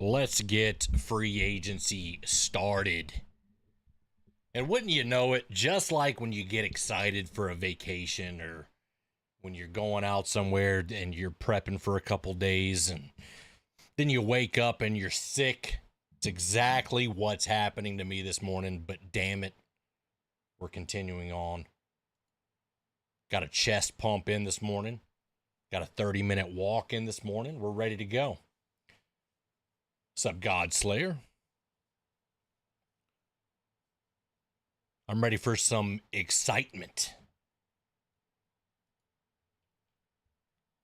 Let's get free agency started. And wouldn't you know it, just like when you get excited for a vacation or when you're going out somewhere and you're prepping for a couple days and then you wake up and you're sick. It's exactly what's happening to me this morning, but damn it, we're continuing on. Got a chest pump in this morning. Got a 30-minute walk in this morning. We're ready to go. What's up, God Slayer? I'm ready for some excitement.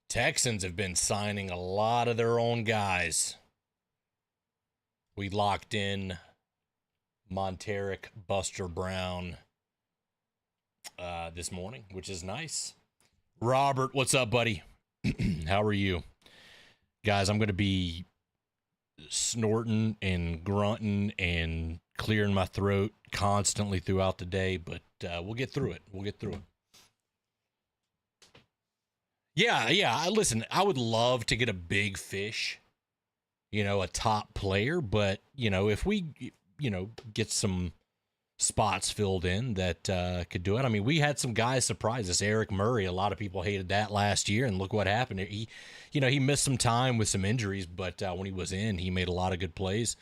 Texans have been signing a lot of their own guys. We locked in Monteric Buster Brown this morning, which is nice. Robert, what's up, buddy? How are you? Guys, I'm going to be snorting and grunting and clearing my throat constantly throughout the day, but we'll get through it. Yeah. Listen, I would love to get a big fish, a top player, but, if we, get some spots filled in that could do it. I mean, we had some guys surprise us. Eric Murray, a lot of people hated that last year, and look what happened. He missed some time with some injuries, but when he was in, he made a lot of good plays.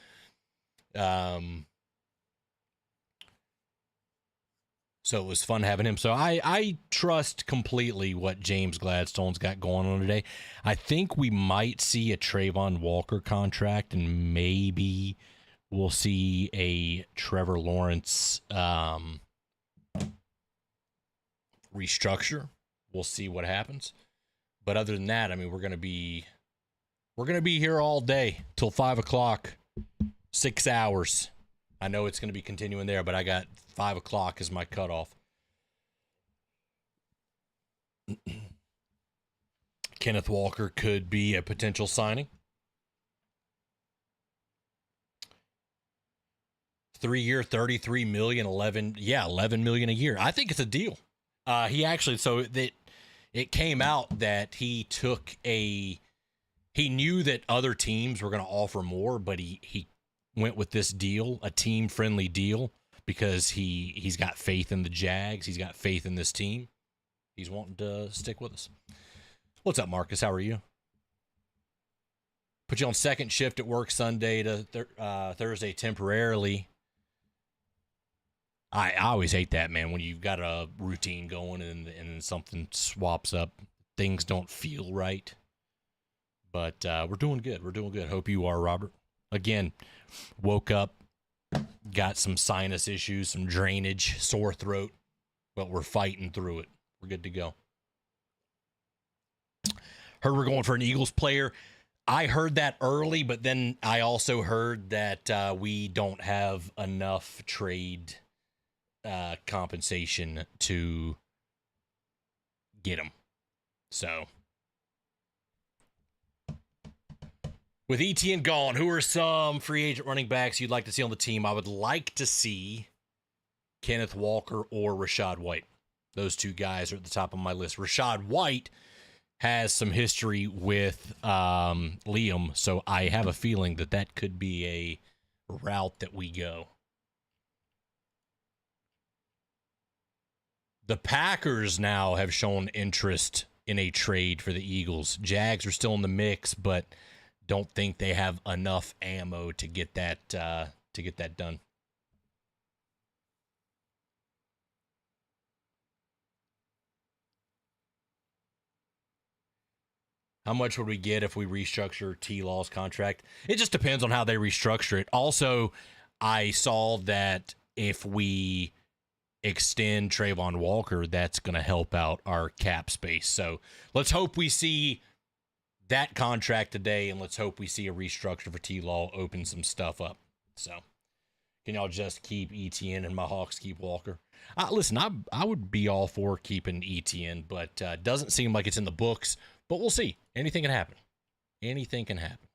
So it was fun having him. So I trust completely what James Gladstone's got going on today. I think we might see a Trayvon Walker contract, and maybe we'll see a Trevor Lawrence restructure. We'll see what happens. But other than that, I mean, we're gonna be here all day till 5 o'clock, 6 hours. I know it's gonna be continuing there, but I got 5 o'clock as my cutoff. Kenneth Walker could be a potential signing. 3-year, 33 million, 11 million a year. I think it's a deal. He actually, so that it came out that he knew that other teams were going to offer more, but he went with this deal, a team friendly deal, because he's got faith in the Jags. He's got faith in this team. He's wanting to stick with us. What's up, Marcus? How are you? Put you on second shift at work Sunday to Thursday temporarily. I always hate that, man, when you've got a routine going and something swaps up. Things don't feel right. But we're doing good. We're doing good. Hope you are, Robert. Again, woke up, got some sinus issues, some drainage, sore throat, but we're fighting through it. We're good to go. Heard we're going for an Eagles player. I heard that early, but then I also heard that we don't have enough trade compensation to get him. So, with Etienne gone, who are some free agent running backs you'd like to see on the team? I would like to see Kenneth Walker or Rachaad White. Those two guys are at the top of my list. Rachaad White has some history with Liam, so I have a feeling that could be a route that we go. The Packers now have shown interest in a trade for the Eagles. Jags are still in the mix, but don't think they have enough ammo to get that done. How much would we get if we restructure T-Law's contract? It just depends on how they restructure it. Also, I saw that if we extend Trayvon Walker, that's going to help out our cap space. So let's hope we see that contract today, and let's hope we see a restructure for T-Law open some stuff up. So can y'all just keep Etienne and my Hawks keep Walker? Listen, I would be all for keeping Etienne, but doesn't seem like it's in the books. But we'll see. Anything can happen. Anything can happen.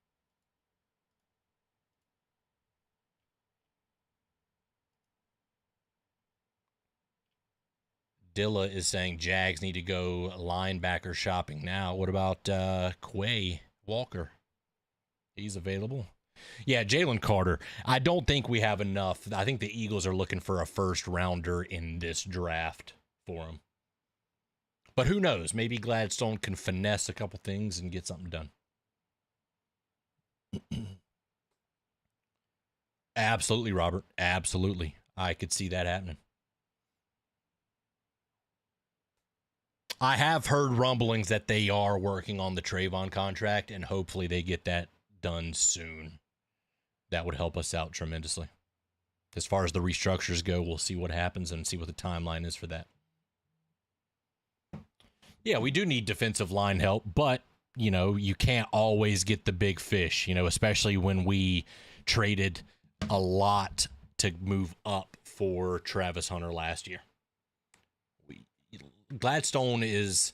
Dilla is saying Jags need to go linebacker shopping now. What about Quay Walker? He's available. Yeah, Jalen Carter. I don't think we have enough. I think the Eagles are looking for a first rounder in this draft for him. But who knows? Maybe Gladstone can finesse a couple things and get something done. Absolutely, Robert. Absolutely. I could see that happening. I have heard rumblings that they are working on the Trayvon contract, and hopefully they get that done soon. That would help us out tremendously. As far as the restructures go, we'll see what happens and see what the timeline is for that. Yeah, we do need defensive line help, but, you know, you can't always get the big fish, you know, especially when we traded a lot to move up for Travis Hunter last year. Gladstone is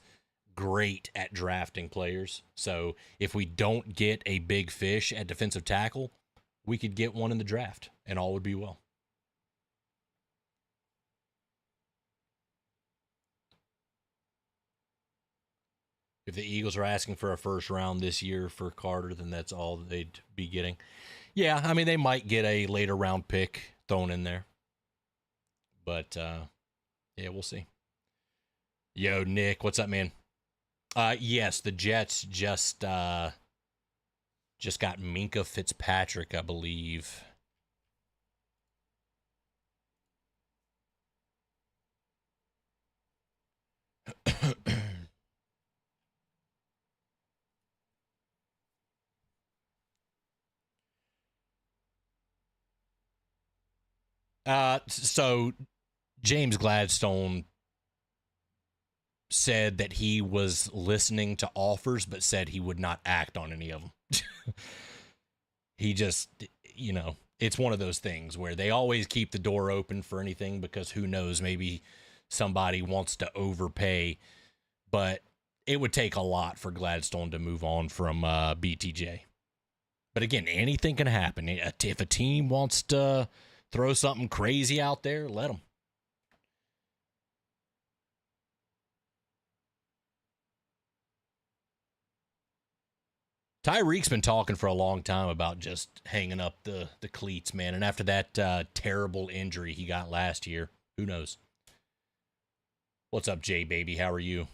great at drafting players, so if we don't get a big fish at defensive tackle, we could get one in the draft, and all would be well. If the Eagles are asking for a first round this year for Carter, then that's all they'd be getting. Yeah, I mean, they might get a later round pick thrown in there. But, yeah, we'll see. Yo, Nick, what's up, man? Yes, the Jets just got Minkah Fitzpatrick, I believe. So James Gladstone said that he was listening to offers, but said he would not act on any of them. He just, it's one of those things where they always keep the door open for anything because who knows, maybe somebody wants to overpay, but it would take a lot for Gladstone to move on from BTJ. But again, anything can happen. If a team wants to throw something crazy out there, let them. Tyreek's been talking for a long time about just hanging up the cleats, man. And after that terrible injury he got last year, who knows? What's up, Jay, baby? How are you?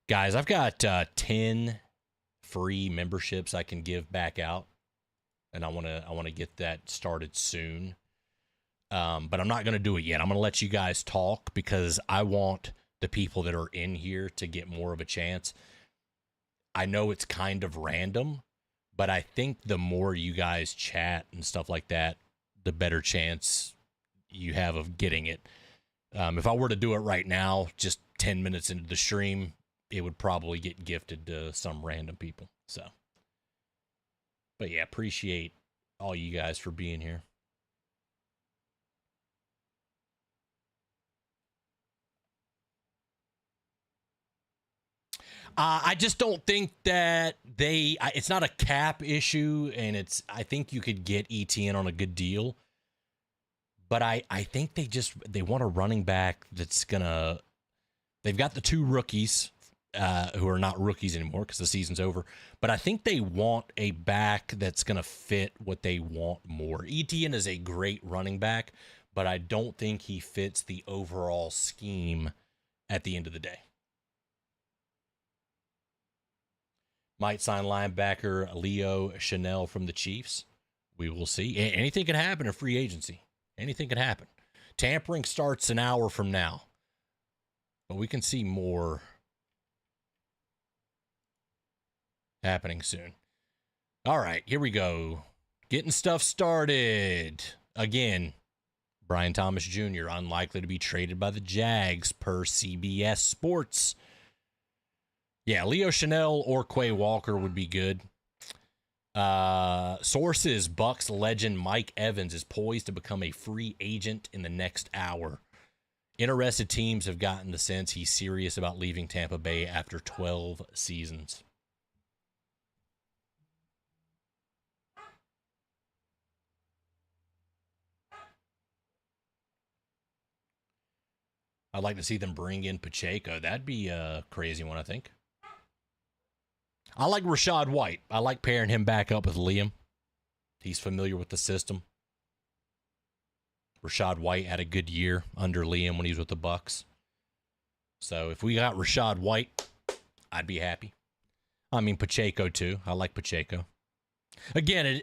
Guys, I've got 10 free memberships I can give back out, and I want to get that started soon. But I'm not going to do it yet. I'm going to let you guys talk because I want the people that are in here to get more of a chance. I know it's kind of random, but I think the more you guys chat and stuff like that, the better chance you have of getting it. If I were to do it right now, just 10 minutes into the stream, it would probably get gifted to some random people. So, but yeah, appreciate all you guys for being here. I just don't think that it's not a cap issue, and I think you could get ETN on a good deal. But I think they want a running back that's they've got the two rookies who are not rookies anymore because the season's over. But I think they want a back that's going to fit what they want more. ETN is a great running back, but I don't think he fits the overall scheme at the end of the day. Might sign linebacker Leo Chanel from the Chiefs. We will see. Anything can happen in free agency. Anything can happen. Tampering starts an hour from now. But we can see more happening soon. All right, here we go. Getting stuff started. Again, Brian Thomas Jr. unlikely to be traded by the Jags per CBS Sports. Yeah, Leo Chanel or Quay Walker would be good. Sources, Bucks legend Mike Evans is poised to become a free agent in the next hour. Interested teams have gotten the sense he's serious about leaving Tampa Bay after 12 seasons. I'd like to see them bring in Pacheco. That'd be a crazy one, I think. I like Rachaad White. I like pairing him back up with Liam. He's familiar with the system. Rachaad White had a good year under Liam when he was with the Bucks. So if we got Rachaad White, I'd be happy. I mean, Pacheco too. I like Pacheco. Again,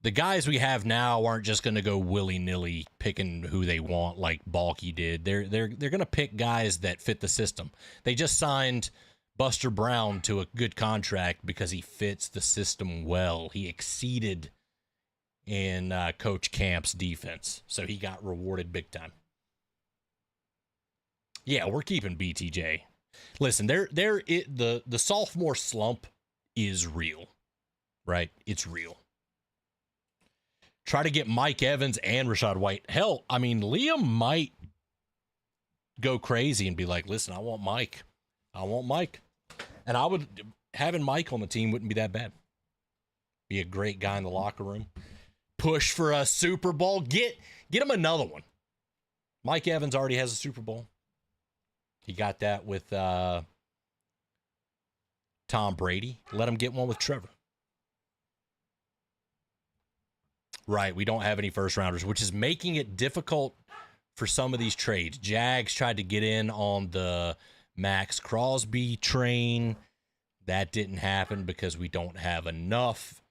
the guys we have now aren't just going to go willy-nilly picking who they want like Balky did. They're going to pick guys that fit the system. They just signed Buster Brown to a good contract because he fits the system well. He exceeded in Coach Camp's defense, so he got rewarded big time. Yeah, we're keeping BTJ. Listen, the sophomore slump is real, right? It's real. Try to get Mike Evans and Rachaad White. Hell, I mean, Liam might go crazy and be like, listen, I want Mike. And having Mike on the team wouldn't be that bad. Be a great guy in the locker room. Push for a Super Bowl. Get him another one. Mike Evans already has a Super Bowl. He got that with Tom Brady. Let him get one with Trevor. Right, we don't have any first rounders, which is making it difficult for some of these trades. Jags tried to get in on the Max Crosby train. That didn't happen because we don't have enough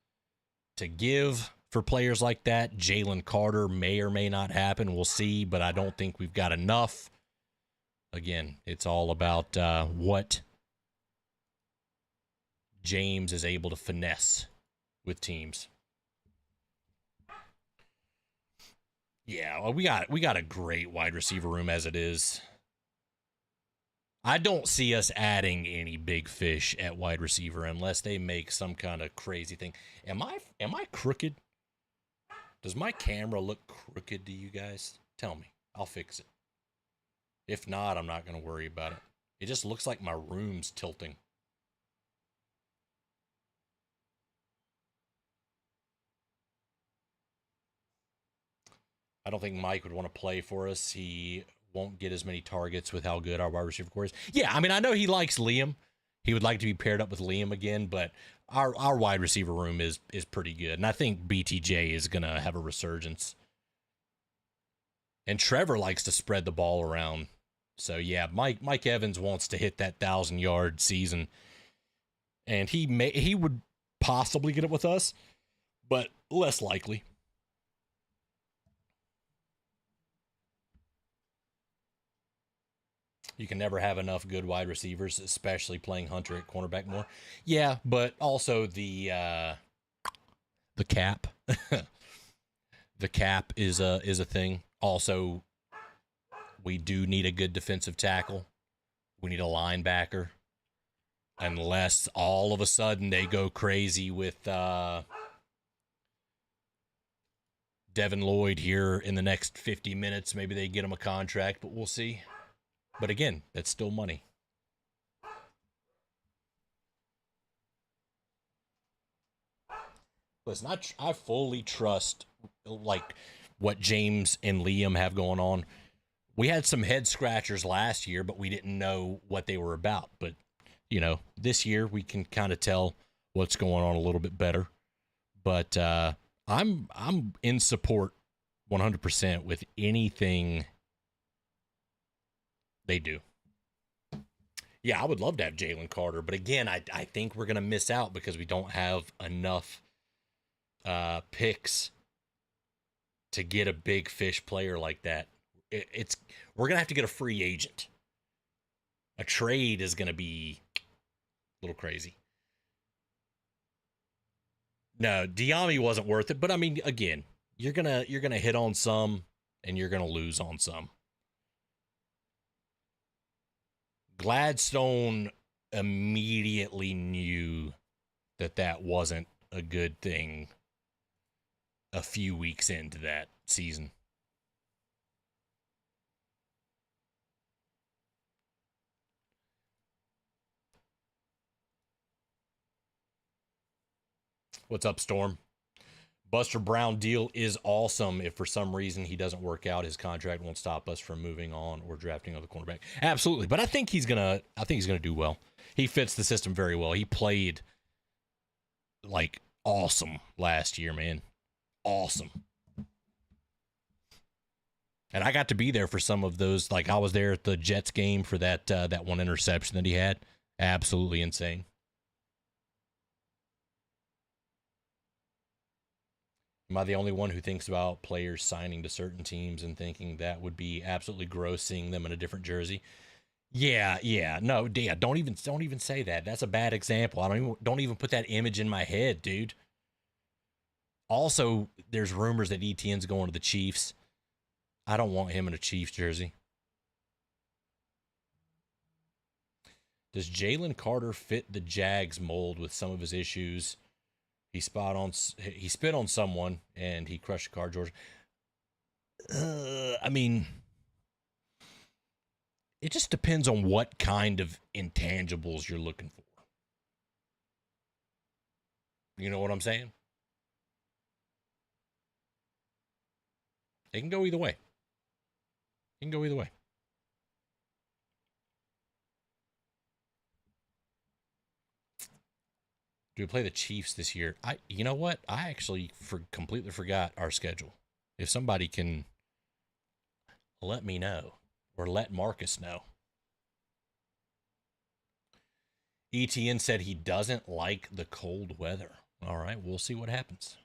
to give for players like that. Jalen Carter may or may not happen. We'll see, but I don't think we've got enough. Again, it's all about what James is able to finesse with teams. Yeah, well, we got a great wide receiver room as it is. I don't see us adding any big fish at wide receiver unless they make some kind of crazy thing. Am I crooked? Does my camera look crooked to you guys? Tell me. I'll fix it. If not, I'm not going to worry about it. It just looks like my room's tilting. I don't think Mike would want to play for us. He won't get as many targets with how good our wide receiver core is. Yeah, I mean, I know he likes Liam. He would like to be paired up with Liam again, but our wide receiver room is pretty good. And I think BTJ is going to have a resurgence. And Trevor likes to spread the ball around. So, yeah, Mike Evans wants to hit that 1,000-yard season. And he would possibly get it with us, but less likely. You can never have enough good wide receivers, especially playing Hunter at cornerback more. Yeah, but also the cap. The cap is a thing. Also, we do need a good defensive tackle. We need a linebacker. Unless all of a sudden they go crazy with Devin Lloyd here in the next 50 minutes. Maybe they get him a contract, but we'll see. But again, that's still money. Listen, I fully trust like what James and Liam have going on. We had some head scratchers last year, but we didn't know what they were about. But, you know, this year we can kind of tell what's going on a little bit better. But I'm in support 100% with anything they do. Yeah, I would love to have Jalen Carter, but again, I think we're gonna miss out because we don't have enough picks to get a big fish player like that. We're gonna have to get a free agent. A trade is gonna be a little crazy. No, Diami wasn't worth it, but I mean, again, you're gonna hit on some and you're gonna lose on some. Gladstone immediately knew that wasn't a good thing a few weeks into that season. What's up, Storm? Buster Brown deal is awesome. If for some reason he doesn't work out, his contract won't stop us from moving on or drafting another cornerback. Absolutely, but I think he's gonna do well. He fits the system very well. He played like awesome last year, man. Awesome. And I got to be there for some of those. Like I was there at the Jets game for that one interception that he had. Absolutely insane. Am I the only one who thinks about players signing to certain teams and thinking that would be absolutely gross seeing them in a different jersey? Yeah. No, yeah, don't even say that. That's a bad example. Don't even put that image in my head, dude. Also, there's rumors that Etienne's going to the Chiefs. I don't want him in a Chiefs jersey. Does Jalen Carter fit the Jags mold with some of his issues? He spit on someone and he crushed a car, George. I mean, it just depends on what kind of intangibles you're looking for. You know what I'm saying? It can go either way. Do we play the Chiefs this year? You know what? I actually completely forgot our schedule. If somebody can let me know or let Marcus know. Etienne said he doesn't like the cold weather. All right, we'll see what happens.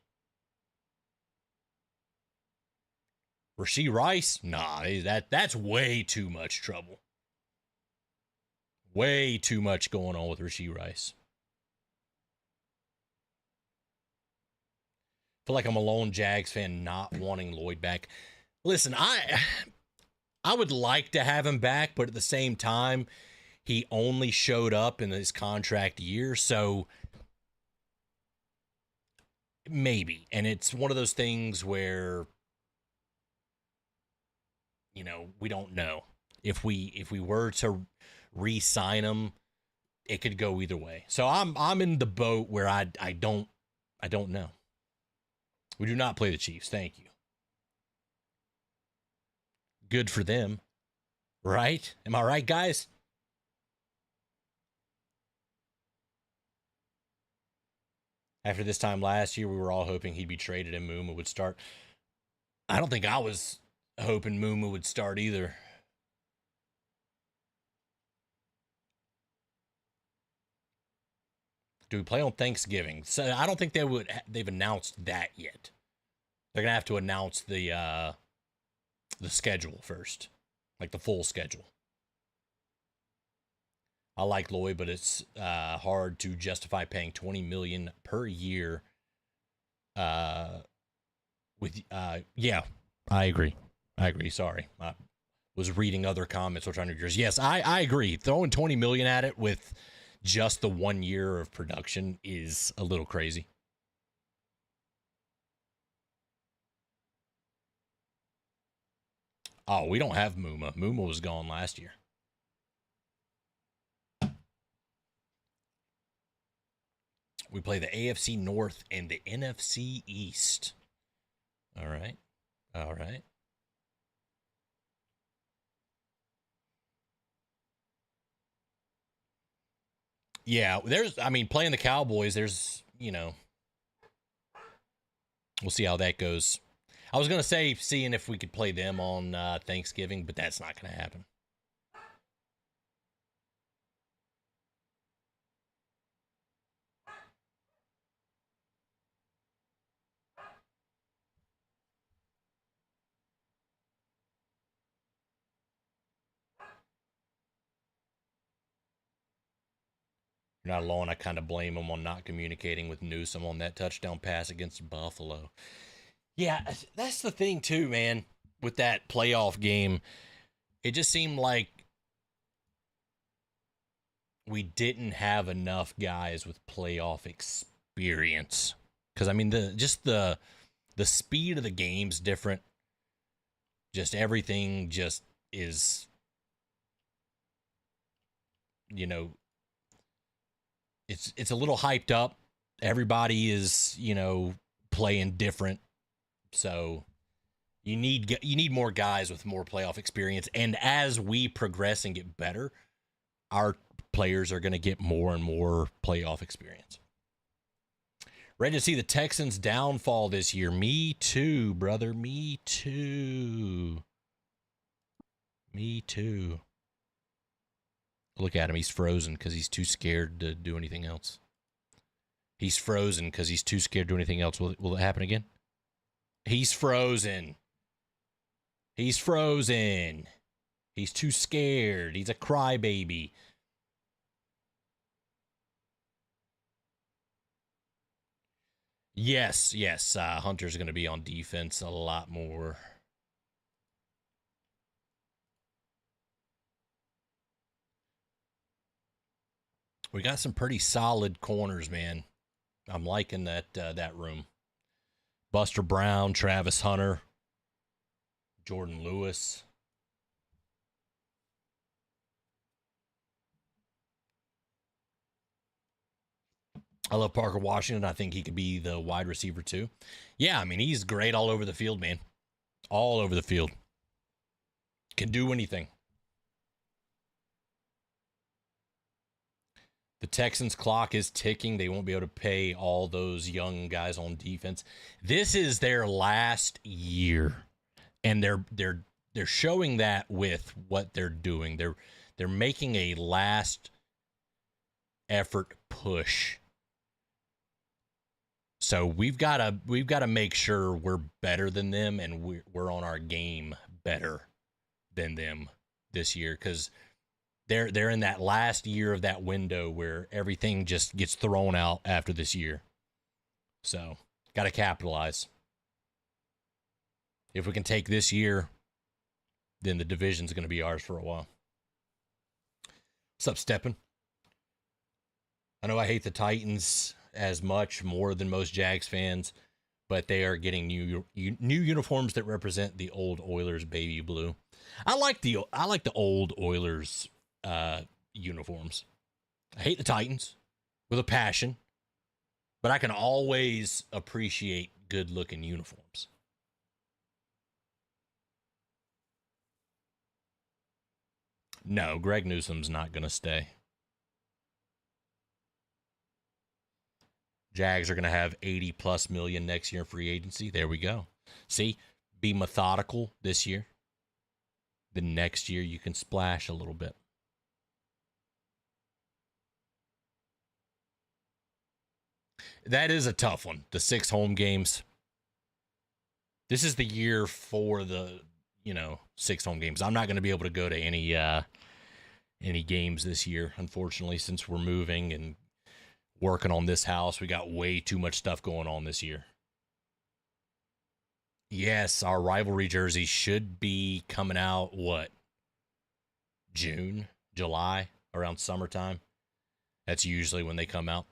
Rashee Rice? Nah, that's way too much trouble. Way too much going on with Rashee Rice. I feel like I'm a lone Jags fan not wanting Lloyd back. Listen, I would like to have him back, but at the same time, he only showed up in his contract year, so maybe. And it's one of those things where, you know, we don't know. If we were to re-sign him, it could go either way. So I'm in the boat where I don't know. We do not play the Chiefs. Thank you. Good for them. Right? Am I right, guys? After this time last year, we were all hoping he'd be traded and Muma would start. I don't think I was hoping Muma would start either. Do we play on Thanksgiving? So I don't think they've announced that yet. They're gonna have to announce the schedule first, like the full schedule. I like Lloyd, but it's hard to justify paying $20 million per year. Yeah, I agree. Sorry, I was reading other comments which are yours. Yes, I agree. Throwing $20 million at it with just the 1 year of production is a little crazy. Oh, we don't have Muma. Muma was gone last year. We play the AFC North and the NFC East. All right. All right. Yeah, playing the Cowboys, we'll see how that goes. I was going to say seeing if we could play them on Thanksgiving, but that's not going to happen. You're not alone. I kind of blame him on not communicating with Newsome on that touchdown pass against Buffalo. Yeah, that's the thing too, man. With that playoff game, it just seemed like we didn't have enough guys with playoff experience. Because I mean, the speed of the game's different. Just everything just is, you know, it's a little hyped up. Everybody is, playing different. So you need more guys with more playoff experience. And as we progress and get better, our players are going to get more and more playoff experience. Ready to see the Texans' downfall this year? Me too, brother. Me too. Me too. Look at him. He's frozen because he's too scared to do anything else. He's frozen because he's too scared to do anything else. Will it happen again? He's frozen. He's frozen. He's too scared. He's a crybaby. Yes. Hunter's going to be on defense a lot more. We got some pretty solid corners, man. I'm liking that room. Buster Brown, Travis Hunter, Jordan Lewis. I love Parker Washington. I think he could be the wide receiver too. Yeah, I mean, he's great all over the field, man. All over the field. Can do anything. The Texans' clock is ticking. They won't be able to pay all those young guys on defense. This is their last year, and they're showing that with what they're doing. They're making a last effort push. So we've got to make sure we're better than them, and we're on our game better than them this year, because they're in that last year of that window where everything just gets thrown out after this year. So got to capitalize. If we can take this year, then the division's going to be ours for a while. What's up, Steppin'? I know I hate the Titans as much, more than most Jags fans, but they are getting new uniforms that represent the old Oilers baby blue. I like the old Oilers uniforms. I hate the Titans with a passion, but I can always appreciate good looking uniforms. No, Greg Newsom's not going to stay. Jags are going to have 80 plus million next year in free agency. There we go. See, be methodical this year. The next year you can splash a little bit. That is a tough one. The 6 home games. This is the year for the, 6 home games. I'm not going to be able to go to any games this year, unfortunately, since we're moving and working on this house. We got way too much stuff going on this year. Yes, our rivalry jersey should be coming out, June, July, around summertime. That's usually when they come out.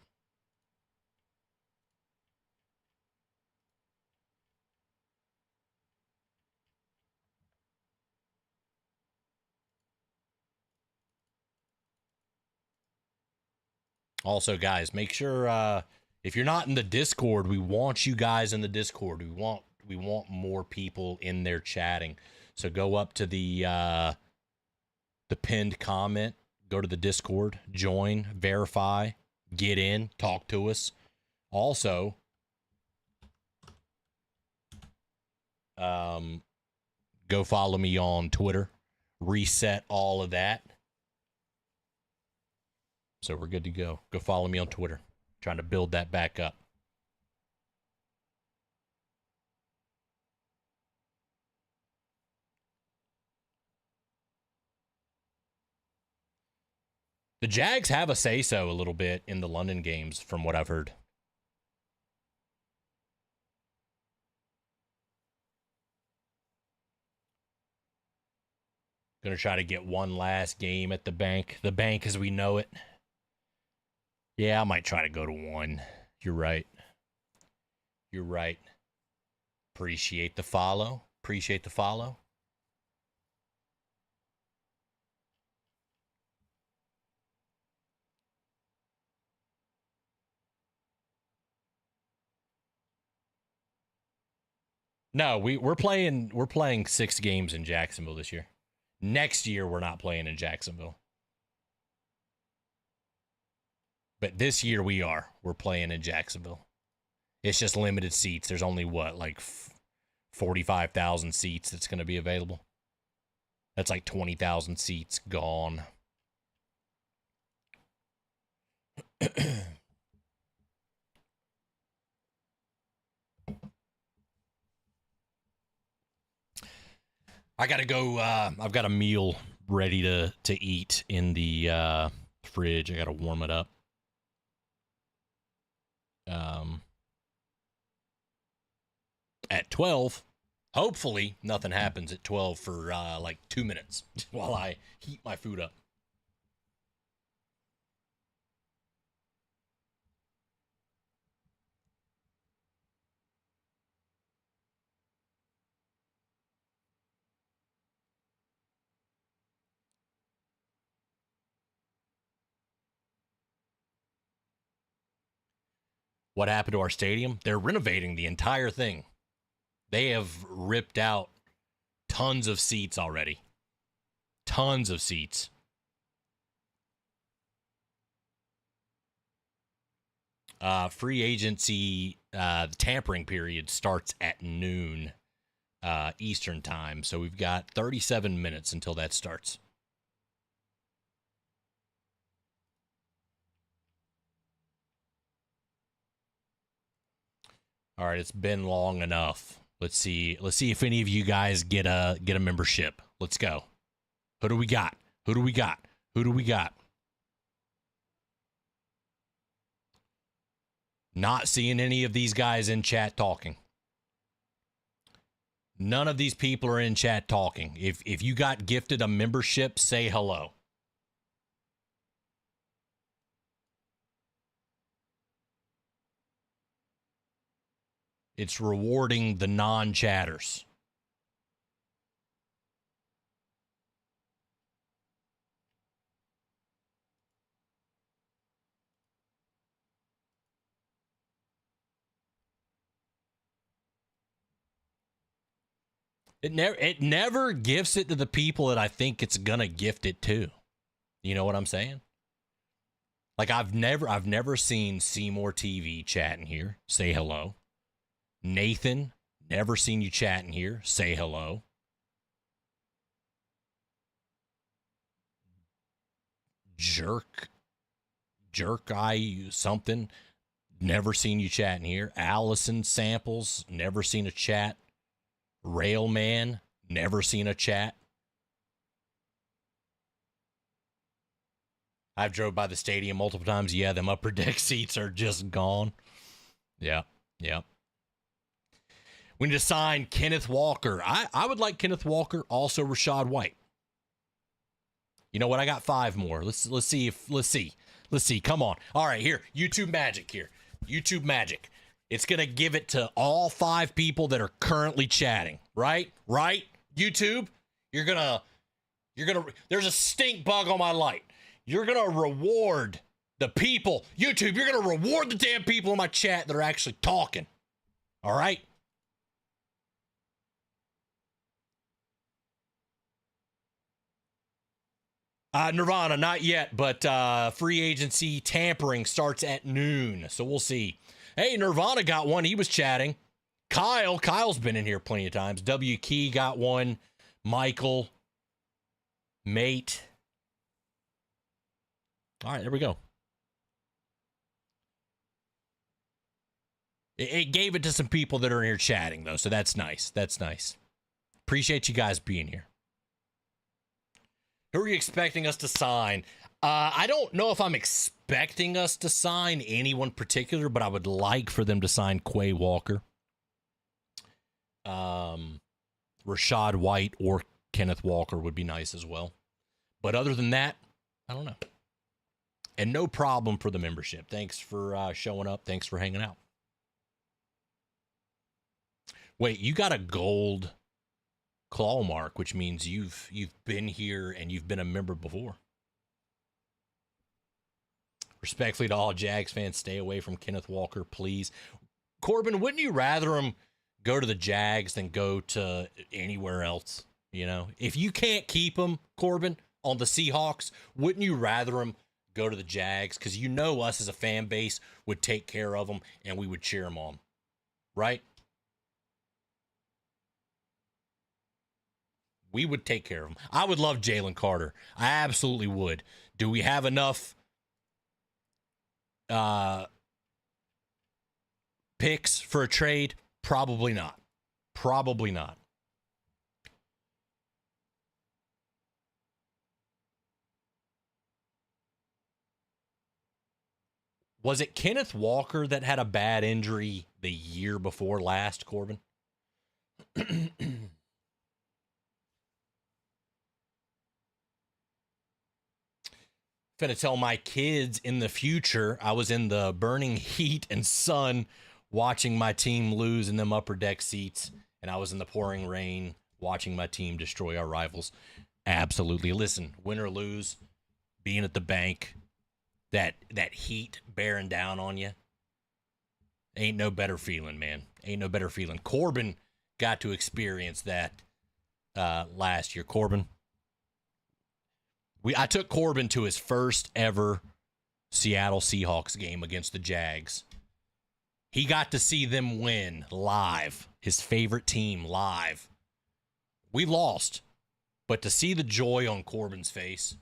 Also, guys, make sure if you're not in the Discord, we want you guys in the Discord. We want more people in there chatting. So go up to the pinned comment, go to the Discord, join, verify, get in, talk to us. Also, go follow me on Twitter. Reset all of that. So we're good to go. Go follow me on Twitter. Trying to build that back up. The Jags have a say-so a little bit in the London games, from what I've heard. Gonna try to get one last game at the bank. The bank as we know it. Yeah, I might try to go to one. You're right. You're right. Appreciate the follow. Appreciate the follow. No, we're playing 6 games in Jacksonville this year. Next year we're not playing in Jacksonville. But this year we are. We're playing in Jacksonville. It's just limited seats. There's only 45,000 seats that's going to be available. That's like 20,000 seats gone. I gotta go. I've got a meal ready to eat in the fridge. I gotta warm it up. At 12, hopefully nothing happens at 12 for like 2 minutes while I heat my food up. What happened to our stadium? They're renovating the entire thing. They have ripped out tons of seats already. Tons of seats. Free agency, the tampering period starts at noon Eastern time. So we've got 37 minutes until that starts. All right, it's been long enough. Let's see. Let's see if any of you guys get a membership. Let's go. Who do we got? Who do we got? Who do we got? Not seeing any of these guys in chat talking. None of these people are in chat talking. If you got gifted a membership, say hello. It's rewarding the non-chatters. It never gifts it to the people that I think it's gonna gift it to. You know what I'm saying? Like I've never seen Seymour TV chatting here. Say hello. Nathan, never seen you chatting here. Say hello. Jerk eye something. Never seen you chatting here. Allison Samples, never seen a chat. Railman, never seen a chat. I've drove by the stadium multiple times. Yeah, them upper deck seats are just gone. Yeah. We need to sign Kenneth Walker. I would like Kenneth Walker, also Rachaad White. You know what? I got 5 more. Let's see. Come on. All right, here. YouTube magic here. YouTube magic. It's going to give it to all 5 people that are currently chatting, right? Right? YouTube, you're going to there's a stink bug on my light. You're going to reward the people. YouTube, you're going to reward the damn people in my chat that are actually talking. All right? Nirvana, not yet, but free agency tampering starts at noon, so we'll see. Hey, Nirvana got one. He was chatting. Kyle's been in here plenty of times. W. Key got one. Michael. Mate. All right, there we go. It gave it to some people that are in here chatting, though, so that's nice. That's nice. Appreciate you guys being here. Who are you expecting us to sign? I don't know if I'm expecting us to sign anyone particular, but I would like for them to sign Quay Walker, Rachaad White, or Kenneth Walker would be nice as well. But other than that, I don't know. And no problem for the membership. Thanks for showing up. Thanks for hanging out. Wait, you got a gold claw mark, which means you've been here and you've been a member before. Respectfully to all Jags fans, stay away from Kenneth Walker, please. Corbin, wouldn't you rather him go to the Jags than go to anywhere else? You know, if you can't keep him, Corbin, on the Seahawks, wouldn't you rather him go to the Jags? Because you know us as a fan base would take care of him and we would cheer him on, right? We would take care of him. I would love Jalen Carter. I absolutely would. Do we have enough picks for a trade? Probably not. Probably not. Was it Kenneth Walker that had a bad injury the year before last, Corbin? Gonna tell my kids in the future I was in the burning heat and sun watching my team lose in them upper deck seats, and I was in the pouring rain watching my team destroy our rivals. Absolutely. Listen, win or lose, being at the bank, that heat bearing down on you, ain't no better feeling, man. Ain't no better feeling. Corbin got to experience that last year. Corbin, I took Corbin to his first ever Seattle Seahawks game against the Jags. He got to see them win live, his favorite team live. We lost, but to see the joy on Corbin's face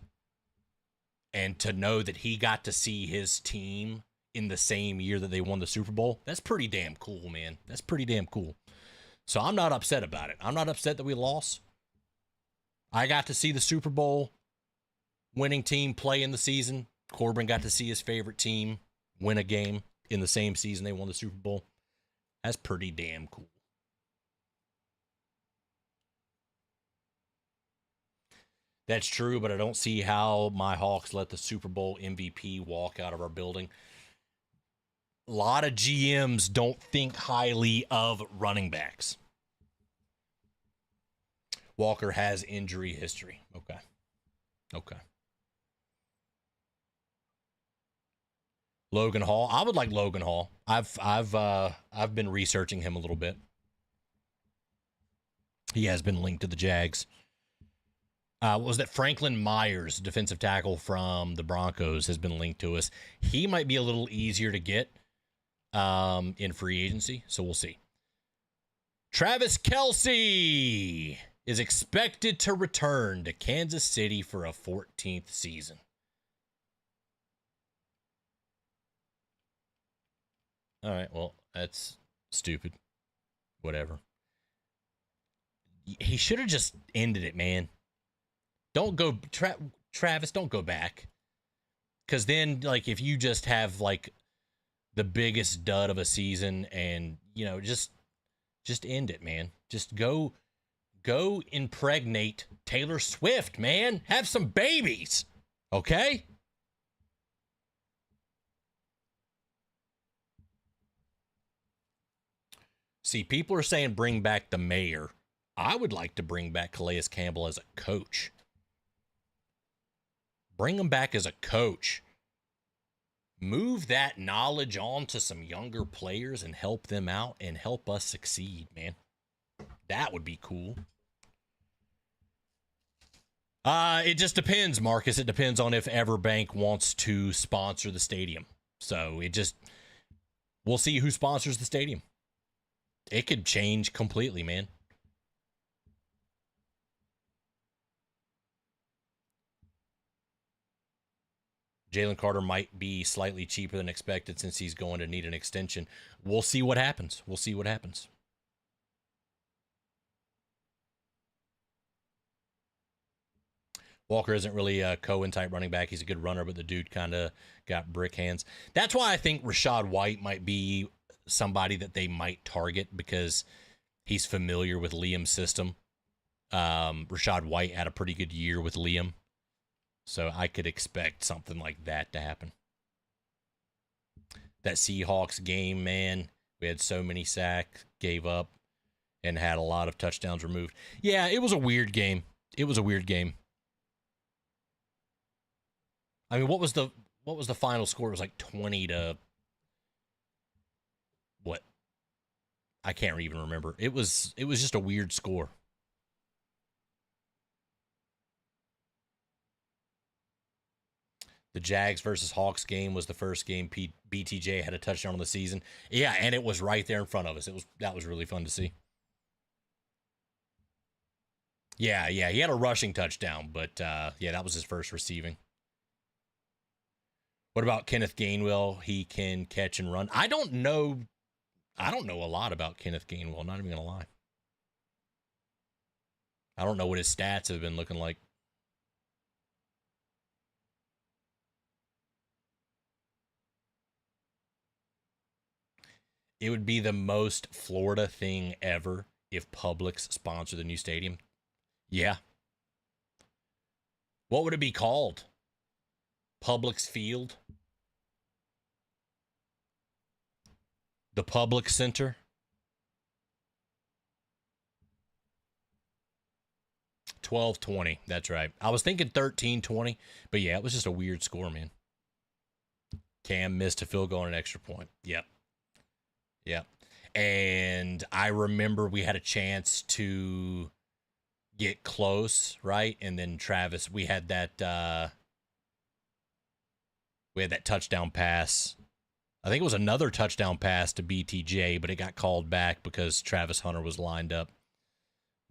and to know that he got to see his team in the same year that they won the Super Bowl. That's pretty damn cool, man. That's pretty damn cool. So I'm not upset about it. I'm not upset that we lost. I got to see the Super Bowl winning team play in the season. Corbin got to see his favorite team win a game in the same season they won the Super Bowl. That's pretty damn cool. That's true, but I don't see how my Hawks let the Super Bowl MVP walk out of our building. A lot of GMs don't think highly of running backs. Walker has injury history. Okay. Logan Hall. I would like Logan Hall. I've been researching him a little bit. He has been linked to the Jags. What was that? Franklin Myers, defensive tackle from the Broncos, has been linked to us. He might be a little easier to get in free agency, so we'll see. Travis Kelce is expected to return to Kansas City for a 14th season. All right, well, that's stupid. Whatever. He should have just ended it, man. Don't go, Travis, don't go back. Because then, like, if you just have, like, the biggest dud of a season and, you know, just end it, man. Just go impregnate Taylor Swift, man. Have some babies, okay? See, people are saying bring back the mayor. I would like to bring back Calais Campbell as a coach. Bring him back as a coach. Move that knowledge on to some younger players and help them out and help us succeed, man. That would be cool. It just depends, Marcus. It depends on if Everbank wants to sponsor the stadium. So we'll see who sponsors the stadium. It could change completely, man. Jalen Carter might be slightly cheaper than expected since he's going to need an extension. We'll see what happens. Walker isn't really a Cohen-type running back. He's a good runner, but the dude kind of got brick hands. That's why I think Rachaad White might be somebody that they might target because he's familiar with Liam's system. Rachaad White had a pretty good year with Liam. So I could expect something like that to happen. That Seahawks game, man, we had so many sacks, gave up, and had a lot of touchdowns removed. Yeah, it was a weird game. I mean, what was the final score? It was like 20 to what? I can't even remember. It was just a weird score. The Jags versus Hawks game was the first game BTJ had a touchdown on the season. Yeah, and it was right there in front of us. That was really fun to see. Yeah, he had a rushing touchdown, but yeah, that was his first receiving. What about Kenneth Gainwell? He can catch and run. I don't know a lot about Kenneth Gainwell, not even gonna lie. I don't know what his stats have been looking like. It would be the most Florida thing ever if Publix sponsored the new stadium. Yeah. What would it be called? Publix Field? The Publix Center? $12-20. That's right. I was thinking 13-20, but yeah, it was just a weird score, man. Cam missed a field goal and an extra point. Yep. And I remember we had a chance to get close, right? And then Travis, we had that touchdown pass. I think it was another touchdown pass to BTJ, but it got called back because Travis Hunter was lined up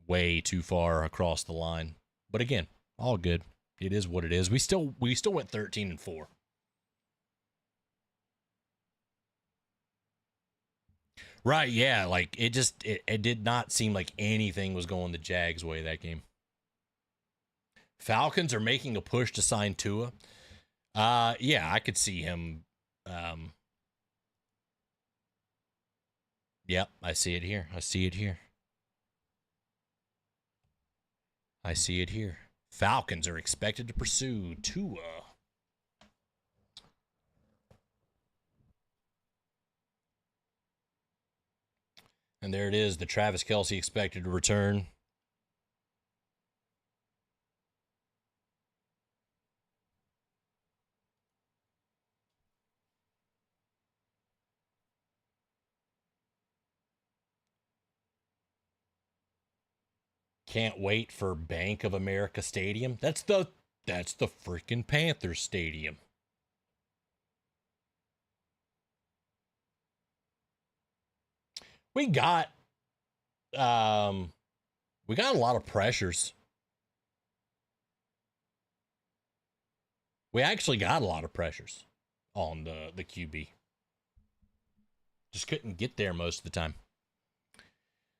way too far across the line. But again, all good. It is what it is. We still went 13-4. Right, yeah, like it did not seem like anything was going the Jags' way that game. Falcons are making a push to sign Tua. Yeah, I could see him. Yep, I see it here. I see it here. I see it here. Falcons are expected to pursue Tua. And there it is, the Travis Kelce expected to return. Can't wait for Bank of America Stadium. That's the freaking Panthers Stadium. We got a lot of pressures. We actually got a lot of pressures on the QB. Just couldn't get there most of the time.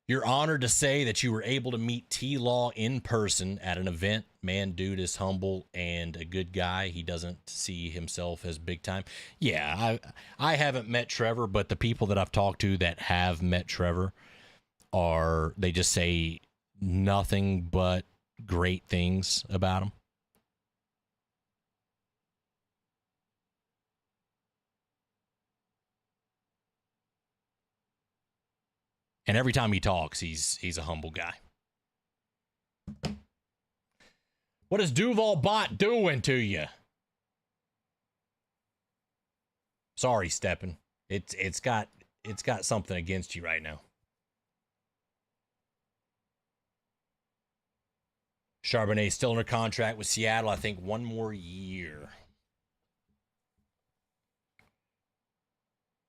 You're honored to say that you were able to meet T-Law in person at an event. Man, dude is humble and a good guy. He doesn't see himself as big time. Yeah, I haven't met Trevor, but the people that I've talked to that have met Trevor they just say nothing but great things about him. And every time he talks, he's a humble guy. What is Duval Bot doing to you? Sorry, Steppen. It's got something against you right now. Charbonnet still under contract with Seattle. I think one more year.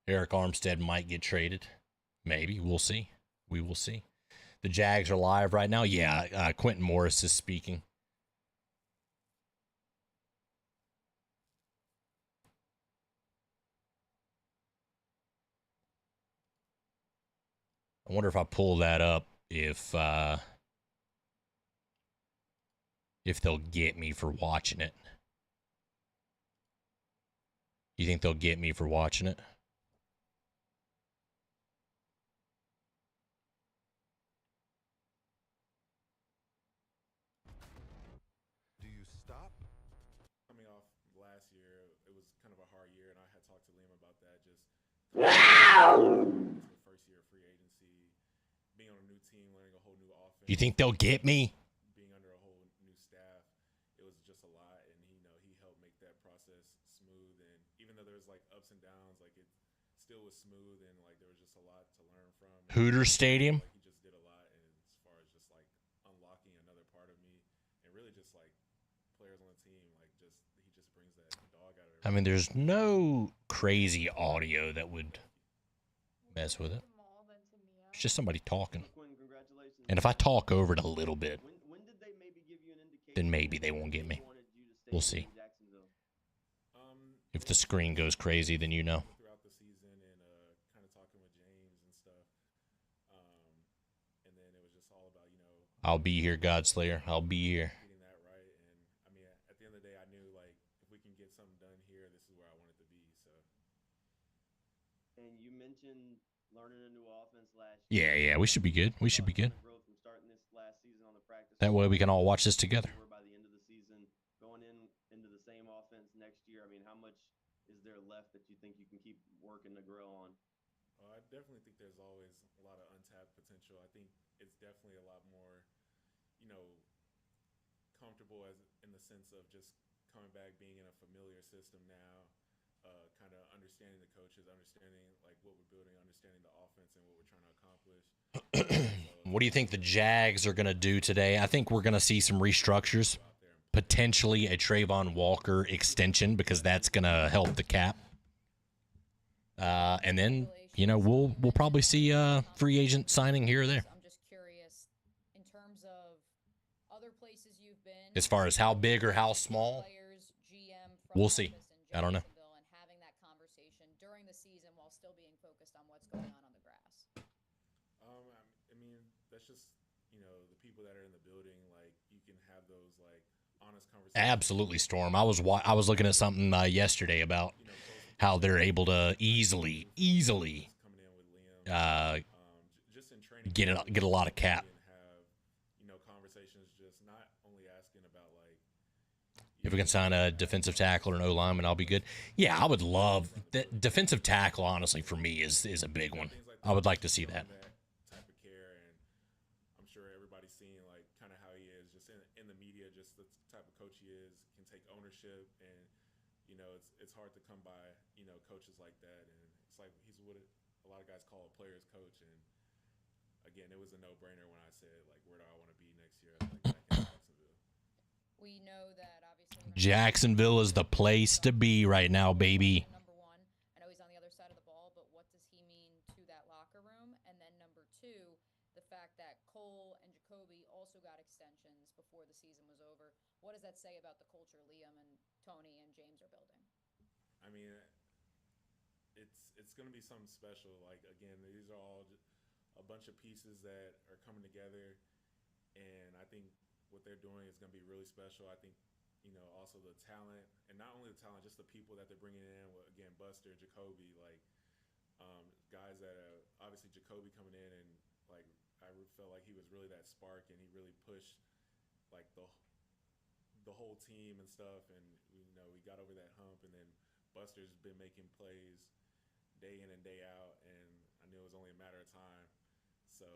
Eric Armstead might get traded. Maybe. We'll see. We will see. The Jags are live right now. Yeah, Quentin Morris is speaking. I wonder if I pull that up, if they'll get me for watching it. You think they'll get me for watching it? Do you stop? Coming off last year, it was kind of a hard year, and I had talked to Liam about that. Just the first year of free agency, being on a new team, learning a whole new offense. You think they'll get me? Being under a whole new staff, it was just a lot, and he helped make that process smooth. And even though there was like ups and downs, like it still was smooth, and like there was just a lot to learn from. Hoosier Stadium. Like he just did a lot, and as far as just like unlocking another part of me, and really just like players on the team, like he just brings that dog out of it. I mean, there's no crazy audio that would mess with it. It's just somebody talking. And if I talk over it a little bit, then maybe they won't get me. We'll see. If the screen goes crazy, then you know. Throughout the season, and kind of talking with James and stuff, and then it was just all about I'll be here, Godslayer. I'll be here. getting that right. And I mean, at the end of the day, I knew like if we can get something done here, this is where I wanted to be. So. And you mentioned learning a new offense last year. Yeah, we should be good. We should be good. Growth from starting this last season on the practice That way we can all watch this together. by the end of the season, going into the same offense next year. I mean, how much is there left that you think you can keep working to grow on? I definitely think there's always a lot of untapped potential. I think it's definitely a lot more, comfortable in the sense of just coming back, being in a familiar system now, kind of understanding the coaches, understanding like what we're building, understanding the offense and what we're trying to accomplish. What do you think the Jags are going to do today? I think we're going to see some restructures, potentially a Trayvon Walker extension, because that's going to help the cap. And then, we'll probably see a free agent signing here or there. I'm just curious, in terms of other places you've been, As far as how big or how small, players, GM, we'll see. I don't know. And having that conversation during the season while still being focused on what's going on the grass. people that are in the building, like you can have those like honest conversations. Absolutely, Storm. I was looking at something yesterday about You know, how they're able to easily coming in with Liam, just in training, get a lot of cap. and have, you know, conversations, just not only asking about like If we can sign a defensive tackle or an O lineman, I'll be good. Yeah, I would love defensive tackle. Honestly, for me, is a big one. things like I would like to see that. type of care, and I'm sure everybody's seen like kind of how he is just in the media, just the type of coach he is, can take ownership, and you know it's hard to come by, you know, coaches like that, and it's like he's what a lot of guys call a player's coach, and again, it was a no-brainer when I said like where do I want to be next year? I was like back in Jacksonville. We know that obviously Jacksonville is the place to be right now, baby. Number one, I know he's on the other side of the ball, but what does he mean to that locker room? And then number two, the fact that Cole and Jacoby also got extensions before the season was over. What does that say about the culture Liam and Tony and James are building? I mean, it's going to be something special. Like again, these are all a bunch of pieces that are coming together, and I think what they're doing is going to be really special. I think, you know, also the talent, and not only the talent, just the people that they're bringing in. Again, Buster, Jacoby, like guys that obviously Jacoby coming in, and like I felt like he was really that spark, and he really pushed like the whole team and stuff, and you know we got over that hump, and then Buster's been making plays day in and day out, and I knew it was only a matter of time. So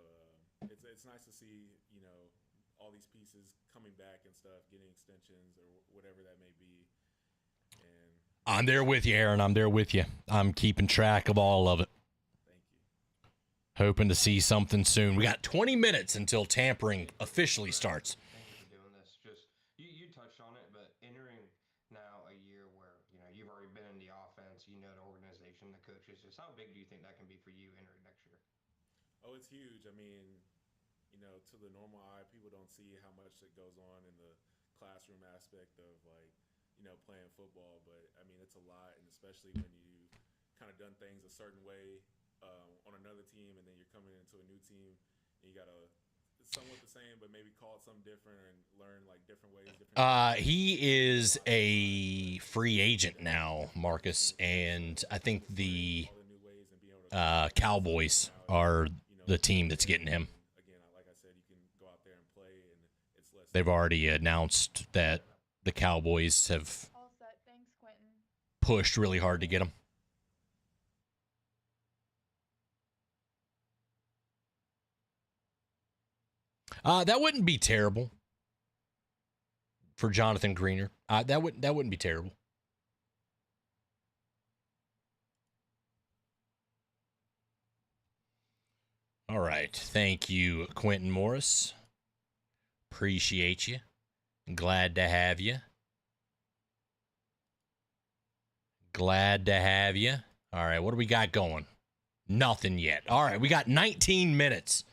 it's nice to see, you know, all these pieces coming back and stuff, getting extensions or whatever that may be. And I'm there with you, Aaron. I'm there with you. I'm keeping track of all of it. thank you. Hoping to see something soon. We got 20 minutes until tampering officially starts. Thank you for doing this. Just you touched on it, but entering now a year where you know you've already been in the offense, you know the organization, the coaches. Just how big do you think that can be for you entering next year? Oh, it's huge. I mean, you know, to the normal eye, people don't see how much that goes on in the classroom aspect of like, you know, playing football. But I mean, it's a lot, and especially when you kind of done things a certain way on another team, and then you're coming into a new team, and you gotta somewhat the same, but maybe call it something different and learn like different ways. He is a free agent now, Marcus, and I think the all the new ways and being able to Cowboys are the team that's getting him. again, like I said, you can go out there and play, and it's less. They've already announced that the Cowboys have All set. Thanks, Quentin. pushed really hard to get him. That wouldn't be terrible for Jonathan Greener. That wouldn't be terrible. All right. Thank you, Quentin Morris. Appreciate you. Glad to have you. Glad to have you. All right. What do we got going? Nothing yet. All right. We got 19 minutes.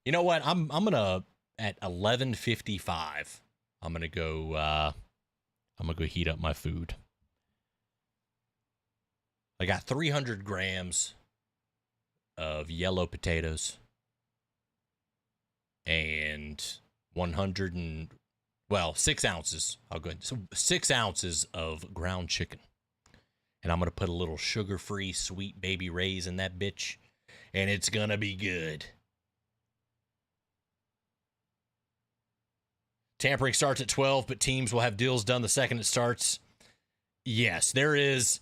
You know what? I'm gonna at 11:55. I'm gonna go heat up my food. I got 300 grams of yellow potatoes and 6 ounces. I'll go ahead. So 6 ounces of ground chicken, and I'm gonna put a little sugar-free Sweet Baby Ray's in that bitch, and it's gonna be good. Tampering starts at 12, but teams will have deals done the second it starts. Yes, there is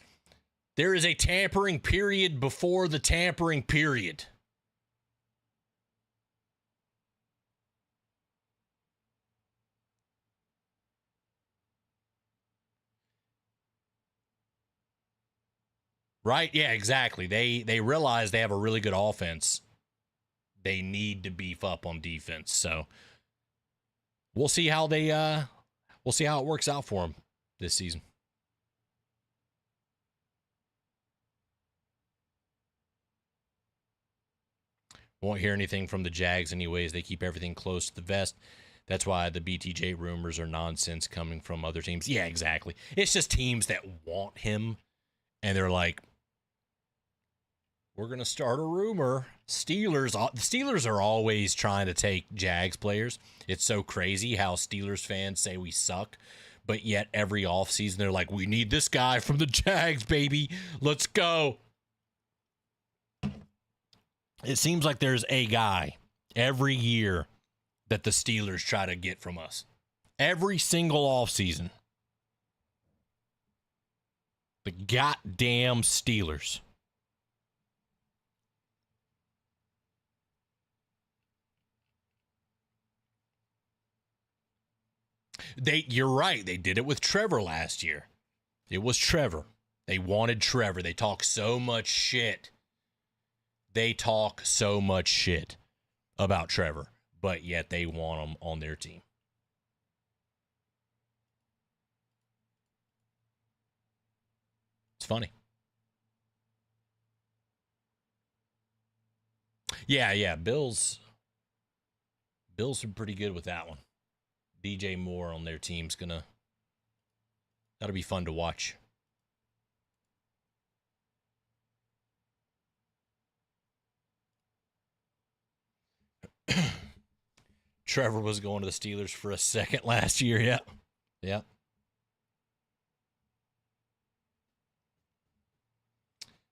a tampering period before the tampering period. Right? Yeah, exactly. They realize they have a really good offense. They need to beef up on defense. So we'll see how it works out for them this season. Won't hear anything from the Jags anyways. They keep everything close to the vest. That's why the BTJ rumors are nonsense coming from other teams. Yeah, exactly. It's just teams that want him, and they're like, we're going to start a rumor The Steelers are always trying to take Jags players. It's so crazy how Steelers fans say we suck, but yet every offseason they're like, we need this guy from the Jags, baby. Let's go. It seems like there's a guy every year that the Steelers try to get from us. Every single offseason. The goddamn Steelers. You're right. They did it with Trevor last year. It was Trevor. They wanted Trevor. They talk so much shit. They talk so much shit about Trevor, but yet they want him on their team. It's funny. Yeah. Bills are pretty good with that one. DJ Moore on their team's that'll be fun to watch. Trevor was going to the Steelers for a second last year. Yeah.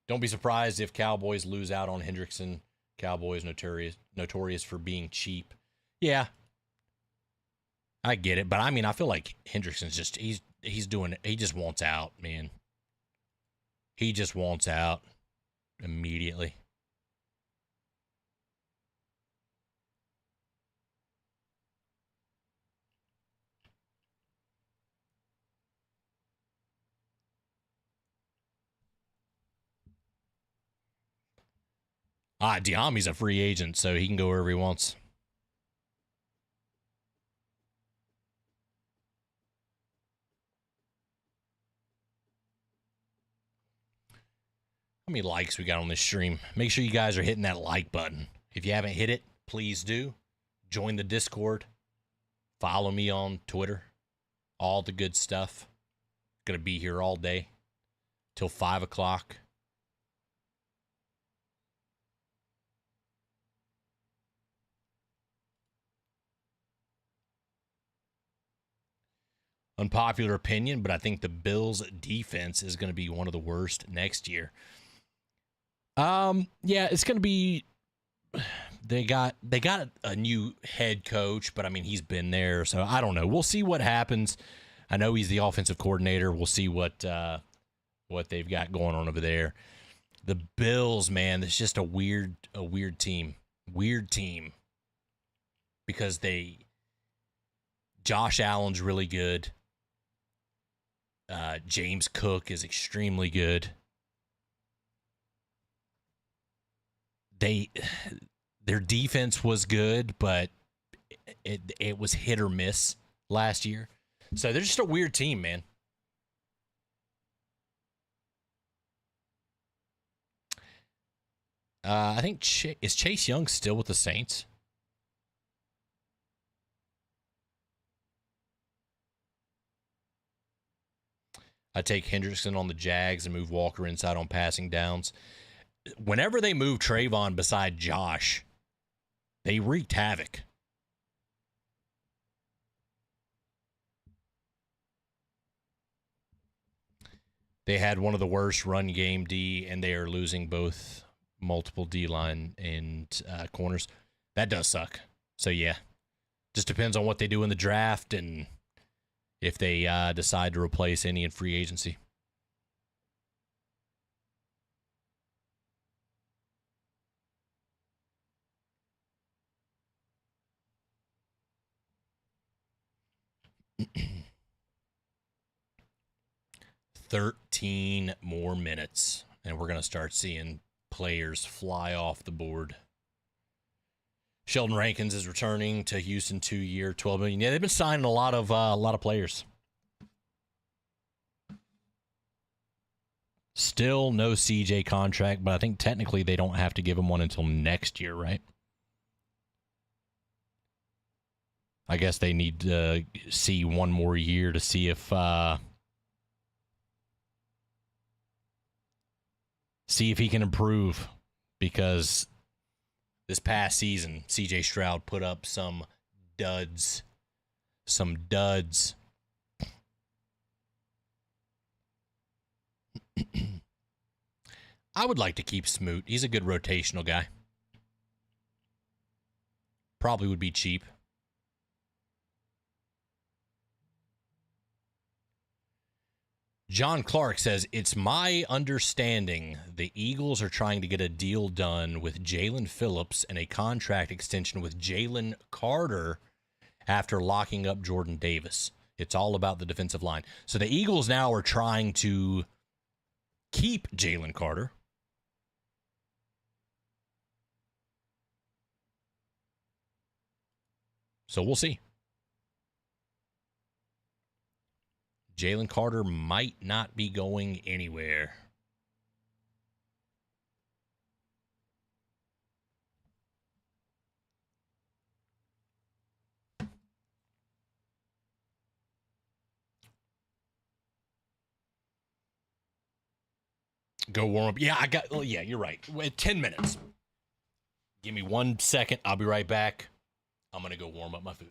Don't be surprised if Cowboys lose out on Hendrickson. Cowboys notorious for being cheap. Yeah. I get it, but I mean, I feel like Hendrickson's just he's doing it. He just wants out, man. He just wants out immediately. Diami's a free agent, so he can go wherever he wants. How many likes we got on this stream? Make sure you guys are hitting that like button. If you haven't hit it, please do. Join the Discord. Follow me on Twitter. All the good stuff. Gonna be here all day till 5 o'clock. Unpopular opinion, but I think the Bills' defense is going to be one of the worst next year. Yeah, it's going to be. They got a new head coach, but I mean he's been there, so I don't know. We'll see what happens. I know he's the offensive coordinator. We'll see what they've got going on over there. The Bills, man, it's just a weird team. Weird team because Josh Allen's really good. James Cook is extremely good. Their defense was good, but it was hit or miss last year. So they're just a weird team, man. I think is Chase Young still with the Saints? I take Hendrickson on the Jags and move Walker inside on passing downs. Whenever they move Trayvon beside Josh, they wreaked havoc. They had one of the worst run game D, and they are losing both multiple D-line and corners. That does suck. So, yeah. Just depends on what they do in the draft and if they decide to replace any in free agency. $13 more minutes, and we're going to start seeing players fly off the board. Sheldon Rankins is returning to Houston, 2-year, $12 million. Yeah, they've been signing a lot of players. Still no CJ contract, but I think technically they don't have to give him one until next year, right? I guess they need to see one more year to see if he can improve, because This past season, CJ Stroud put up some duds. Some duds. I would like to keep Smoot. He's a good rotational guy. Probably would be cheap. John Clark says, it's my understanding the Eagles are trying to get a deal done with Jalen Phillips and a contract extension with Jalen Carter after locking up Jordan Davis. It's all about the defensive line. So the Eagles now are trying to keep Jalen Carter. So we'll see. Jalen Carter might not be going anywhere. Go warm up. Yeah, yeah, you're right. 10 minutes. Give me 1 second. I'll be right back. I'm going to go warm up my food.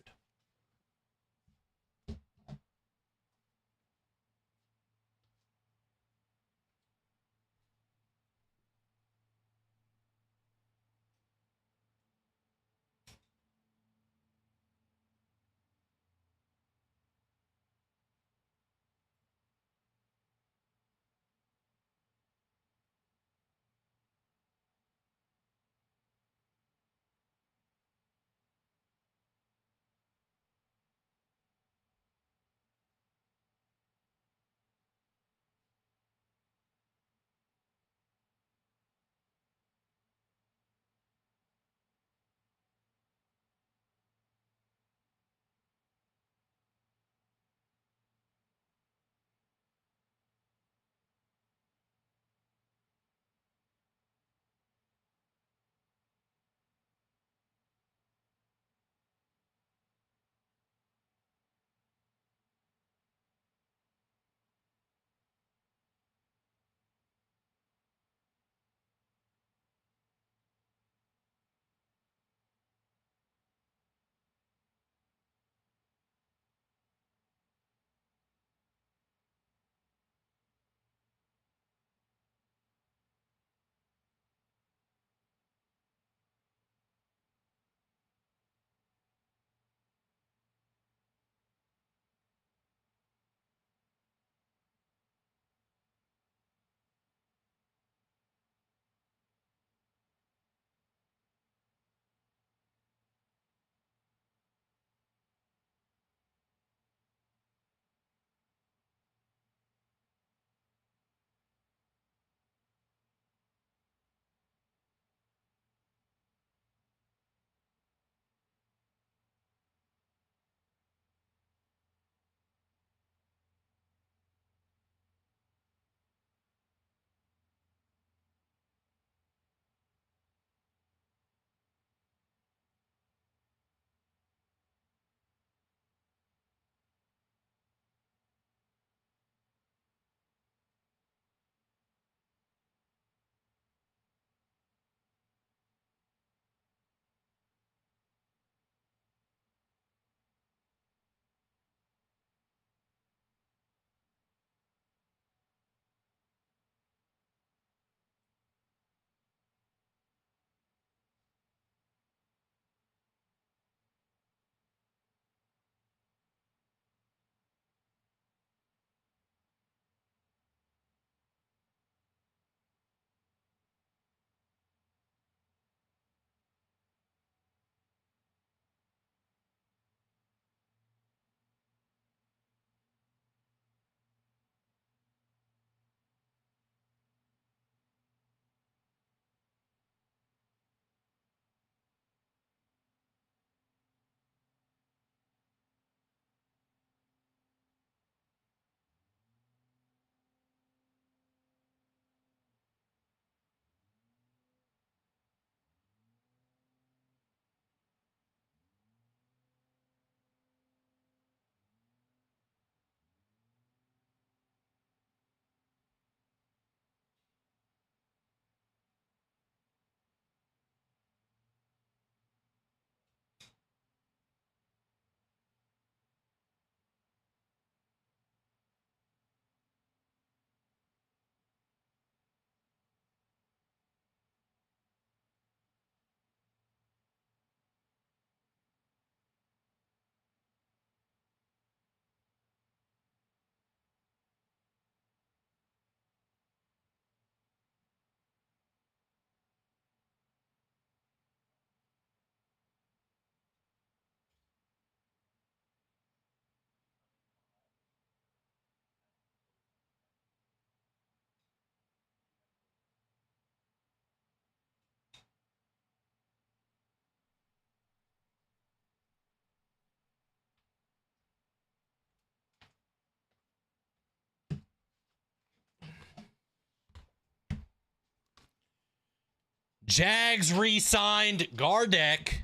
Jags re-signed Gardeck.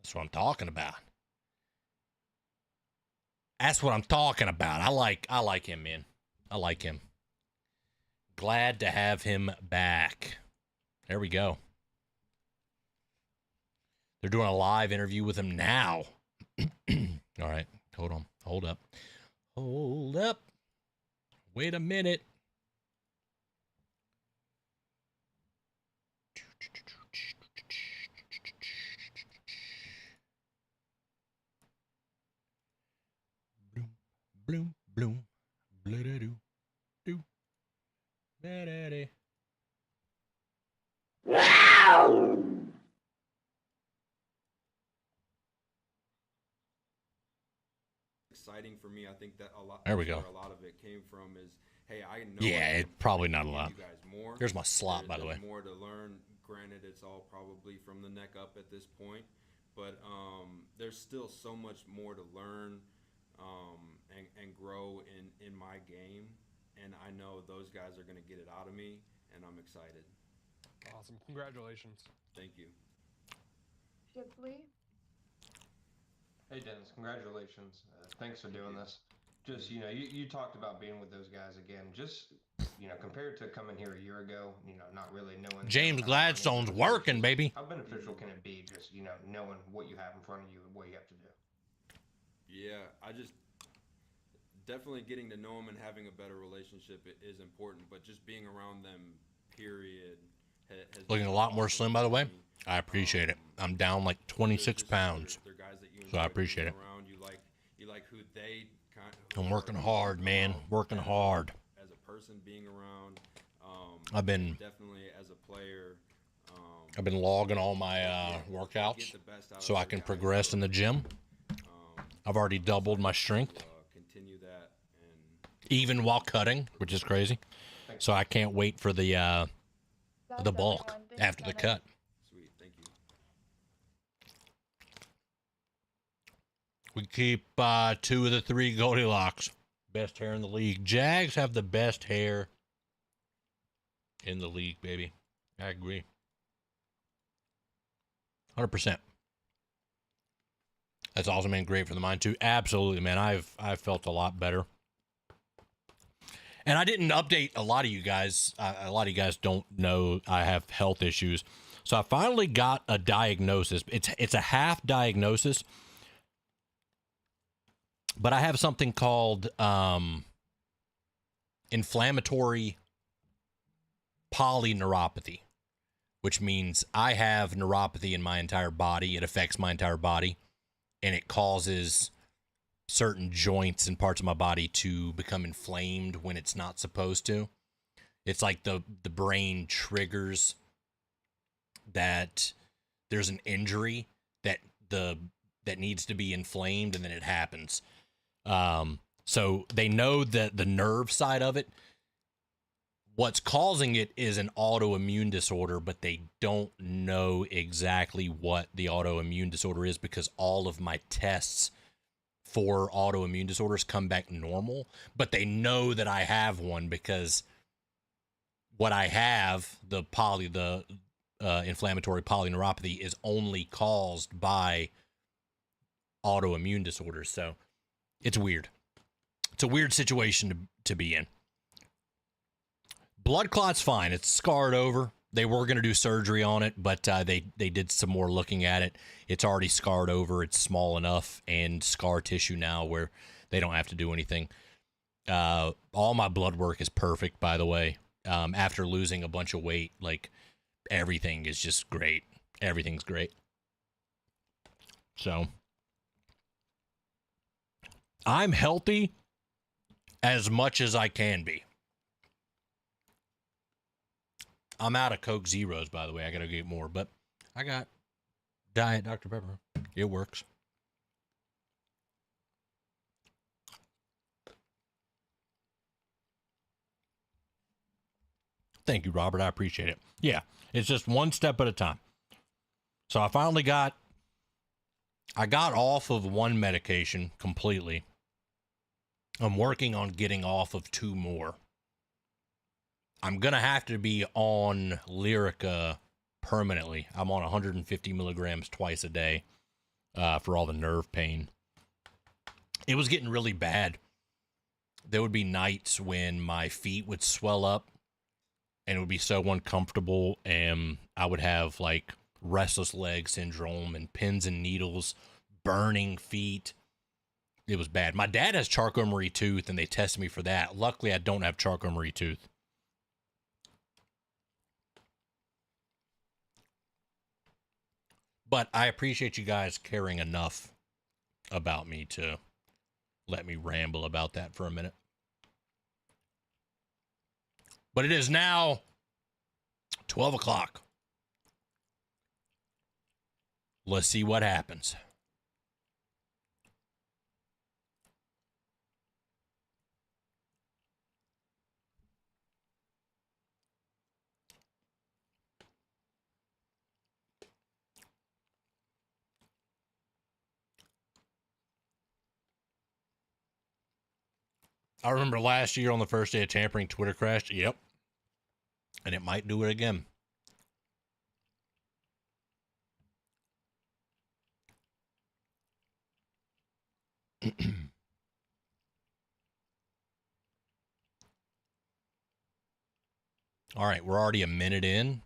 That's what I'm talking about. That's what I'm talking about. I like him, man. I like him. Glad to have him back. There we go. They're doing a live interview with him now. All right. Hold on. Hold up. Hold up. Wait a minute. Bloom, bloom, bloom, do, da-da-da. Exciting for me. I think that a lot. There we go. Where a lot of it came from is, hey, I know. Yeah, it probably not a lot. You guys more. Here's my slot, by the way. There's more to learn. Granted, it's all probably from the neck up at this point, but there's still so much more to learn and grow in my game. And I know those guys are going to get it out of me, and I'm excited. Awesome. Congratulations. Thank you. Shipley? Hey Dennis, congratulations. Thanks for doing this. Just, you talked about being with those guys again. Just, compared to coming here a year ago, not really knowing. James Gladstone's working, baby. How beneficial can it be just, knowing what you have in front of you and what you have to do? Yeah, I just definitely getting to know them and having a better relationship is important, but just being around them, period. Has Looking a lot more slim, by the way. I appreciate it. I'm down like 26 pounds. They're guys that you So I appreciate it. around. You like who they kind of, I'm working hard, man. Working hard. as a person being around. I've been Definitely as a player. I've been logging all my workouts Get the best out so of I those can guys. progress in the gym. I've already doubled my strength, Continue that and even while cutting, which is crazy. So I can't wait for the bulk after the cut. sweet. Thank you. We keep 2 of the 3 Goldilocks. Best hair in the league. Jags have the best hair in the league, baby. I agree. 100%. That's awesome, man. Great for the mind, too. Absolutely, man. I've felt a lot better. And I didn't update a lot of you guys. A lot of you guys don't know I have health issues. So I finally got a diagnosis. It's a half diagnosis. But I have something called inflammatory polyneuropathy, which means I have neuropathy in my entire body. It affects my entire body, and it causes certain joints and parts of my body to become inflamed when it's not supposed to. It's like the brain triggers that there's an injury that needs to be inflamed, and then it happens. So they know that the nerve side of it, what's causing it is an autoimmune disorder, but they don't know exactly what the autoimmune disorder is because all of my tests for autoimmune disorders come back normal, but they know that I have one because what I have, the inflammatory polyneuropathy, is only caused by autoimmune disorders. So it's weird. It's a weird situation to be in. Blood clot's fine. It's scarred over. They were going to do surgery on it, but they did some more looking at it. It's already scarred over. It's small enough and scar tissue now where they don't have to do anything. All my blood work is perfect, by the way. After losing a bunch of weight, like, everything is just great. Everything's great. So I'm healthy as much as I can be. I'm out of Coke Zeros, by the way. I got to get more, but I got Diet Dr. Pepper. It works. Thank you, Robert. I appreciate it. Yeah, it's just one step at a time. So I finally got off of one medication completely. I'm working on getting off of 2 more. I'm going to have to be on Lyrica permanently. I'm on 150 milligrams twice a day for all the nerve pain. It was getting really bad. There would be nights when my feet would swell up and it would be so uncomfortable, and I would have like restless leg syndrome and pins and needles, burning feet. It was bad. My dad has Charcot-Marie tooth, and they tested me for that. Luckily, I don't have Charcot-Marie tooth. But I appreciate you guys caring enough about me to let me ramble about that for a minute. But it is now 12 o'clock. Let's see what happens. I remember last year on the first day of tampering, Twitter crashed. Yep. And it might do it again. All right, we're already a minute in,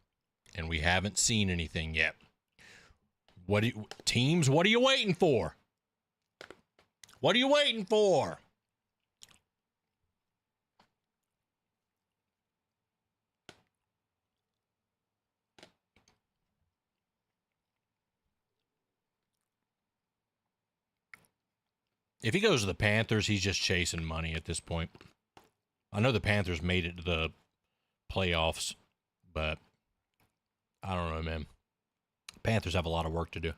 and we haven't seen anything yet. Teams, what are you waiting for? What are you waiting for? If he goes to the Panthers, he's just chasing money at this point. I know the Panthers made it to the playoffs, but I don't know, man. Panthers have a lot of work to do.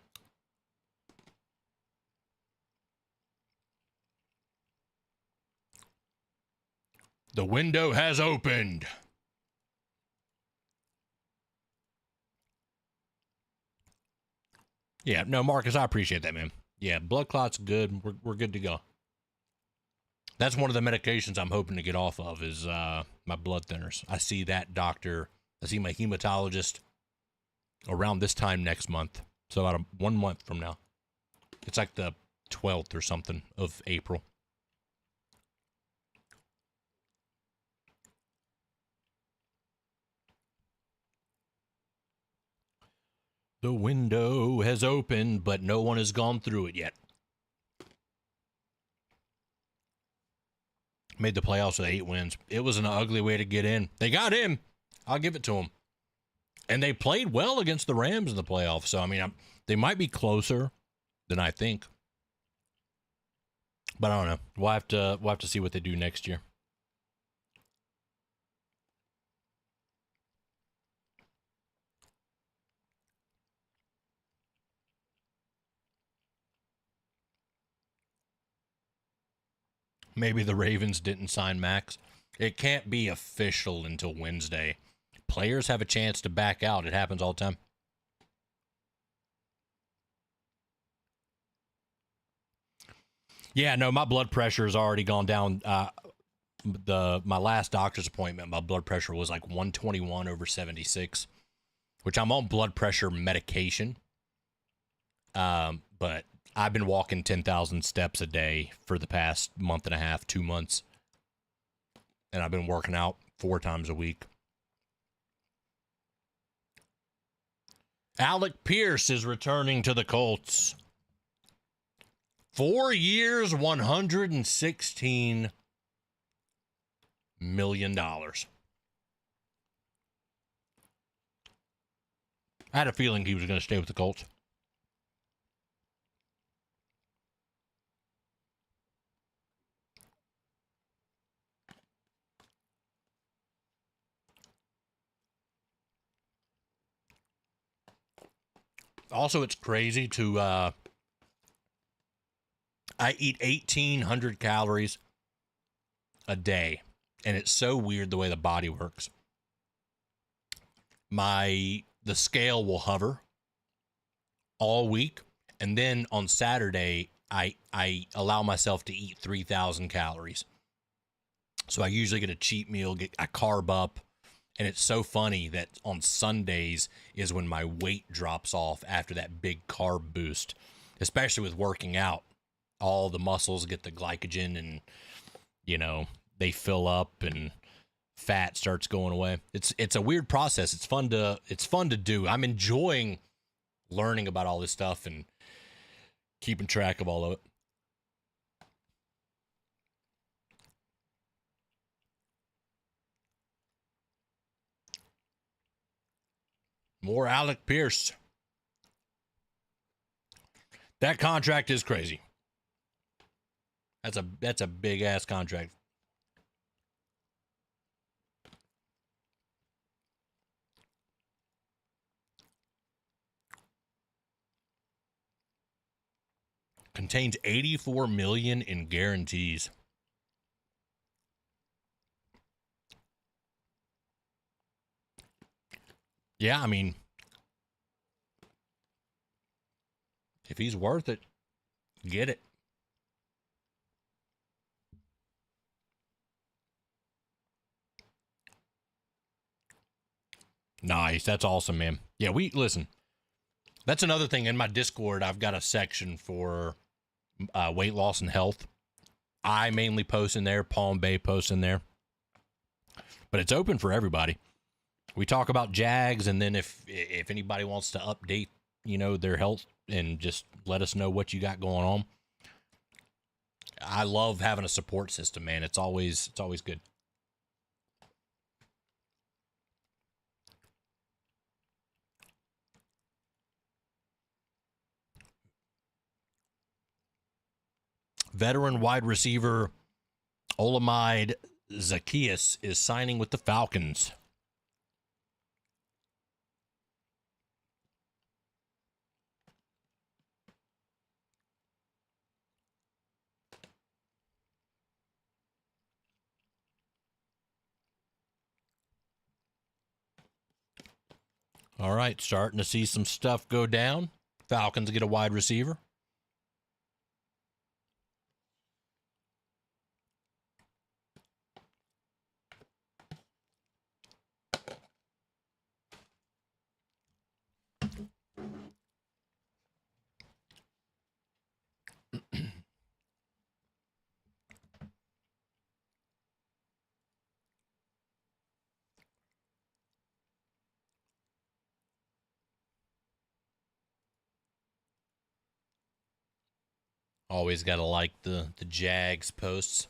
The window has opened. Yeah, no, Marcus, I appreciate that, man. Yeah, blood clot's good. We're good to go. That's one of the medications I'm hoping to get off of is my blood thinners. I see that doctor. I see my hematologist around this time next month. So about 1 month from now. It's like the 12th or something of April. The window has opened, but no one has gone through it yet. Made the playoffs with 8 wins. It was an ugly way to get in. They got in. I'll give it to them. And they played well against the Rams in the playoffs. So, I mean, they might be closer than I think. But I don't know. We'll have to see what they do next year. Maybe the Ravens didn't sign Max. It can't be official until Wednesday. Players have a chance to back out. It happens all the time. Yeah, no, my blood pressure has already gone down. My last doctor's appointment, my blood pressure was like 121/76, which I'm on blood pressure medication. But I've been walking 10,000 steps a day for the past month and a half, 2 months. And I've been working out 4 times a week. Alec Pierce is returning to the Colts. 4 years, $116 million. I had a feeling he was going to stay with the Colts. Also, it's crazy to, I eat 1,800 calories a day, and it's so weird the way the body works. The scale will hover all week, and then on Saturday, I allow myself to eat 3,000 calories. So I usually get a cheat meal, get a carb up, and it's so funny that on Sundays is when my weight drops off after that big carb boost, especially with working out. All the muscles get the glycogen and, you know, they fill up and fat starts going away. It's a weird process. It's fun to do. I'm enjoying learning about all this stuff and keeping track of all of it. More Alec Pierce. That contract is crazy. That's a big ass contract. Contains $84 million in guarantees. Yeah, I mean, if he's worth it, get it. Nice. That's awesome, man. Yeah, listen. That's another thing in my Discord. I've got a section for weight loss and health. I mainly post in there. Palm Bay posts in there. But it's open for everybody. We talk about Jags, and then if anybody wants to update, you know, their health and just let us know what you got going on. I love having a support system, man. It's always good. Veteran wide receiver Olamide Zaccheaus is signing with the Falcons. All right, starting to see some stuff go down. Falcons get a wide receiver. Always got to like the Jags posts.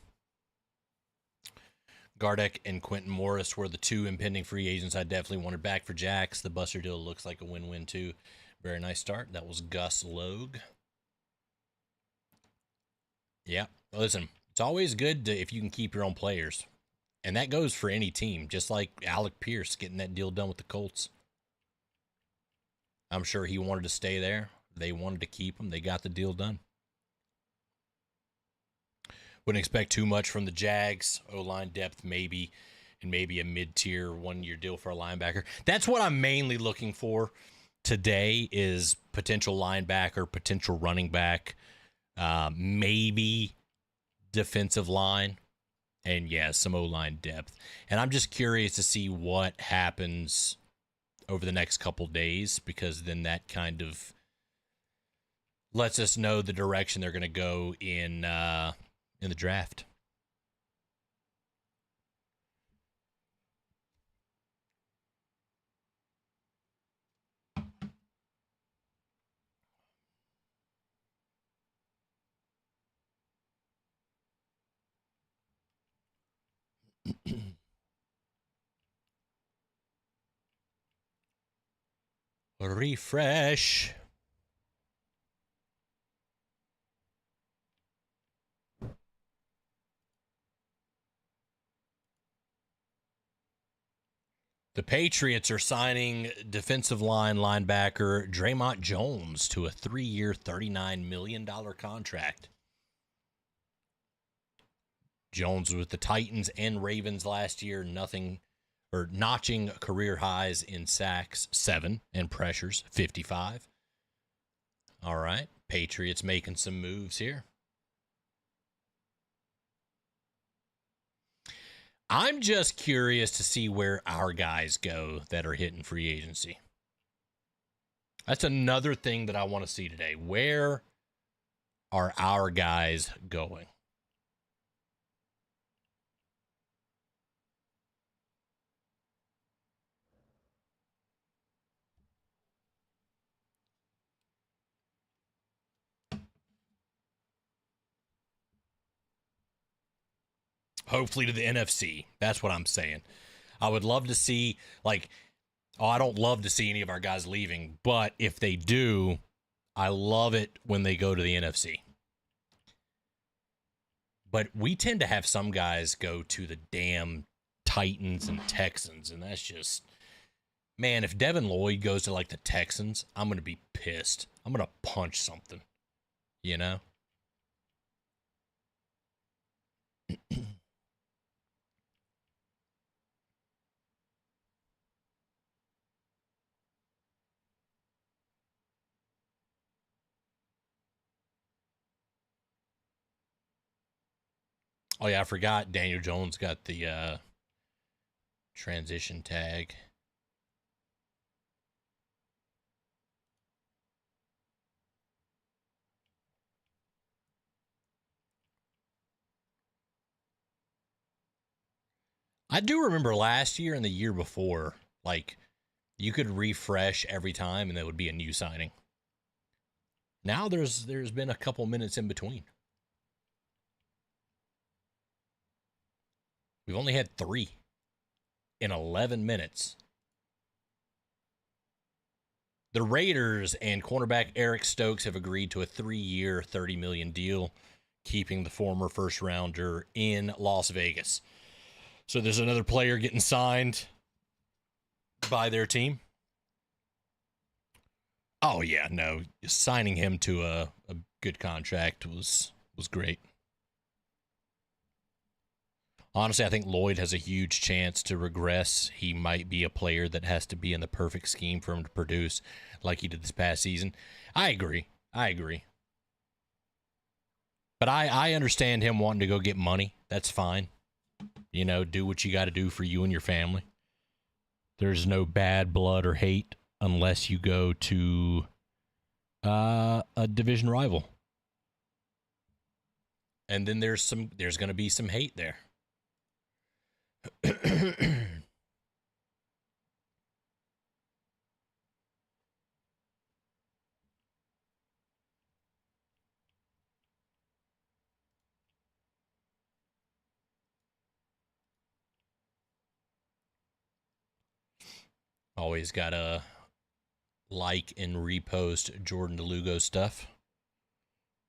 Gardeck and Quentin Morris were the two impending free agents I definitely wanted back for Jax. The Buster deal looks like a win-win too. Very nice start. That was Gus Logue. Yeah, listen, it's always good if you can keep your own players. And that goes for any team, just like Alec Pierce getting that deal done with the Colts. I'm sure he wanted to stay there. They wanted to keep him. They got the deal done. Wouldn't expect too much from the Jags. O-line depth maybe, and maybe a mid-tier one-year deal for a linebacker. That's what I'm mainly looking for today is potential linebacker, potential running back, maybe defensive line, and yeah, some O-line depth. And I'm just curious to see what happens over the next couple days, because then that kind of lets us know the direction they're going to go in the draft. Refresh. The Patriots are signing defensive line linebacker Draymond Jones to a 3-year, $39 million contract. Jones was with the Titans and Ravens last year, notching career highs in sacks 7 and pressures 55. All right. Patriots making some moves here. I'm just curious to see where our guys go that are hitting free agency. That's another thing that I want to see today. Where are our guys going? Hopefully to the NFC. That's what I'm saying. I would love to see, like, I don't love to see any of our guys leaving, but if they do, I love it when they go to the NFC. But we tend to have some guys go to the damn Titans and Texans, and that's just, man, if Devin Lloyd goes to, like, the Texans, I'm going to be pissed. I'm going to punch something, you know? Oh, yeah, I forgot Daniel Jones got the transition tag. I do remember last year and the year before, like, you could refresh every time and there would be a new signing. Now there's been a couple minutes in between. We've only had 3 in 11 minutes. The Raiders and cornerback Eric Stokes have agreed to a 3-year, $30 million deal, keeping the former first-rounder in Las Vegas. So there's another player getting signed by their team. Oh, yeah, no. Signing him to a good contract was great. Honestly, I think Lloyd has a huge chance to regress. He might be a player that has to be in the perfect scheme for him to produce like he did this past season. I agree. But I understand him wanting to go get money. That's fine. You know, do what you got to do for you and your family. There's no bad blood or hate unless you go to a division rival. And then there's going to be some hate there. Always got to like and repost Jordan DeLugo stuff.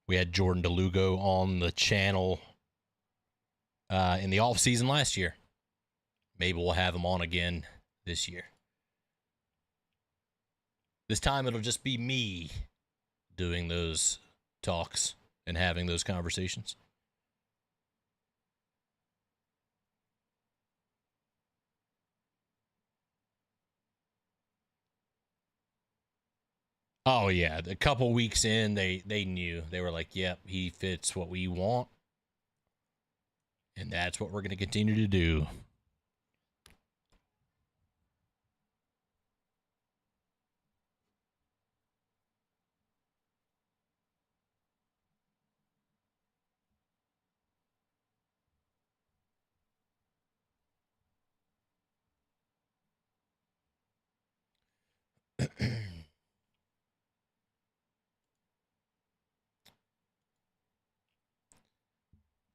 We had Jordan DeLugo on the channel in the off season last year. Maybe we'll have him on again this year. This time it'll just be me doing those talks and having those conversations. Oh, yeah. A couple weeks in, they knew. They were like, yep, he fits what we want. And that's what we're going to continue to do.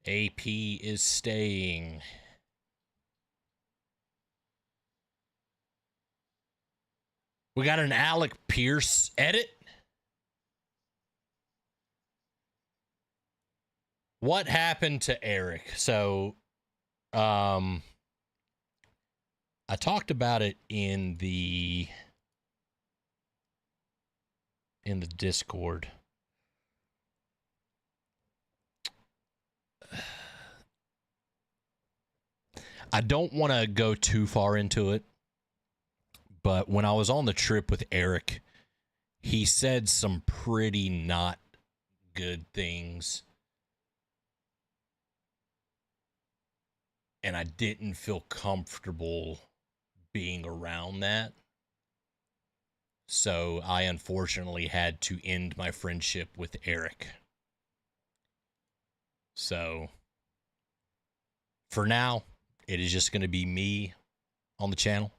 AP is staying. We got an Alec Pierce edit. What happened to Eric? So, I talked about it in the Discord. I don't want to go too far into it, but when I was on the trip with Eric, he said some pretty not good things. And I didn't feel comfortable being around that. So I unfortunately had to end my friendship with Eric. So for now, it is just going to be me on the channel.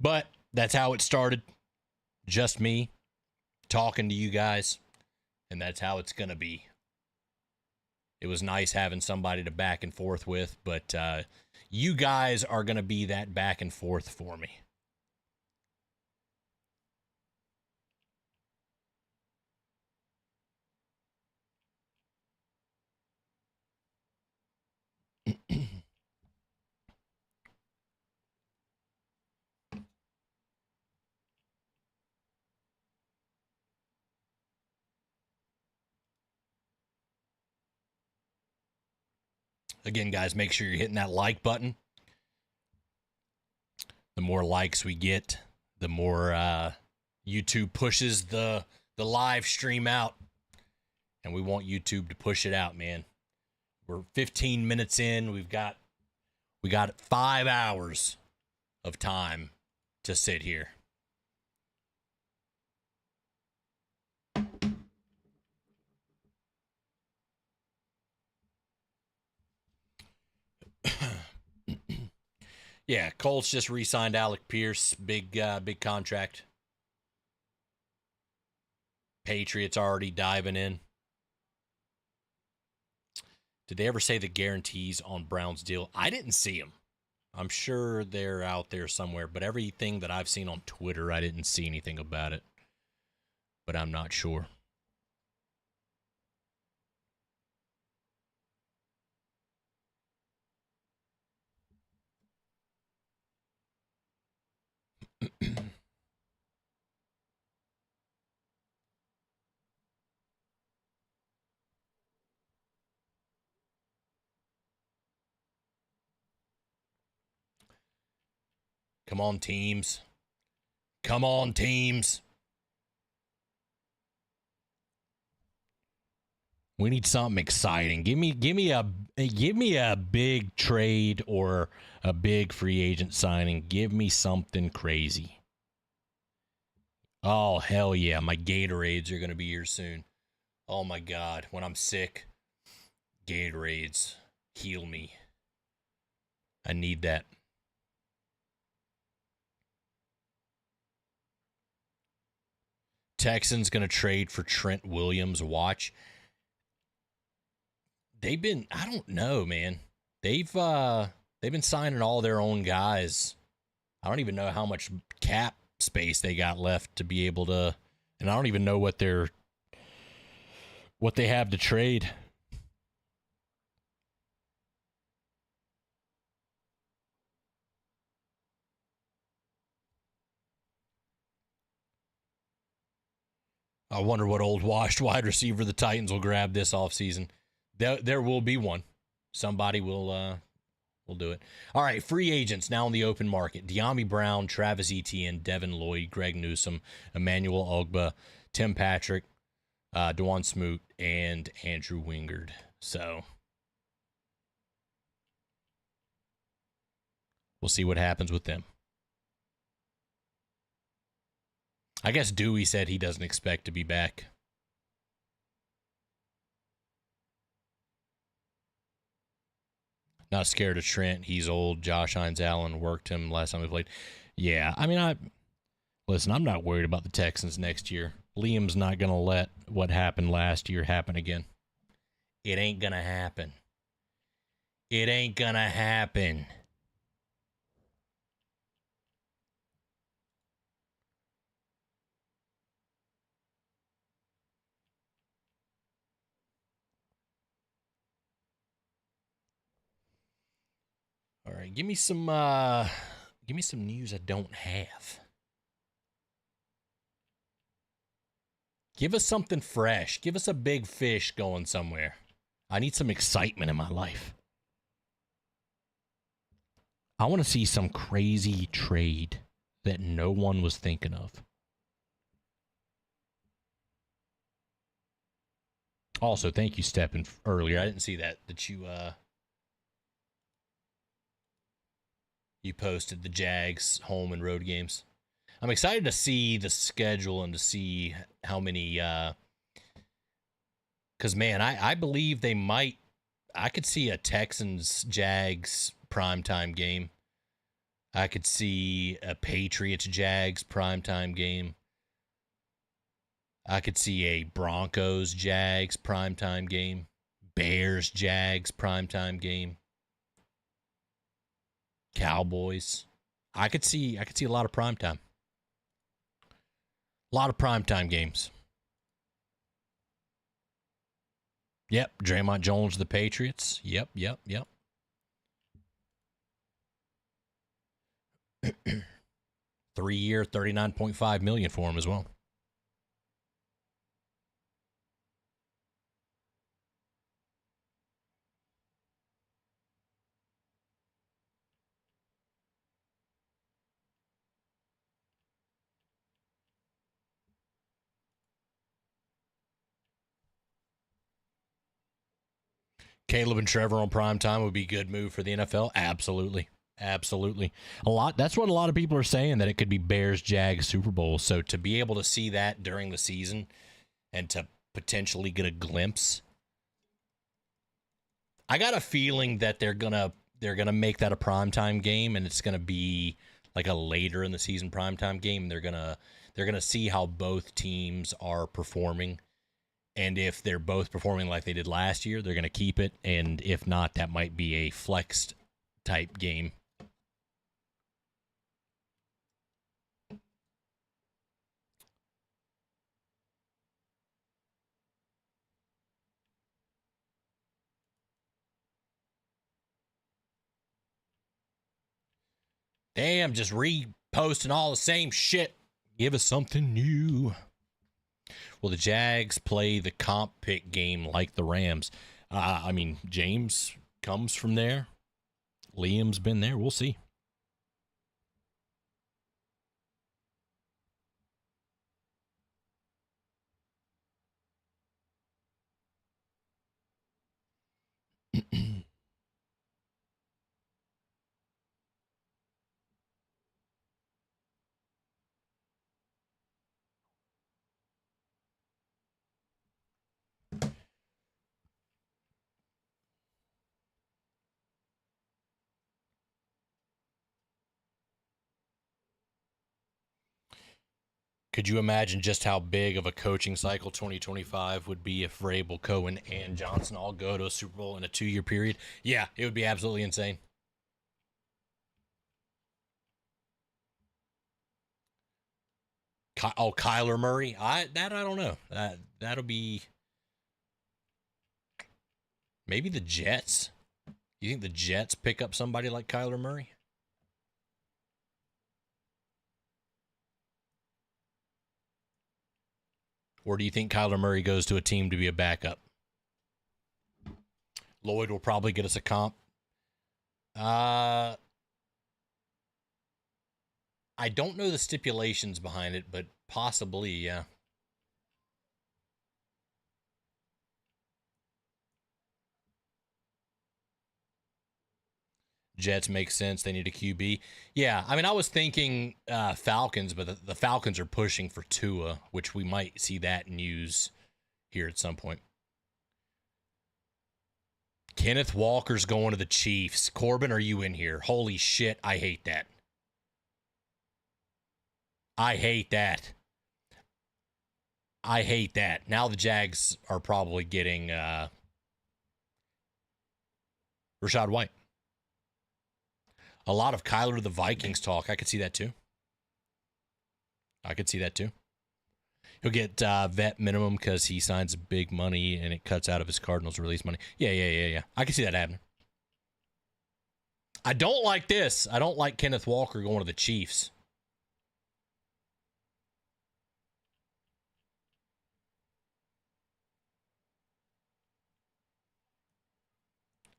But that's how it started. Just me talking to you guys. And that's how it's going to be. It was nice having somebody to back and forth with, but you guys are going to be that back and forth for me. Again, guys, make sure you're hitting that like button. The more likes we get, the more YouTube pushes the live stream out. And we want YouTube to push it out, man. We're 15 minutes in. We got 5 hours of time to sit here. Yeah, Colts just re-signed Alec Pierce, big contract. Patriots already diving in. Did they ever say the guarantees on Brown's deal? I didn't see them. I'm sure they're out there somewhere, but everything that I've seen on Twitter, I didn't see anything about it. But I'm not sure. Come on, teams. Come on, teams. We need something exciting. Give me a big trade or a big free agent signing. Give me something crazy. Oh, hell yeah. My Gatorades are going to be here soon. Oh my God. When I'm sick, Gatorades heal me. I need that. Texans going to trade for Trent Williams. Watch. I don't know, man. They've been signing all their own guys. I don't even know how much cap space they got left to be able to, and I don't even know what they have to trade. I wonder what old washed wide receiver the Titans will grab this offseason. There will be one. Somebody will do it. All right, free agents now in the open market. De'Ami Brown, Travis Etienne, Devin Lloyd, Greg Newsome, Emmanuel Ogbah, Tim Patrick, Dwan Smoot, and Andrew Wingard. So we'll see what happens with them. I guess Dewey said he doesn't expect to be back. Not scared of Trent. He's old. Josh Hines-Allen worked him last time we played. Yeah, I mean, listen, I'm not worried about the Texans next year. Liam's not going to let what happened last year happen again. It ain't going to happen. It ain't going to happen. All right, give me some news I don't have. Give us something fresh. Give us a big fish going somewhere. I need some excitement in my life. I want to see some crazy trade that no one was thinking of. Also, thank you, Steppen, earlier. I didn't see that you posted the Jags home and road games. I'm excited to see the schedule and to see how many because man, I believe they might. I could see a Texans Jags primetime game. I could see a Patriots Jags primetime game. I could see a Broncos Jags primetime game. Bears Jags primetime game. Cowboys. I could see a lot of primetime. A lot of primetime games. Yep, Draymond Jones, the Patriots. Yep. 3-year, $39.5 million for him as well. Caleb and Trevor on primetime would be a good move for the NFL. Absolutely. That's what a lot of people are saying, that it could be Bears Jags Super Bowl. So to be able to see that during the season and to potentially get a glimpse, I got a feeling that they're gonna make that a primetime game, and it's gonna be like a later in the season primetime game. They're gonna see how both teams are performing. And if they're both performing like they did last year, they're going to keep it. And if not, that might be a flexed type game. Damn, just reposting all the same shit. Give us something new. Will the Jags play the comp pick game like the Rams? I mean, James comes from there. Liam's been there. We'll see. Could you imagine just how big of a coaching cycle 2025 would be if Vrabel, Cohen, and Johnson all go to a Super Bowl in a 2-year period? Yeah, it would be absolutely insane. Kyler Murray? I don't know. That'll be maybe the Jets. You think the Jets pick up somebody like Kyler Murray? Or do you think Kyler Murray goes to a team to be a backup? Lloyd will probably get us a comp. I don't know the stipulations behind it, but possibly, yeah. Jets make sense. They need a QB. Yeah, I mean, I was thinking Falcons, but the Falcons are pushing for Tua, which we might see that news here at some point. Kenneth Walker's going to the Chiefs. Corbin, are you in here? Holy shit, I hate that. I hate that. Now the Jags are probably getting Rachaad White. A lot of Kyler to the Vikings talk. I could see that too. He'll get vet minimum because he signs big money and it cuts out of his Cardinals release money. Yeah. I can see that happening. I don't like this. I don't like Kenneth Walker going to the Chiefs.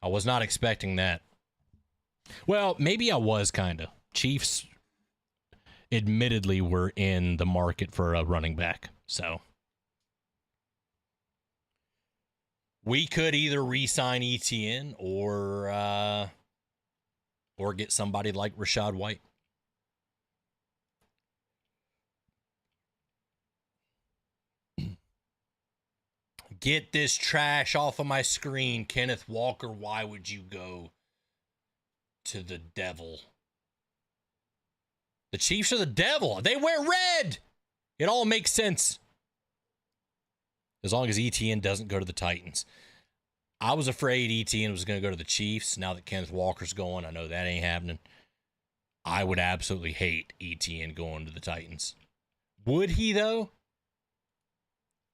I was not expecting that. Well, maybe I was kind of. Chiefs, admittedly were in the market for a running back. So we could either re-sign ETN or get somebody like Rachaad White. Get this trash off of my screen, Kenneth Walker. Why would you go to the devil? The Chiefs are the devil. They wear red. It all makes sense. As long as ETN doesn't go to the Titans. I was afraid ETN was going to go to the Chiefs. Now that Kenneth Walker's going, I know that ain't happening. I would absolutely hate ETN going to the Titans. Would he, though?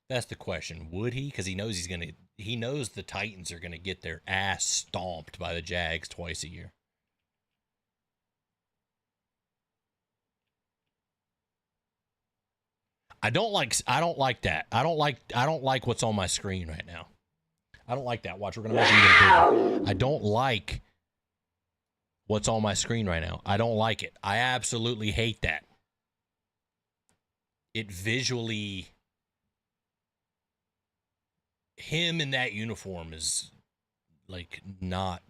That's the question. Would he? Because he knows he knows the Titans are going to get their ass stomped by the Jags twice a year. I don't like that. I don't like what's on my screen right now. I don't like that. Watch, we're gonna make it even bigger. I don't like what's on my screen right now. I don't like it. I absolutely hate that. It visually, him in that uniform is like not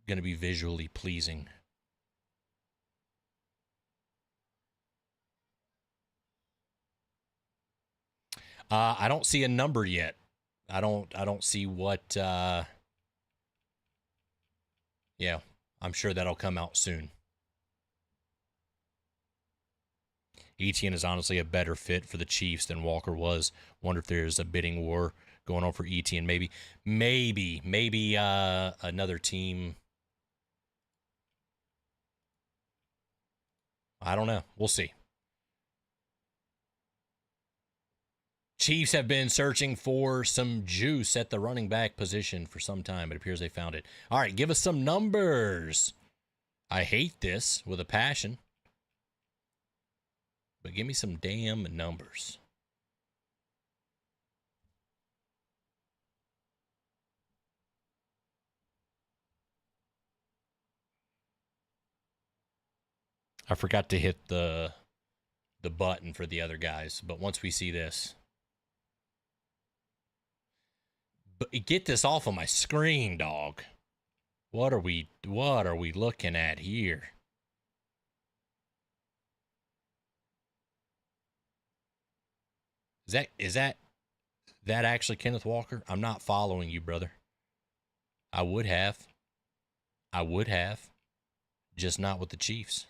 gonna be visually pleasing. I don't see a number yet. I don't see what yeah, I'm sure that'll come out soon. ETN is honestly a better fit for the Chiefs than Walker was. Wonder if there's a bidding war going on for ETN. Maybe another team. I don't know. We'll see. Chiefs have been searching for some juice at the running back position for some time. It appears they found it. All right, give us some numbers. I hate this with a passion. But give me some damn numbers. I forgot to hit the button for the other guys, but once we see this. But get this off of my screen, dog. What are we looking at here? Is that actually Kenneth Walker? I'm not following you, brother. I would have. Just not with the Chiefs.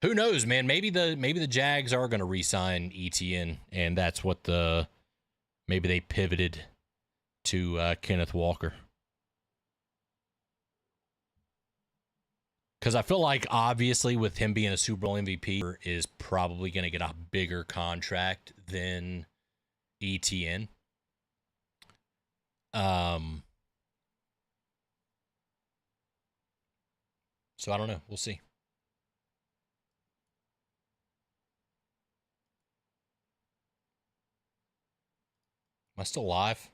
Who knows, man? Maybe the Jags are going to re-sign ETN, and that's what maybe they pivoted to Kenneth Walker. Because I feel like, obviously, with him being a Super Bowl MVP, is probably going to get a bigger contract than ETN. So I don't know. We'll see. Am I still live?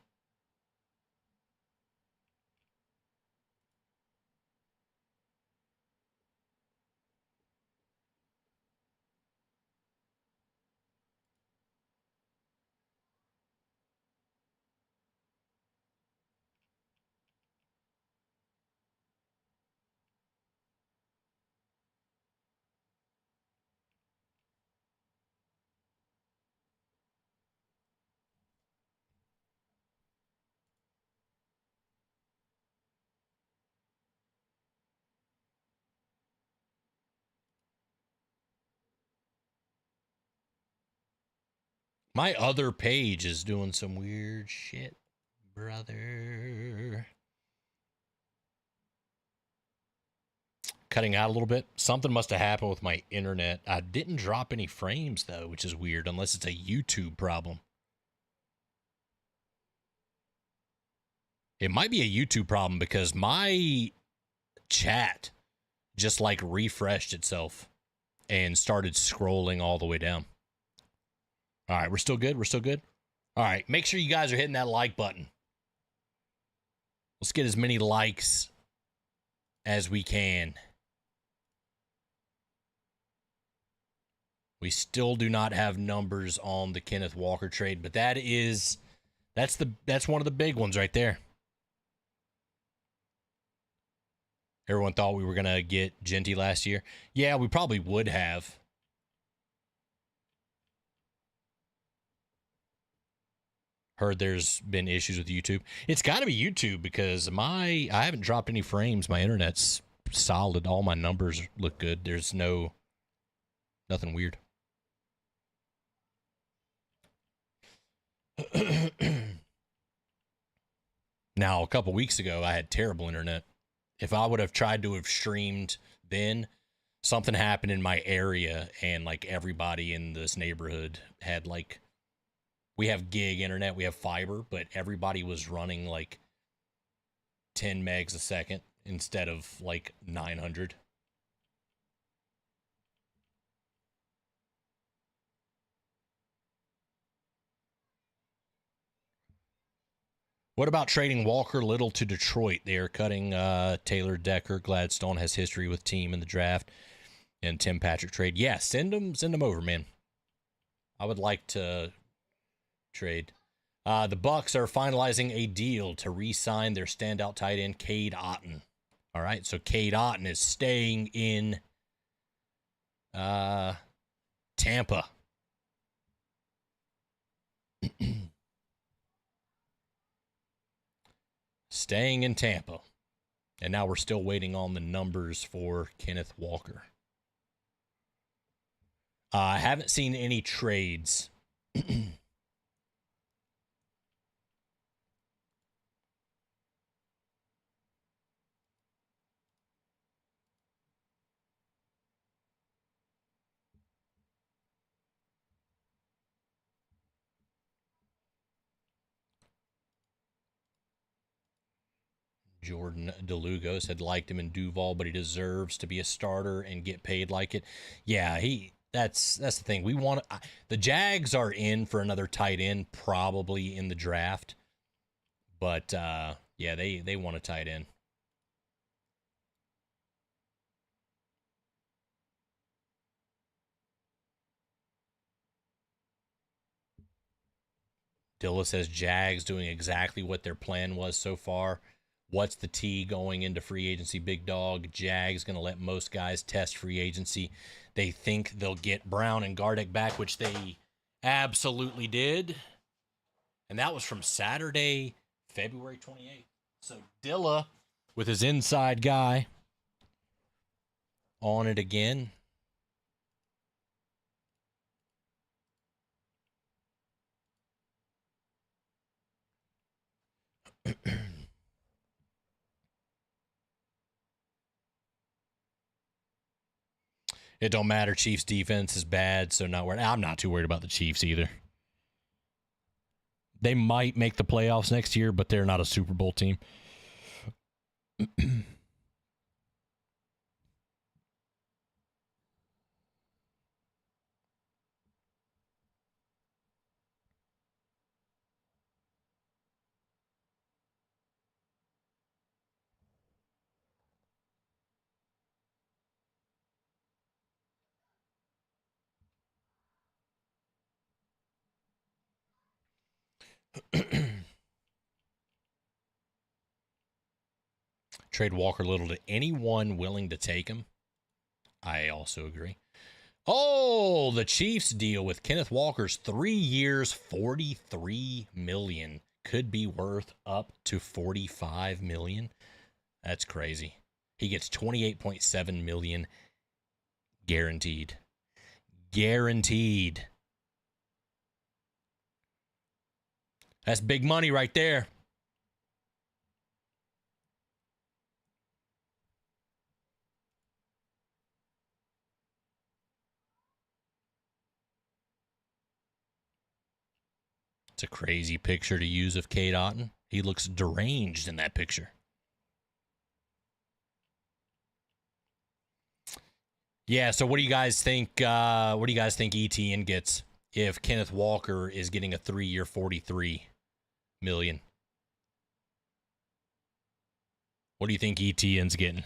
My other page is doing some weird shit, brother. Cutting out a little bit. Something must have happened with my internet. I didn't drop any frames, though, which is weird, unless it's a YouTube problem. It might be a YouTube problem because my chat just like refreshed itself and started scrolling all the way down. All right, we're still good. We're still good. All right, make sure you guys are hitting that like button. Let's get as many likes as we can. We still do not have numbers on the Kenneth Walker trade, but that's one of the big ones right there. Everyone thought we were going to get Genty last year. Yeah, we probably would have. Heard there's been issues with YouTube. It's got to be YouTube because I haven't dropped any frames. My internet's solid. All my numbers look good. There's nothing weird. Now, a couple weeks ago, I had terrible internet. If I would have tried to have streamed then, something happened in my area and like everybody in this neighborhood had like, we have gig internet, we have fiber, but everybody was running like 10 megs a second instead of like 900. What about trading Walker Little to Detroit? They are cutting Taylor Decker. Gladstone has history with team in the draft. And Tim Patrick trade. Yeah, send them over, man. I would like to trade. The Bucks are finalizing a deal to re-sign their standout tight end, Cade Otton. All right, so Cade Otton is staying in Tampa. Staying in Tampa. And now we're still waiting on the numbers for Kenneth Walker. I haven't seen any trades. Jordan DeLugo said liked him in Duval, but he deserves to be a starter and get paid like it. Yeah, that's the thing. We want the Jags are in for another tight end probably in the draft. But yeah, they want a tight end. Dilla says Jags doing exactly what their plan was so far. What's the T going into free agency, big dog? Jags going to let most guys test free agency. They think they'll get Brown and Gardeck back, which they absolutely did. And that was from Saturday, February 28th. So Dilla, with his inside guy, on it again. It don't matter. Chiefs defense is bad, so not worried. I'm not too worried about the Chiefs either. They might make the playoffs next year, but they're not a Super Bowl team. Trade Walker Little to anyone willing to take him. I also agree. Oh, the Chiefs deal with Kenneth Walker's 3 years, $43 million. Could be worth up to $45 million. That's crazy. He gets $28.7 million guaranteed. Guaranteed. That's big money right there. It's a crazy picture to use of Cade Otton. He looks deranged in that picture. Yeah, so what do you guys think? What do you guys think ETN gets if Kenneth Walker is getting a 3-year, $43 million? What do you think ETN's getting?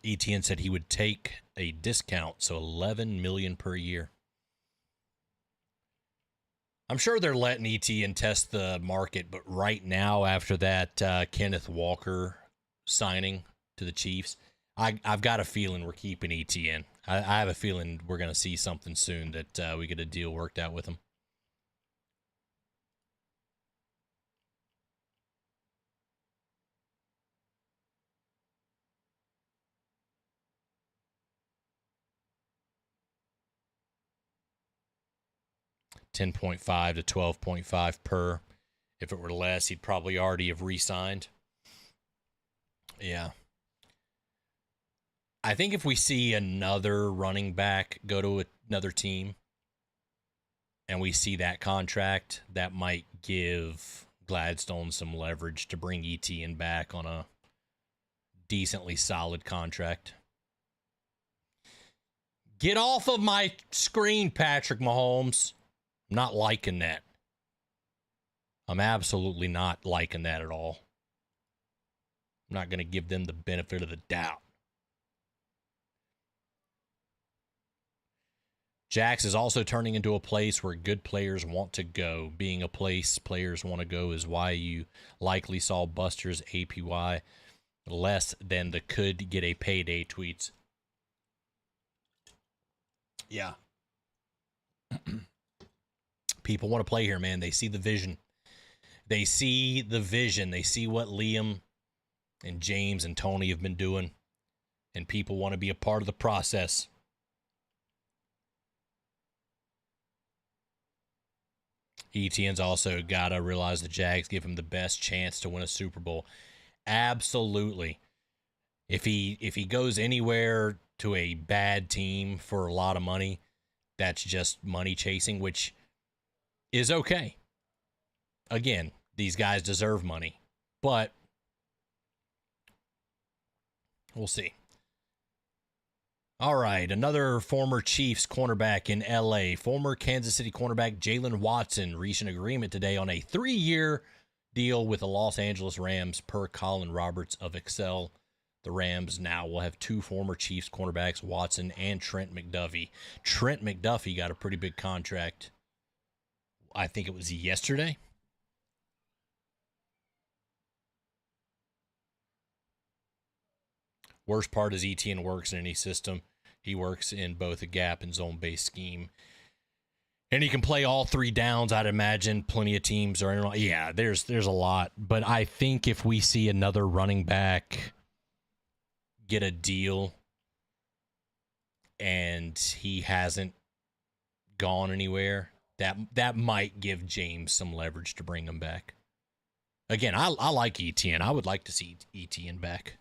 ETN said he would take a discount, so $11 million per year. I'm sure they're letting ETN test the market, but right now, after that Kenneth Walker signing to the Chiefs, I've got a feeling we're keeping ETN. I have a feeling we're going to see something soon that we get a deal worked out with him. $10.5 to $12.5 per. If it were less, he'd probably already have re-signed. Yeah. I think if we see another running back go to another team and we see that contract, that might give Gladstone some leverage to bring ETN back on a decently solid contract. Get off of my screen, Patrick Mahomes. I'm not liking that. I'm absolutely not liking that at all. I'm not going to give them the benefit of the doubt. Jax is also turning into a place where good players want to go. Being a place players want to go is why you likely saw Buster's APY less than the could get a payday tweets. Yeah. People want to play here, man. They see the vision. They see the vision. They see what Liam and James and Tony have been doing. And people want to be a part of the process. ETN's also got to realize the Jags give him the best chance to win a Super Bowl. Absolutely. If he goes anywhere to a bad team for a lot of money, that's just money chasing, which is okay. Again, these guys deserve money, but we'll see. All right, another former Chiefs cornerback in LA. Former Kansas City cornerback Jalen Watson reached an agreement today on a 3-year deal with the Los Angeles Rams per Colin Roberts of Excel. The Rams now will have 2 former Chiefs cornerbacks, Watson and Trent McDuffie. Trent McDuffie got a pretty big contract. I think it was yesterday. Worst part is ETN works in any system. He works in both a gap and zone-based scheme. And he can play all 3 downs, I'd imagine. Plenty of teams are in. Yeah, there's a lot. But I think if we see another running back get a deal and he hasn't gone anywhere, that might give James some leverage to bring him back. Again, I like ETN. I would like to see ETN back.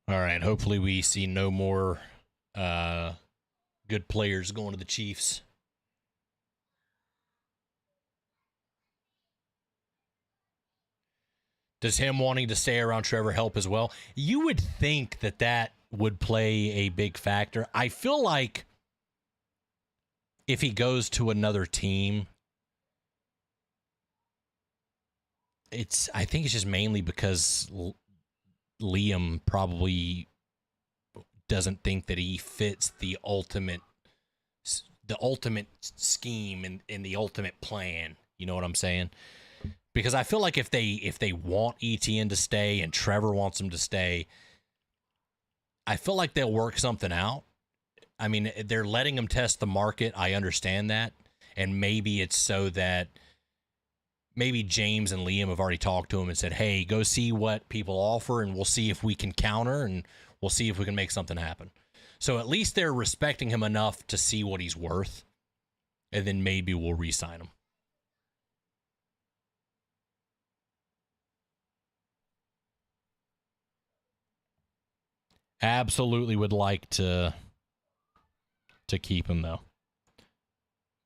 All right, hopefully we see no more good players going to the Chiefs. Does him wanting to stay around Trevor help as well? You would think that would play a big factor. I feel like if he goes to another team, I think it's just mainly because Liam probably doesn't think that he fits the ultimate scheme and the ultimate plan. You know what I'm saying? Because I feel like if they want ETN to stay and Trevor wants him to stay, I feel like they'll work something out. I mean, they're letting him test the market. I understand that. And maybe it's so that maybe James and Liam have already talked to him and said, hey, go see what people offer and we'll see if we can counter and we'll see if we can make something happen. So at least they're respecting him enough to see what he's worth. And then maybe we'll re-sign him. Absolutely would like to keep him, though.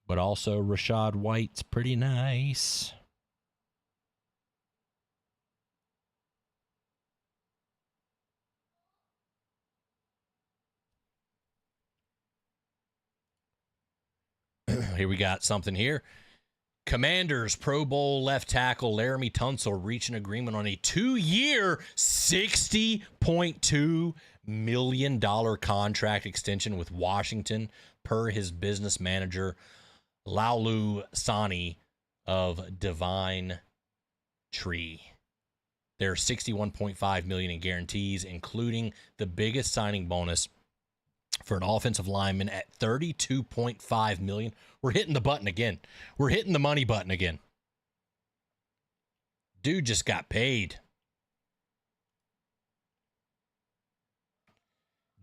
But also Rashad White's pretty nice. Here we got something here. Commanders Pro Bowl left tackle Laramie Tunsil reached an agreement on a 2-year, $60.2 million contract extension with Washington, per his business manager, Laulu Sani of Divine Tree. There are $61.5 million in guarantees, including the biggest signing bonus for an offensive lineman at $32.5 million. We're hitting the button again. We're hitting the money button again. Dude just got paid.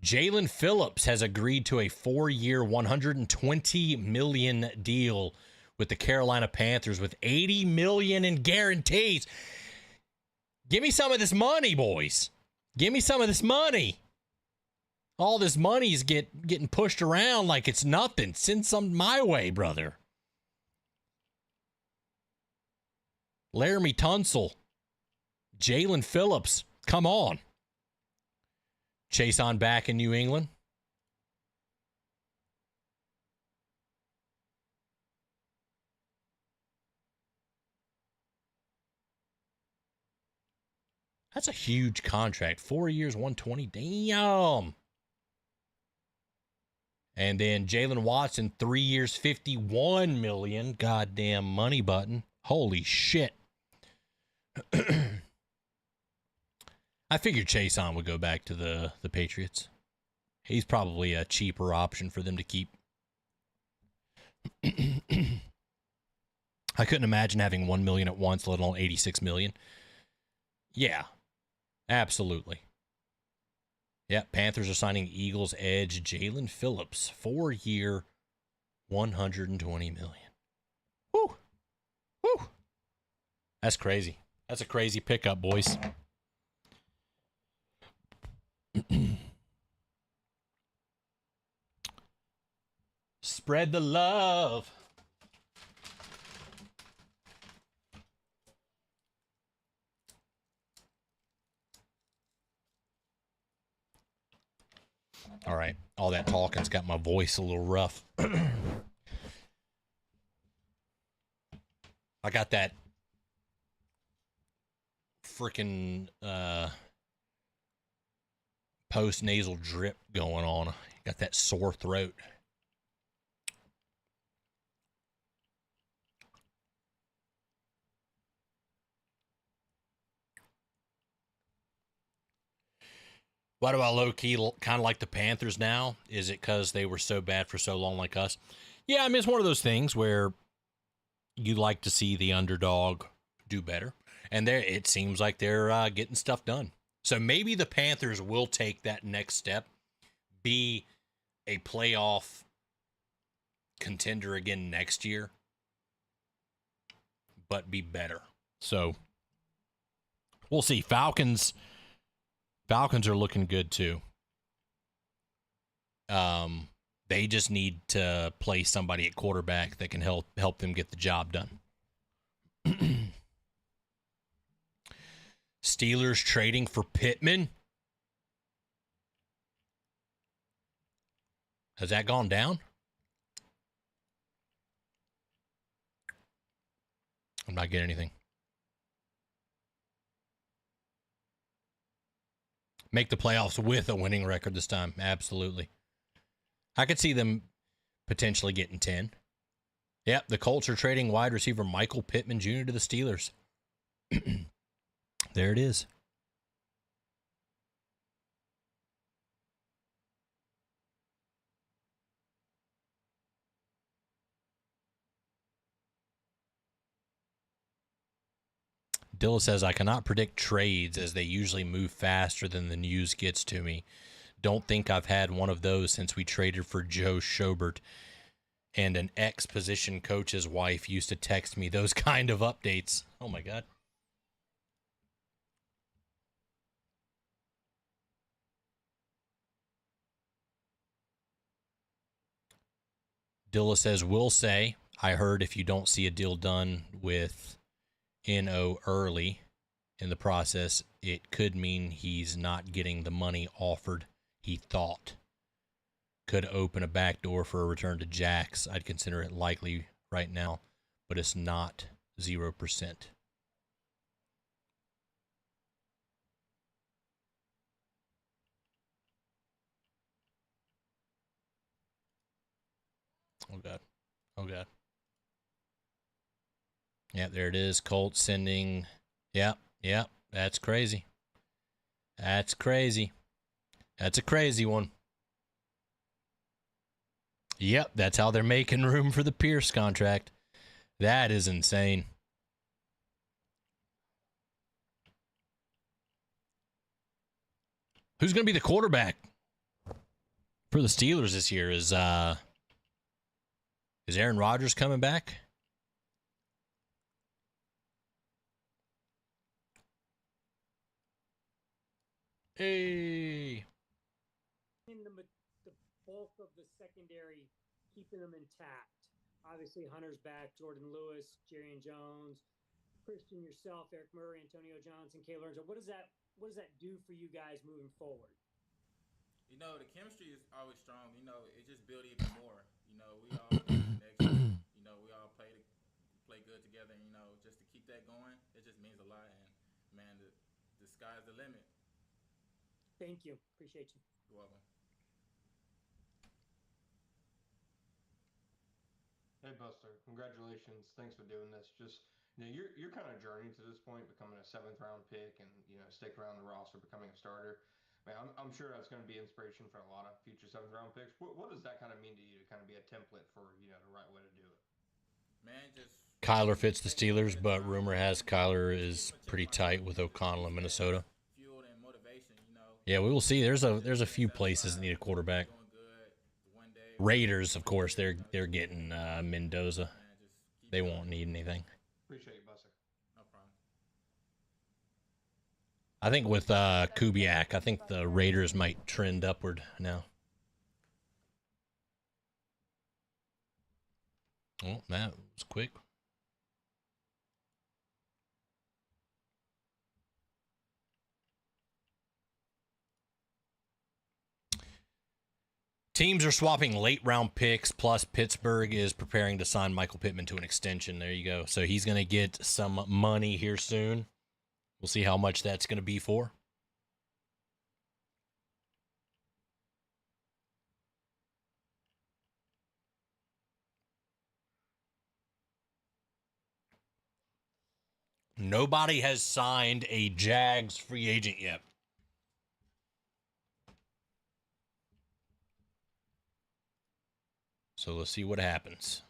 Jalen Phillips has agreed to a 4-year, $120 million deal with the Carolina Panthers with $80 million in guarantees. Give me some of this money, boys. Give me some of this money. All this money is getting pushed around like it's nothing. Send some my way, brother. Laramie Tunsil. Jalen Phillips. Come on. Chase on back in New England. That's a huge contract. 4 years, 120. Damn. And then Jalen Watson, 3 years, $51 million. Goddamn money button. Holy shit. I figured Chase on would go back to the Patriots. He's probably a cheaper option for them to keep. I couldn't imagine having $1 million at once, let alone $86 million. Yeah, absolutely. Yeah, Panthers are signing Eagles edge Jalen Phillips, 4-year, $120 million. Woo! Woo! That's crazy. That's a crazy pickup, boys. Spread the love. All right. All that talking's got my voice a little rough. I got that freaking post-nasal drip going on. Got that sore throat. Why do I low-key kind of like the Panthers now? Is it because they were so bad for so long like us? Yeah, I mean, it's one of those things where you like to see the underdog do better. And it seems like they're getting stuff done. So maybe the Panthers will take that next step, be a playoff contender again next year, but be better. So we'll see. Falcons are looking good too. They just need to play somebody at quarterback that can help them get the job done. Steelers trading for Pittman. Has that gone down? I'm not getting anything. Make the playoffs with a winning record this time. Absolutely. I could see them potentially getting 10. Yep, the Colts are trading wide receiver Michael Pittman Jr. to the Steelers. There it is. Dilla says, I cannot predict trades as they usually move faster than the news gets to me. Don't think I've had one of those since we traded for Joe Schobert. And an ex-position coach's wife used to text me those kind of updates. Oh, my God. Dilla says, will say, I heard if you don't see a deal done with NO early in the process, it could mean he's not getting the money offered he thought. Could open a back door for a return to Jax. I'd consider it likely right now, but it's not 0%. Oh, God. Oh, God. Yeah, there it is. Colts sending. Yep. That's crazy. That's crazy. That's a crazy one. Yep, that's how they're making room for the Pierce contract. That is insane. Who's going to be the quarterback for the Steelers this year? Is Aaron Rodgers coming back? Hey. In the bulk of the secondary, keeping them intact. Obviously, Hunter's back, Jordan Lewis, Jerry Jones, Christian, yourself, Eric Murray, Antonio Johnson, Kay Lorenzo. What does that do for you guys moving forward? You know, the chemistry is always strong. You know, it just built even more. You know, we all have connection. You know, we all play good together. And, you know, just to keep that going, it just means a lot. And man, the sky's the limit. Thank you. Appreciate you. You're welcome. Hey Buster, congratulations. Thanks for doing this. Just you're kind of journeying to this point, becoming a 7th-round pick, and stick around the roster, becoming a starter. Man, I'm sure that's going to be inspiration for a lot of future 7th-round picks. What does that kind of mean to you to kind of be a template for the right way to do it? Man, just Kyler fits the Steelers, but rumor has Kyler is pretty tight with O'Connell in Minnesota. fuel and motivation. You know. Yeah, we will see. There's a few places that need a quarterback. Doing good. One day. Raiders, of course, they're getting Mendoza. They won't need anything. Appreciate you, Buster. No problem. I think with Kubiak, I think the Raiders might trend upward now. Oh, that was quick. Teams are swapping late round picks, plus Pittsburgh is preparing to sign Michael Pittman to an extension. There you go. So he's going to get some money here soon. We'll see how much that's going to be for. Nobody has signed a Jags free agent yet. So let's see what happens.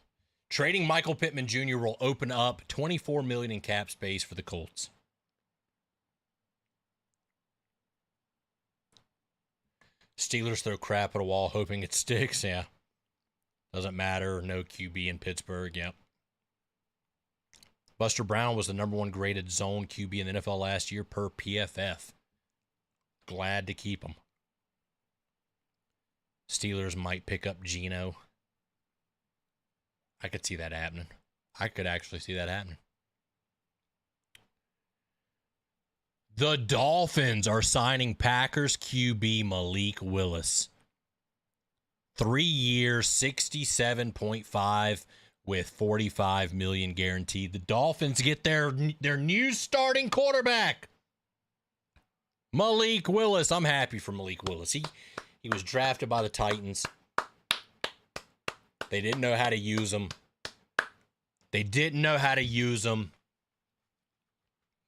Trading Michael Pittman Jr. will open up $24 million in cap space for the Colts. Steelers throw crap at a wall hoping it sticks. Yeah. Doesn't matter. No QB in Pittsburgh. Yep. Buster Brown was the #1 graded zone QB in the NFL last year per PFF. Glad to keep him. Steelers might pick up Geno. I could see that happening. I could actually see that happening. The Dolphins are signing Packers QB Malik Willis. 3 years, 67.5 with $45 million guaranteed. The Dolphins get their new starting quarterback, Malik Willis. I'm happy for Malik Willis. He was drafted by the Titans. They didn't know how to use him.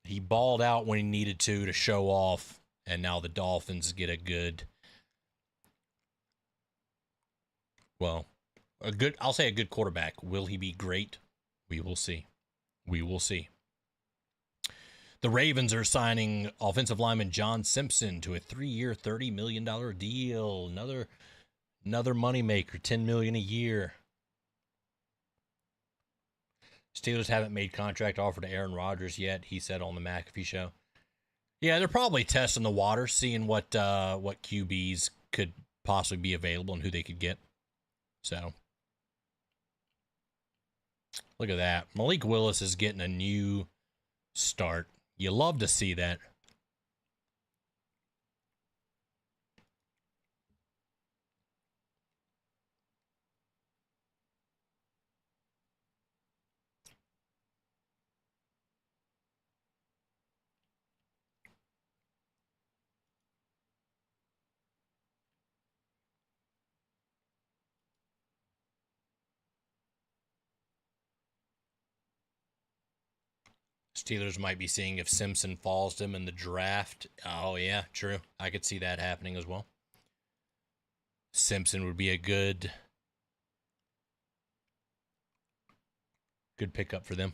He balled out when he needed to show off, and now the Dolphins get a good quarterback. Will he be great? We will see. The Ravens are signing offensive lineman John Simpson to a 3-year, $30 million deal. Another moneymaker, $10 million a year. Steelers haven't made contract offer to Aaron Rodgers yet, he said on the McAfee show. Yeah, they're probably testing the water, seeing what QBs could possibly be available and who they could get. So Look at that. Malik Willis is getting a new start. You love to see that. Steelers might be seeing if Simpson falls to him in the draft. Oh, yeah, true. I could see that happening as well. Simpson would be a good pickup for them.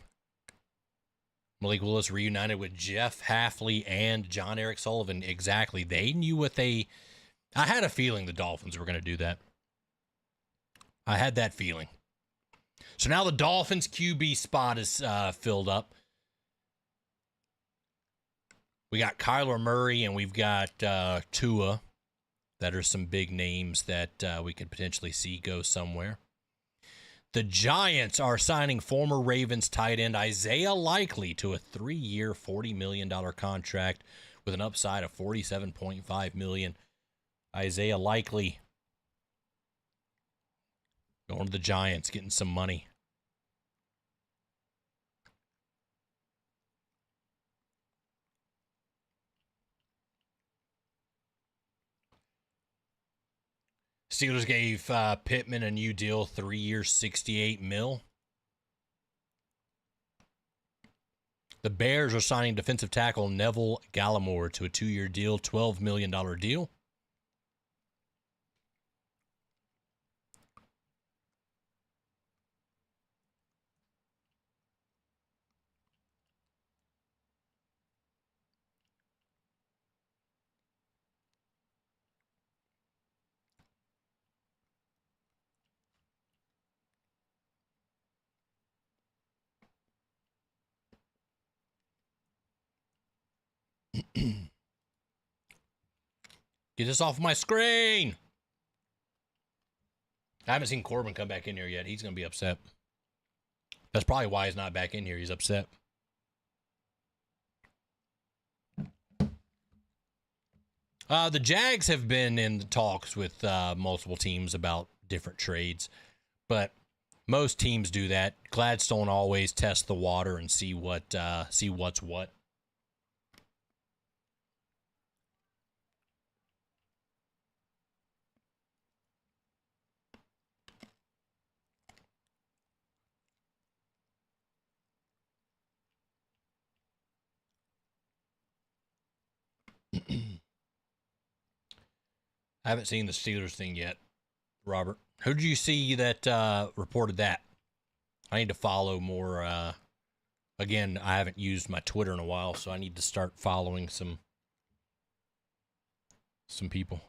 Malik Willis reunited with Jeff Hafley and John Eric Sullivan. Exactly. They knew what I had a feeling the Dolphins were going to do that. I had that feeling. So now the Dolphins QB spot is filled up. We got Kyler Murray and we've got Tua. That are some big names that we could potentially see go somewhere. The Giants are signing former Ravens tight end Isaiah Likely to a 3-year, $40 million contract with an upside of $47.5 million. Isaiah Likely going to the Giants, getting some money. Steelers gave Pittman a new deal, 3 years, $68 million. The Bears are signing defensive tackle Neville Gallimore to a 2-year deal, $12 million deal. Get this off my screen. I haven't seen Corbin come back in here yet. He's going to be upset. That's probably why he's not back in here. He's upset. The Jags have been in the talks with multiple teams about different trades, but most teams do that. Gladstone always tests the water and see what's what. I haven't seen the Steelers thing yet, Robert. Who did you see that reported that? I need to follow more. Again, I haven't used my Twitter in a while, so I need to start following some people.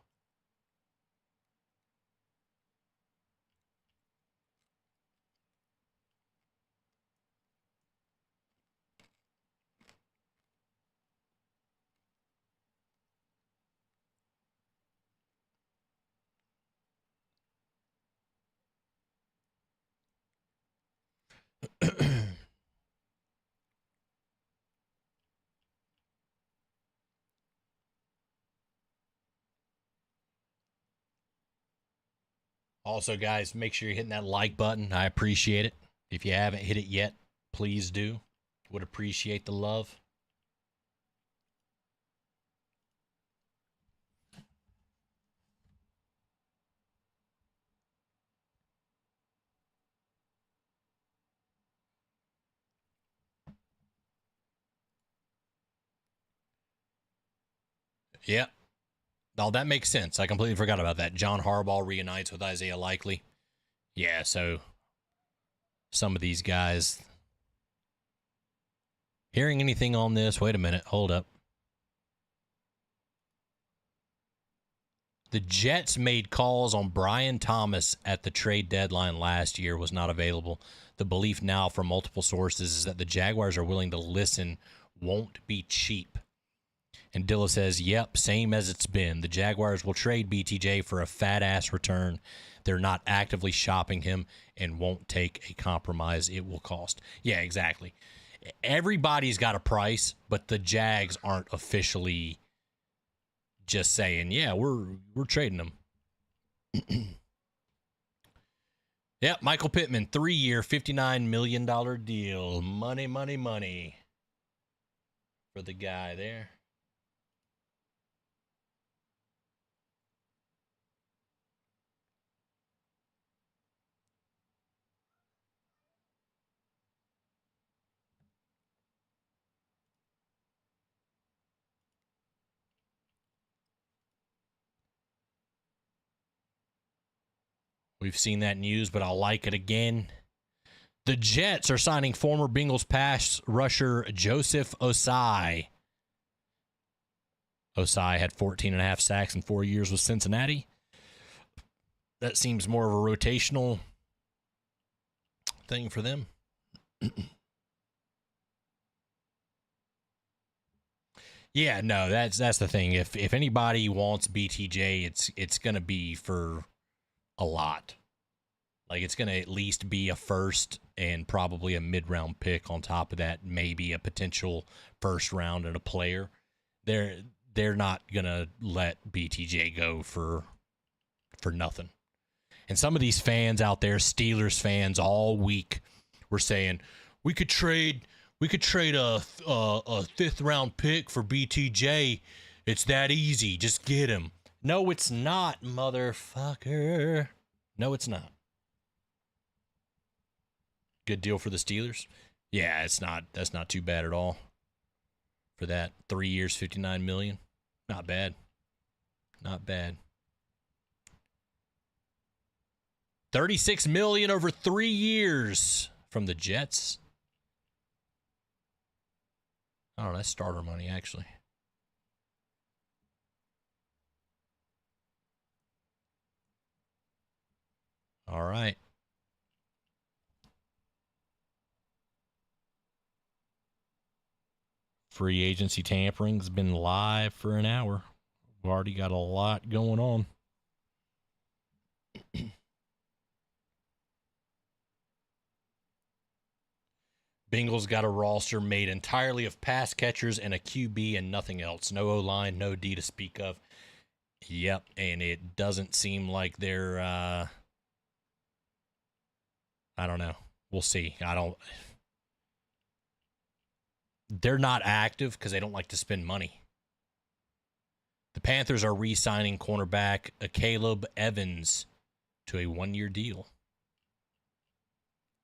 Also, guys, make sure you're hitting that like button. I appreciate it. If you haven't hit it yet, please do. Would appreciate the love. Yeah. Oh, that makes sense. I completely forgot about that. John Harbaugh reunites with Isaiah Likely. Yeah, so some of these guys. Hearing anything on this? Wait a minute. Hold up. The Jets made calls on Brian Thomas at the trade deadline last year, was not available. The belief now from multiple sources is that the Jaguars are willing to listen, won't be cheap. And Dilla says, yep, same as it's been. The Jaguars will trade BTJ for a fat-ass return. They're not actively shopping him and won't take a compromise it will cost. Yeah, exactly. Everybody's got a price, but the Jags aren't officially just saying, yeah, we're trading them. Yep, Michael Pittman, 3-year, $59 million deal. Money, money, money for the guy there. We've seen that news, but I'll like it again. The Jets are signing former Bengals pass rusher Joseph Osai. Osai had 14.5 sacks in 4 years with Cincinnati. That seems more of a rotational thing for them. Yeah, no, that's the thing. If anybody wants BTJ, it's going to be for a lot. Like, it's going to at least be a first and probably a mid-round pick on top of that, maybe a potential first round and a player. They're not going to let BTJ go for nothing. And some of these fans out there, Steelers fans, all week were saying, we could trade a fifth-round pick for BTJ. It's that easy. Just get him. No, it's not, motherfucker. No, it's not. Good deal for the Steelers? Yeah, that's not too bad at all. For that 3 years, $59 million. Not bad. Not bad. $36 million over 3 years from the Jets. Oh, that's starter money, actually. All right. Free agency tampering's been live for an hour. We've already got a lot going on. Bengals got a roster made entirely of pass catchers and a QB and nothing else. No O-line, no D to speak of. Yep, and it doesn't seem like they're, I don't know. We'll see. They're not active because they don't like to spend money. The Panthers are re-signing cornerback Caleb Evans to a 1-year deal.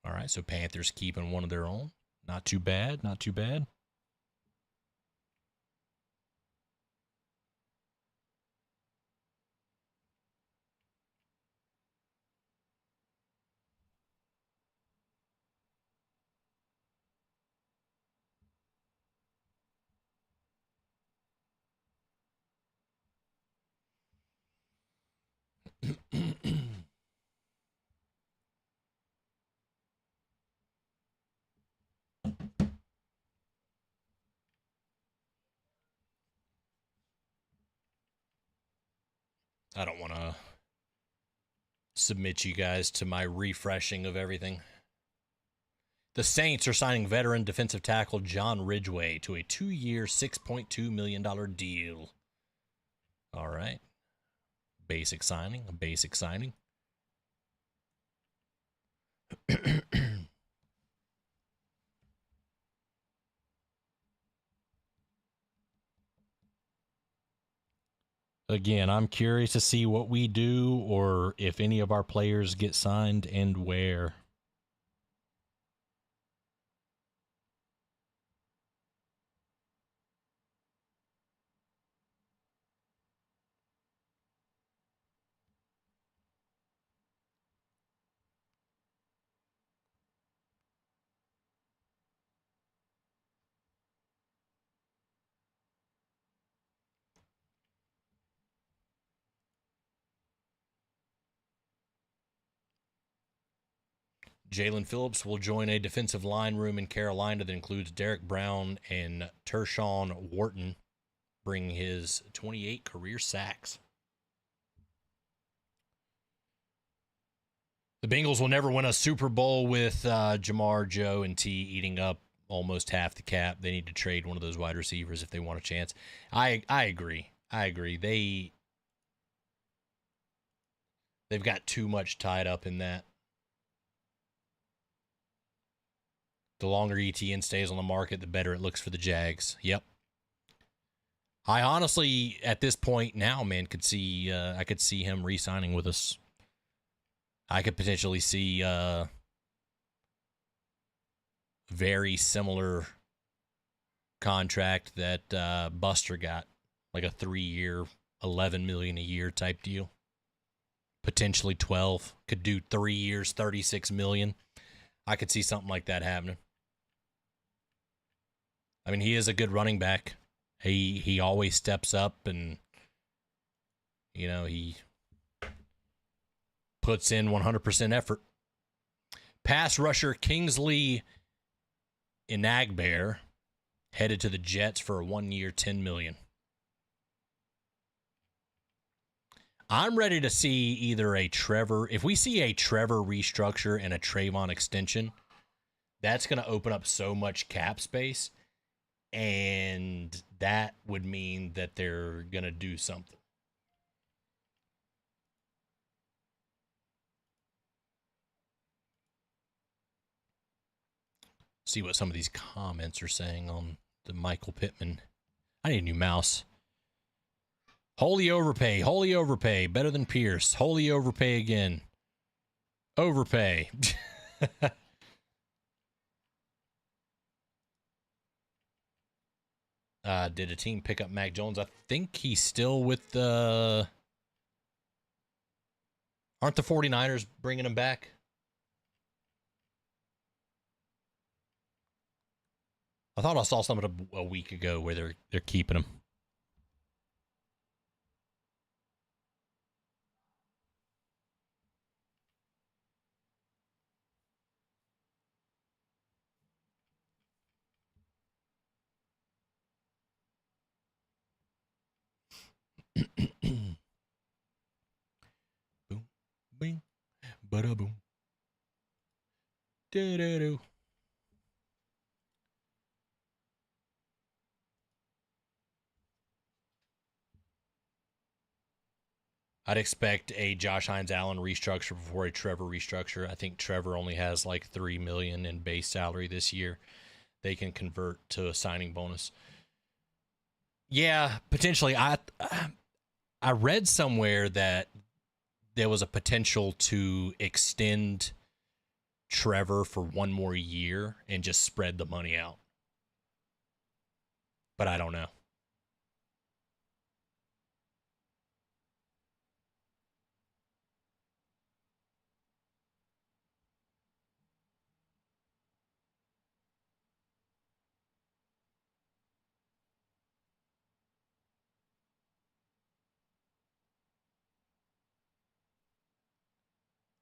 All right, so Panthers keeping one of their own. Not too bad, not too bad. I don't want to submit you guys to my refreshing of everything. The Saints are signing veteran defensive tackle John Ridgeway to a 2-year, $6.2 million deal. All right. Basic signing, a basic signing. Again, I'm curious to see what we do or if any of our players get signed and where. Jalen Phillips will join a defensive line room in Carolina that includes Derek Brown and Tershawn Wharton. bring his 28 career sacks. The Bengals will never win a Super Bowl with Jamar, Joe, and T eating up almost half the cap. They need to trade one of those wide receivers if they want a chance. I agree. They've got too much tied up in that. The longer ETN stays on the market, the better it looks for the Jags. Yep. I honestly, at this point now, man, could see I could see him re-signing with us. I could potentially see very similar contract that Buster got, like a 3-year, $11 million a year type deal. Potentially 12. Could do 3 years, $36 million. I could see something like that happening. I mean, he is a good running back. He always steps up, and he puts in 100% effort. Pass rusher Kingsley Enagbare headed to the Jets for a 1-year, $10 million. I'm ready to see either if we see a Trevor restructure and a Trayvon extension, that's going to open up so much cap space, and that would mean that they're going to do something. See what some of these comments are saying on the Michael Pittman. I need a new mouse. Holy overpay, better than Pierce. Holy overpay again. Overpay. Did a team pick up Mac Jones? I think he's still with the... Aren't the 49ers bringing him back? I thought I saw something a week ago where they're keeping him. Boom, bing, bada boom. Do-do-do. I'd expect a Josh Hines Allen restructure before a Trevor restructure. I think Trevor only has like $3 million in base salary this year. They can convert to a signing bonus. Yeah, potentially. I read somewhere that there was a potential to extend Trevor for one more year and just spread the money out. But I don't know.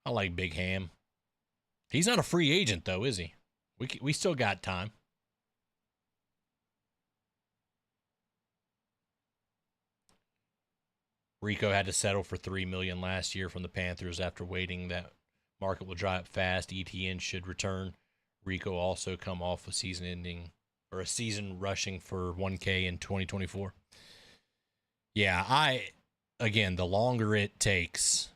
I like Big Ham. He's not a free agent, though, is he? We still got time. Rico had to settle for $3 million last year from the Panthers after waiting. That market will dry up fast. ETN should return. Rico also come off a season rushing for 1K in 2024. Yeah, again, the longer it takes,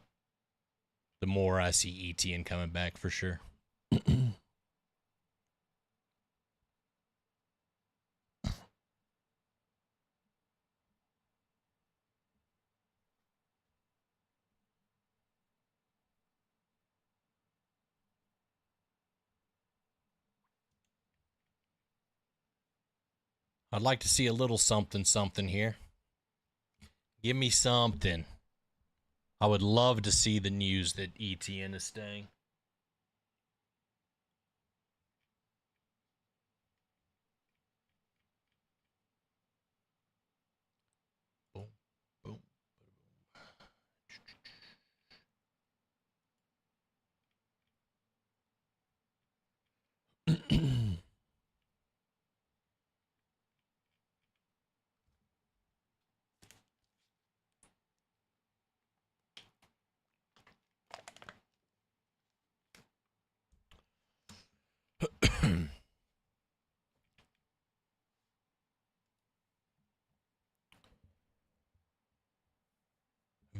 the more I see ETN coming back for sure. I'd like to see a little something here. Give me something. I would love to see the news that ETN is staying. Boom, boom, boom.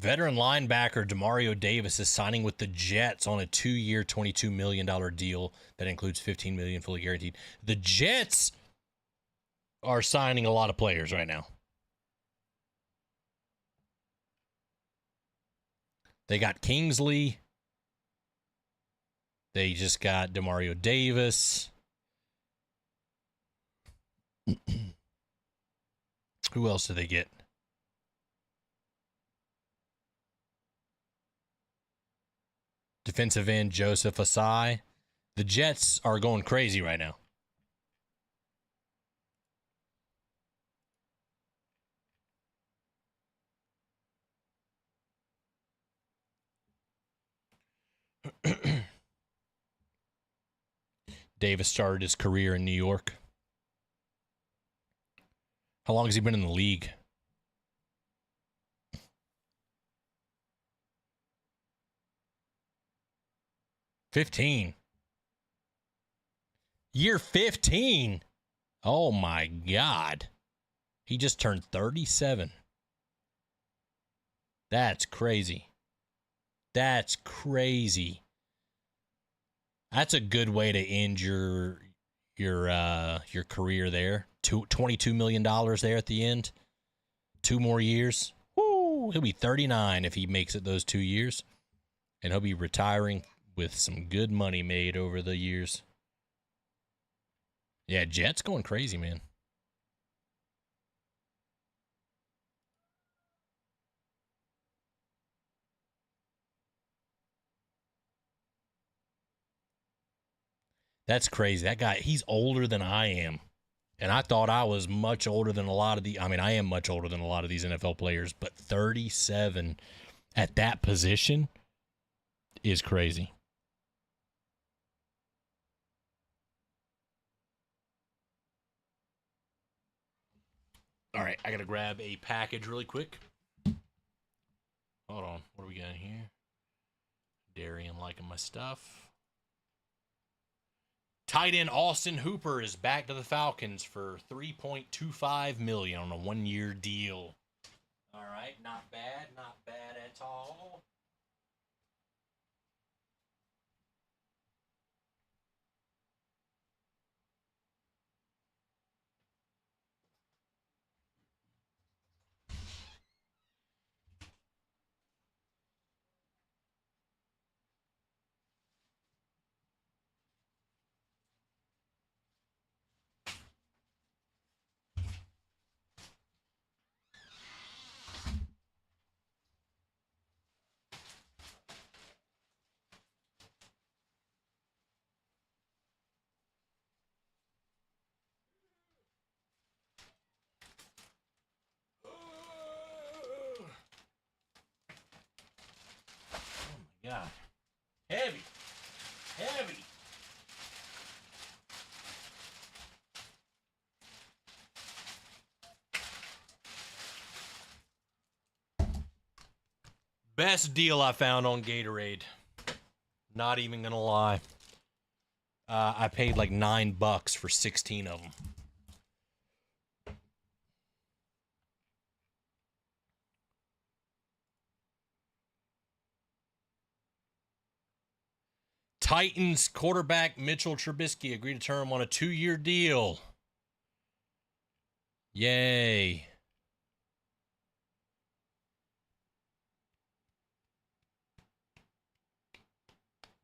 Veteran linebacker Demario Davis is signing with the Jets on a 2-year, $22 million deal that includes $15 million fully guaranteed. The Jets are signing a lot of players right now. They got Kingsley. They just got Demario Davis. Who else did they get? Defensive end Joseph Asai. The Jets are going crazy right now. Davis started his career in New York. How long has he been in the league? $15. Year 15. Oh my God. He just turned 37. That's crazy. That's crazy. That's a good way to end your career there. $22 million there at the end. 2 more years. Woo! He'll be 39 if he makes it those 2 years. And he'll be retiring with some good money made over the years. Yeah, Jets going crazy, man. That's crazy. That guy, he's older than I am. And I thought I was much older than a lot of I am much older than a lot of these NFL players, but 37 at that position is crazy. All right, I got to grab a package really quick. Hold on. What do we got here? Darian liking my stuff. Tight end Austin Hooper is back to the Falcons for $3.25 million on a 1-year deal. All right, not bad at all. God. Heavy. Best deal I found on Gatorade. Not even gonna lie. I paid like $9 for 16 of them. Titans quarterback Mitchell Trubisky agreed to term on a 2-year deal. Yay.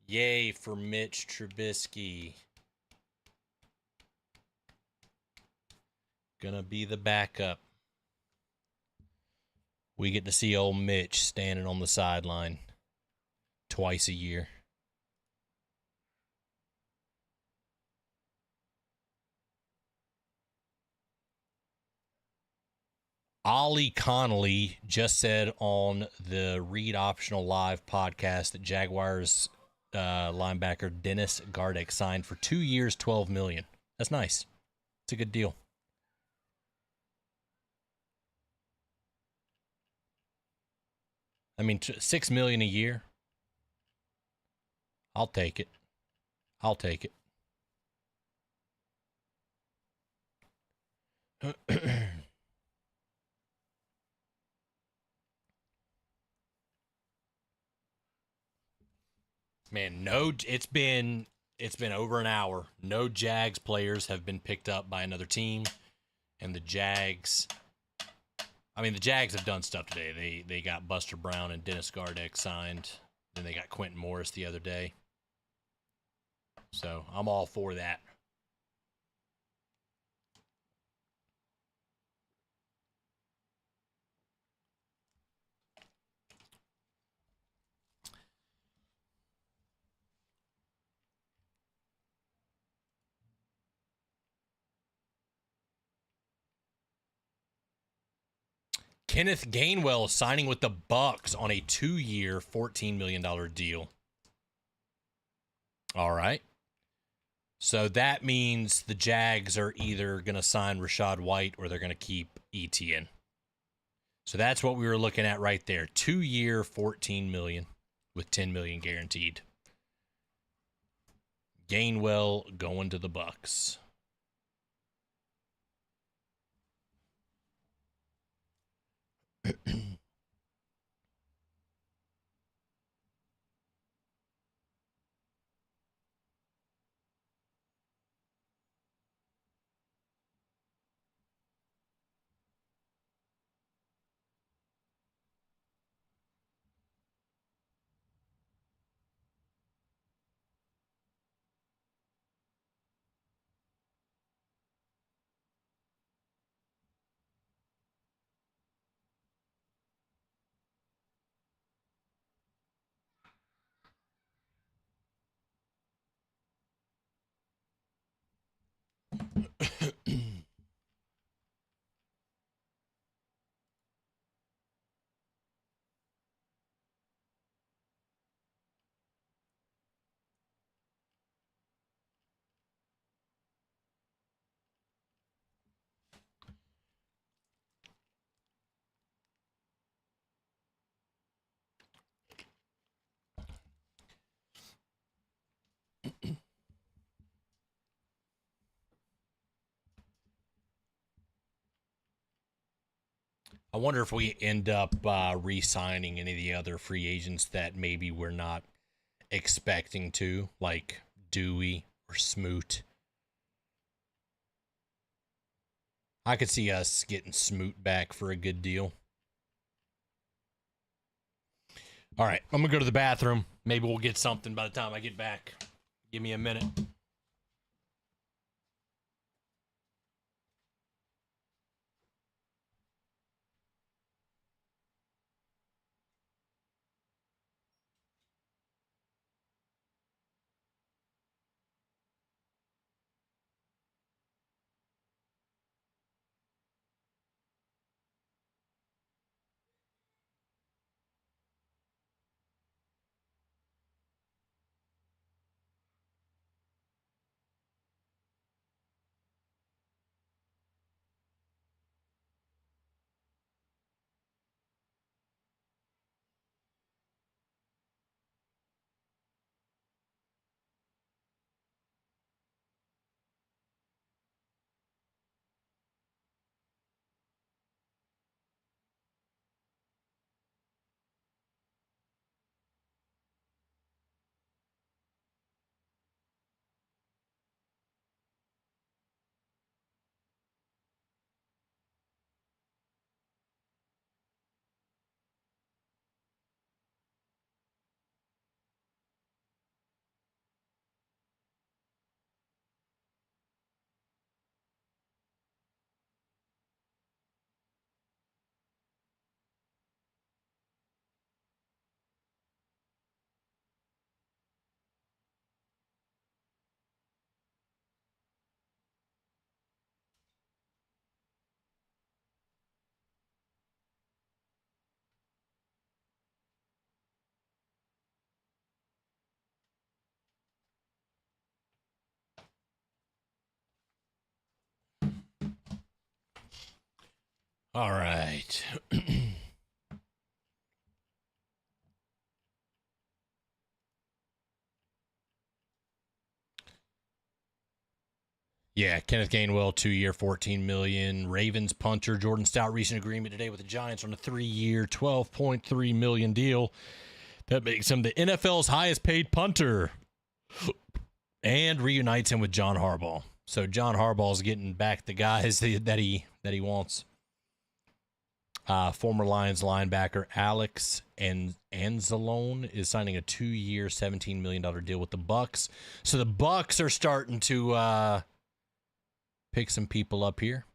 Yay for Mitch Trubisky. Gonna be the backup. We get to see old Mitch standing on the sideline twice a year. Ollie Connolly just said on the Read Optional Live podcast that Jaguars linebacker Dennis Gardeck signed for 2 years, $12 million. That's nice. It's a good deal. I mean, $6 million a year. I'll take it. Man, no, it's been over an hour. No Jags players have been picked up by another team, and the Jags have done stuff today. They got Buster Brown and Dennis Gardeck signed. Then they got Quentin Morris the other day. So I'm all for that. Kenneth Gainwell signing with the Bucks on a 2-year, $14 million deal. All right. So that means the Jags are either going to sign Rachaad White or they're going to keep Etienne. So that's what we were looking at right there. 2-year, $14 million with $10 million guaranteed. Gainwell going to the Bucks. I wonder if we end up re-signing any of the other free agents that maybe we're not expecting to, like Dewey or Smoot. I could see us getting Smoot back for a good deal. All right, I'm going to go to the bathroom. Maybe we'll get something by the time I get back. Give me a minute. All right. Yeah, Kenneth Gainwell, 2-year, $14 million. Ravens punter Jordan Stout, recent agreement today with the Giants on a 3-year, $12.3 million deal. That makes him the NFL's highest paid punter and reunites him with John Harbaugh. So John Harbaugh's getting back the guys that he wants. Former Lions linebacker Alex Anzalone is signing a 2-year, $17 million deal with the Bucs. So the Bucs are starting to pick some people up here.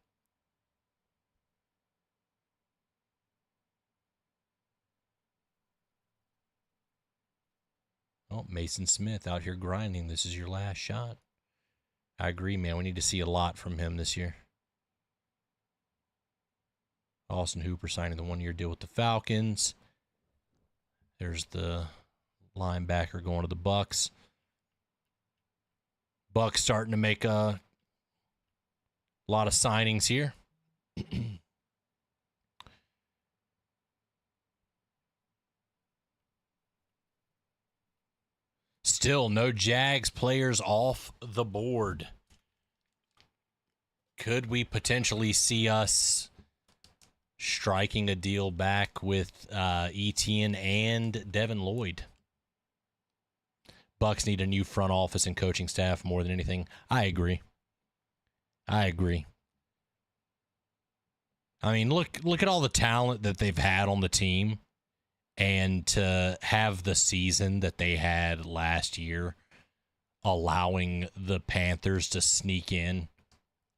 Oh, Mason Smith out here grinding. This is your last shot. I agree, man. We need to see a lot from him this year. Austin Hooper signing the 1-year deal with the Falcons. There's the linebacker going to the Bucs. Bucs starting to make a lot of signings here. Still no Jags players off the board. Could we potentially see us striking a deal back with Etienne and Devin Lloyd? Bucs need a new front office and coaching staff more than anything. I agree. I mean, look at all the talent that they've had on the team. And to have the season that they had last year, allowing the Panthers to sneak in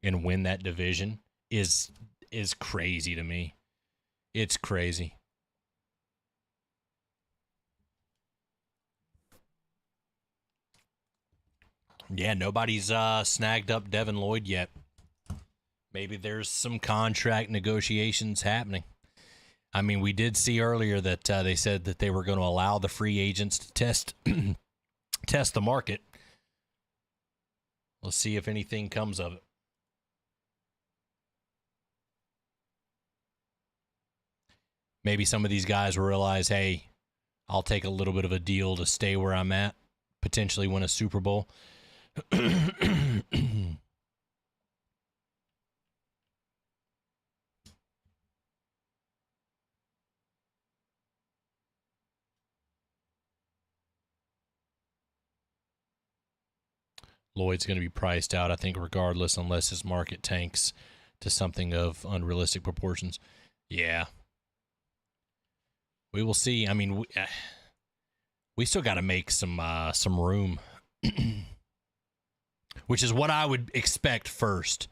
and win that division is crazy to me. It's crazy. Yeah, nobody's snagged up Devin Lloyd yet. Maybe there's some contract negotiations happening. I mean, we did see earlier that they said that they were going to allow the free agents to test the market. Let's see if anything comes of it. Maybe some of these guys will realize, hey, I'll take a little bit of a deal to stay where I'm at, potentially win a Super Bowl. Lloyd's going to be priced out, I think, regardless, unless his market tanks to something of unrealistic proportions. Yeah. We will see. I mean, we still got to make some room, which is what I would expect first,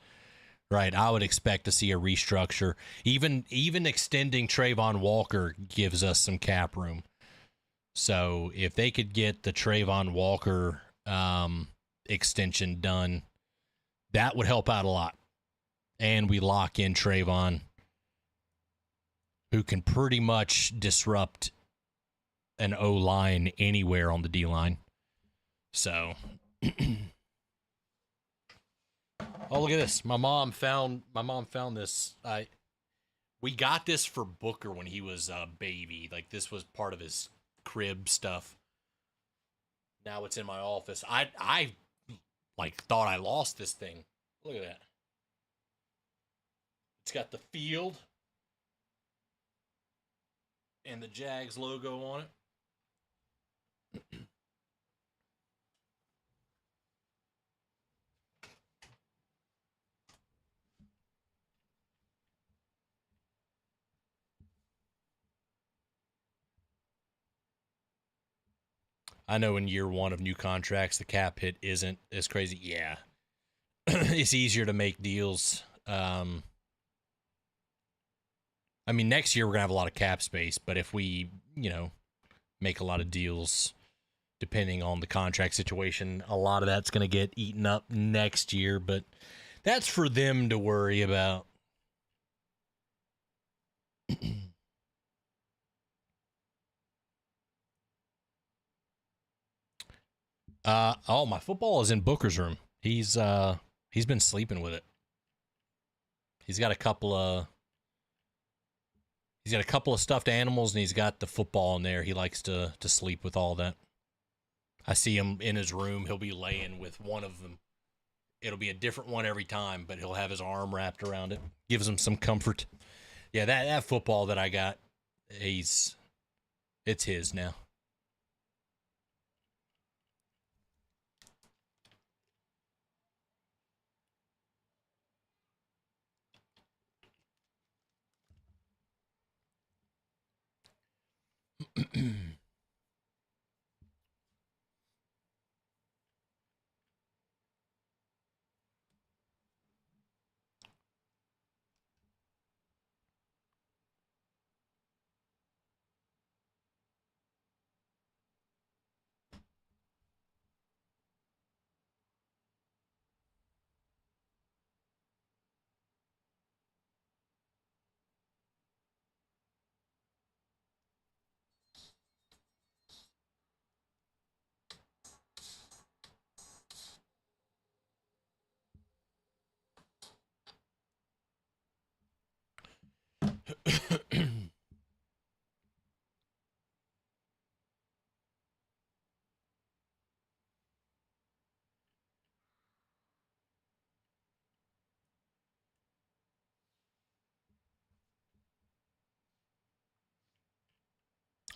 right? I would expect to see a restructure. Even extending Trayvon Walker gives us some cap room. So if they could get the Trayvon Walker extension done, that would help out a lot. And we lock in Trayvon, who can pretty much disrupt an O-line anywhere on the D-line. So, oh, look at this. My mom found this. We got this for Booker when he was a baby. Like, this was part of his crib stuff. Now it's in my office. I thought I lost this thing. Look at that. It's got the field and the Jags logo on it. I know in year one of new contracts, the cap hit isn't as crazy. Yeah. It's easier to make deals. I mean, next year we're going to have a lot of cap space, but if we, make a lot of deals, depending on the contract situation, a lot of that's going to get eaten up next year, but that's for them to worry about. My football is in Booker's room. He's been sleeping with it. He's got a couple of stuffed animals, and he's got the football in there. He likes to sleep with all that. I see him in his room. He'll be laying with one of them. It'll be a different one every time, but he'll have his arm wrapped around it. Gives him some comfort. Yeah, that football that I got, it's his now.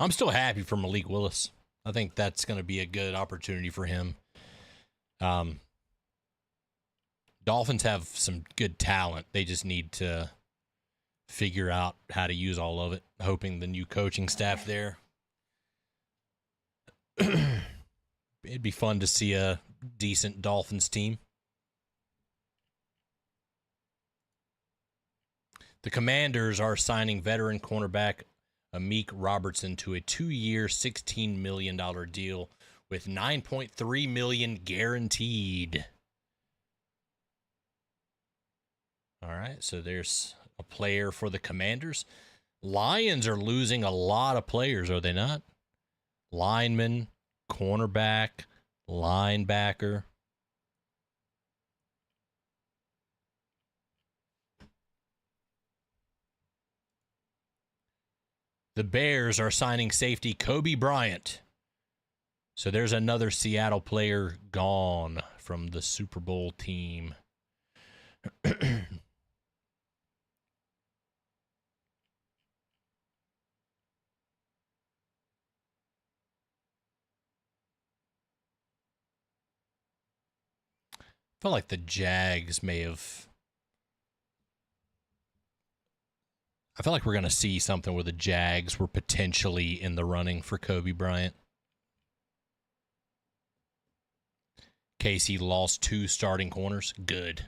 I'm still happy for Malik Willis. I think that's going to be a good opportunity for him. Dolphins have some good talent. They just need to figure out how to use all of it. Hoping the new coaching staff there. It'd be fun to see a decent Dolphins team. The Commanders are signing veteran cornerback Amik Robertson to a 2-year, $16 million deal with $9.3 million guaranteed. All right, so there's a player for the Commanders. Lions are losing a lot of players, are they not? Lineman, cornerback, linebacker. The Bears are signing safety Kobe Bryant. So there's another Seattle player gone from the Super Bowl team. I felt like the Jags may have... I feel like we're going to see something where the Jags were potentially in the running for Kobe Bryant. KC lost 2 starting corners. Good.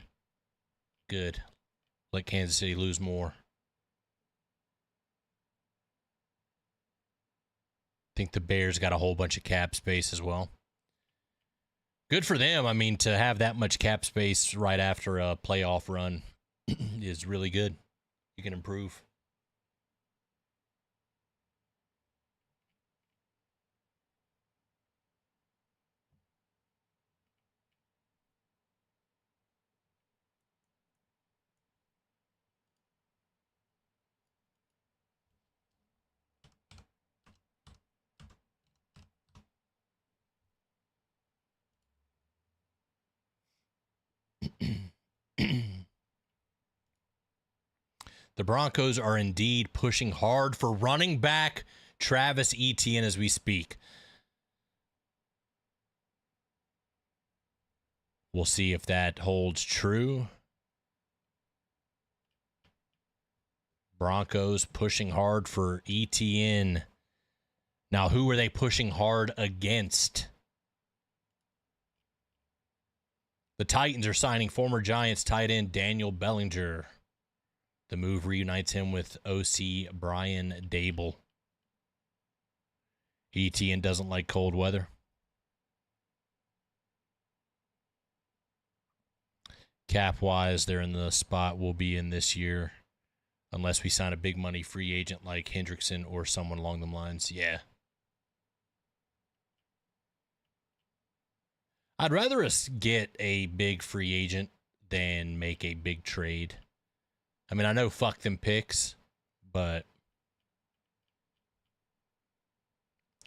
Good. Let Kansas City lose more. I think the Bears got a whole bunch of cap space as well. Good for them. I mean, to have that much cap space right after a playoff run is really good. You can improve. The Broncos are indeed pushing hard for running back Travis Etienne as we speak. We'll see if that holds true. Broncos pushing hard for Etienne. Now, who are they pushing hard against? The Titans are signing former Giants tight end Daniel Bellinger. The move reunites him with OC Brian Dable. Etienne doesn't like cold weather. Cap-wise, they're in the spot we'll be in this year. Unless we sign a big money free agent like Hendrickson or someone along the lines. Yeah. I'd rather us get a big free agent than make a big trade. I mean, I know fuck them picks, but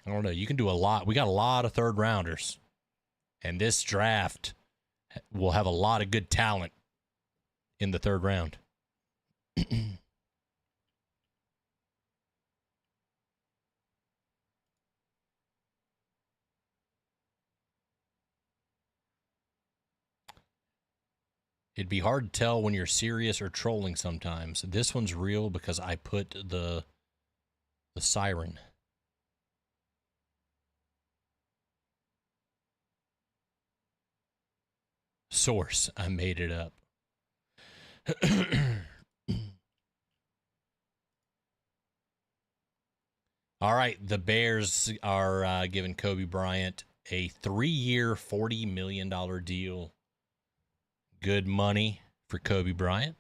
I don't know. You can do a lot. We got a lot of third rounders. And this draft will have a lot of good talent in the third round. It'd be hard to tell when you're serious or trolling sometimes. This one's real because I put the siren. Source, I made it up. All right, the Bears are giving Kobe Bryant a 3-year, $40 million deal. Good money for Kobe Bryant.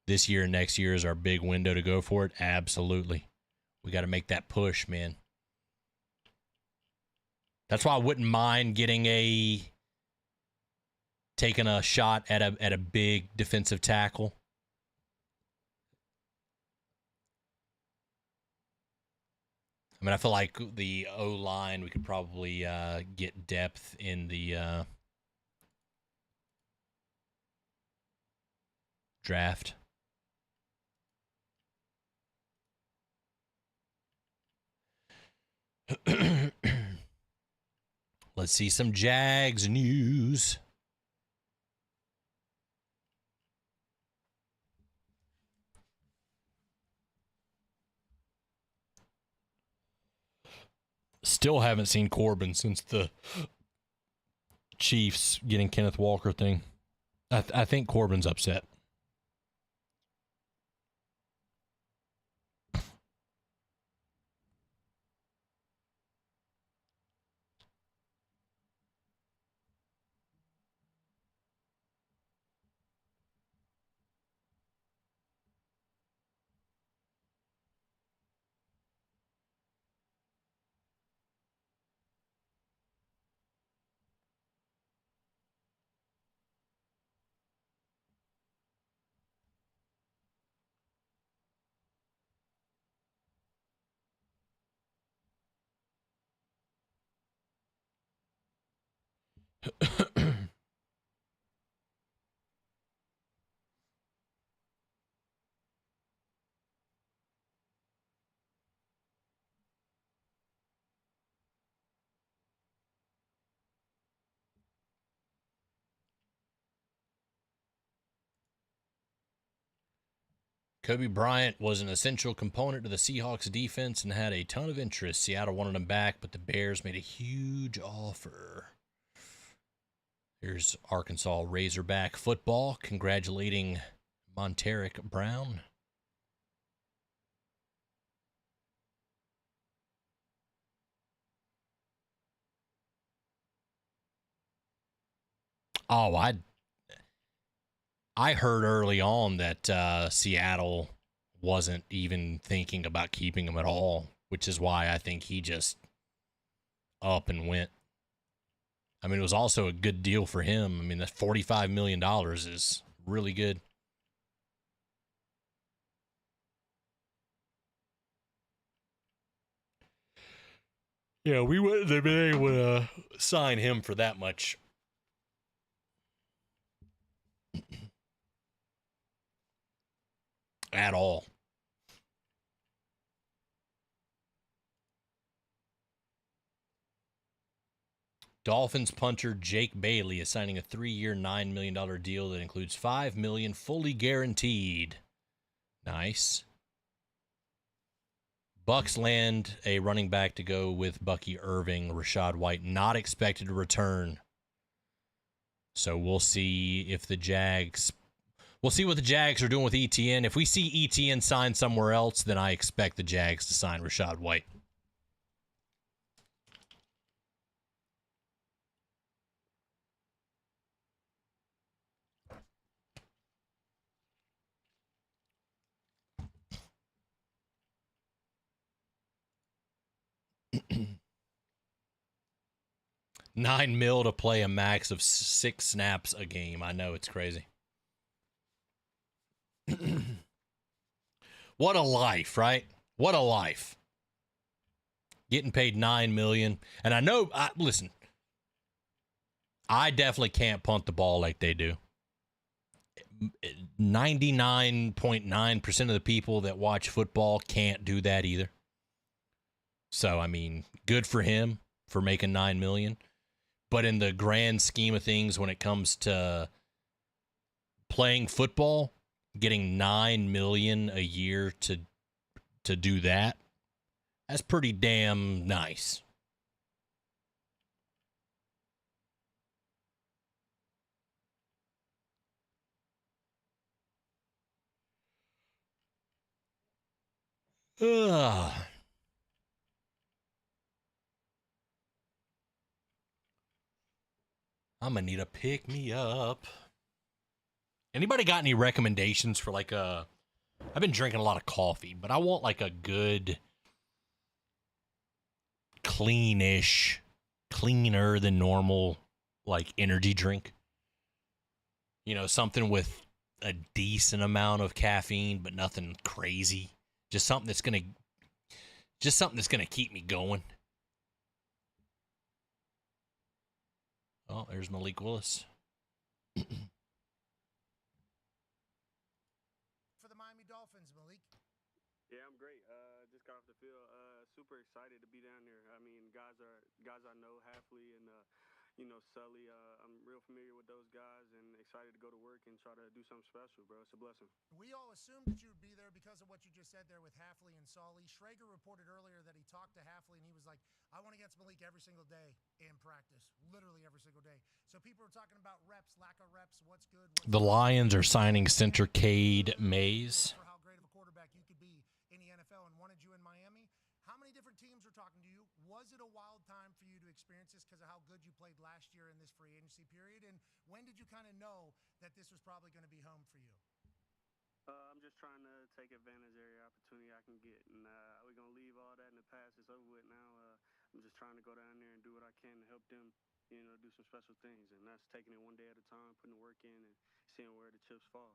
This year and next year is our big window to go for it. Absolutely. We got to make that push, man. That's why I wouldn't mind taking a shot at a big defensive tackle. I mean, I feel like the O-line, we could probably get depth in the draft. Let's see some Jags news. Still haven't seen Corbin since the Chiefs getting Kenneth Walker thing. I think Corbin's upset. Kobe Bryant was an essential component to the Seahawks defense and had a ton of interest. Seattle wanted him back, but the Bears made a huge offer. Here's Arkansas Razorback football congratulating Monteric Brown. Oh, I heard early on that Seattle wasn't even thinking about keeping him at all, which is why I think he just up and went. I mean, it was also a good deal for him. I mean, that $45 million is really good. Yeah, we wouldn't have been able to sign him for that much. At all. Dolphins punter Jake Bailey is signing a 3-year, $9 million deal that includes $5 million fully guaranteed. Nice. Bucks land a running back to go with Bucky Irving. Rachaad White not expected to return. So we'll see if the Jags... We'll see what the Jags are doing with ETN. If we see ETN sign somewhere else, then I expect the Jags to sign Rachaad White. $9 million to play a max of 6 snaps a game. I know, it's crazy. What a life, right? What a life. Getting paid $9 million. And I know, listen, I definitely can't punt the ball like they do. 99.9% of the people that watch football can't do that either. So, I mean, good for him for making $9 million. But in the grand scheme of things, when it comes to playing football, getting $9 million a year to do that, that's pretty damn nice. Ugh. I'm gonna need a pick me up. Anybody got any recommendations for like a? I've been drinking a lot of coffee, but I want like a good, cleanish, cleaner than normal, like energy drink. You know, something with a decent amount of caffeine, but nothing crazy. Just something that's gonna keep me going. Oh, there's Malik Willis. For the Miami Dolphins, Malik. Yeah, I'm great. Just got off the field. Super excited to be down there. I mean, guys I know, Halfley and Sully. I'm real familiar with those guys and excited to go to work and try to do something special, bro. It's a blessing. We all assumed that you would be there because of what you just said there with Halfley and Sully. Schrager reported earlier that he talked to Halfley and he was like, I want against Malik every single day in practice, literally every single day. So people are talking about reps, lack of reps, what's good. The Lions are signing center Cade Mays. For how great of a quarterback you could be in the NFL and wanted you in Miami. How many different teams are talking to you? Was it a wild time for you to experience this because of how good you played last year in this free agency period? And when did you kind of know that this was probably going to be home for you? I'm just trying to take advantage of every opportunity I can get, and we're gonna leave all that in the past. It's over with now. I'm just trying to go down there and do what I can to help them, do some special things, and that's taking it one day at a time, putting the work in, and seeing where the chips fall.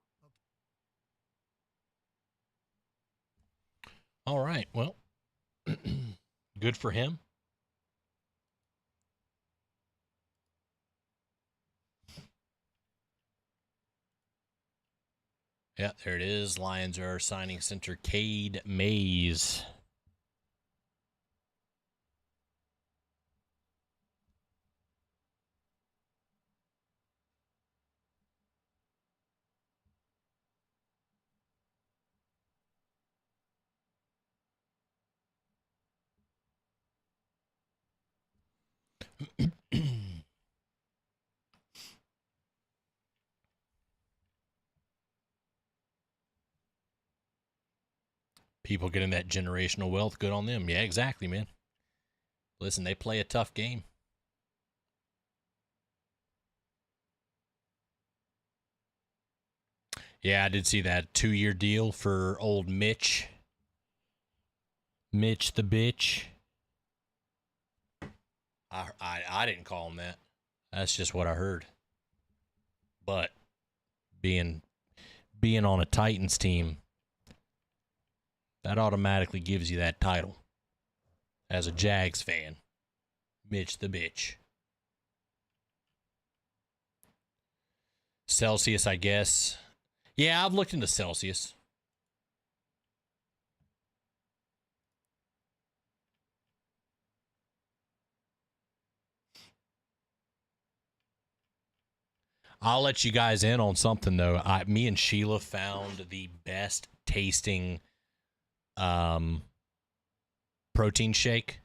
All right. Well, good for him. Yeah, there it is. Lions are signing center Cade Mays. People getting that generational wealth, good on them. Yeah, exactly, man. Listen, they play a tough game. Yeah, I did see that 2-year deal for old Mitch. Mitch the bitch. I didn't call him that. That's just what I heard. But being on a Titans team, that automatically gives you that title. As a Jags fan, Mitch the bitch. Celsius, I guess. Yeah, I've looked into Celsius. I'll let you guys in on something, though. Me and Sheila found the best tasting protein shake.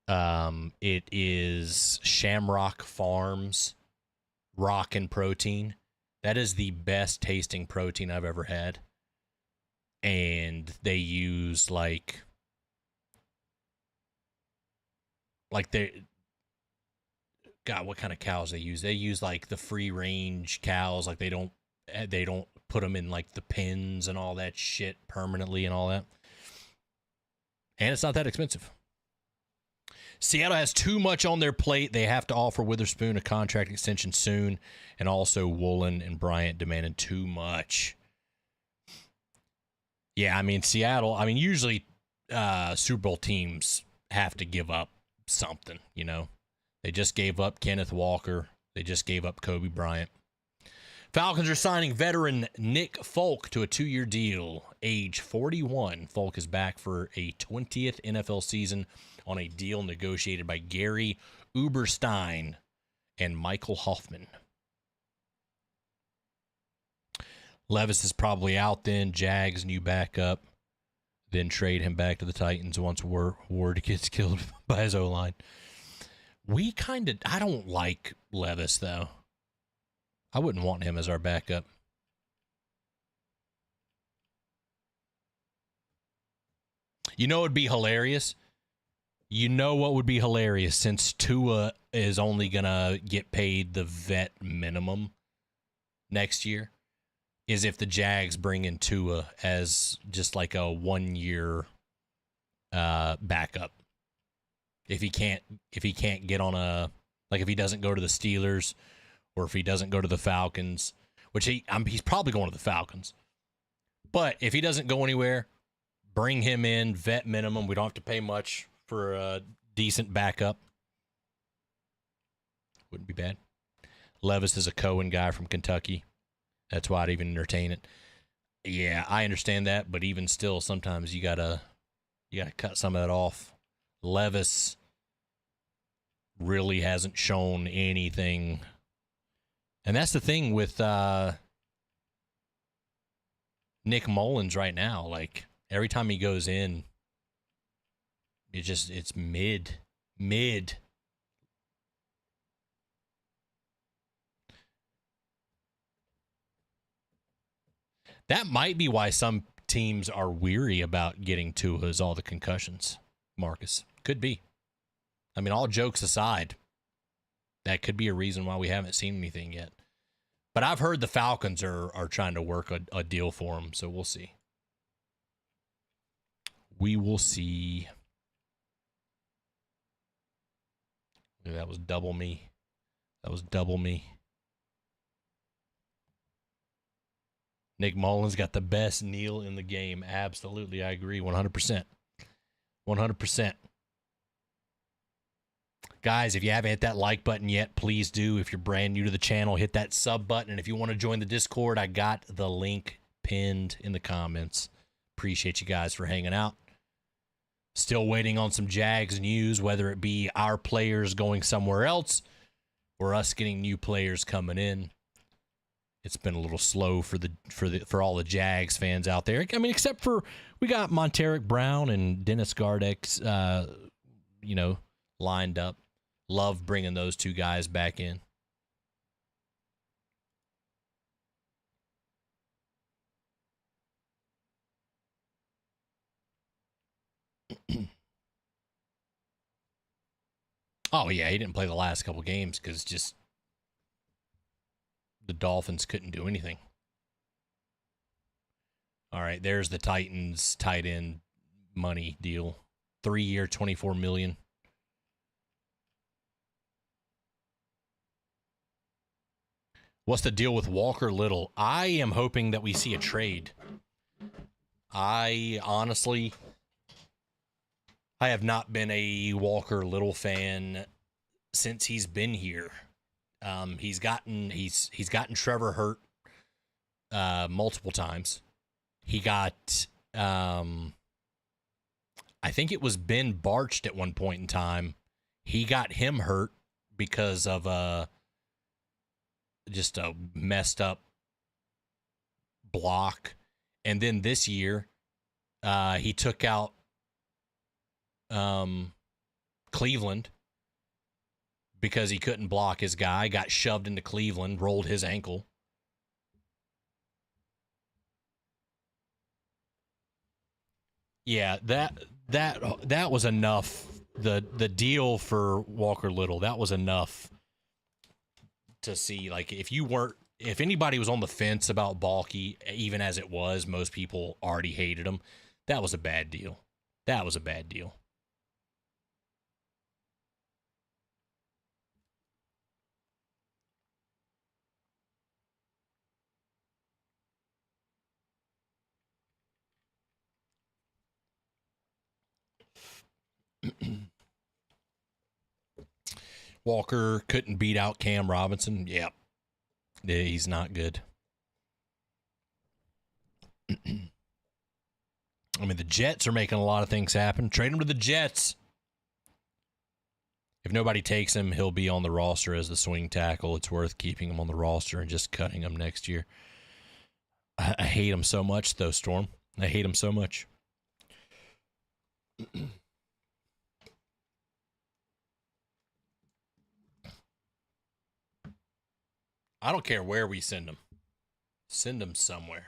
It is Shamrock Farms Rockin' Protein. That is the best tasting protein I've ever had. And they use like they, God, what kind of cows they use? They use like the free range cows. Like they don't put them in like the pens and all that shit permanently and all that. And it's not that expensive. Seattle has too much on their plate. They have to offer Witherspoon a contract extension soon. And also Woolen and Bryant demanded too much. Yeah, I mean, Seattle, usually Super Bowl teams have to give up something, you know. They just gave up Kenneth Walker. They just gave up Kobe Bryant. Falcons are signing veteran Nick Folk to a 2-year deal. Age 41, Folk is back for a 20th NFL season on a deal negotiated by Gary Uberstein and Michael Hoffman. Levis is probably out then. Jags, new backup. Then trade him back to the Titans once Ward gets killed by his O-line. I don't like Levis, though. I wouldn't want him as our backup. You know, it'd be hilarious. You know what would be hilarious, since Tua is only gonna get paid the vet minimum next year, is if the Jags bring in Tua as just like a 1-year backup. If he can't get on a, like, if he doesn't go to the Steelers, or if he doesn't go to the Falcons, which he's probably going to the Falcons. But if he doesn't go anywhere, bring him in, vet minimum. We don't have to pay much for a decent backup. Wouldn't be bad. Levis is a Cohen guy from Kentucky. That's why I'd even entertain it. Yeah, I understand that, but even still, sometimes you gotta cut some of that off. Levis really hasn't shown anything. And that's the thing with Nick Mullins right now. Like, every time he goes in, it's mid. That might be why some teams are weary about getting Tua, is all the concussions, Marcus. Could be. I mean, all jokes aside, that could be a reason why we haven't seen anything yet. But I've heard the Falcons are trying to work a deal for him, so we'll see. We will see. That was double me. Nick Mullins got the best kneel in the game. Absolutely, I agree. 100%. 100%. Guys, if you haven't hit that like button yet, please do. If you're brand new to the channel, hit that sub button. And if you want to join the Discord, I got the link pinned in the comments. Appreciate you guys for hanging out. Still waiting on some Jags news, whether it be our players going somewhere else or us getting new players coming in. It's been a little slow for all the Jags fans out there. I mean, except for we got Monteric Brown and Dennis Gardex, lined up. Love bringing those two guys back in. Oh, yeah, he didn't play the last couple games because just the Dolphins couldn't do anything. All right, there's the Titans tight end money deal. 3-year, $24 million. What's the deal with Walker Little? I am hoping that we see a trade. I have not been a Walker Little fan since he's been here. He's gotten Trevor hurt multiple times. He got I think it was Ben Barched at one point in time. He got him hurt because of just a messed up block. And then this year, he took out Cleveland because he couldn't block his guy, got shoved into Cleveland, rolled his ankle. Yeah, that was enough. The deal for Walker Little, that was enough to see. Like, if anybody was on the fence about Balky, even as it was, most people already hated him. That was a bad deal. That was a bad deal. Walker couldn't beat out Cam Robinson. Yep. Yeah, he's not good. I mean, the Jets are making a lot of things happen. Trade him to the Jets. If nobody takes him, he'll be on the roster as the swing tackle. It's worth keeping him on the roster and just cutting him next year. I hate him so much, though, Storm. I hate him so much. I don't care where we send him. Send him somewhere.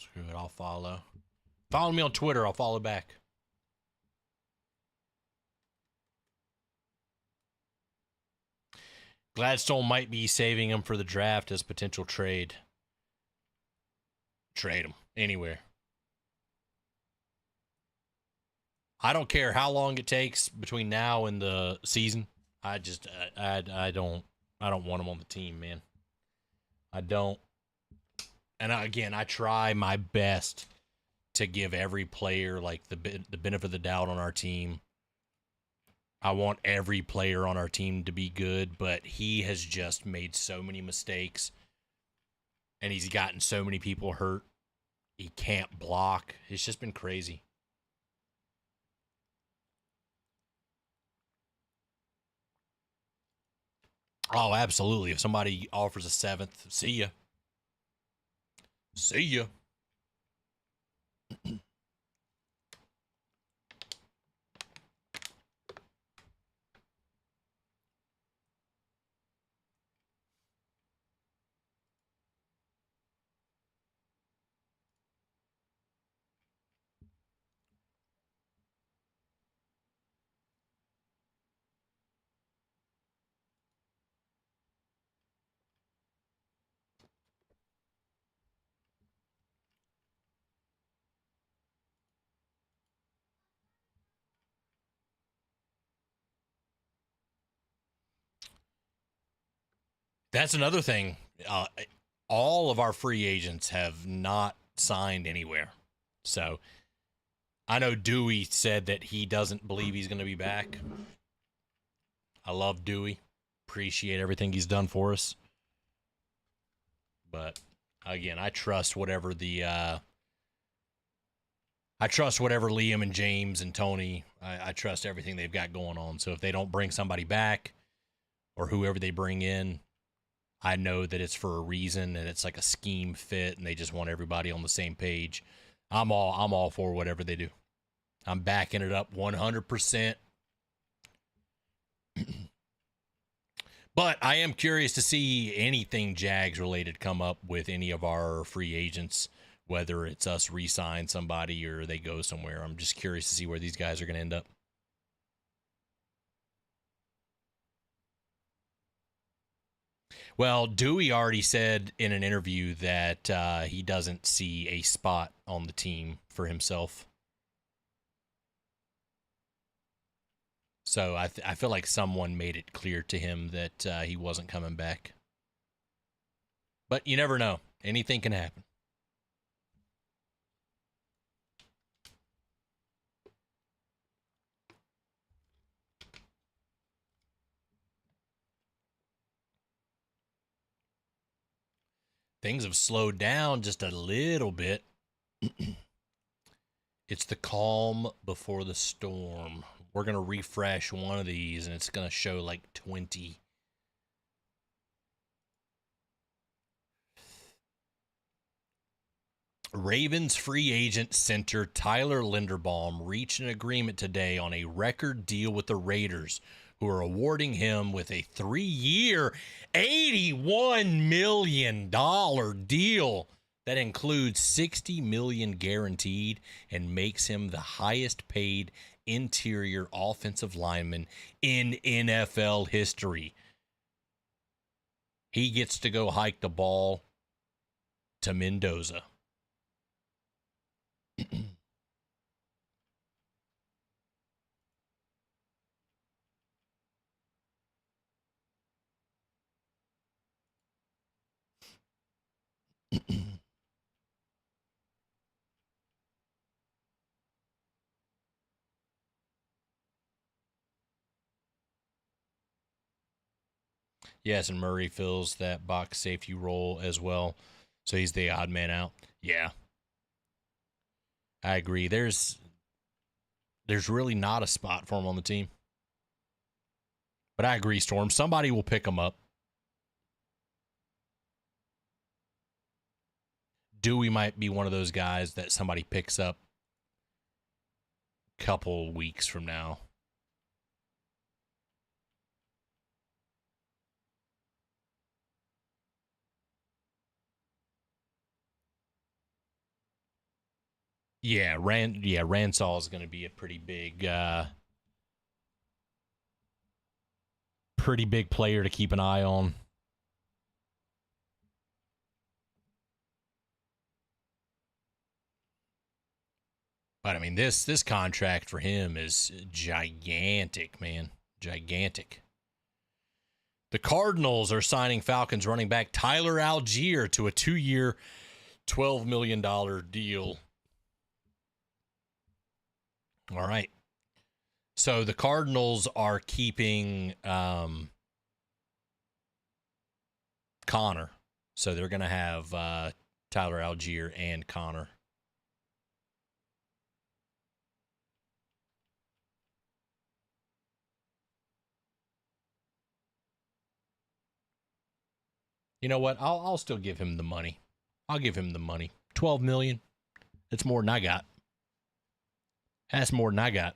Screw it, I'll follow. Follow me on Twitter, I'll follow back. Gladstone might be saving him for the draft as potential trade. Trade him anywhere. I don't care how long it takes between now and the season. I don't want him on the team, man. I don't. And again, I try my best to give every player like the benefit of the doubt on our team. I want every player on our team to be good, but he has just made so many mistakes, and he's gotten so many people hurt. He can't block. It's just been crazy. Oh, absolutely. If somebody offers a 7th, see ya. See ya. That's another thing. All of our free agents have not signed anywhere. So I know Dewey said that he doesn't believe he's going to be back. I love Dewey. Appreciate everything he's done for us. But again, I trust whatever Liam and James and Tony, I trust everything they've got going on. So if they don't bring somebody back or whoever they bring in, I know that it's for a reason and it's like a scheme fit and they just want everybody on the same page. I'm all for whatever they do. I'm backing it up 100%. But I am curious to see anything Jags related come up with any of our free agents, whether it's us re-sign somebody or they go somewhere. I'm just curious to see where these guys are going to end up. Well, Dewey already said in an interview that he doesn't see a spot on the team for himself. So I feel like someone made it clear to him that he wasn't coming back. But you never know. Anything can happen. Things have slowed down just a little bit. It's the calm before the storm. We're going to refresh one of these, and it's going to show like 20. Ravens free agent center Tyler Linderbaum reached an agreement today on a record deal with the Raiders, who are awarding him with a 3-year, $81 million deal that includes $60 million guaranteed and makes him the highest paid interior offensive lineman in NFL history. He gets to go hike the ball to Mendoza. Yes, and Murray fills that box safety role as well. So he's the odd man out. Yeah. I agree. There's really not a spot for him on the team. But I agree, Storm. Somebody will pick him up. Dewey might be one of those guys that somebody picks up a couple weeks from now. Yeah, Ransall is going to be a pretty big player to keep an eye on. But I mean, this contract for him is gigantic, man. Gigantic. The Cardinals are signing Falcons running back Tyler Algier to a 2-year, $12 million deal. All right. So the Cardinals are keeping Connor. So they're going to have Tyler Algier and Connor. You know what? I'll still give him the money. I'll give him the money. $12 million. That's more than I got. That's more than I got.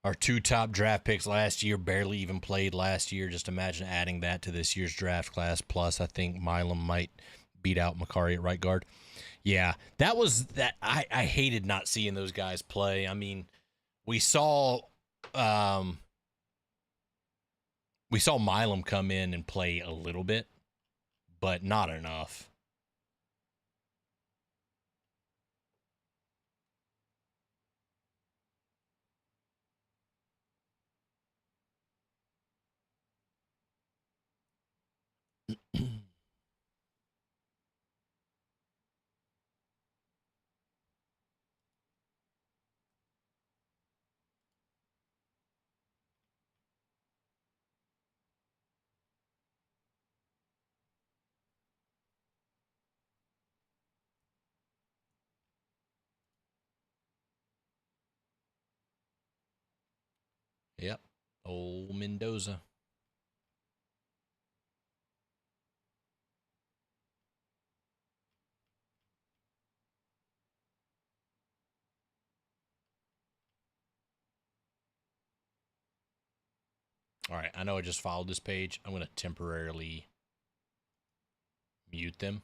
Our 2 top draft picks last year barely even played last year. Just imagine adding that to this year's draft class. Plus, I think Milam might beat out Makari at right guard. Yeah, that was that. I hated not seeing those guys play. I mean, we saw Milam come in and play a little bit, but not enough. Yep. Old Mendoza. All right, I know I just followed this page. I'm going to temporarily mute them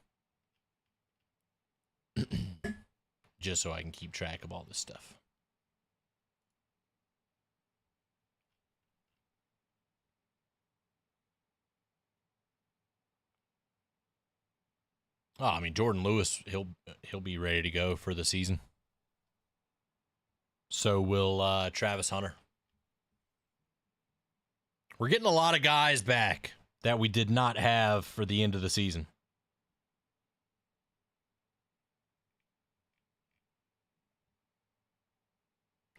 just so I can keep track of all this stuff. Oh, I mean, Jordan Lewis, he'll be ready to go for the season. So will Travis Hunter. We're getting a lot of guys back that we did not have for the end of the season.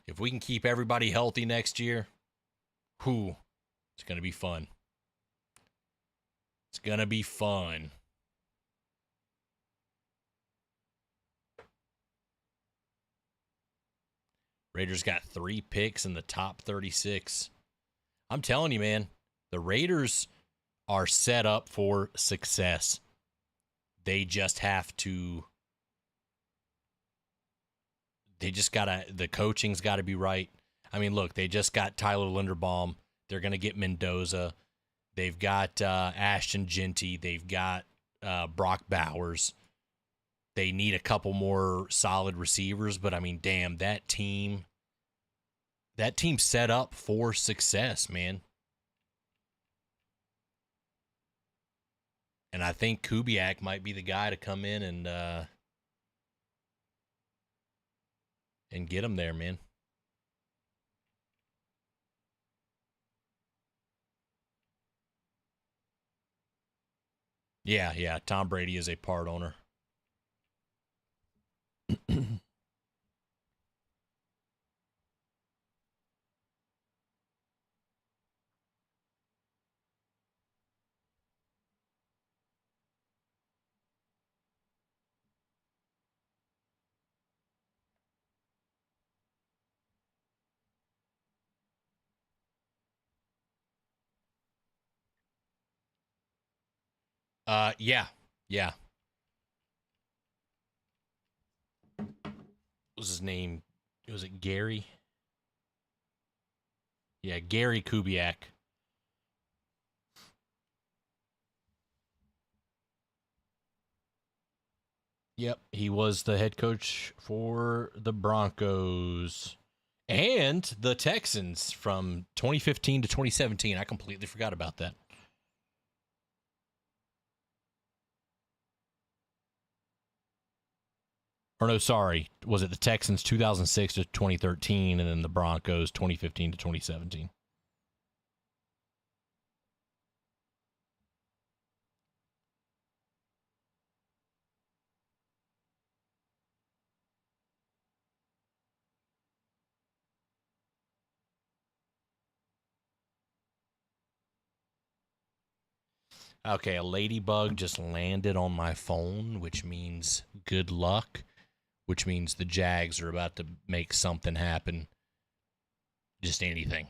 If we can keep everybody healthy next year, it's going to be fun. It's going to be fun. Raiders got 3 picks in the top 36. I'm telling you, man, the Raiders are set up for success. They just have to. The coaching's got to be right. I mean, look, they just got Tyler Linderbaum. They're going to get Mendoza. They've got Ashton Genty. They've got Brock Bowers. They need a couple more solid receivers, but I mean, damn, that team's set up for success, man. And I think Kubiak might be the guy to come in and get him there, man. Yeah. Tom Brady is a part owner. Yeah. Yeah. What was his name? Was it Gary? Yeah, Gary Kubiak. Yep, he was the head coach for the Broncos and the Texans from 2015 to 2017. I completely forgot about that. Or no, sorry. Was it the Texans 2006 to 2013 and then the Broncos 2015 to 2017? Okay, a ladybug just landed on my phone, which means good luck, which means the Jags are about to make something happen. Just anything.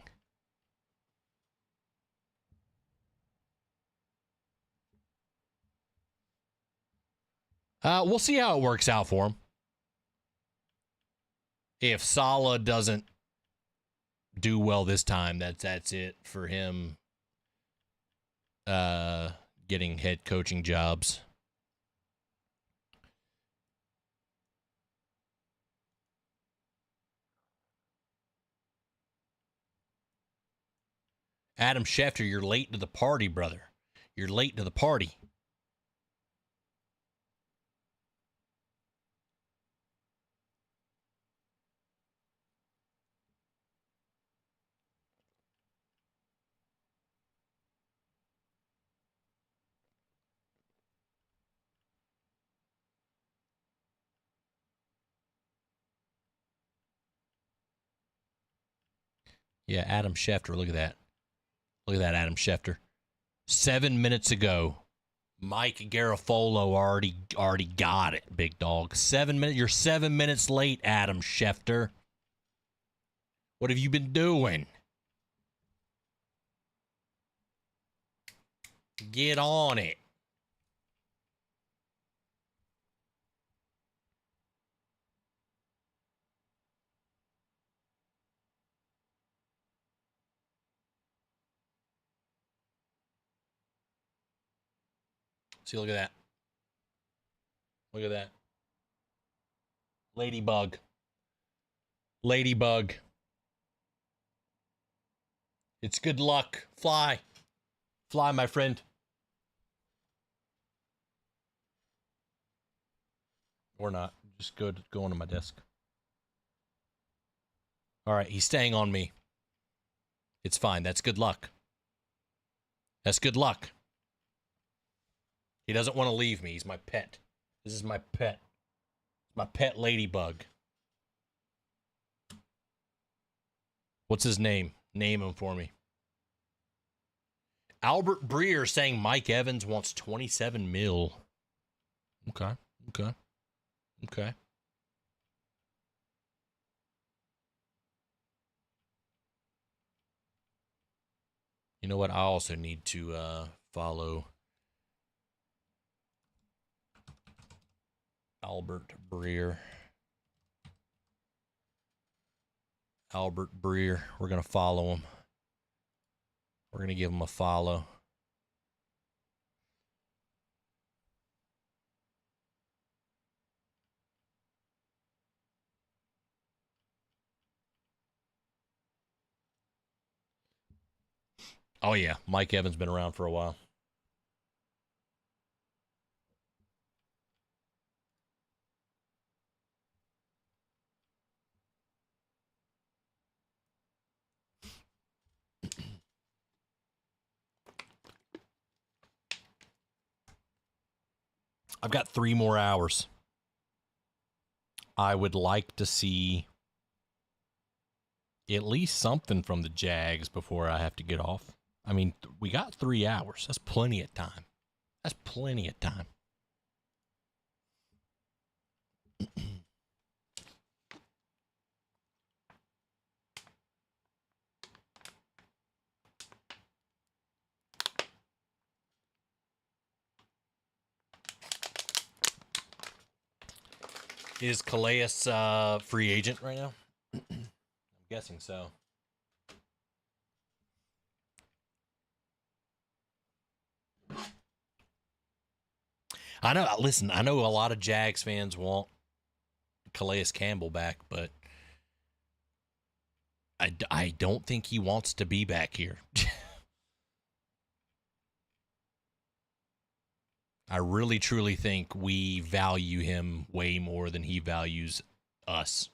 We'll see how it works out for him. If Saleh doesn't do well this time, that's it for him getting head coaching jobs. Adam Schefter, you're late to the party, brother. You're late to the party. Yeah, Adam Schefter, look at that. Look at that, Adam Schefter. 7 minutes ago, Mike Garafolo already got it, big dog. 7 minutes. You're 7 minutes late, Adam Schefter. What have you been doing? Get on it. See, look at that. Look at that. Ladybug. Ladybug. It's good luck. Fly. Fly, my friend. Or not. Just go onto my desk. All right, he's staying on me. It's fine. That's good luck. That's good luck. He doesn't want to leave me. He's my pet. This is my pet. My pet ladybug. What's his name? Name him for me. Albert Breer saying Mike Evans wants 27 mil. Okay. You know what? I also need to follow Albert Breer. Albert Breer. We're going to follow him. We're going to give him a follow. Oh, yeah. Mike Evans been around for a while. I've got 3 more hours. I would like to see at least something from the Jags before I have to get off. I mean, we got 3 hours. That's plenty of time. That's plenty of time. Is Calais free agent right now? I'm guessing so. I know. Listen, I know a lot of Jags fans want Calais Campbell back, but I don't think he wants to be back here. I really, truly think we value him way more than he values us.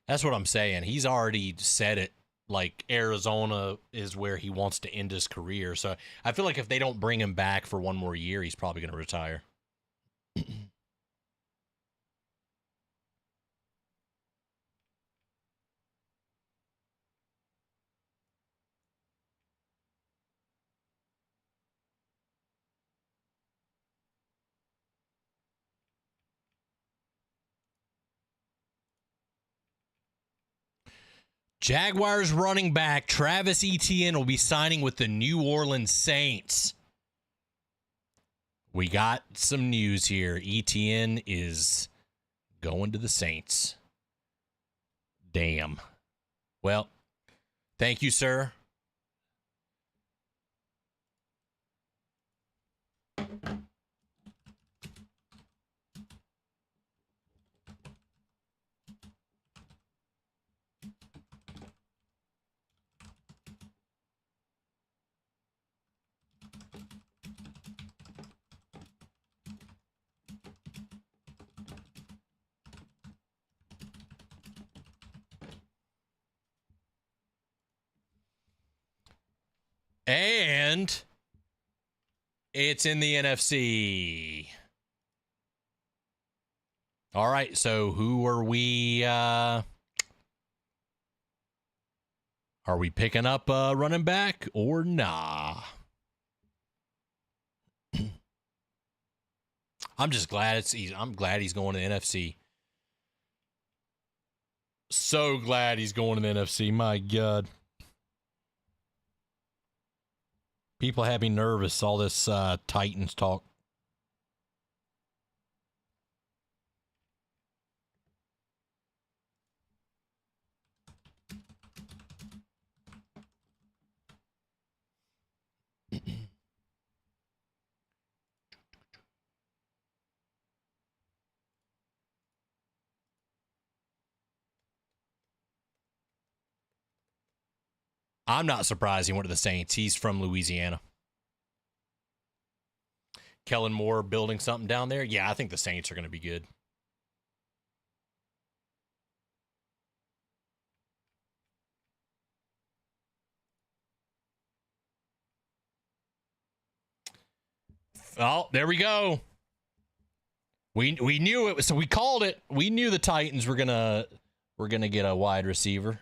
That's what I'm saying. He's already said it. Like, Arizona is where he wants to end his career. So I feel like if they don't bring him back for one more year, he's probably going to retire. Jaguars running back Travis Etienne will be signing with the New Orleans Saints. We got some news here. Etienne is going to the Saints. Damn. Well, thank you, sir. And it's in the NFC. All right, so who are we picking up running back or nah? I'm just glad I'm glad he's going to the NFC. So glad he's going to the NFC. My God. People have me nervous, all this Titans talk. I'm not surprised he went to the Saints. He's from Louisiana. Kellen Moore building something down there. Yeah, I think the Saints are going to be good. Oh, there we go. We knew it, so we called it. We knew the Titans were gonna get a wide receiver.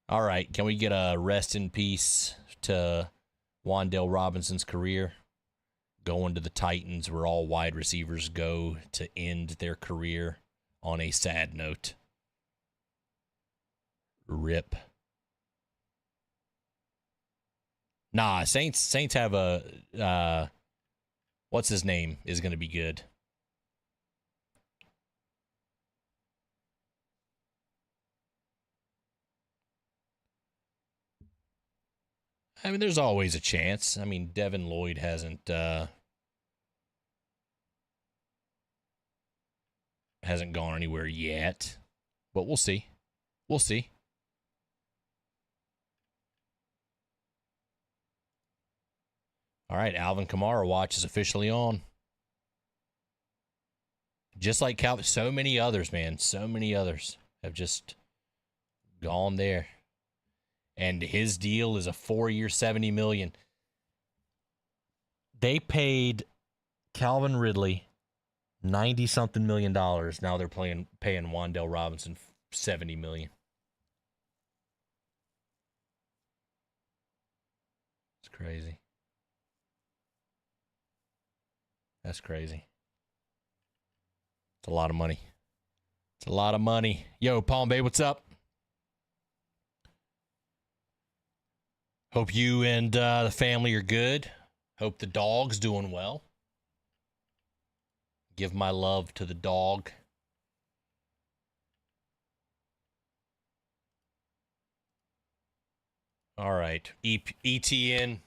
All right, can we get a rest in peace to Wan'Dale Robinson's career? Going to the Titans, where all wide receivers go to end their career on a sad note. Rip. Nah, Saints have a what's his name is going to be good. I mean, there's always a chance. I mean, Devin Lloyd hasn't gone anywhere yet, but we'll see. We'll see. All right, Alvin Kamara watch is officially on. Just like Calvin, so many others, man. So many others have just gone there. And his deal is a 4-year, $70 million. They paid Calvin Ridley $90-something million. Now they're paying Wan'Dale Robinson $70 million. It's crazy. That's crazy. It's a lot of money. It's a lot of money. Yo, Palm Bay, what's up? Hope you and the family are good. Hope the dog's doing well. Give my love to the dog. All right. ETN,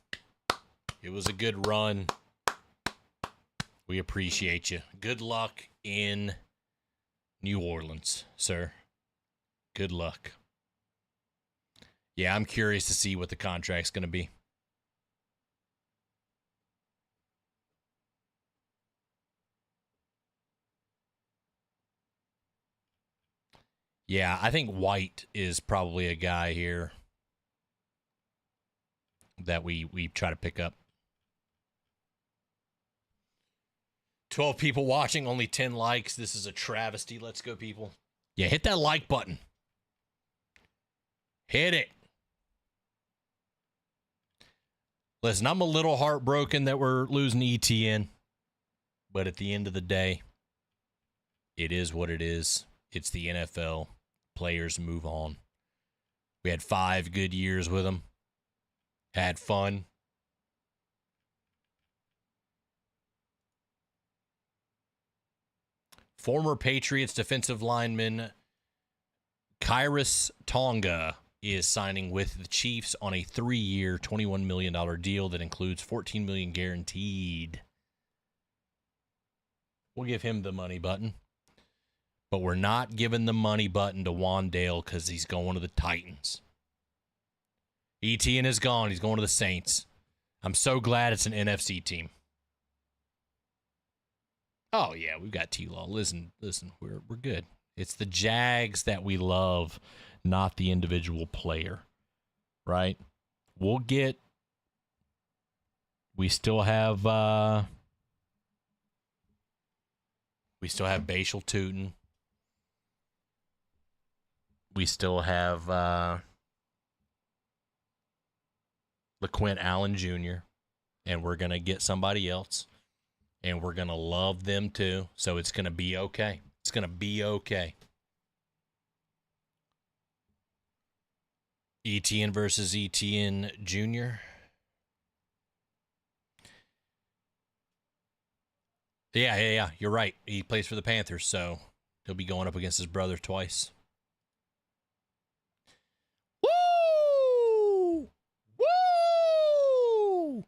it was a good run. We appreciate you. Good luck in New Orleans, sir. Good luck. Yeah, I'm curious to see what the contract's going to be. Yeah, I think White is probably a guy here that we try to pick up. 12 people watching, only 10 likes. This is a travesty. Let's go, people. Yeah, hit that like button. Hit it. Listen, I'm a little heartbroken that we're losing ETN, but at the end of the day, it is what it is. It's the NFL. Players move on. We had 5 good years with them. Had fun. Former Patriots defensive lineman Kyrus Tonga is signing with the Chiefs on a 3-year, $21 million deal that includes $14 million guaranteed. We'll give him the money button. But we're not giving the money button to Wan'Dale because he's going to the Titans. ETN is gone. He's going to the Saints. I'm so glad it's an NFC team. Oh, yeah, we've got T-Law. Listen, we're good. It's the Jags that we love, not the individual player, right? We still have Bashal Tootin. We still have LaQuint Allen Jr., and we're going to get somebody else, and we're going to love them too, so it's going to be okay. It's going to be okay. ETN versus ETN Jr. Yeah. You're right. He plays for the Panthers, so he'll be going up against his brother twice. Woo! Woo!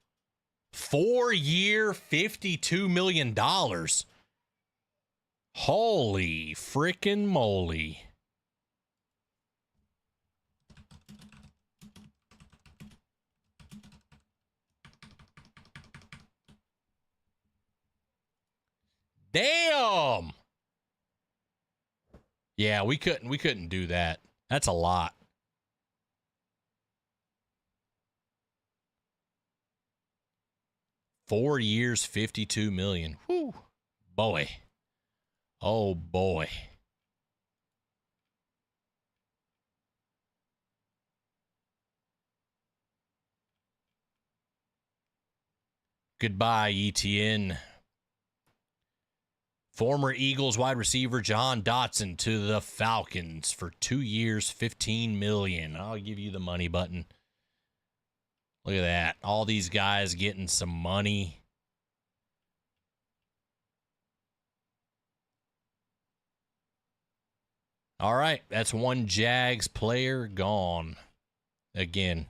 4-year, $52 million. Holy frickin' moly. Damn. Yeah, we couldn't do that. That's a lot. $4 years, $52 million. Whew. Boy. Oh boy. Goodbye, ETN. Former Eagles wide receiver John Dotson to the Falcons for 2 years, $15 million. I'll give you the money button. Look at that. All these guys getting some money. All right, that's one Jags player gone. Again,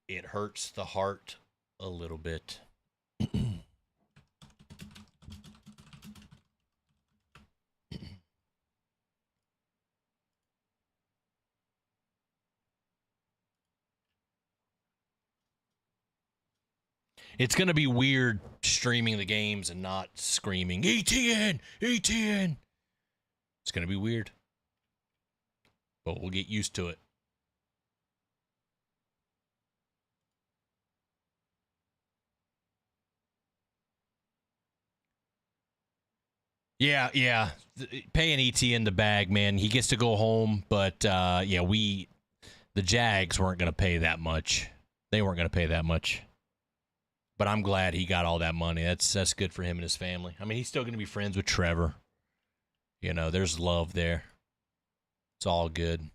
it hurts the heart a little bit. It's going to be weird streaming the games and not screaming, ETN, ETN. It's going to be weird. But we'll get used to it. Yeah. Paying ETN the bag, man. He gets to go home, but the Jags weren't going to pay that much. They weren't going to pay that much. But I'm glad he got all that money. That's good for him and his family. I mean, he's still going to be friends with Trevor. You know, there's love there. It's all good.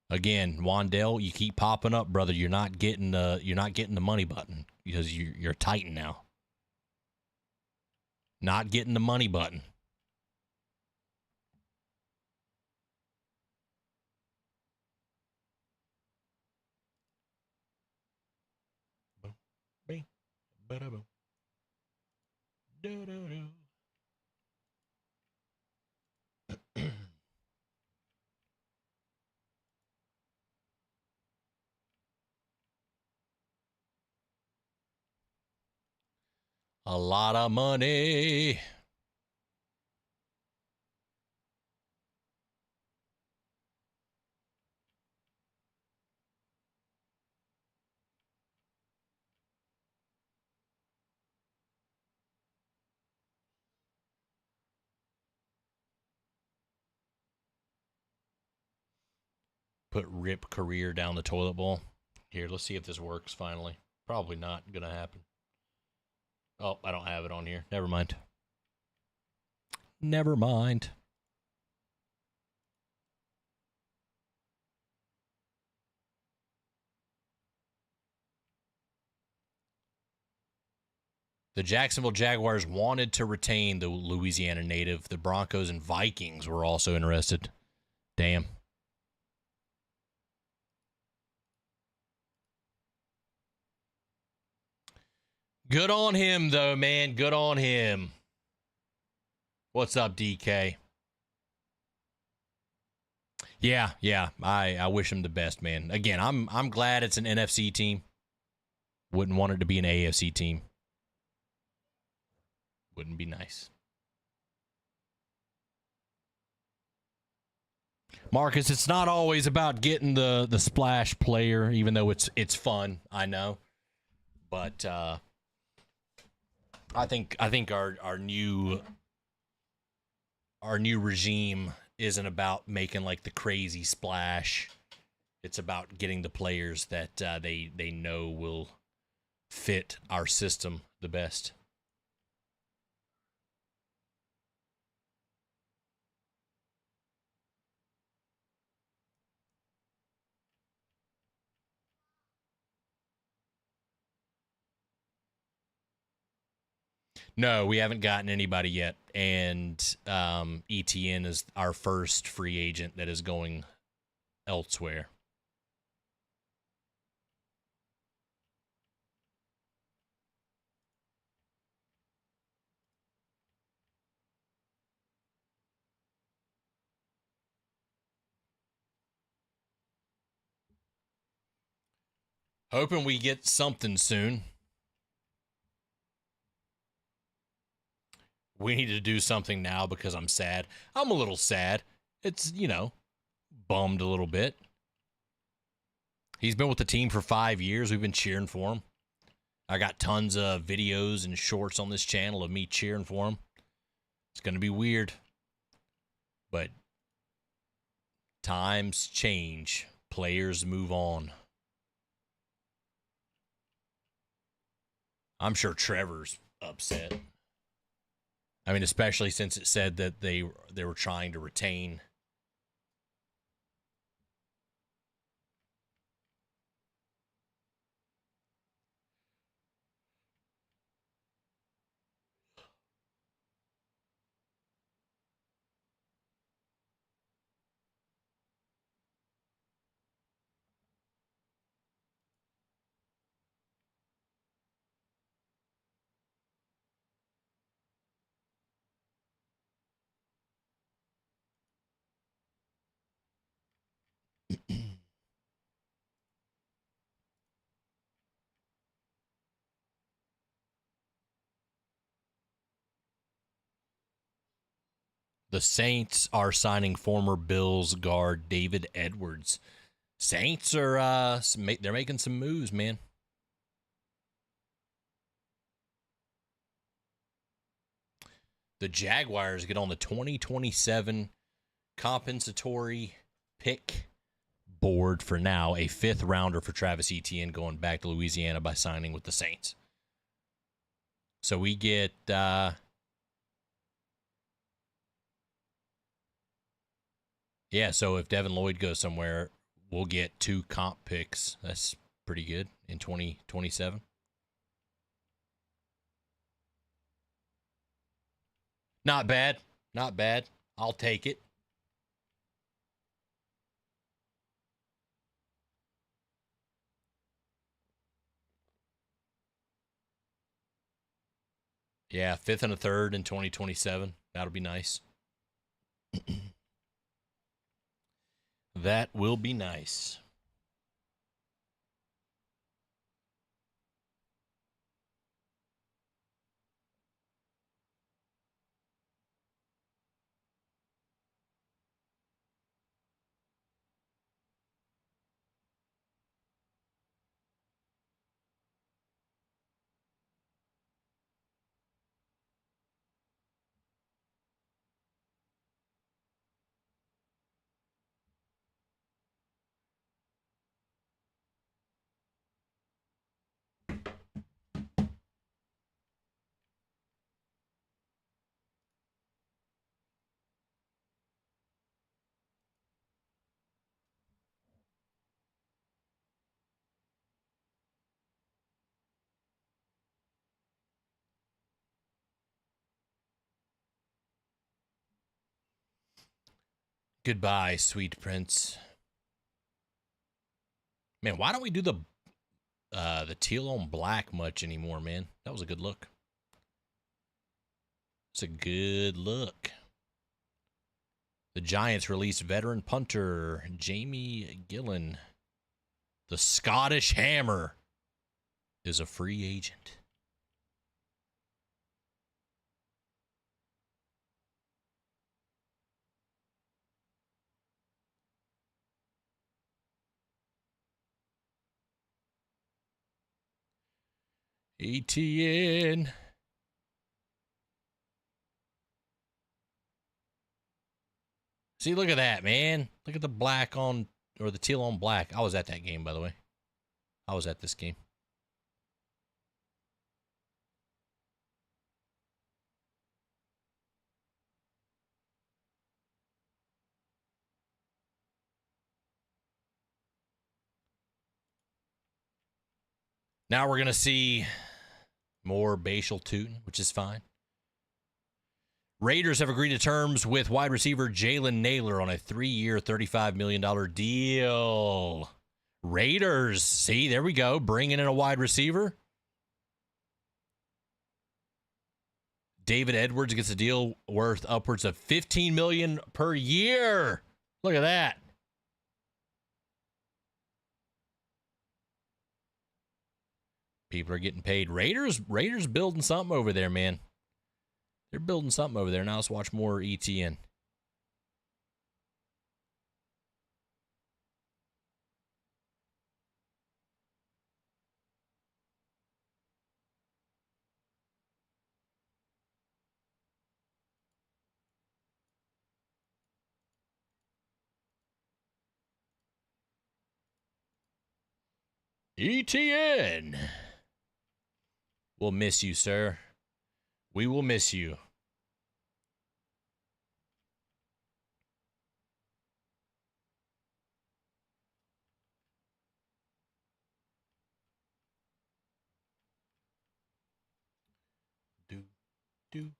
Again, Wandale, you keep popping up, brother. You're not getting the money button because you're Titan now. Not getting the money button. A lot of money. Put Rip career down the toilet bowl. Here, let's see if this works finally. Probably not going to happen. Oh, I don't have it on here. Never mind. Never mind. The Jacksonville Jaguars wanted to retain the Louisiana native. The Broncos and Vikings were also interested. Damn. Good on him, though, man. Good on him. What's up, DK? Yeah. I wish him the best, man. Again, I'm glad it's an NFC team. Wouldn't want it to be an AFC team. Wouldn't be nice. Marcus, it's not always about getting the splash player, even though it's fun, I know. But I think our new regime isn't about making like the crazy splash. It's about getting the players that they know will fit our system the best. No, we haven't gotten anybody yet, and ETN is our first free agent that is going elsewhere. Hoping we get something soon. We need to do something now because I'm sad. I'm a little sad. It's, bummed a little bit. He's been with the team for 5 years. We've been cheering for him. I got tons of videos and shorts on this channel of me cheering for him. It's going to be weird. But times change. Players move on. I'm sure Trevor's upset. I mean, especially since it said that they were trying to retain. The Saints are signing former Bills guard David Edwards. Saints are they're making some moves, man. the Jaguars get on the 2027 compensatory pick board for now, a 5th rounder for Travis Etienne going back to Louisiana by signing with the Saints. So we get so if Devin Lloyd goes somewhere, we'll get 2 comp picks. That's pretty good in 2027. Not bad. Not bad. I'll take it. Yeah, 5th and a 3rd in 2027. That'll be nice. That will be nice. Goodbye, sweet prince. Man, why don't we do the teal on black much anymore, man? That was a good look. It's a good look. The Giants released veteran punter Jamie Gillan. The Scottish Hammer is a free agent. ETN. See, look at that, man. Look at the black on, or the teal on black. I was at that game, by the way. I was at this game. Now we're going to see more Bashal Tootin, which is fine. Raiders have agreed to terms with wide receiver Jalen Naylor on a 3-year, $35 million deal. Raiders, see, there we go, bringing in a wide receiver. David Edwards gets a deal worth upwards of $15 million per year. Look at that. People are getting paid. Raiders building something over there, man. They're building something over there. Now let's watch more ETN. ETN. We'll miss you, sir. We will miss you. Do.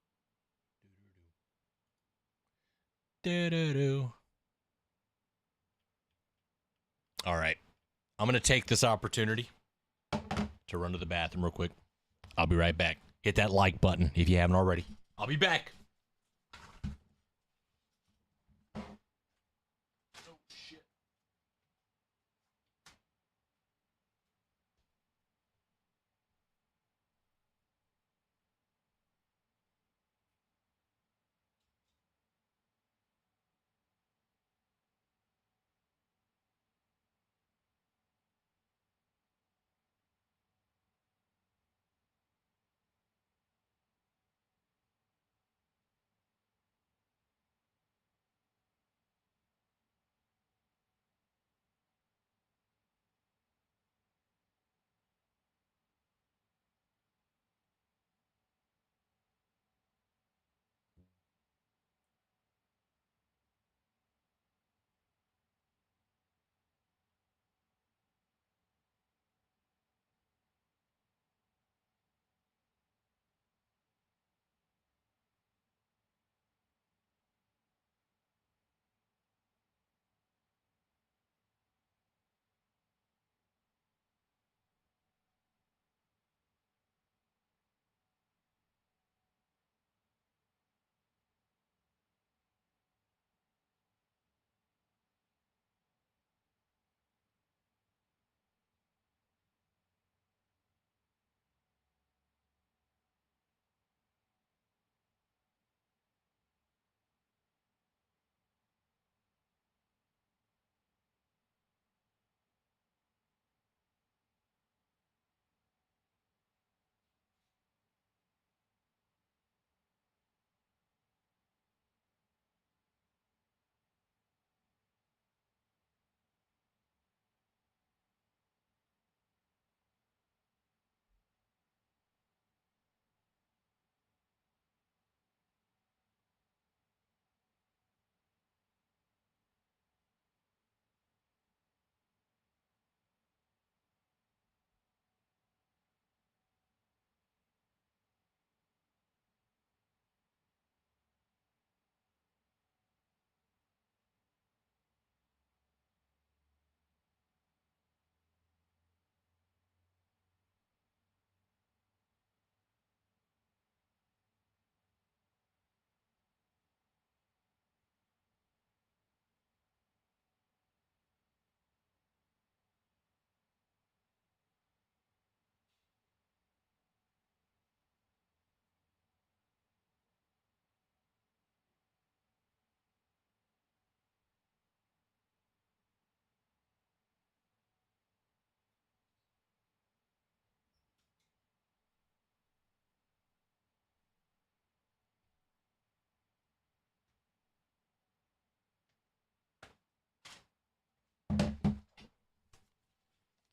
All right. I'm going to take this opportunity to run to the bathroom real quick. I'll be right back. Hit that like button if you haven't already. I'll be back. Oh, shit.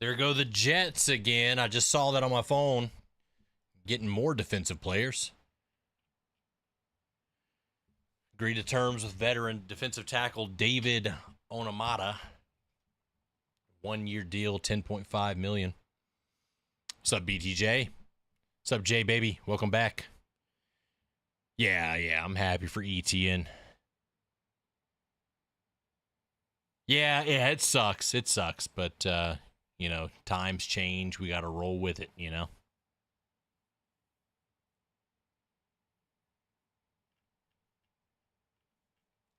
There go the Jets again. I just saw that on my phone. Getting more defensive players. Agreed to terms with veteran defensive tackle David Onamata. 1-year deal, $10.5 million. What's up, BTJ? What's up, Jay baby? Welcome back. Yeah, I'm happy for ETN. Yeah, it sucks. It sucks, but times change. We got to roll with it,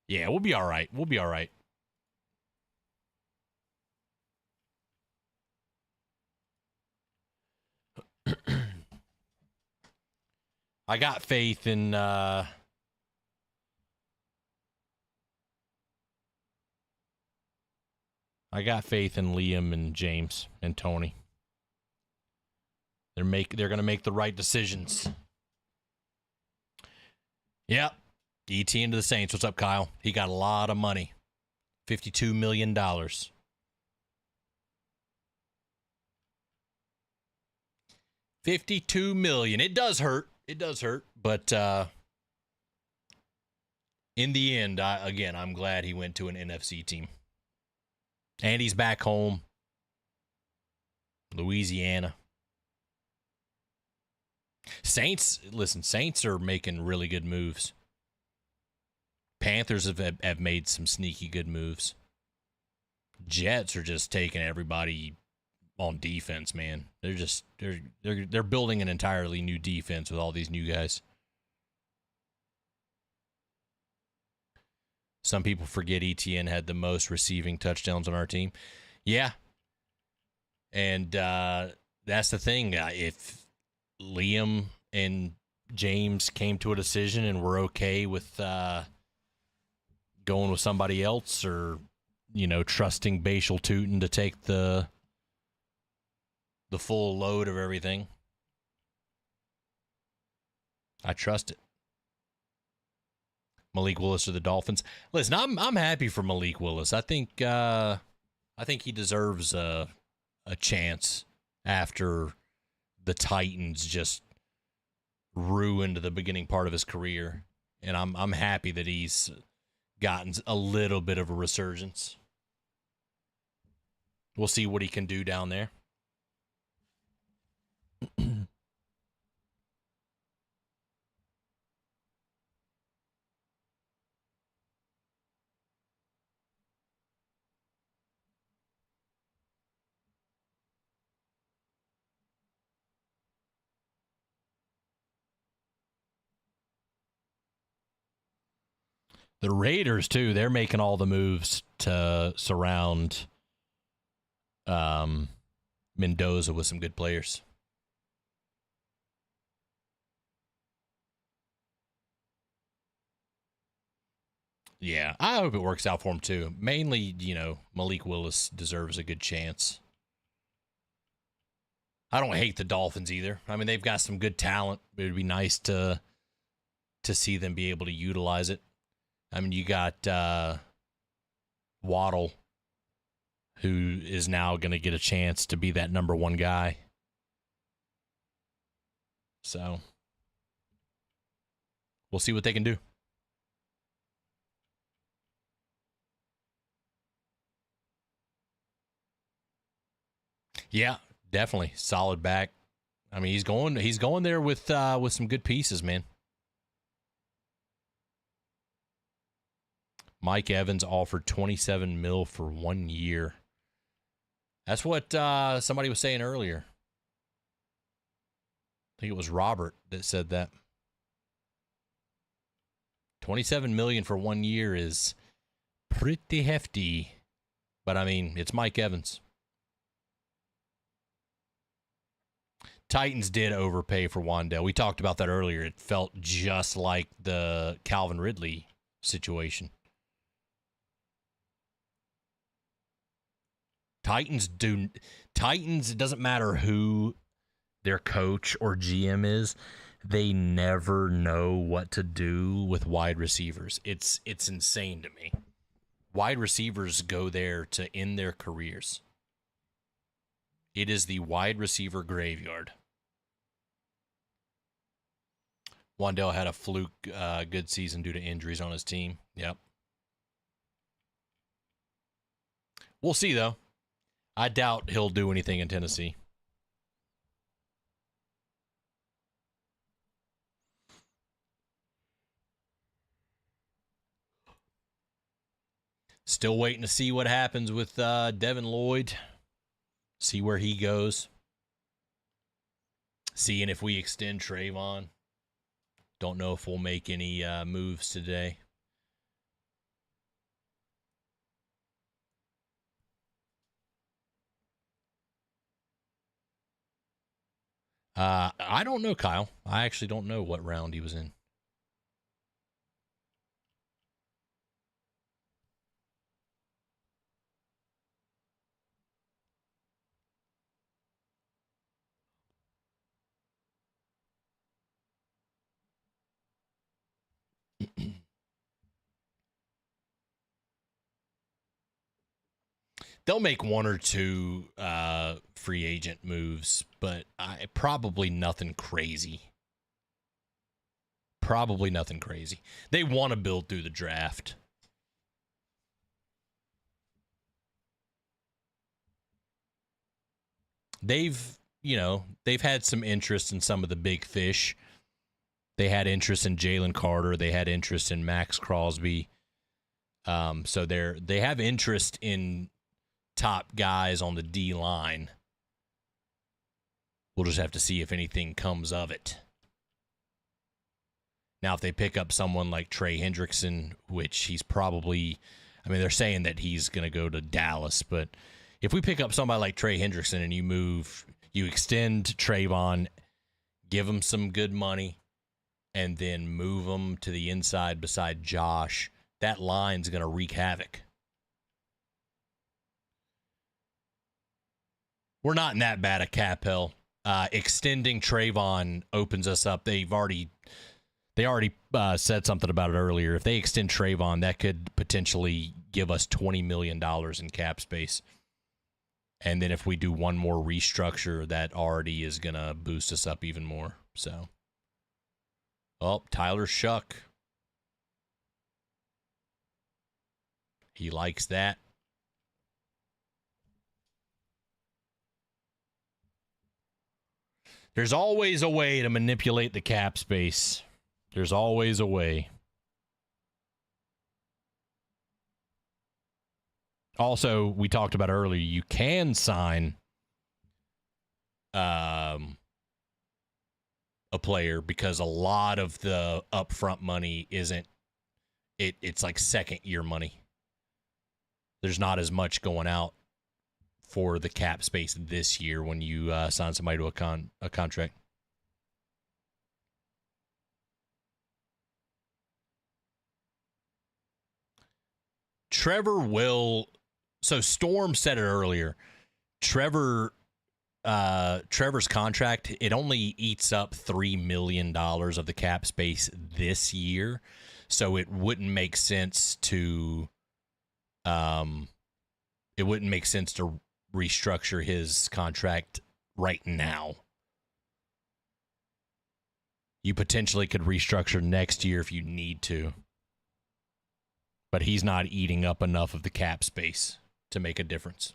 Yeah, we'll be all right. We'll be all right. I got faith in Liam and James and Tony. They're going to make the right decisions. Yep. ET into the Saints. What's up, Kyle? He got a lot of money. $52 million. $52 million. It does hurt. It does hurt. But in the end, I'm glad he went to an NFC team. And he's back home. Louisiana. Saints are making really good moves. Panthers have made some sneaky good moves. Jets are just taking everybody on defense, man. They're building an entirely new defense with all these new guys. Some people forget ETN had the most receiving touchdowns on our team. Yeah. And that's the thing. If Liam and James came to a decision and were okay with going with somebody else, or trusting Bashal Tootin to take the full load of everything, I trust it. Malik Willis or the Dolphins. Listen, I'm happy for Malik Willis. I think he deserves a chance after the Titans just ruined the beginning part of his career, and I'm happy that he's gotten a little bit of a resurgence. We'll see what he can do down there. The Raiders, too, they're making all the moves to surround Mendoza with some good players. Yeah, I hope it works out for him, too. Mainly, Malik Willis deserves a good chance. I don't hate the Dolphins either. I mean, they've got some good talent. It would be nice to see them be able to utilize it. I mean, you got Waddle, who is now going to get a chance to be that number one guy. So, we'll see what they can do. Yeah, definitely solid back. I mean, he's going there with some good pieces, man. Mike Evans offered $27 million for 1 year. That's what somebody was saying earlier. I think it was Robert that said that. $27 million for 1 year is pretty hefty. But, I mean, it's Mike Evans. Titans did overpay for Wan'Dale. We talked about that earlier. It felt just like the Calvin Ridley situation. Titans, it doesn't matter who their coach or GM is, they never know what to do with wide receivers. It's insane to me. Wide receivers go there to end their careers. It is the wide receiver graveyard. Wandell had a fluke good season due to injuries on his team. Yep. We'll see, though. I doubt he'll do anything in Tennessee. Still waiting to see what happens with Devin Lloyd. See where he goes. Seeing if we extend Trayvon. Don't know if we'll make any moves today. I don't know, Kyle. I actually don't know what round he was in. They'll make one or two free agent moves, but probably nothing crazy. Probably nothing crazy. They want to build through the draft. They've had some interest in some of the big fish. They had interest in Jalen Carter. They had interest in Max Crosby. So they have interest in top guys on the D line. We'll just have to see if anything comes of it. Now, if they pick up someone like Trey Hendrickson, which he's probably, they're saying that he's going to go to Dallas, but if we pick up somebody like Trey Hendrickson and you extend Trayvon, give him some good money, and then move him to the inside beside Josh, that line's going to wreak havoc. We're not in that bad a cap hell. Extending Trayvon opens us up. They already said something about it earlier. If they extend Trayvon, that could potentially give us $20 million in cap space. And then if we do one more restructure, that already is going to boost us up even more. So, Tyler Shuck. He likes that. There's always a way to manipulate the cap space. There's always a way. Also, we talked about earlier, you can sign a player because a lot of the upfront money isn't it's like second year money. There's not as much going out for the cap space this year when you sign somebody to a contract. So Storm said it earlier. Trevor's contract, it only eats up $3 million of the cap space this year. So it wouldn't make sense to restructure his contract right now. You potentially could restructure next year if you need to. But he's not eating up enough of the cap space to make a difference.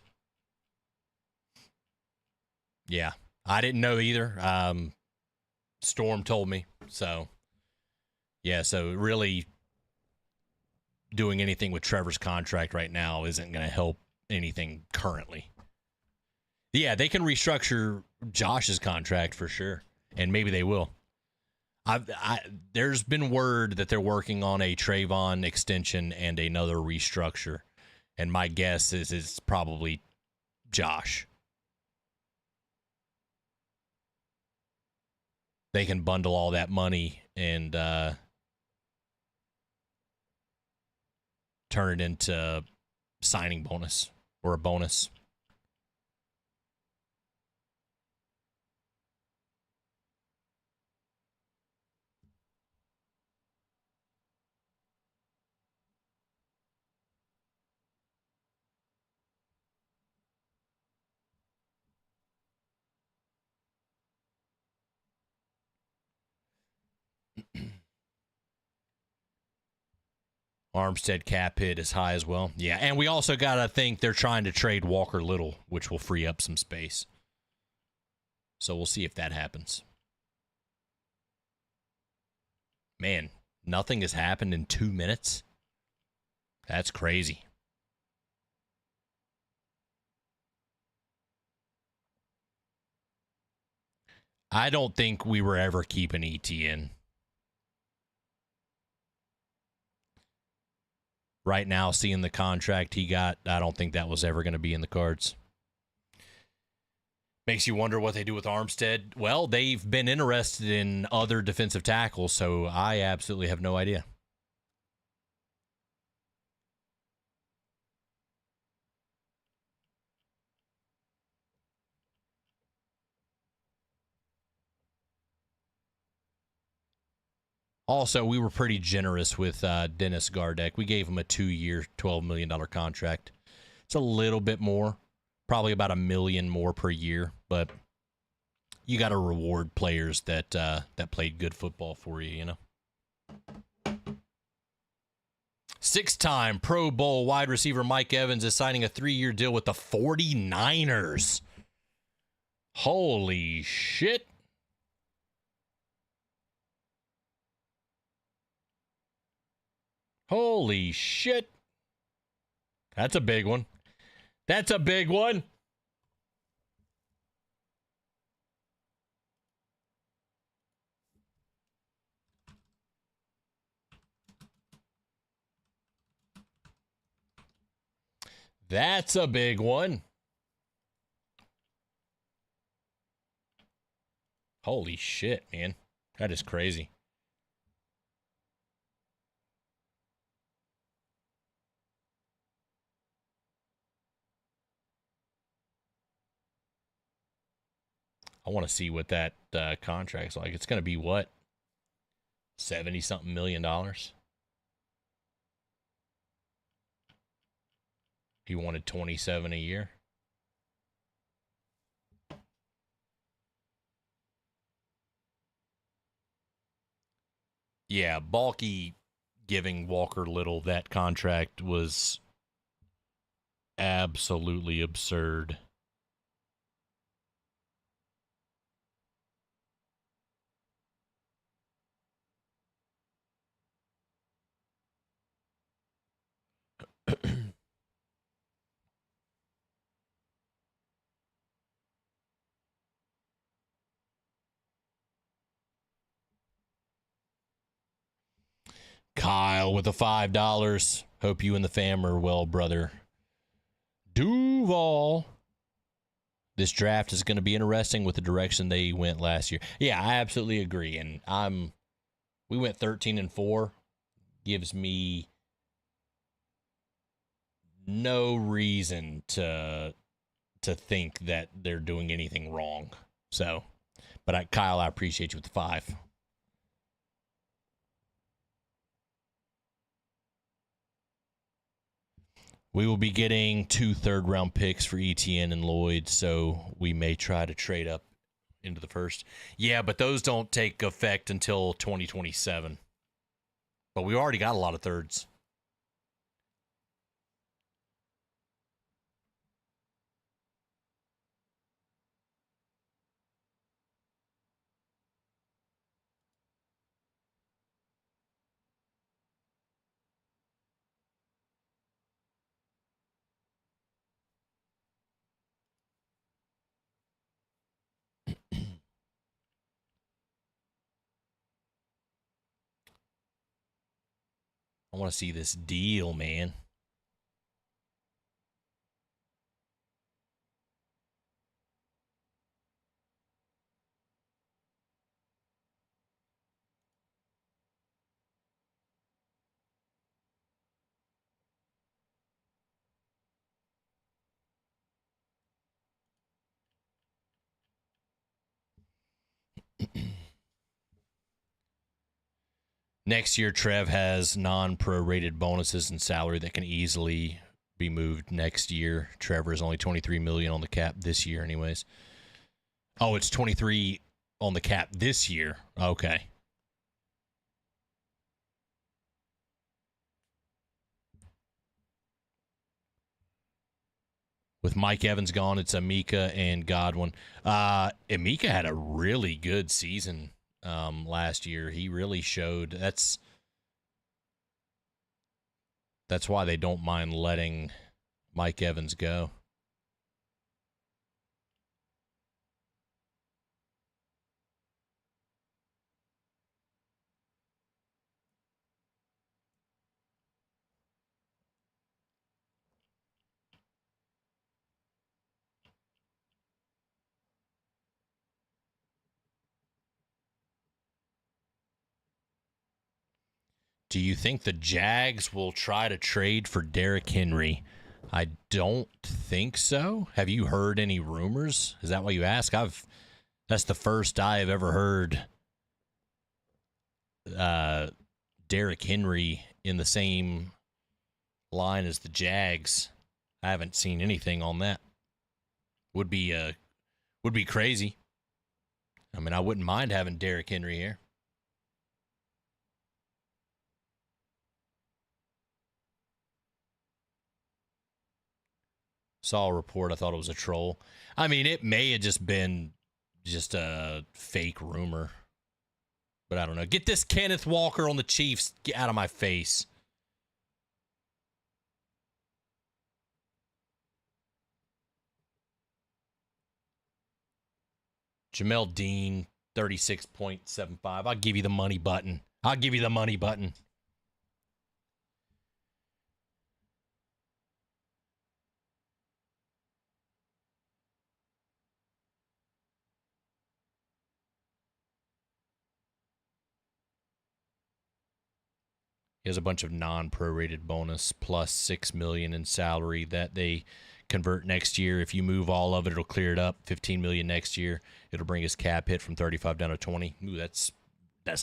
Yeah, I didn't know either. Storm told me. So, yeah, so really doing anything with Trevor's contract right now isn't going to help anything currently. Yeah, they can restructure Josh's contract for sure, and maybe they will. There's been word that they're working on a Trayvon extension and another restructure, and my guess is it's probably Josh. They can bundle all that money and turn it into signing bonus or a bonus. Armstead cap hit is high as well. Yeah, and we also got to think they're trying to trade Walker Little, which will free up some space. So we'll see if that happens. Man, nothing has happened in 2 minutes. That's crazy. I don't think we were ever keeping ETN. Right now, seeing the contract he got, I don't think that was ever going to be in the cards. Makes you wonder what they do with Armstead. Well, they've been interested in other defensive tackles, so I absolutely have no idea. Also, we were pretty generous with Dennis Gardeck. We gave him a 2-year, $12 million contract. It's a little bit more, probably about $1 million more per year, but you got to reward players that played good football for you, you know. 6-time Pro Bowl wide receiver Mike Evans is signing a 3-year deal with the 49ers. Holy shit. Holy shit. That's a big one. That's a big one. That's a big one. Holy shit, man. That is crazy. I want to see what that contract's like. It's going to be what? 70-something million dollars? He wanted 27 a year. Yeah, Balky giving Walker Little that contract was absolutely absurd. Kyle with the $5. Hope you and the fam are well, brother. Duval. This draft is going to be interesting with the direction they went last year. Yeah, I absolutely agree. And we went 13-4. Gives me no reason to think that they're doing anything wrong. So, but Kyle, I appreciate you with the 5. We will be getting 2 third-round picks for ETN and Lloyd, so we may try to trade up into the first. Yeah, but those don't take effect until 2027. But we already got a lot of thirds. I want to see this deal, man. Next year, Trev has non-prorated bonuses and salary that can easily be moved next year. Trevor is only $23 million on the cap this year anyways. Oh, it's 23 on the cap this year. Okay. With Mike Evans gone, it's Emeka and Godwin. Emeka had a really good season last year. He really showed. That's why they don't mind letting Mike Evans go. Do you think the Jags will try to trade for Derrick Henry? I don't think so. Have you heard any rumors? Is that why you ask? That's the first I have ever heard Derrick Henry in the same line as the Jags. I haven't seen anything on that. Would be crazy. I mean, I wouldn't mind having Derrick Henry here. Saw a report. I thought it was a troll. I mean, it may have just been a fake rumor. But I don't know. Get this Kenneth Walker on the Chiefs. Get out of my face. Jamel Dean, 36.75. I'll give you the money button. He has a bunch of non-prorated bonus plus $6 million in salary that they convert next year. If you move all of it, it'll clear it up. $15 million next year. It'll bring his cap hit from 35 down to 20. Ooh, that's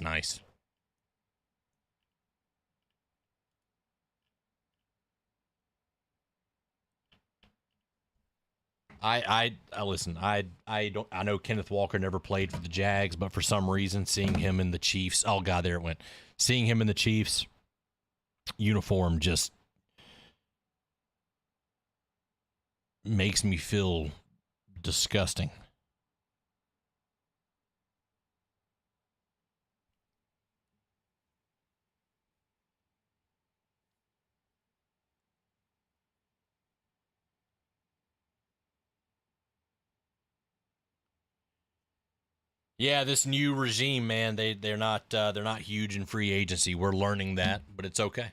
nice. I listen. I know Kenneth Walker never played for the Jags, but for some reason, seeing him in the Chiefs. Oh God, there it went. Seeing him in the Chiefs uniform just makes me feel disgusting. Yeah, this new regime, man, they're not huge in free agency. We're learning that, but it's okay.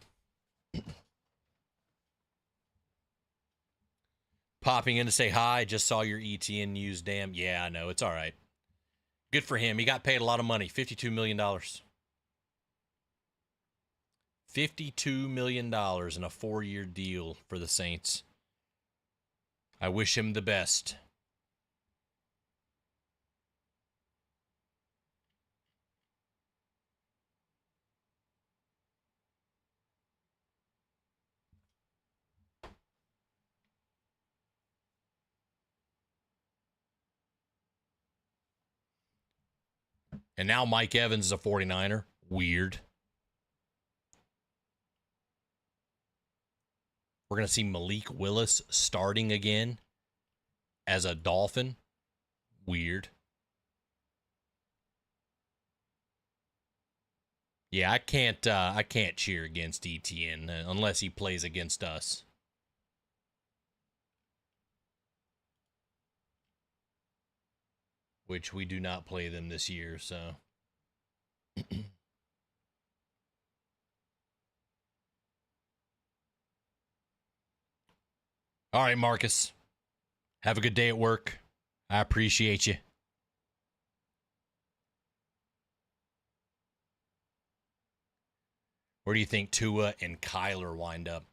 Popping in to say hi. Just saw your ETN news. Damn. Yeah, I know. It's all right. Good for him. He got paid a lot of money. $52 million. $52 million in a 4-year deal for the Saints. I wish him the best. And now Mike Evans is a 49er. Weird. We're going to see Malik Willis starting again as a Dolphin. Weird. Yeah, I can't cheer against ETN unless he plays against us. Which we do not play them this year, so. All right, Marcus. Have a good day at work. I appreciate you. Where do you think Tua and Kyler wind up?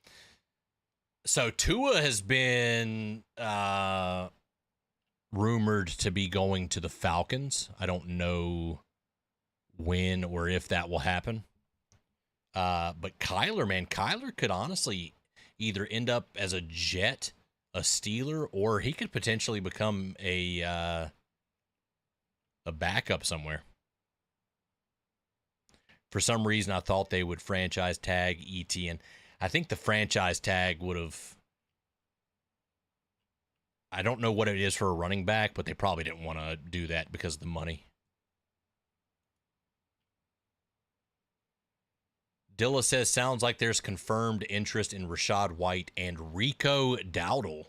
So Tua has been rumored to be going to the Falcons. I don't know when or if that will happen. But Kyler, man, Kyler could honestly either end up as a Jet, a Steeler, or he could potentially become a backup somewhere. For some reason, I thought they would franchise tag ETN. I think the franchise tag would have I don't know what it is for a running back, but they probably didn't want to do that because of the money. Dilla says, sounds like there's confirmed interest in Rachaad White and Rico Dowdle.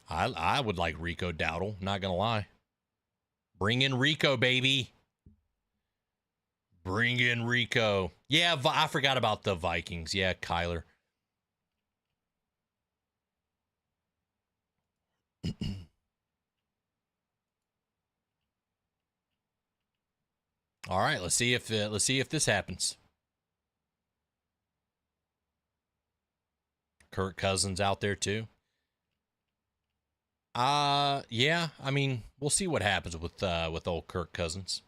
I would like Rico Dowdle, not going to lie. Bring in Rico, baby. Bring in Rico. Yeah, I forgot about the Vikings. Yeah, Kyler. All right, let's see if this happens. Kirk Cousins out there too. Yeah, I mean, we'll see what happens with old Kirk Cousins.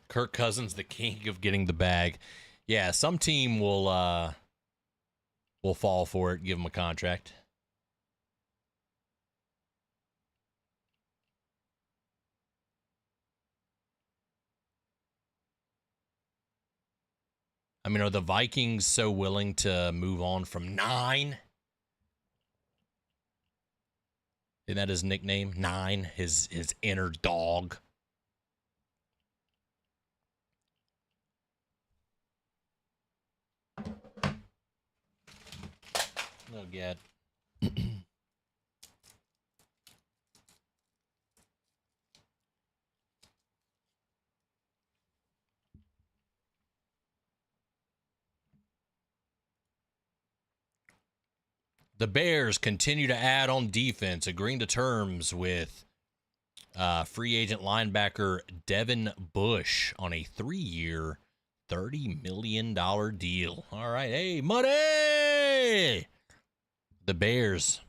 Kirk Cousins, the king of getting the bag. Yeah, some team will fall for it, give him a contract. I mean, are the Vikings so willing to move on from 9? Isn't that his nickname? 9, his inner dog. Oh, God. The Bears continue to add on defense, agreeing to terms with free agent linebacker Devin Bush on a 3-year, $30 million deal. All right. Hey, money! The Bears.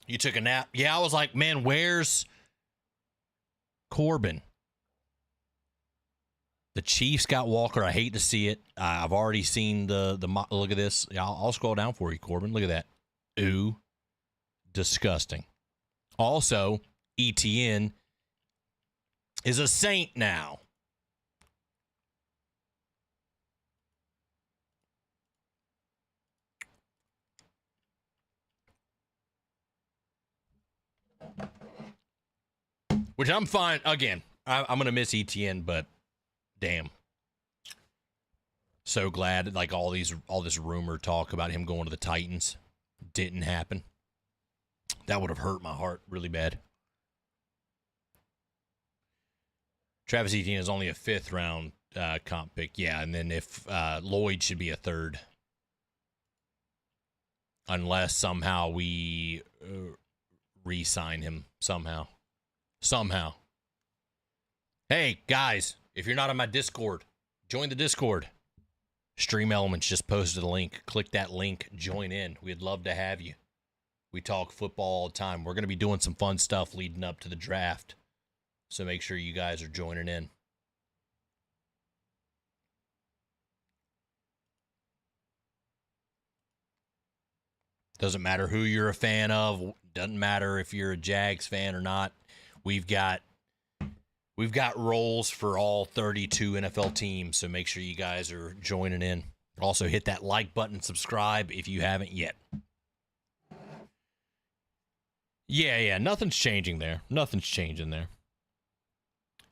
You took a nap? Yeah, I was like, man, where's Corbin? The Chiefs got Walker. I hate to see it. I've already seen the look at this. I'll scroll down for you, Corbin. Look at that. Ooh. Disgusting. Also, ETN is a Saint now. Which I'm fine. Again, I'm going to miss ETN, but damn. So glad like all this rumor talk about him going to the Titans didn't happen. That would have hurt my heart really bad. Travis Etienne is only a 5th round comp pick. Yeah, and then if Lloyd should be a 3rd. Unless somehow we re-sign him somehow. Somehow. Hey, guys, if you're not on my Discord, join the Discord. Stream Elements just posted a link. Click that link. Join in. We'd love to have you. We talk football all the time. We're going to be doing some fun stuff leading up to the draft. So make sure you guys are joining in. Doesn't matter who you're a fan of. Doesn't matter if you're a Jags fan or not. We've got roles for all 32 NFL teams, so make sure you guys are joining in. Also, hit that like button, subscribe if you haven't yet. Yeah, nothing's changing there. Nothing's changing there.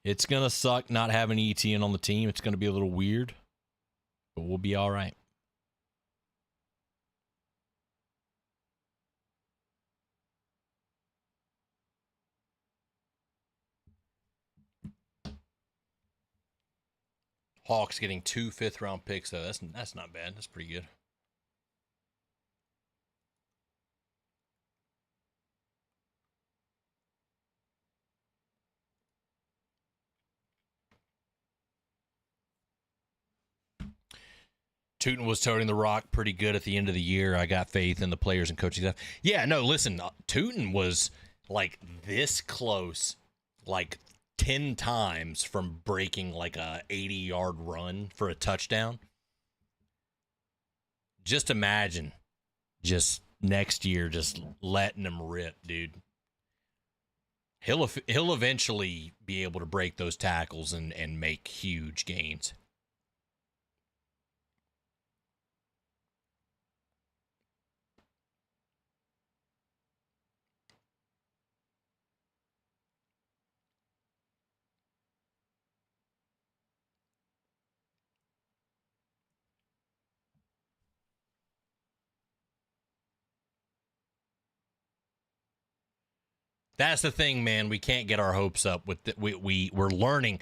It's going to suck not having ETN on the team. It's going to be a little weird, but we'll be all right. Hawks getting 2 5th-round picks, though. That's not bad. That's pretty good. Tootin was toting the rock pretty good at the end of the year. I got faith in the players and coaching staff. Yeah, no, listen, Tootin was like this close, like 10 times from breaking like a 80-yard run for a touchdown. Just imagine just next year just letting him rip, dude. He'll eventually be able to break those tackles and make huge gains. That's the thing, man. We can't get our hopes up with we're learning.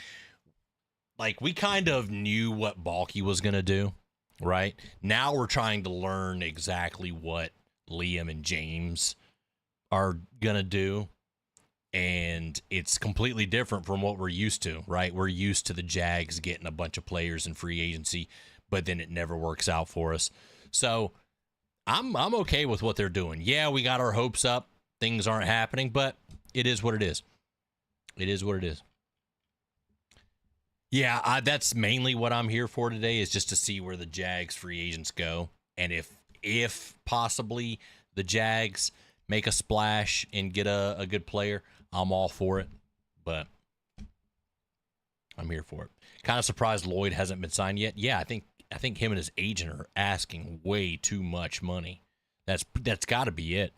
Like, we kind of knew what Balky was going to do, right? Now we're trying to learn exactly what Liam and James are going to do. And it's completely different from what we're used to, right? We're used to the Jags getting a bunch of players in free agency, but then it never works out for us. So I'm okay with what they're doing. Yeah, we got our hopes up. Things aren't happening, but it is what it is. It is what it is. Yeah, that's mainly what I'm here for today, is just to see where the Jags free agents go. And if possibly the Jags make a splash and get a good player, I'm all for it. But I'm here for it. Kind of surprised Lloyd hasn't been signed yet. Yeah, I think him and his agent are asking way too much money. That's got to be it.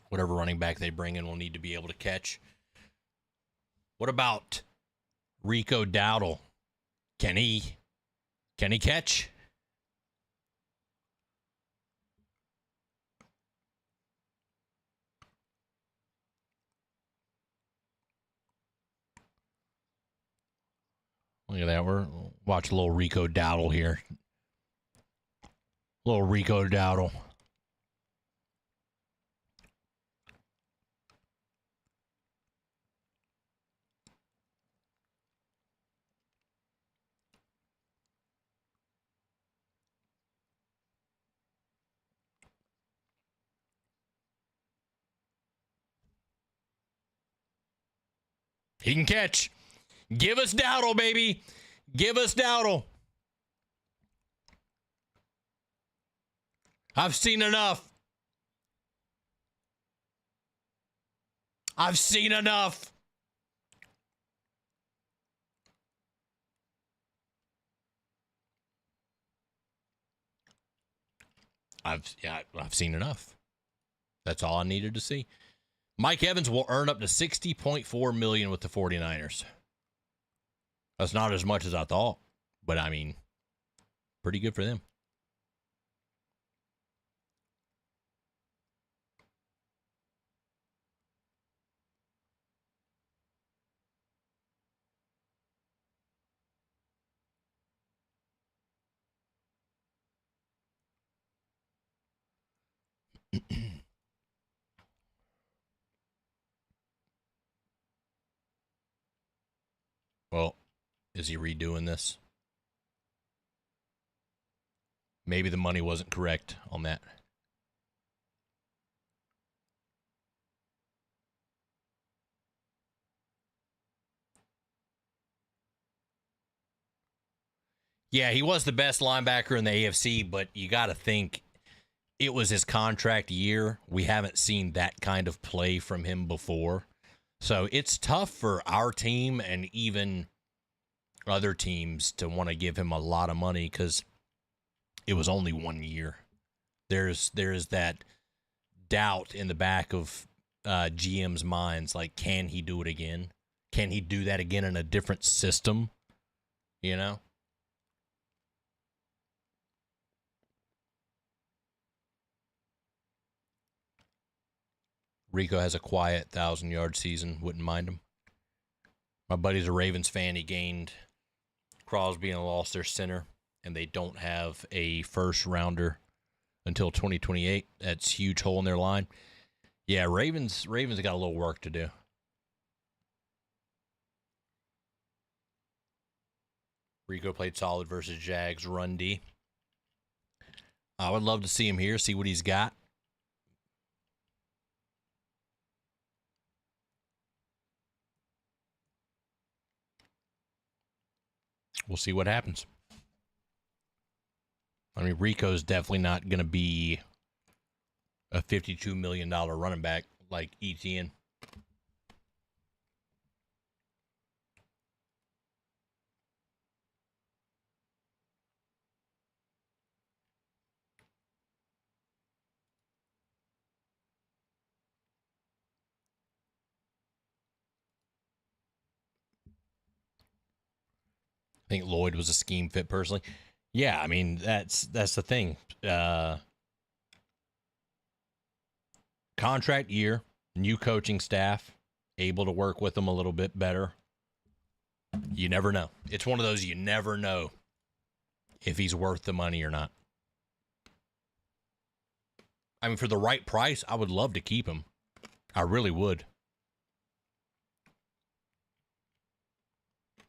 Whatever running back they bring in will need to be able to catch. What about Rico Dowdle? Can he catch? Look at that. We're watch a little Rico Dowdle here. Little Rico Dowdle. He can catch. Give us Dowdle, baby. Give us Dowdle. I've seen enough. I've seen enough. I've seen enough. That's all I needed to see. Mike Evans will earn up to $60.4 million with the 49ers. That's not as much as I thought, but I mean, pretty good for them. Well, is he redoing this? Maybe the money wasn't correct on that. Yeah, he was the best linebacker in the AFC, but you got to think it was his contract year. We haven't seen that kind of play from him before. So it's tough for our team and even other teams to want to give him a lot of money because it was only 1 year. There's that doubt in the back of GM's minds, like, can he do it again? Can he do that again in a different system? You know? Rico has a quiet 1,000-yard season. Wouldn't mind him. My buddy's a Ravens fan. He gained Crosby and lost their center, and they don't have a first-rounder until 2028. That's a huge hole in their line. Yeah, Ravens got a little work to do. Rico played solid versus Jags run D. I would love to see him here, see what he's got. We'll see what happens. I mean, Rico's definitely not going to be a $52 million running back like ETN. I think Lloyd was a scheme fit personally. Yeah, I mean, that's the thing. Contract year, new coaching staff, able to work with them a little bit better. You never know. It's one of those you never know if he's worth the money or not. I mean, for the right price, I would love to keep him. I really would.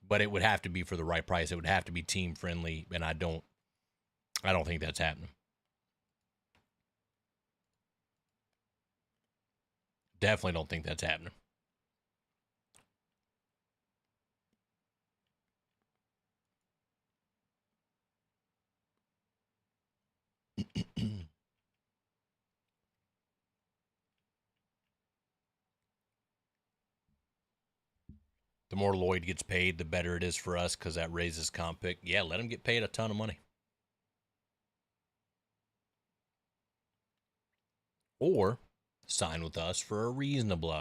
But it would have to be for the right price. It would have to be team friendly, and I don't think that's happening. Definitely don't think that's happening. The more Lloyd gets paid, the better it is for us because that raises comp pick. Yeah, let him get paid a ton of money. Or sign with us for a reasonable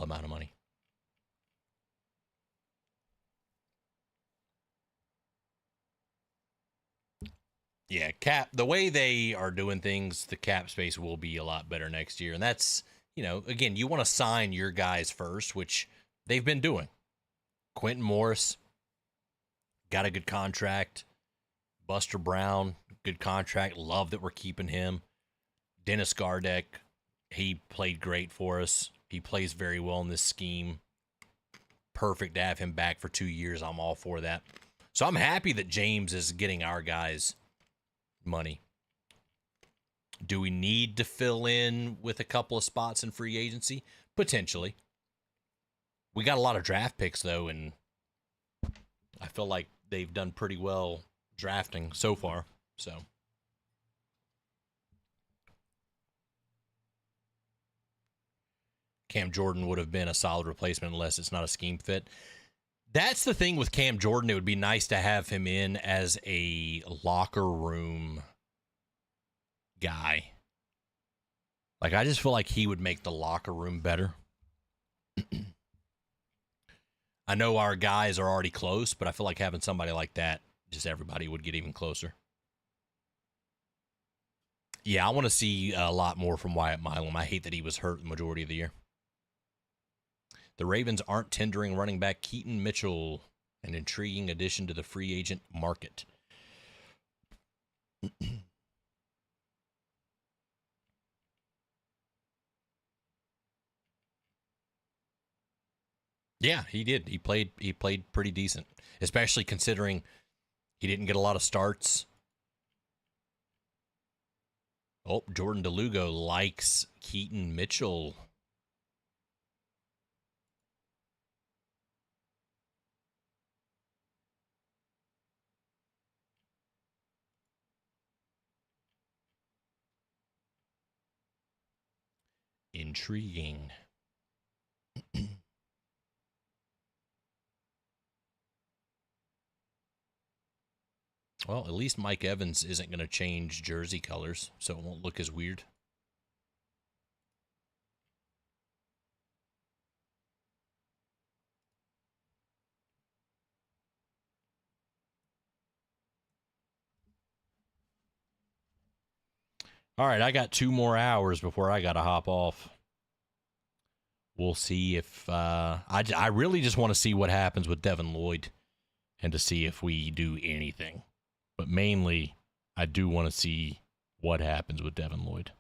amount of money. Yeah, cap, the way they are doing things, the cap space will be a lot better next year. And that's, again, you want to sign your guys first, which they've been doing. Quentin Morris got a good contract. Buster Brown, good contract. Love that we're keeping him. Dennis Gardeck, he played great for us. He plays very well in this scheme. Perfect to have him back for 2 years. I'm all for that. So I'm happy that James is getting our guys money. Do we need to fill in with a couple of spots in free agency? Potentially. We got a lot of draft picks, though, and I feel like they've done pretty well drafting so far. So Cam Jordan would have been a solid replacement unless it's not a scheme fit. That's the thing with Cam Jordan. It would be nice to have him in as a locker room guy. Like, I just feel like he would make the locker room better. I know our guys are already close, but I feel like having somebody like that, just everybody would get even closer. Yeah, I want to see a lot more from Wyatt Milam. I hate that he was hurt the majority of the year. The Ravens aren't tendering running back Keaton Mitchell, an intriguing addition to the free agent market. Yeah, he did. He played pretty decent, especially considering he didn't get a lot of starts. Oh, Jordan DeLugo likes Keaton Mitchell. Intriguing. Well, at least Mike Evans isn't going to change jersey colors, so it won't look as weird. All right, I got 2 more hours before I got to hop off. We'll see if I really just want to see what happens with Devin Lloyd and to see if we do anything. But mainly, I do want to see what happens with Devin Lloyd.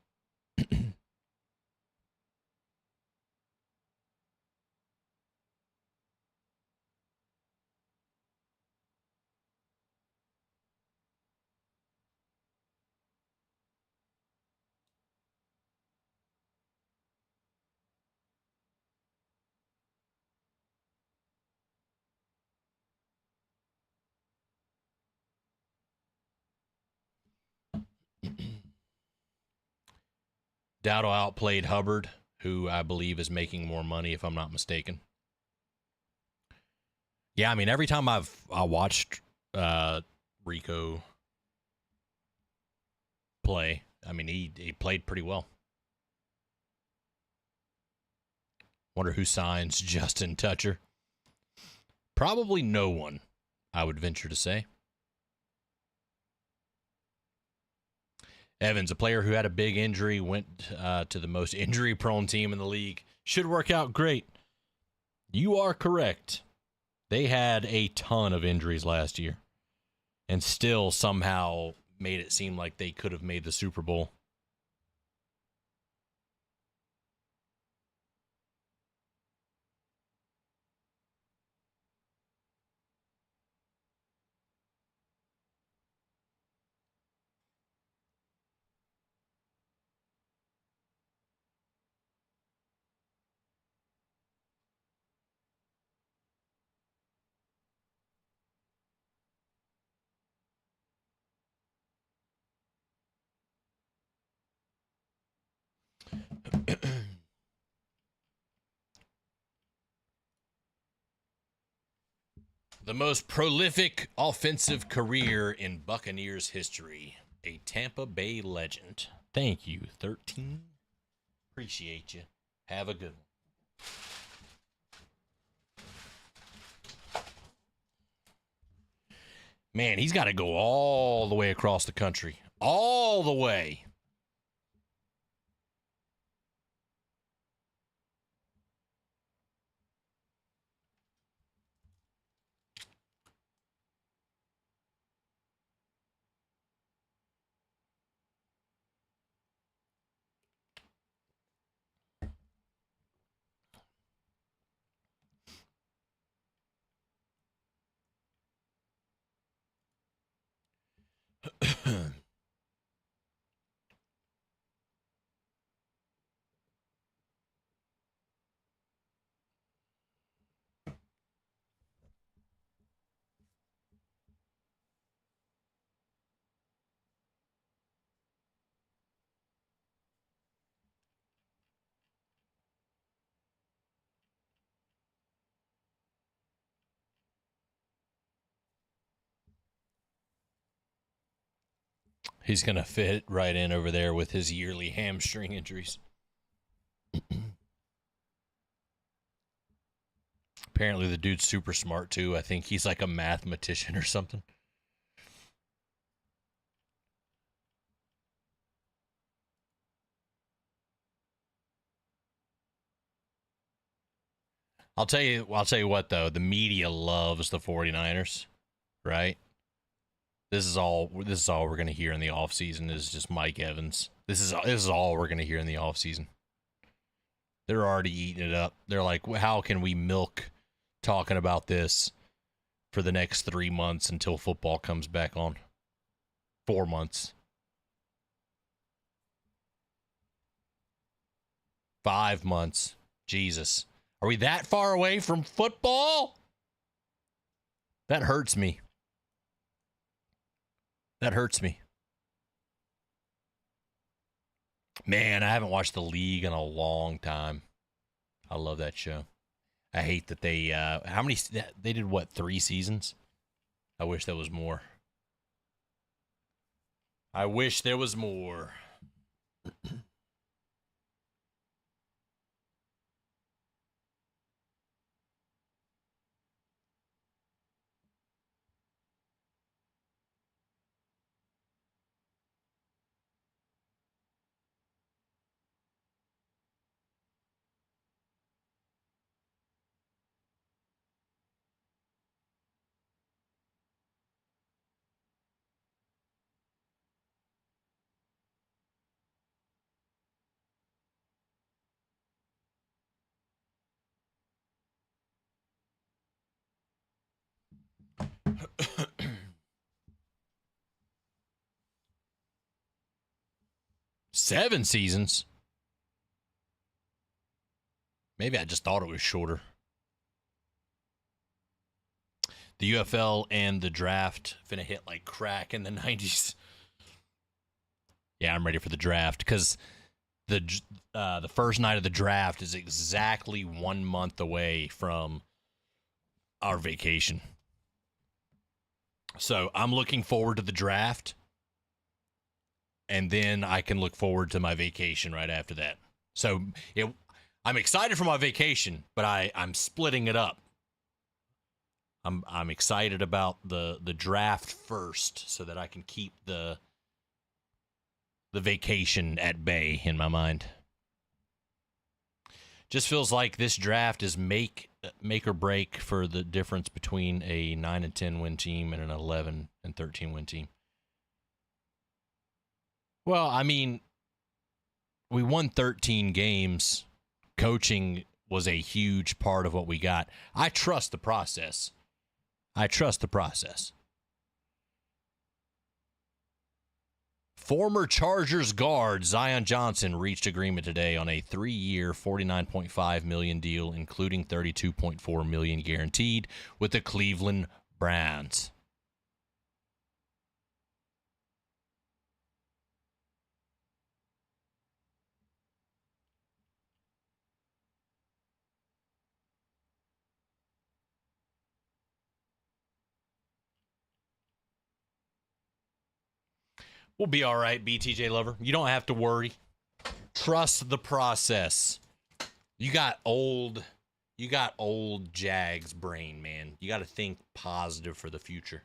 Dowdle outplayed Hubbard, who I believe is making more money, if I'm not mistaken. Yeah, I mean, every time I watched Rico play, I mean, he played pretty well. Wonder who signs Justin Toucher. Probably no one, I would venture to say. Evans, a player who had a big injury, went to the most injury-prone team in the league. Should work out great. You are correct. They had a ton of injuries last year and still somehow made it seem like they could have made the Super Bowl. The most prolific offensive career in Buccaneers history. A Tampa Bay legend. Thank you, 13. Appreciate you. Have a good one. Man, he's got to go all the way across the country. All the way. He's going to fit right in over there with his yearly hamstring injuries. Apparently the dude's super smart too. I think he's like a mathematician or something. I'll tell you what though, the media loves the 49ers, right? This is all we're going to hear in the offseason is just Mike Evans. This is all we're going to hear in the offseason. They're already eating it up. They're like, how can we milk talking about this for the next 3 months until football comes back on? 4 months. 5 months. Jesus. Are we that far away from football? That hurts me. That hurts me. Man, I haven't watched The League in a long time. I love that show. I hate that they they did what, 3 seasons? I wish there was more. I wish there was more. Seven seasons? Maybe I just thought it was shorter. The UFL and the draft finna hit like crack in the 90s. Yeah, I'm ready for the draft because the first night of the draft is exactly 1 month away from our vacation. So I'm looking forward to the draft, and then I can look forward to my vacation right after that. So I'm excited for my vacation, but I'm splitting it up. I'm excited about the draft first, so that I can keep the vacation at bay in my mind. Just feels like this draft is make or break for the difference between a 9-10 win team and an 11-13 win team. Well, I mean, we won 13 games. Coaching was a huge part of what we got. I trust the process. Former Chargers guard Zion Johnson reached agreement today on a 3-year, $49.5 million deal, including $32.4 million guaranteed with the Cleveland Browns. We'll be all right, BTJ Lover. You don't have to worry. Trust the process. You got old Jags brain, man. You got to think positive for the future.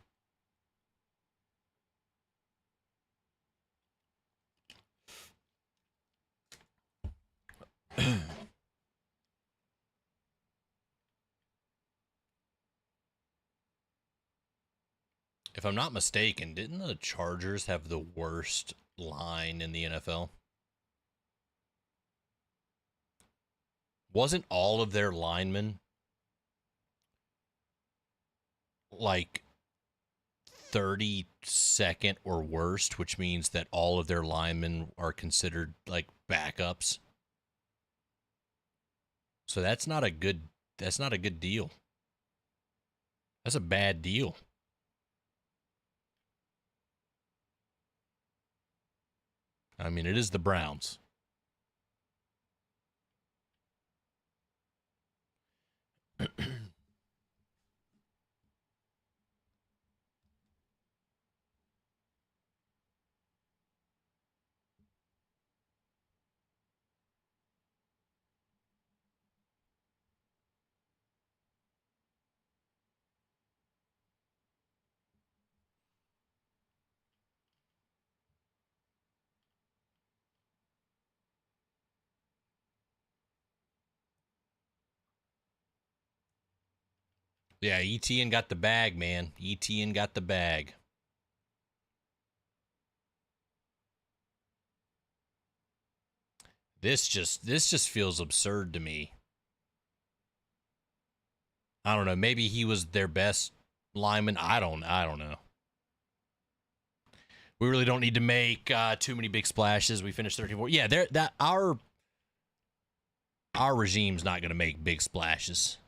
If I'm not mistaken, didn't the Chargers have the worst line in the NFL? Wasn't all of their linemen like 32nd or worst, which means that all of their linemen are considered like backups? So that's not a good deal. That's a bad deal. I mean, it is the Browns. Yeah, ETN got the bag, man. ETN got the bag. This just feels absurd to me. I don't know. Maybe he was their best lineman. I don't know. We really don't need to make too many big splashes. We finished 13-4. Yeah, our regime's not going to make big splashes.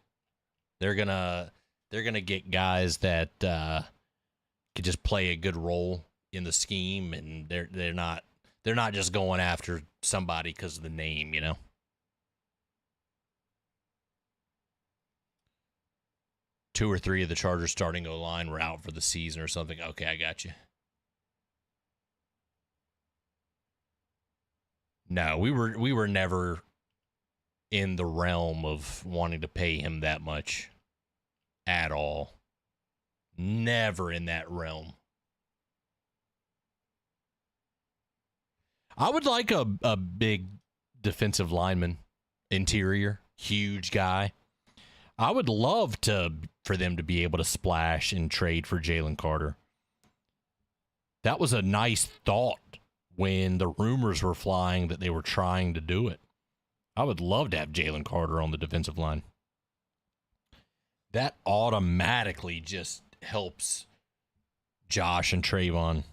They're gonna get guys that could just play a good role in the scheme, and they're not just going after somebody because of the name, you know. Two or three of the Chargers starting O-line were out for the season or something. Okay, I got you. No, we were never in the realm of wanting to pay him that much at all. Never in that realm. I would like a big defensive lineman, interior, huge guy. I would love for them to be able to splash and trade for Jalen Carter. That was a nice thought when the rumors were flying that they were trying to do it. I would love to have Jalen Carter on the defensive line. That automatically just helps Josh and Trayvon.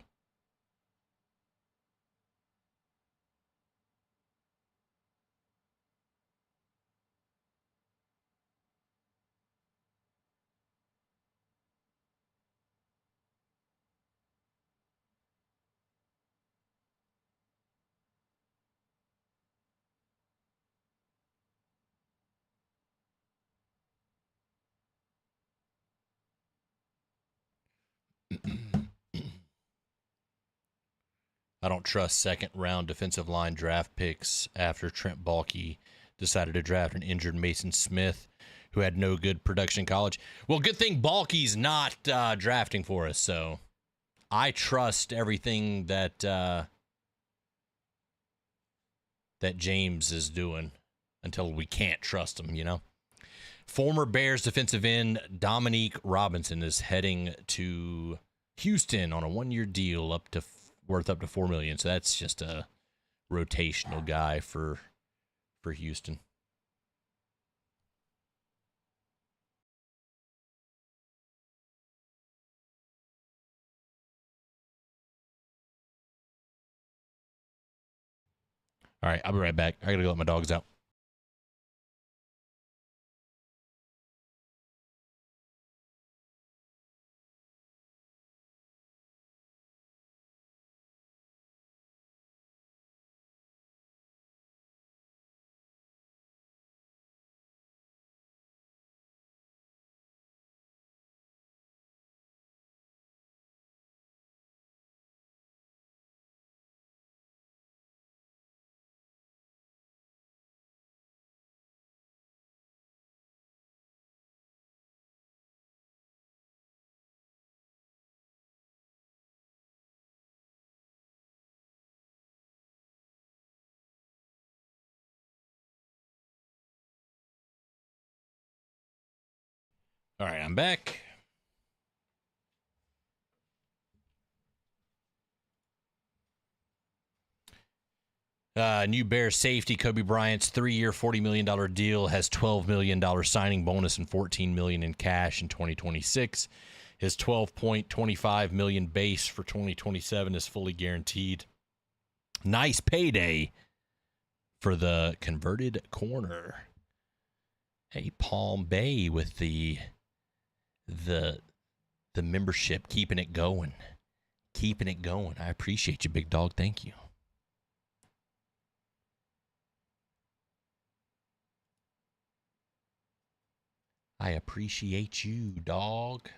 I don't trust second-round defensive line draft picks after Trent Baalke decided to draft an injured Mason Smith who had no good production in college. Well, good thing Baalke's not drafting for us, so I trust everything that that James is doing until we can't trust him, you know? Former Bears defensive end Dominique Robinson is heading to Houston on a one-year deal worth up to $4 million. So that's just a rotational guy for Houston. All right, I'll be right back. I gotta go let my dogs out. All right, I'm back. New Bears safety Kobe Bryant's 3-year, $40 million deal has $12 million signing bonus and $14 million in cash in 2026. His $12.25 million base for 2027 is fully guaranteed. Nice payday for the converted corner. Hey, Palm Bay with the membership, keeping it going. Keeping it going. I appreciate you, big dog. Thank you. I appreciate you, dog.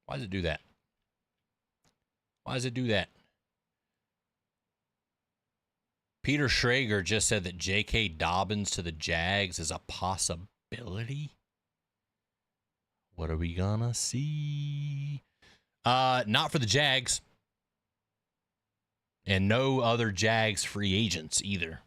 Why does it do that? Why does it do that? Peter Schrager just said that J.K. Dobbins to the Jags is a possibility. What are we gonna see? Not for the Jags. And no other Jags free agents either.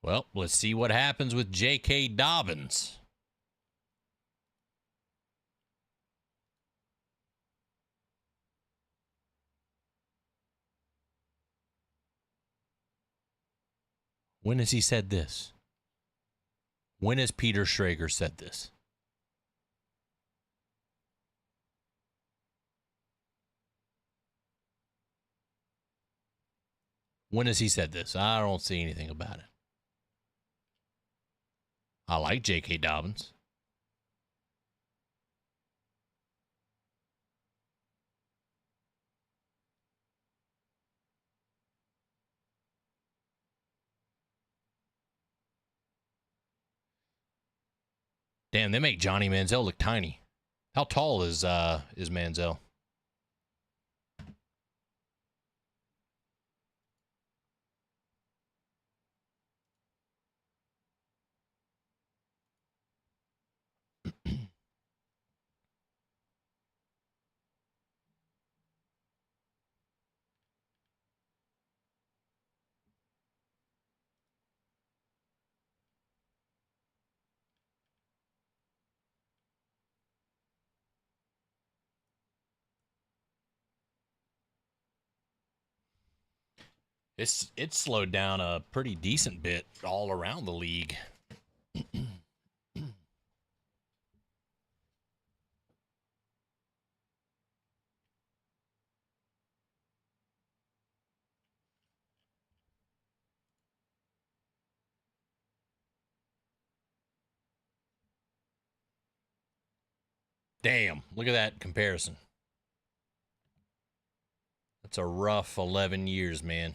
Well, let's see what happens with J.K. Dobbins. When has he said this? When has Peter Schrager said this? When has he said this? I don't see anything about it. I like J.K. Dobbins. Damn, they make Johnny Manziel look tiny. How tall is Manziel? It's slowed down a pretty decent bit all around the league. Damn, look at that comparison. That's a rough 11 years, man.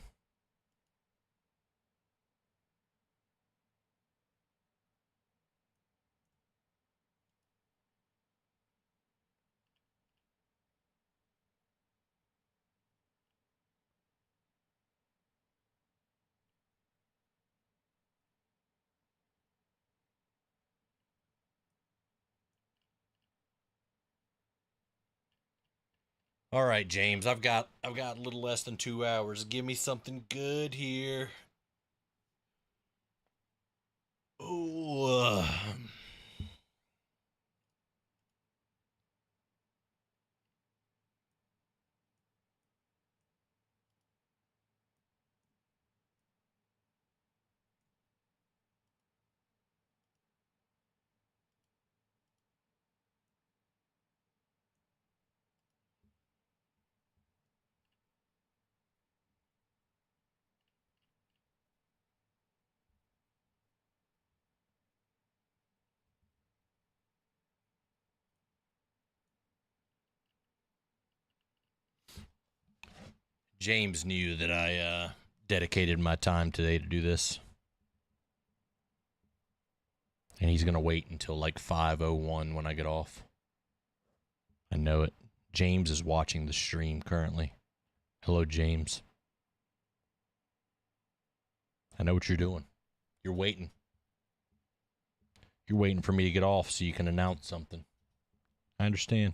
All right, James, I've got a little less than 2 hours. Give me something good here. Oh, James knew that I dedicated my time today to do this. And he's going to wait until like 5:01 when I get off. I know it. James is watching the stream currently. Hello, James. I know what you're doing. You're waiting. You're waiting for me to get off so you can announce something. I understand.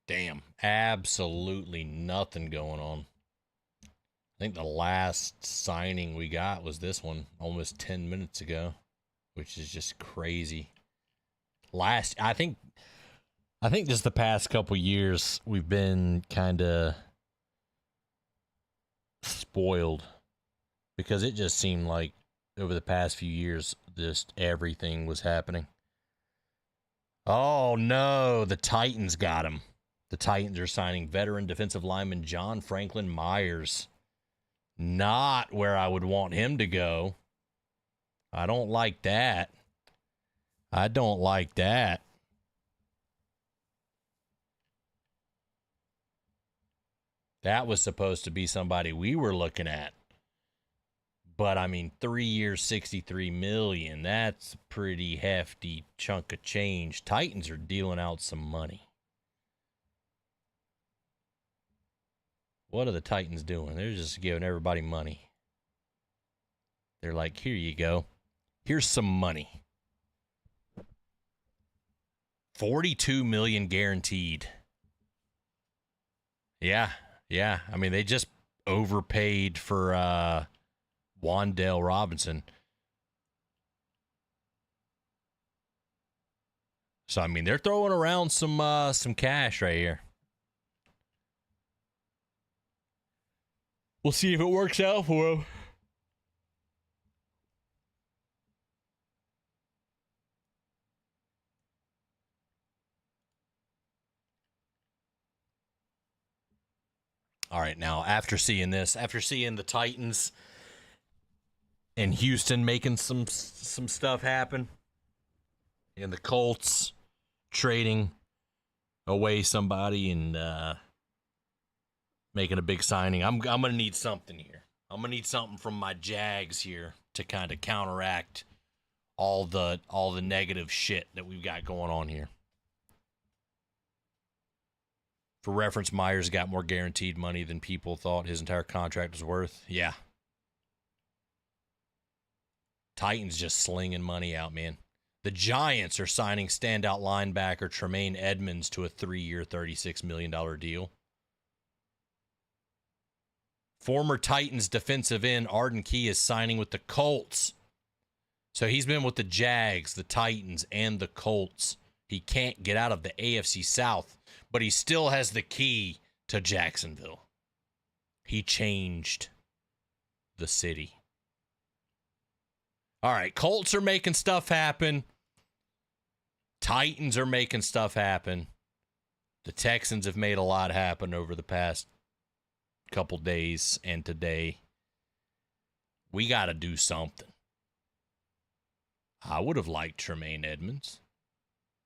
Damn, absolutely nothing going on. I think the last signing we got was this one almost 10 minutes ago, which is just crazy. I think just the past couple years we've been kind of spoiled because it just seemed like over the past few years just everything was happening. Oh no, the Titans got him. The Titans are signing veteran defensive lineman John Franklin Myers. Not where I would want him to go. I don't like that. I don't like that. That was supposed to be somebody we were looking at. But I mean, 3 years, $63 million. That's a pretty hefty chunk of change. Titans are dealing out some money. What are the Titans doing? They're just giving everybody money. They're like, here you go. Here's some money. $42 million guaranteed. Yeah. I mean, they just overpaid for Wan'Dale Robinson. So I mean, they're throwing around some cash right here. We'll see if it works out for him. All right, now after seeing the Titans and Houston making some stuff happen, and the Colts trading away somebody and making a big signing, I'm gonna need something here. I'm gonna need something from my Jags here to kind of counteract all the negative shit that we've got going on here. For reference, Myers got more guaranteed money than people thought his entire contract was worth. Yeah. Titans just slinging money out, man. The Giants are signing standout linebacker Tremaine Edmonds to a 3-year, $36 million deal. Former Titans defensive end Arden Key is signing with the Colts. So he's been with the Jags, the Titans, and the Colts. He can't get out of the AFC South, but he still has the key to Jacksonville. He changed the city. All right, Colts are making stuff happen. Titans are making stuff happen. The Texans have made a lot happen over the past couple days and today. We got to do something. I would have liked Tremaine Edmonds.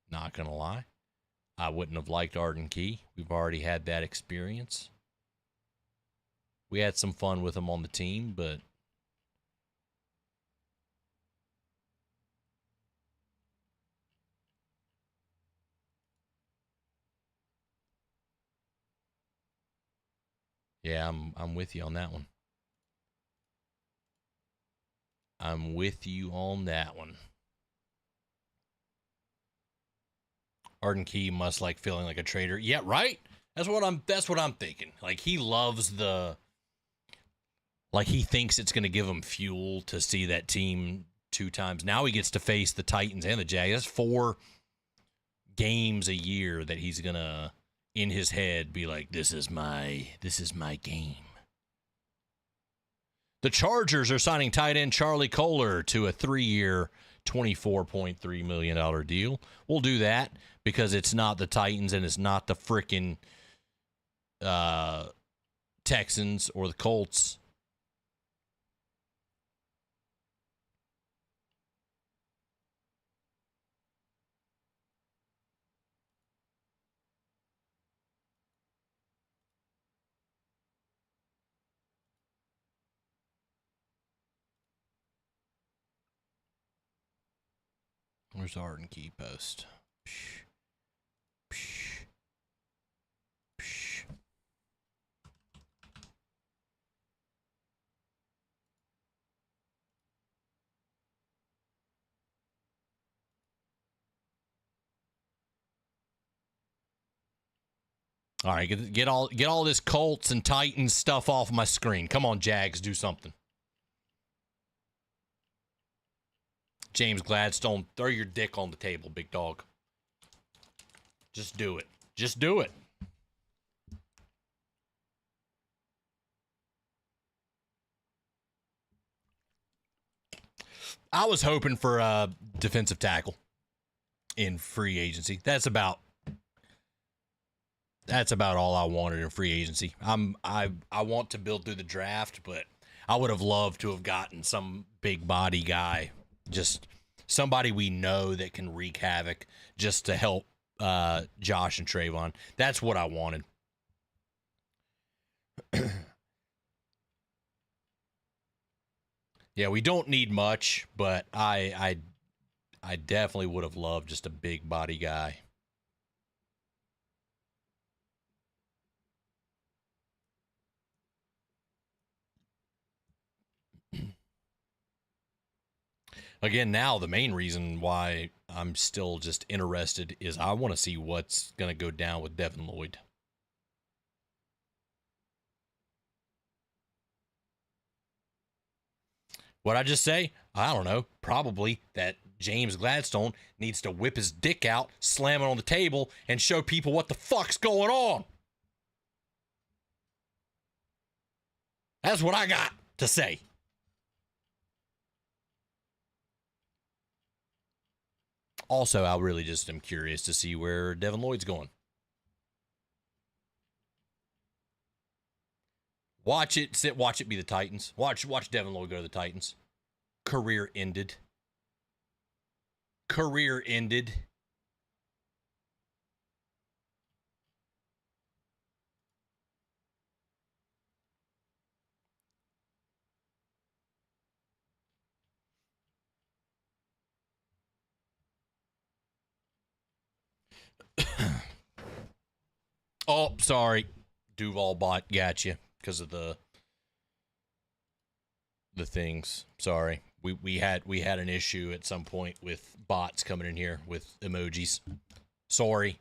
Not going to lie. I wouldn't have liked Arden Key. We've already had that experience. We had some fun with him on the team, but yeah, I'm with you on that one. I'm with you on that one. Arden Key must like feeling like a traitor. Yeah, right? That's what I'm thinking. Like he loves he thinks it's going to give him fuel to see that team 2 times. Now he gets to face the Titans and the Jags. That's 4 games a year that he's going to in his head be like, this is my game. The Chargers are signing tight end Charlie Kolar to a 3-year, $24.3 million deal. We'll do that because it's not the Titans and it's not the frickin' Texans or the Colts. Where's the Arden Key post? Psh, psh, psh. All right, get all this Colts and Titans stuff off my screen. Come on, Jags, do something. James Gladstone, throw your dick on the table, big dog. Just do it. Just do it. I was hoping for a defensive tackle in free agency. That's about all I wanted in free agency. I want to build through the draft, but I would have loved to have gotten some big body guy. Just somebody we know that can wreak havoc just to help Josh and Trayvon. That's what I wanted. Yeah, we don't need much, but I definitely would have loved just a big body guy. Again, now the main reason why I'm still just interested is I want to see what's going to go down with Devin Lloyd. What'd I just say? I don't know. Probably that James Gladstone needs to whip his dick out, slam it on the table, and show people what the fuck's going on. That's what I got to say. Also, I really just am curious to see where Devin Lloyd's going. Watch it be the Titans. Watch Devin Lloyd go to the Titans. Career ended. Career ended. Oh, sorry. Duval bot got you because of the things. Sorry. We had an issue at some point with bots coming in here with emojis. Sorry.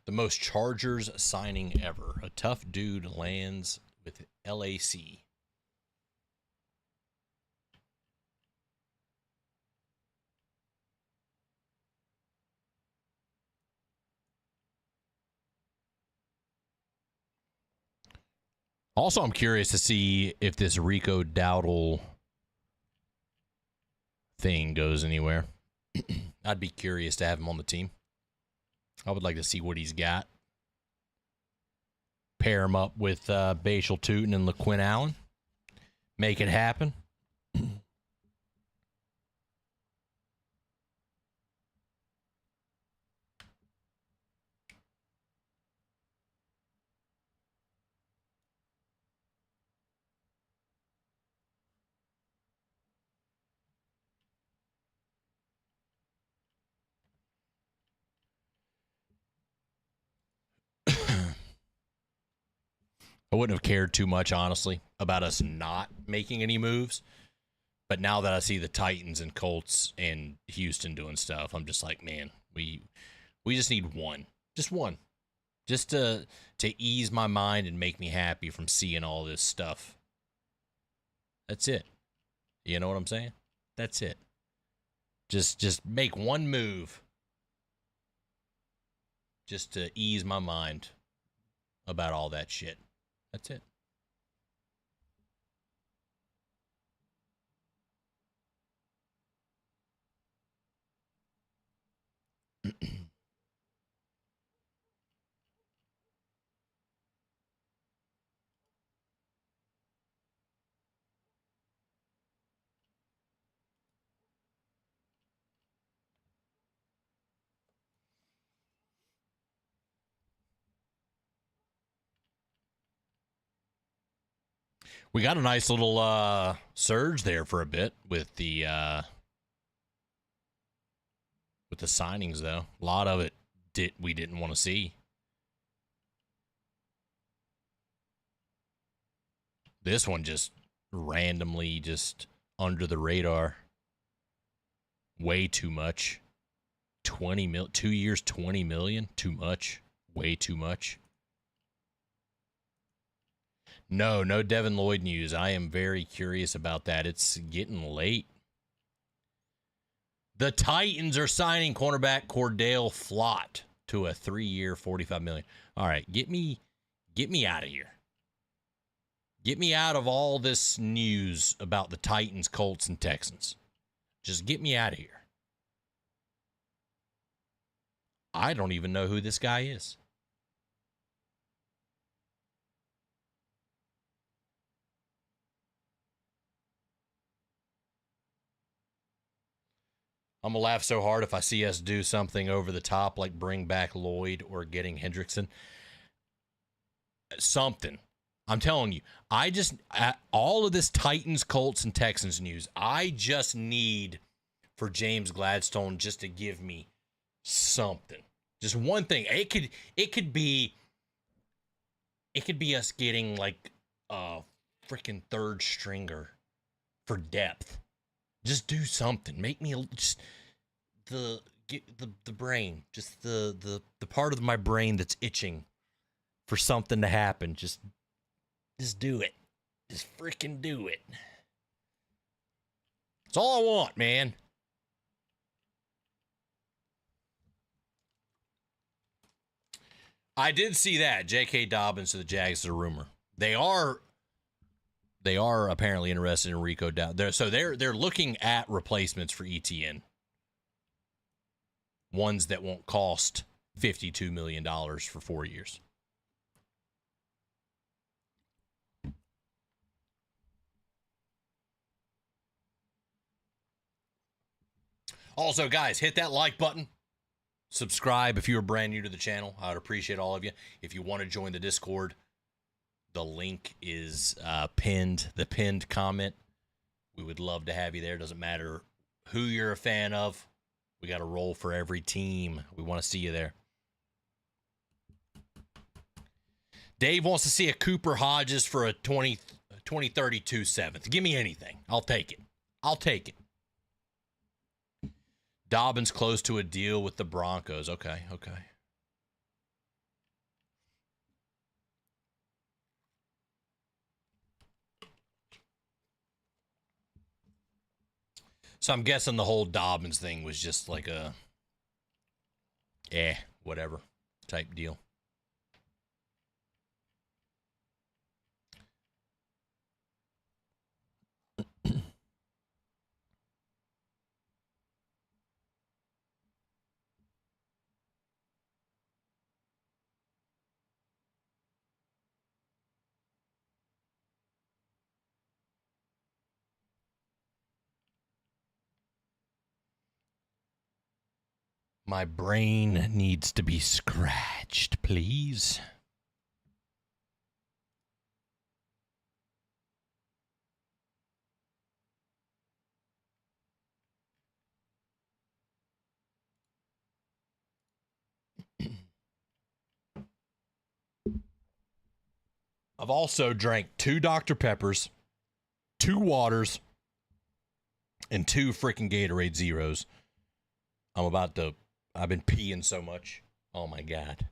The most Chargers signing ever. A tough dude lands with LAC. Also, I'm curious to see if this Rico Dowdle thing goes anywhere. I'd be curious to have him on the team. I would like to see what he's got. Pair him up with Bashal Tootin and LaQuinn Allen. Make it happen. I wouldn't have cared too much, honestly, about us not making any moves. But now that I see the Titans and Colts and Houston doing stuff, I'm just like, man, we just need one. Just one. Just to ease my mind and make me happy from seeing all this stuff. That's it. You know what I'm saying? That's it. Just make one move. Just to ease my mind about all that shit. That's it. We got a nice little surge there for a bit with the signings, though. A lot of it we didn't want to see. This one just randomly just under the radar. Way too much. 2 years, 20 million. Too much. Way too much. No Devin Lloyd news. I am very curious about that. It's getting late. The Titans are signing cornerback Cordale Flott to a 3-year, $45 million. All right, get me out of here. Get me out of all this news about the Titans, Colts, and Texans. Just get me out of here. I don't even know who this guy is. I'm going to laugh so hard if I see us do something over the top like bring back Lloyd or getting Hendrickson. Something. I'm telling you, all of this Titans, Colts, and Texans news, I just need for James Gladstone just to give me something. Just one thing. It could be us getting like a freaking third stringer for depth. Just do something. Make me just the brain, just the part of my brain that's itching for something to happen. Just do it. Just freaking do it. That's all I want, man. I did see that J.K. Dobbins to the Jags is a rumor. They are apparently interested in Rico Dowdle. So they're looking at replacements for ETN. Ones that won't cost $52 million for 4 years. Also, guys, hit that like button. Subscribe if you're brand new to the channel. I would appreciate all of you. If you want to join the Discord, the link is pinned comment. We would love to have you there. Doesn't matter who you're a fan of. We got a role for every team. We want to see you there. Dave wants to see a Cooper Hodges for a 2032 7th. Give me anything. I'll take it. I'll take it. Dobbins close to a deal with the Broncos. Okay. So I'm guessing the whole Dobbins thing was just like a whatever type deal. My brain needs to be scratched, please. I've also drank 2 Dr. Peppers, 2 waters, and 2 freaking Gatorade Zeros. I've been peeing so much. Oh my God.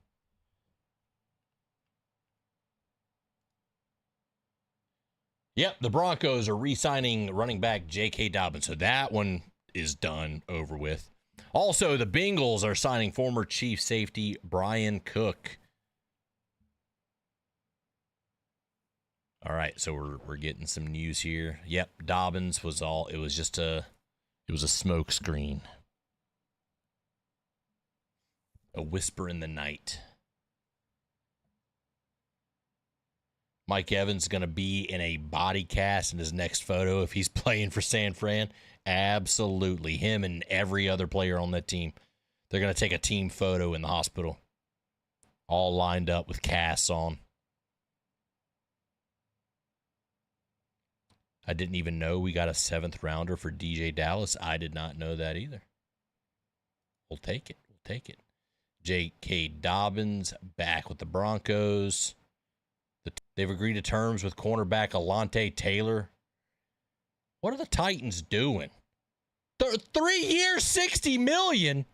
Yep, the Broncos are re-signing running back J.K. Dobbins. So that one is done, over with. Also, the Bengals are signing former Chief safety Brian Cook. All right, so we're getting some news here. Yep, Dobbins was it was a smoke screen. A whisper in the night. Mike Evans going to be in a body cast in his next photo if he's playing for San Fran. Absolutely. Him and every other player on that team. They're going to take a team photo in the hospital. All lined up with casts on. I didn't even know we got a 7th rounder for DJ Dallas. I did not know that either. We'll take it. J.K. Dobbins back with the Broncos. They've agreed to terms with cornerback Alontae Taylor. What are the Titans doing? 3 years, $60 million.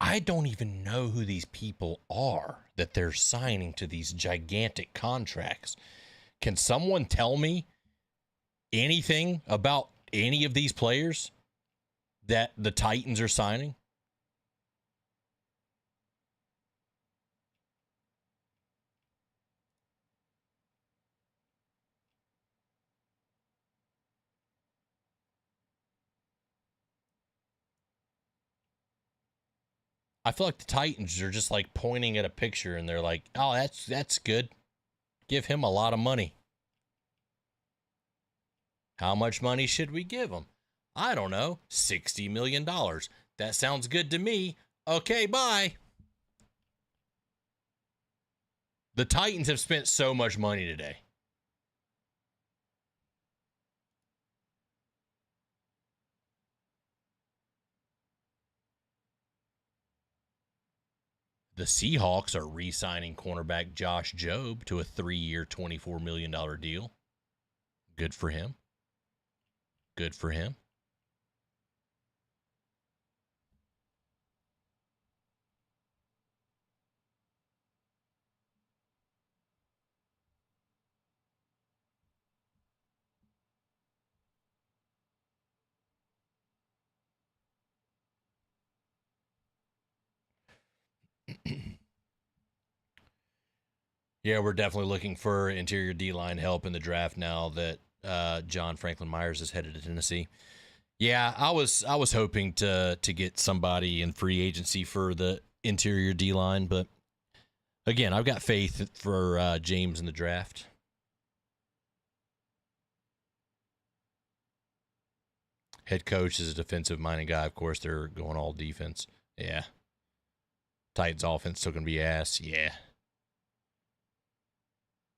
I don't even know who these people are that they're signing to these gigantic contracts. Can someone tell me anything about any of these players that the Titans are signing? I feel like the Titans are just like pointing at a picture and they're like, oh, that's good. Give him a lot of money. How much money should we give him? I don't know. $60 million. That sounds good to me. Okay, bye. The Titans have spent so much money today. The Seahawks are re-signing cornerback Josh Jobe to a 3-year, $24 million deal. Good for him. Good for him. Yeah, we're definitely looking for interior D-line help in the draft now that John Franklin Myers is headed to Tennessee. Yeah, I was hoping to get somebody in free agency for the interior D-line, but again, I've got faith for James in the draft. Head coach is a defensive-minded guy. Of course, they're going all defense. Yeah. Titans offense still going to be ass. Yeah.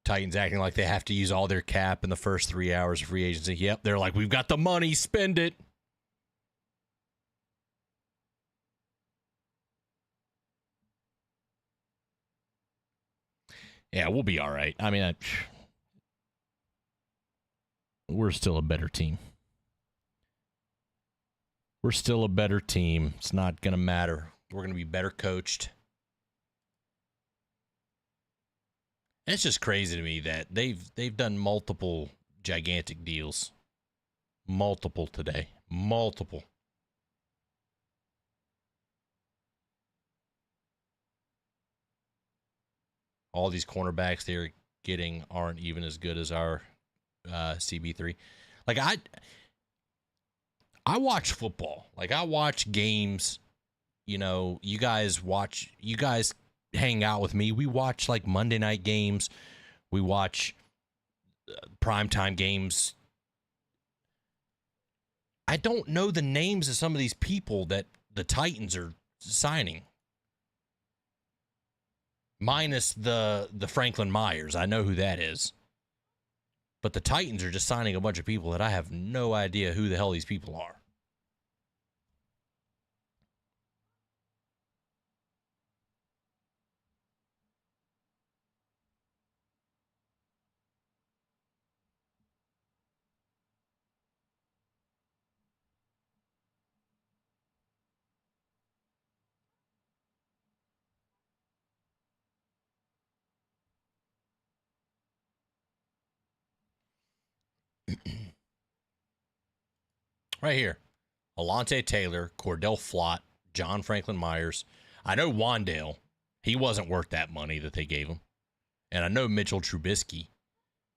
Titans acting like they have to use all their cap in the first 3 hours of free agency. Yep, they're like, we've got the money, spend it. Yeah, we'll be all right. I mean, we're still a better team. We're still a better team. It's not going to matter. We're going to be better coached. It's just crazy to me that they've done multiple gigantic deals. Multiple today. Multiple. All these cornerbacks they're getting aren't even as good as our CB3. Like, I watch football. Like, I watch games. You know, you guys hang out with me. We watch, like, Monday night games. We watch primetime games. I don't know the names of some of these people that the Titans are signing. Minus the Franklin Myers. I know who that is. But the Titans are just signing a bunch of people that I have no idea who the hell these people are. Right here. Alontae Taylor, Cordell Flott, John Franklin Myers. I know Wandale. He wasn't worth that money that they gave him. And I know Mitchell Trubisky.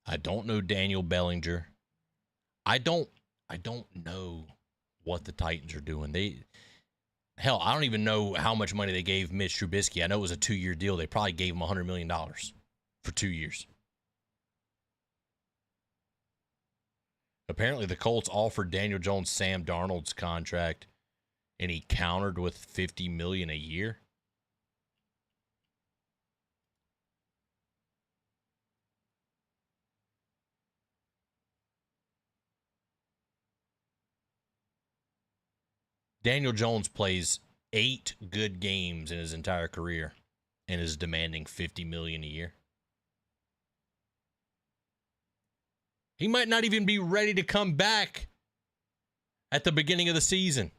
I don't know Daniel Bellinger. I don't know what the Titans are doing. Hell, I don't even know how much money they gave Mitch Trubisky. I know it was a 2-year deal. They probably gave him $100 million for 2 years. Apparently, the Colts offered Daniel Jones Sam Darnold's contract, and he countered with $50 million a year. Daniel Jones plays 8 good games in his entire career and is demanding $50 million a year. He might not even be ready to come back at the beginning of the season.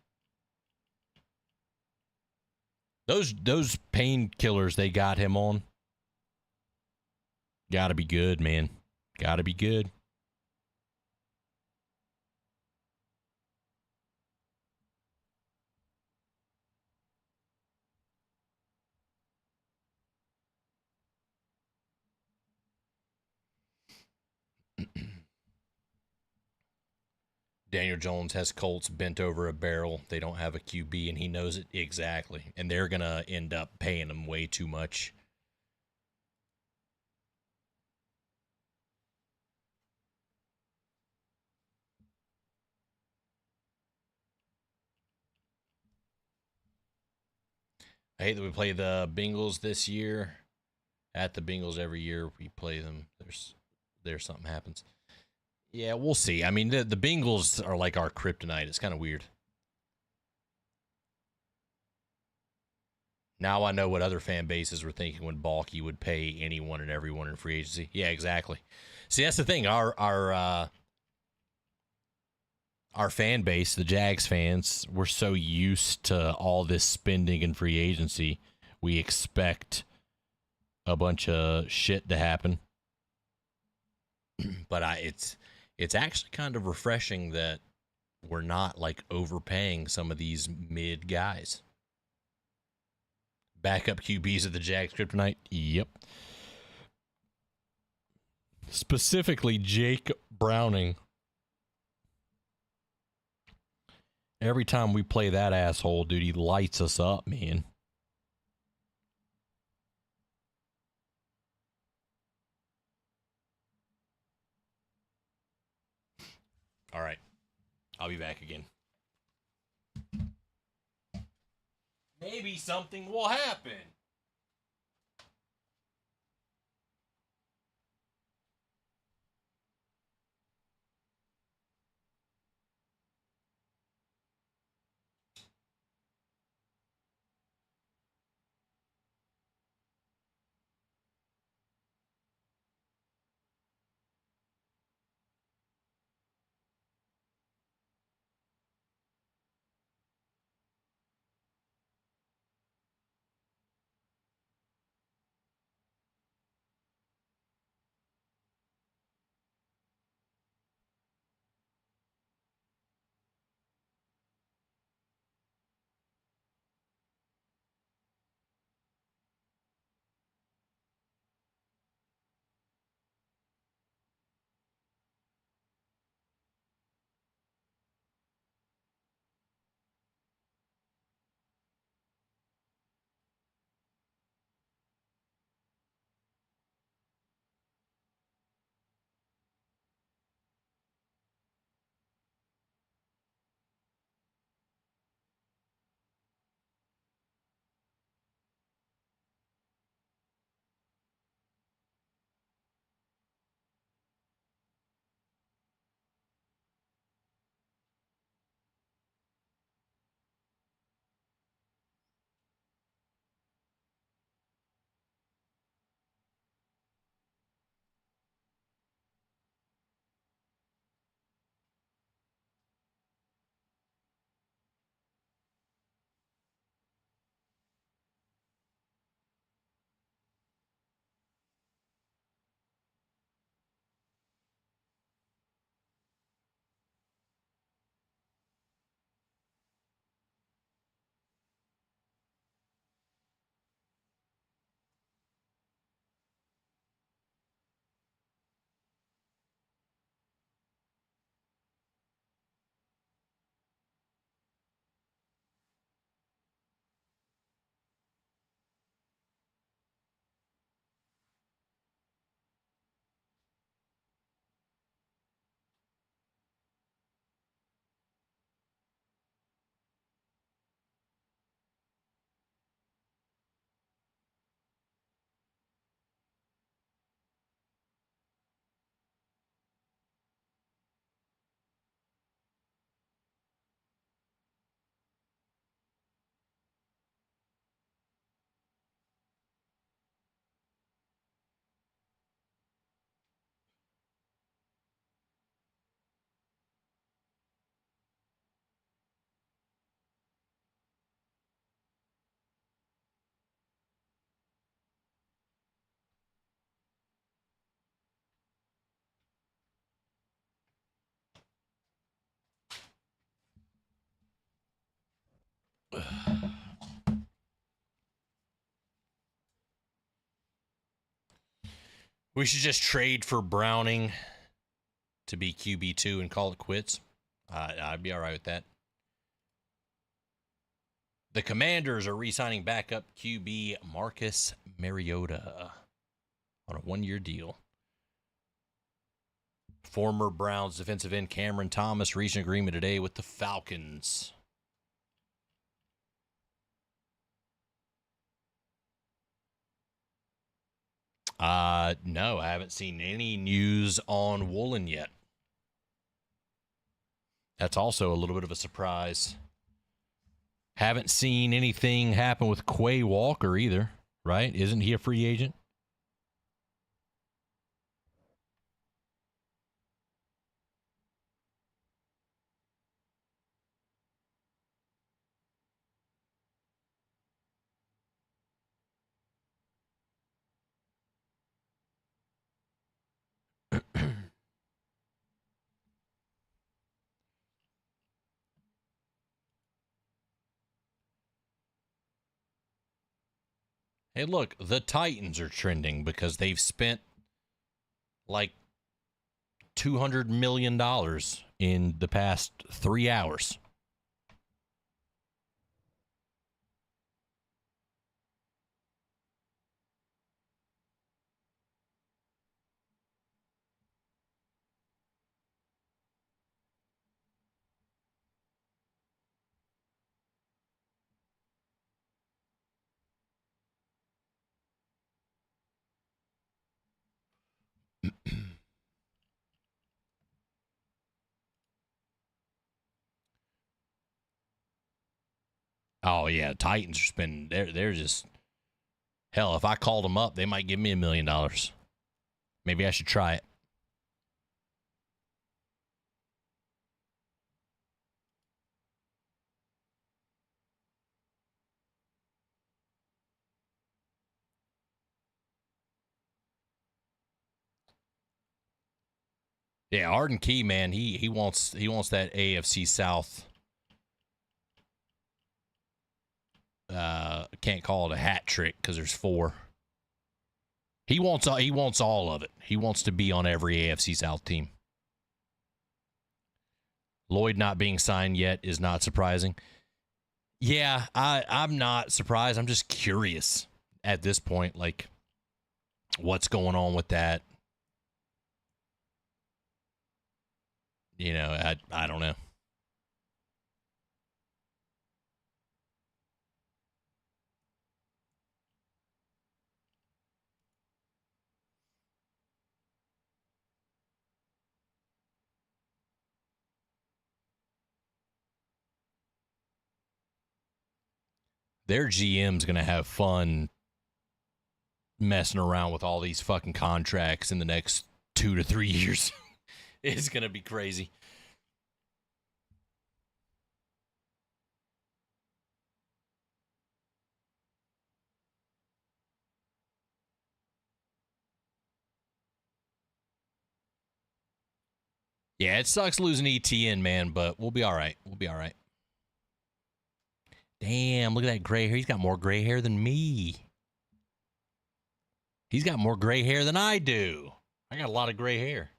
Those painkillers they got him on, gotta be good, man. Gotta be good. Daniel Jones has Colts bent over a barrel. They don't have a QB, and he knows it exactly. And they're going to end up paying him way too much. I hate that we play the Bengals this year. At the Bengals every year we play them. There's something happens. Yeah, we'll see. I mean, the Bengals are like our kryptonite. It's kind of weird. Now I know what other fan bases were thinking when Balky would pay anyone and everyone in free agency. Yeah, exactly. See, that's the thing. Our fan base, the Jags fans, we're so used to all this spending in free agency. We expect a bunch of shit to happen. But it's actually kind of refreshing that we're not like overpaying some of these mid guys. Backup QBs of the Jags kryptonite? Yep. Specifically, Jake Browning. Every time we play that asshole, dude, he lights us up, man. All right. I'll be back again. Maybe something will happen. We should just trade for Browning to be QB2 and call it quits. I'd be all right with that. The Commanders are re-signing backup QB Marcus Mariota on a 1-year deal. Former Browns defensive end Cameron Thomas reached an agreement today with the Falcons. No, I haven't seen any news on Woolen yet. That's also a little bit of a surprise. Haven't seen anything happen with Quay Walker either, right? Isn't he a free agent? Hey, look, the Titans are trending because they've spent like $200 million in the past 3 hours. Oh yeah, Titans are spending. They're just hell. If I called them up, they might give me $1 million. Maybe I should try it. Yeah, Arden Key, man, he wants that AFC South. Can't call it a hat trick because there's 4. He wants all of it. He wants to be on every AFC South team. Lloyd not being signed yet is not surprising. Yeah, I'm not surprised. I'm just curious at this point, like, what's going on with that? You know, I don't know. Their GM's going to have fun messing around with all these fucking contracts in the next 2 to 3 years. It's going to be crazy. Yeah, it sucks losing ETN, man, but we'll be all right. We'll be all right. Damn, look at that gray hair. He's got more gray hair than me. He's got more gray hair than I do. I got a lot of gray hair.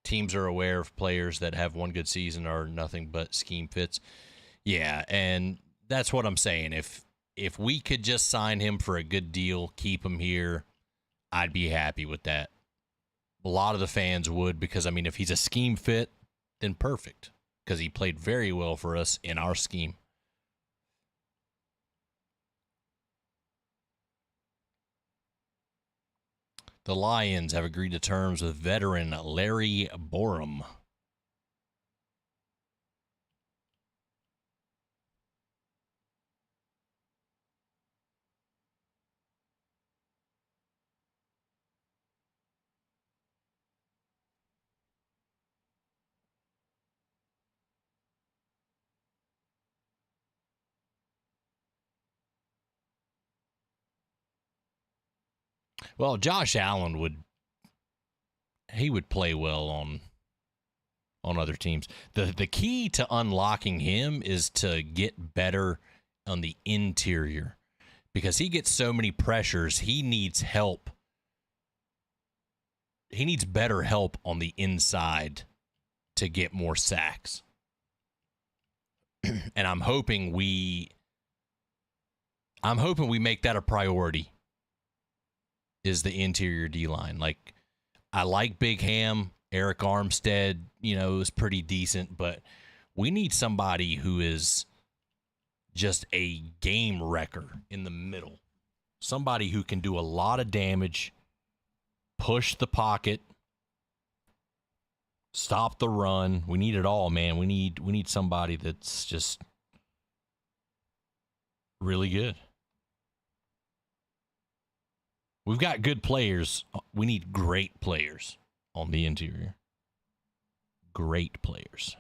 Teams are aware of players that have one good season are nothing but scheme fits. Yeah, and that's what I'm saying. If we could just sign him for a good deal, keep him here, I'd be happy with that. A lot of the fans would because, I mean, if he's a scheme fit, then perfect because he played very well for us in our scheme. The Lions have agreed to terms with veteran Larry Borum. Well, Josh Allen would play well on on other teams. The key to unlocking him is to get better on the interior, because he gets so many pressures. He needs help. He needs better help on the inside to get more sacks. And I'm hoping we make that a priority, is the interior D-line. Like, I like Big Ham. Eric Armstead, is pretty decent, but we need somebody who is just a game wrecker in the middle. Somebody who can do a lot of damage, push the pocket, stop the run. We need it all, man. We need somebody that's just really good. We've got good players. We need great players on the interior. Great players.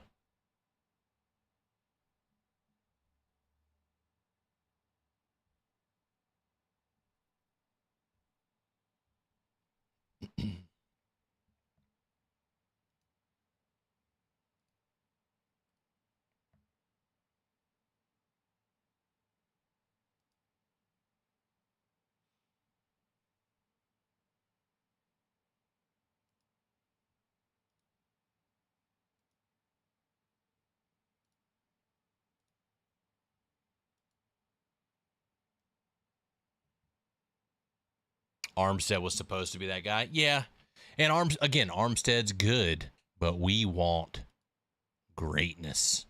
Armstead was supposed to be that guy. Yeah. And Armstead's good, but we want greatness.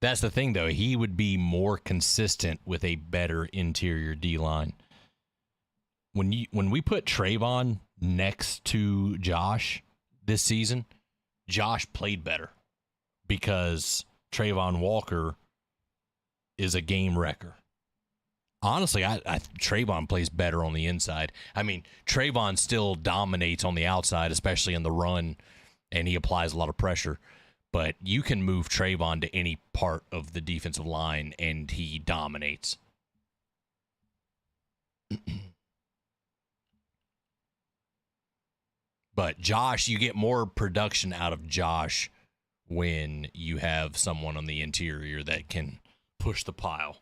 That's the thing, though. He would be more consistent with a better interior D-line. When we put Trayvon next to Josh this season, Josh played better because Trayvon Walker is a game wrecker. Honestly, Trayvon plays better on the inside. I mean, Trayvon still dominates on the outside, especially in the run, and he applies a lot of pressure. But you can move Trayvon to any part of the defensive line, and he dominates. But Josh, you get more production out of Josh when you have someone on the interior that can push the pile.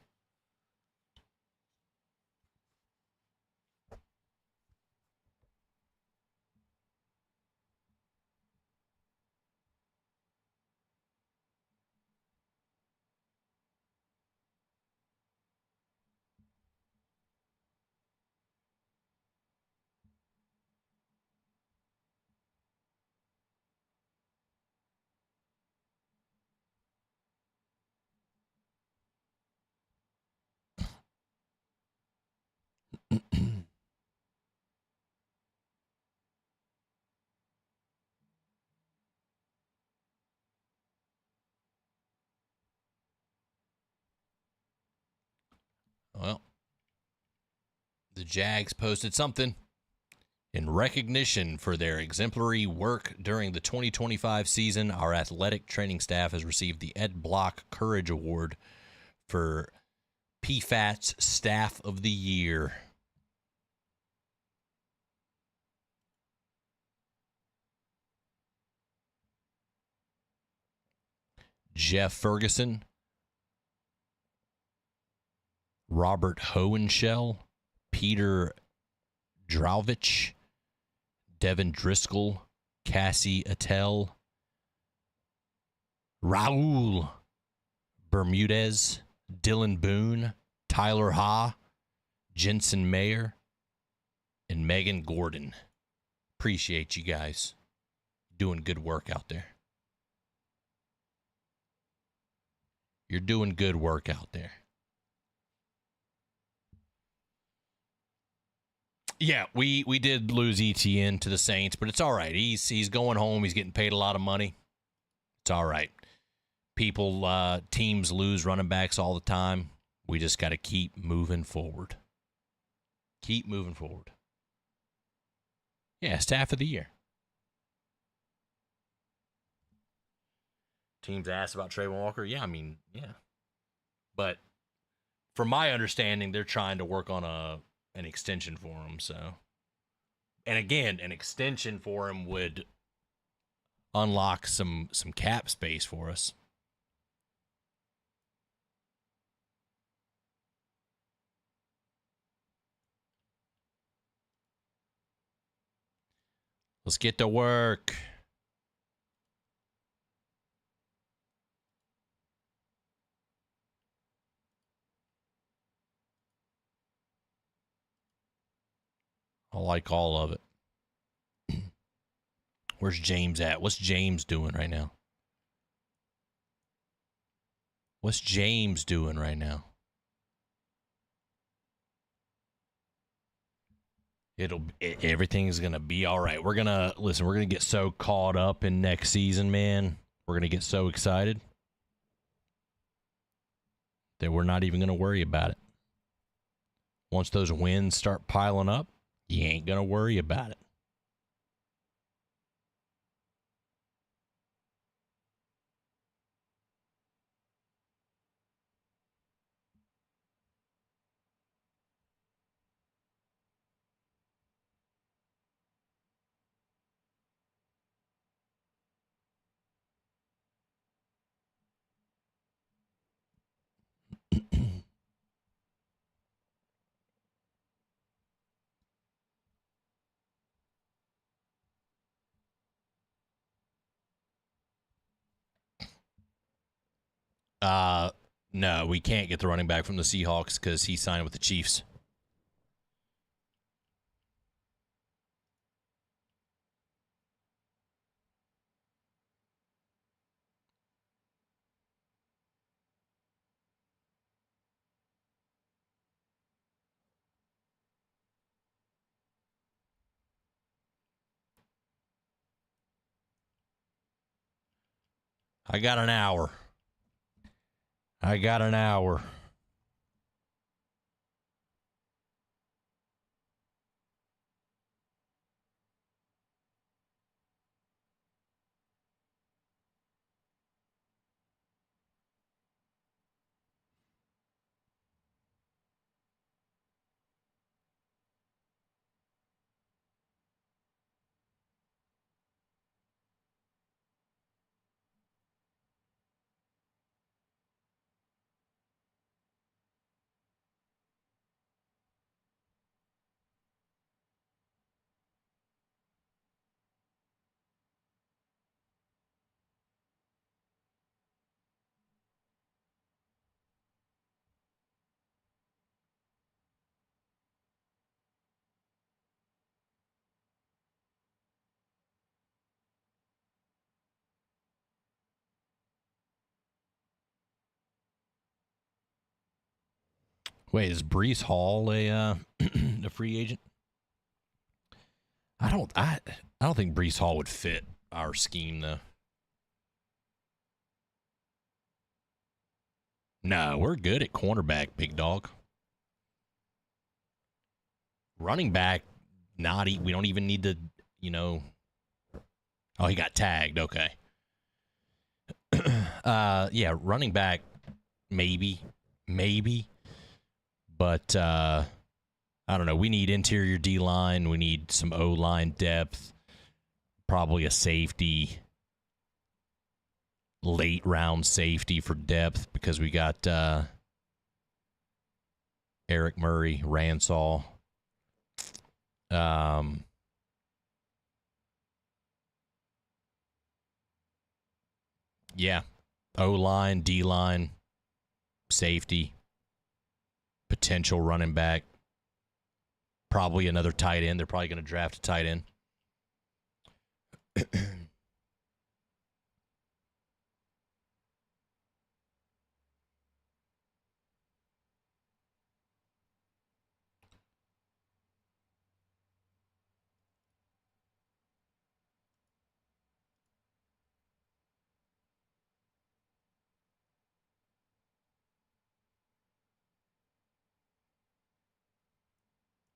Well, the Jags posted something. In recognition for their exemplary work during the 2025 season, our athletic training staff has received the Ed Block Courage Award for PFAT's Staff of the Year. Jeff Ferguson, Robert Hohenschel, Peter Drauvich, Devin Driscoll, Cassie Attell, Raul Bermudez, Dylan Boone, Tyler Ha, Jensen Mayer, and Megan Gordon. Appreciate you guys doing good work out there. You're doing good work out there. Yeah, we did lose ETN to the Saints, but it's all right. He's going home. He's getting paid a lot of money. It's all right. Teams lose running backs all the time. We just got to keep moving forward. Keep moving forward. Yeah, Staff of the Year. Teams asked about Trayvon Walker. Yeah, I mean, yeah. But from my understanding, they're trying to work on an extension for him. So, and again, an extension for him would unlock some cap space for us. Let's get to work. I like all of it. Where's James at? What's James doing right now? What's James doing right now? Everything's gonna be all right. We're gonna get so caught up in next season, man. We're gonna get so excited that we're not even gonna worry about it. Once those wins start piling up, you ain't gonna worry about it. No, we can't get the running back from the Seahawks because he signed with the Chiefs. I got an hour. Wait, is Brees Hall a a free agent? I don't think Brees Hall would fit our scheme though. No, we're good at cornerback, big dog. Running back, we don't even need to, Oh, he got tagged. Okay. Yeah, running back, maybe. But I don't know. We need interior D-line. We need some O-line depth. Probably a safety. Late round safety for depth because we got Eric Murray, Ransall. Yeah. O-line, D-line, safety, potential running back, probably another tight end. They're probably going to draft a tight end.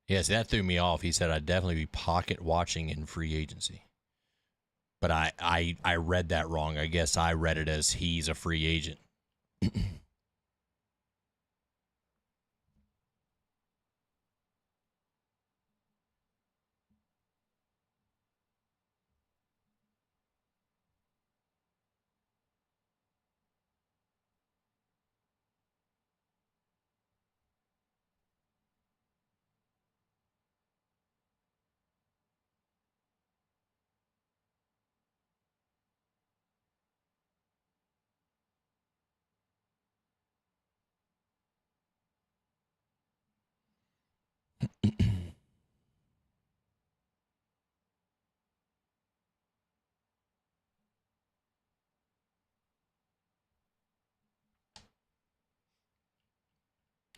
Yes, that threw me off. He said I'd definitely be pocket watching in free agency. But I read that wrong. I guess I read it as he's a free agent.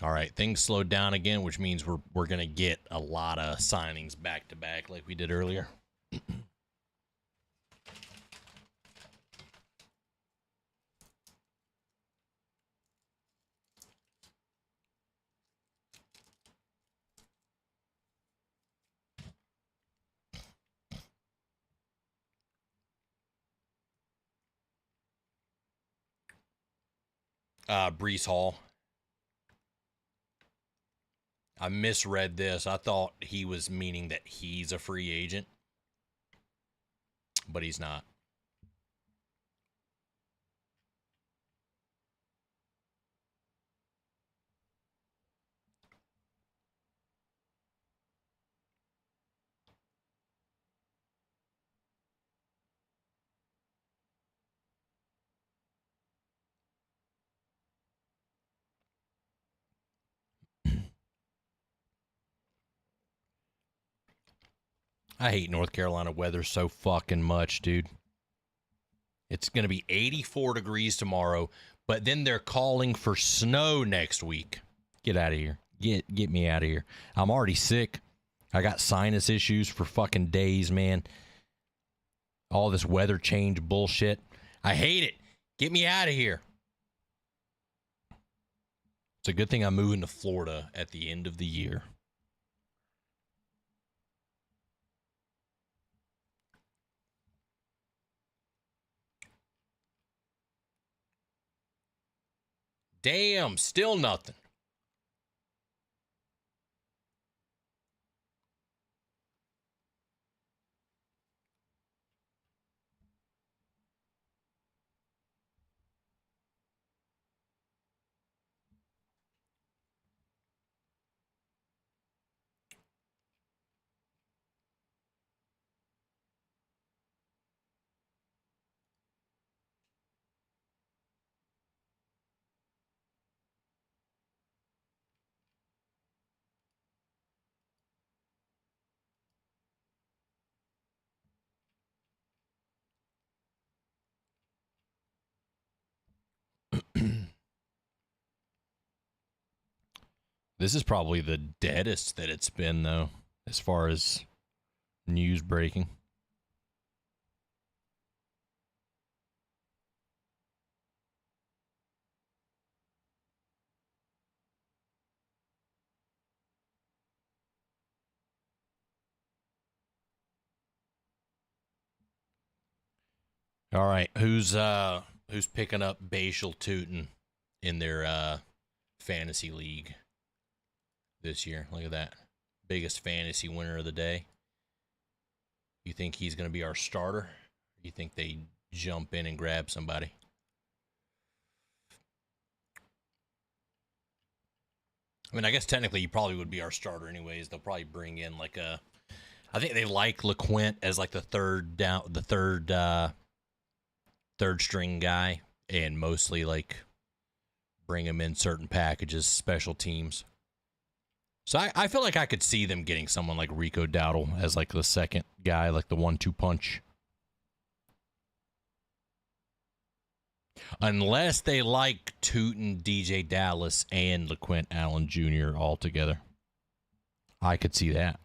All right, things slowed down again, which means we're gonna get a lot of signings back to back like we did earlier. Brees Hall. I misread this. I thought he was meaning that he's a free agent, but he's not. I hate North Carolina weather so fucking much, dude. It's going to be 84 degrees tomorrow, but then they're calling for snow next week. Get out of here. Get me out of here. I'm already sick. I got sinus issues for fucking days, man. All this weather change bullshit. I hate it. Get me out of here. It's a good thing I'm moving to Florida at the end of the year. Damn, still nothing. This is probably the deadest that it's been, though, as far as news breaking. All right, who's picking up Bashal Tootin in their fantasy league this year? Look at that. Biggest fantasy winner of the day. You think he's going to be our starter? You think they jump in and grab somebody? I mean, I guess technically he probably would be our starter anyways. They'll probably bring in like a, I think they like LeQuint as like the third string guy, and mostly like bring him in certain packages, special teams. So I feel like I could see them getting someone like Rico Dowdle as like the second guy, like the 1-2 punch. Unless they like Tootin, DJ Dallas, and LeQuint Allen Jr. all together. I could see that.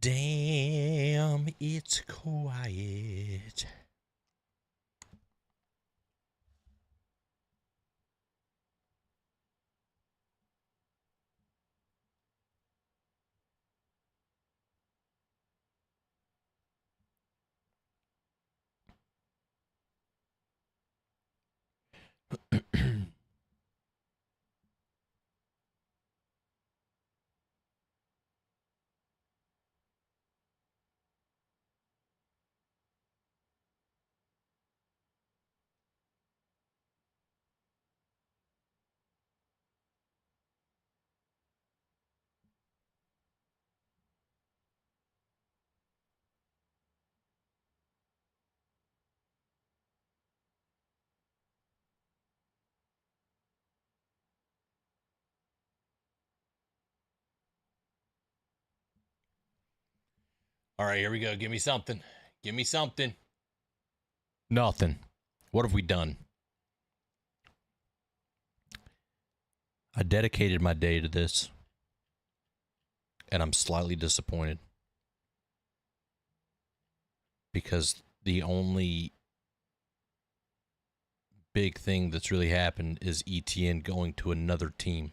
Damn, it's quiet. All right, here we go. Give me something. Give me something. Nothing. What have we done? I dedicated my day to this, and I'm slightly disappointed because the only big thing that's really happened is ETN going to another team.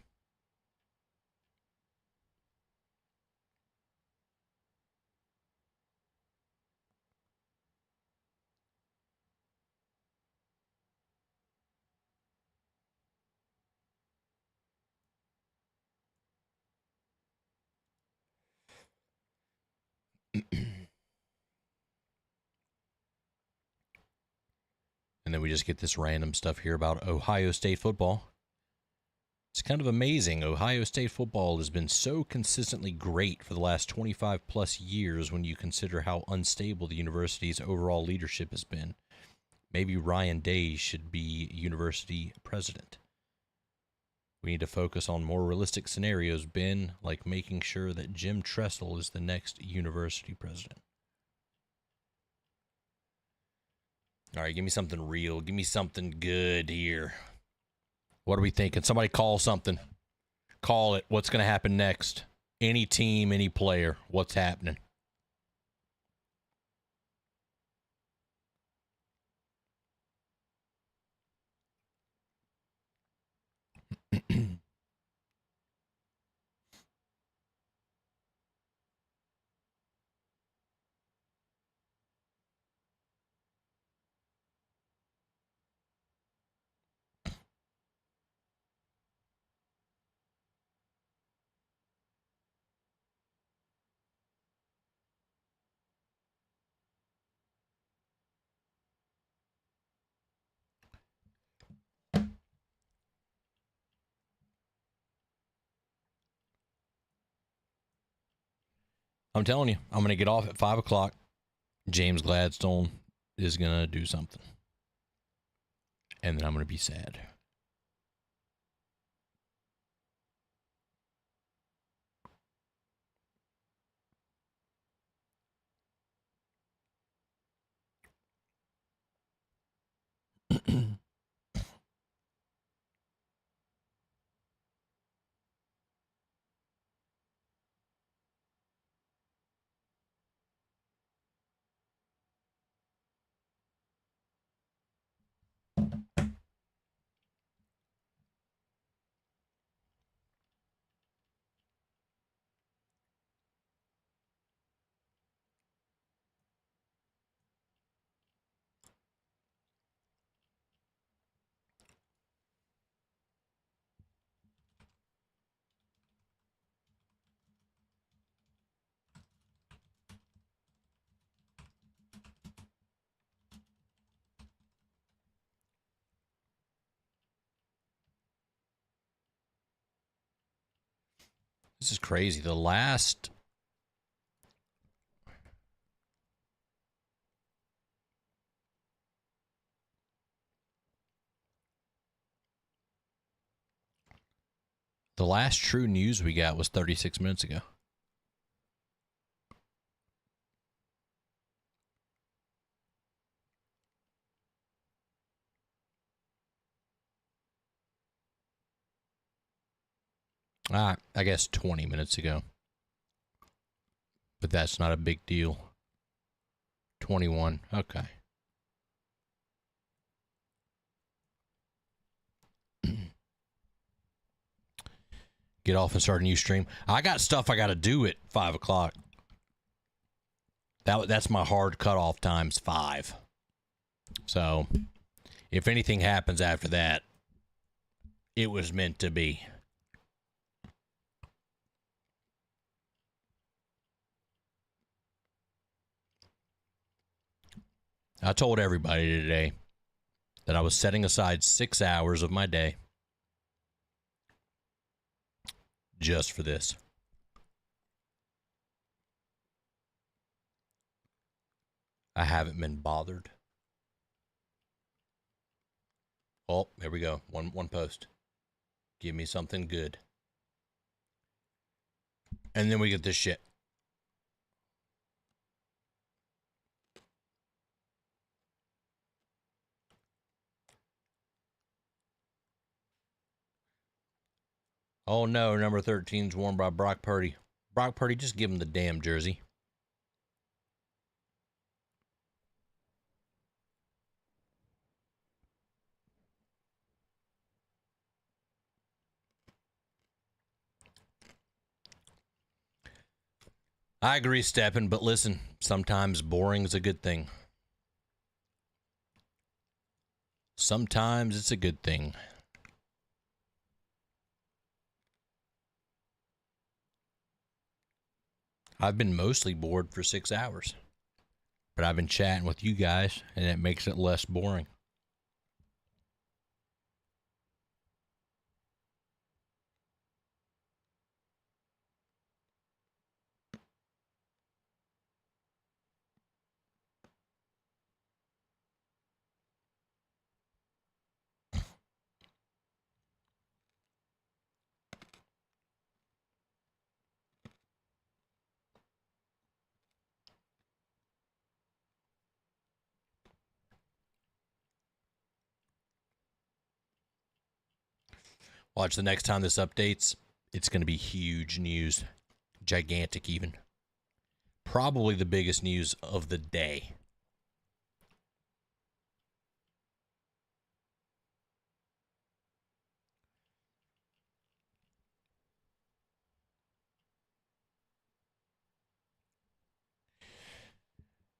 And then we just get this random stuff here about Ohio State football. It's kind of amazing. Ohio State football has been so consistently great for the last 25 plus years when you consider how unstable the university's overall leadership has been. Maybe Ryan Day should be university president. We need to focus on more realistic scenarios, Ben, like making sure that Jim Tressel is the next university president. All right, give me something real. Give me something good here. What are we thinking? Somebody call something. Call it. What's going to happen next? Any team, any player. What's happening? I'm telling you, I'm going to get off at 5 o'clock. James Gladstone is going to do something. And then I'm going to be sad. This is crazy. The last true news we got was 36 minutes ago. I guess 20 minutes ago. But that's not a big deal. 21. Okay. Get off and start a new stream. I got stuff I got to do at 5 o'clock. That's my hard cutoff time's 5. So, if anything happens after that, it was meant to be. I told everybody today that I was setting aside 6 hours of my day just for this. I haven't been bothered. Oh, there we go. One post. Give me something good. And then we get this shit. Oh no, number 13's worn by Brock Purdy. Brock Purdy, just give him the damn jersey. I agree, Steppen, but listen, sometimes boring is a good thing. Sometimes it's a good thing. I've been mostly bored for 6 hours, but I've been chatting with you guys, and it makes it less boring. Watch the next time this updates. It's going to be huge news. Gigantic, even. Probably the biggest news of the day.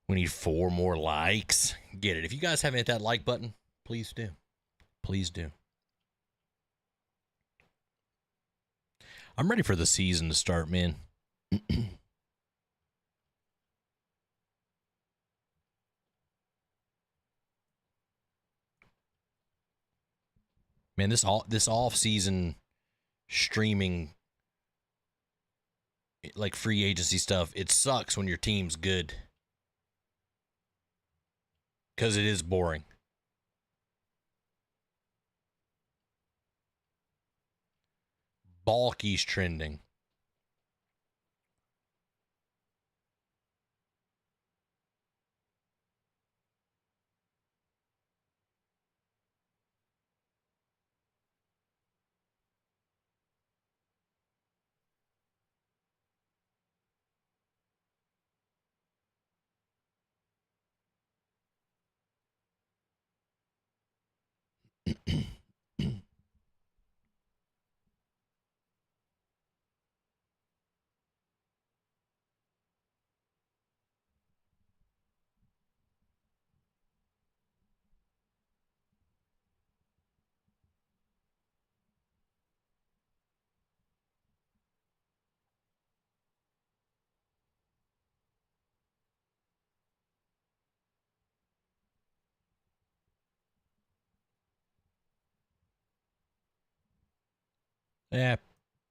We need 4 more likes. Get it. If you guys haven't hit that like button, please do. Please do. I'm ready for the season to start, man. Man, this off-season streaming, like free agency stuff, it sucks when your team's good. Because it is boring. Balky's trending. Yeah,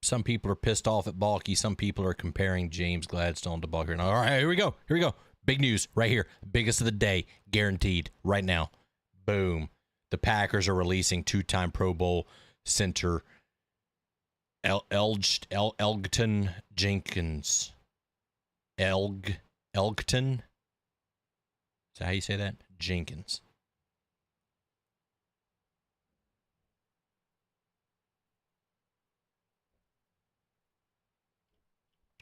some people are pissed off at Balky. Some people are comparing James Gladstone to Balky. All right, here we go. Here we go. Big news right here. Biggest of the day, guaranteed right now. Boom. The Packers are releasing 2-time Pro Bowl center Elgton Jenkins. Elgton? Is that how you say that? Jenkins.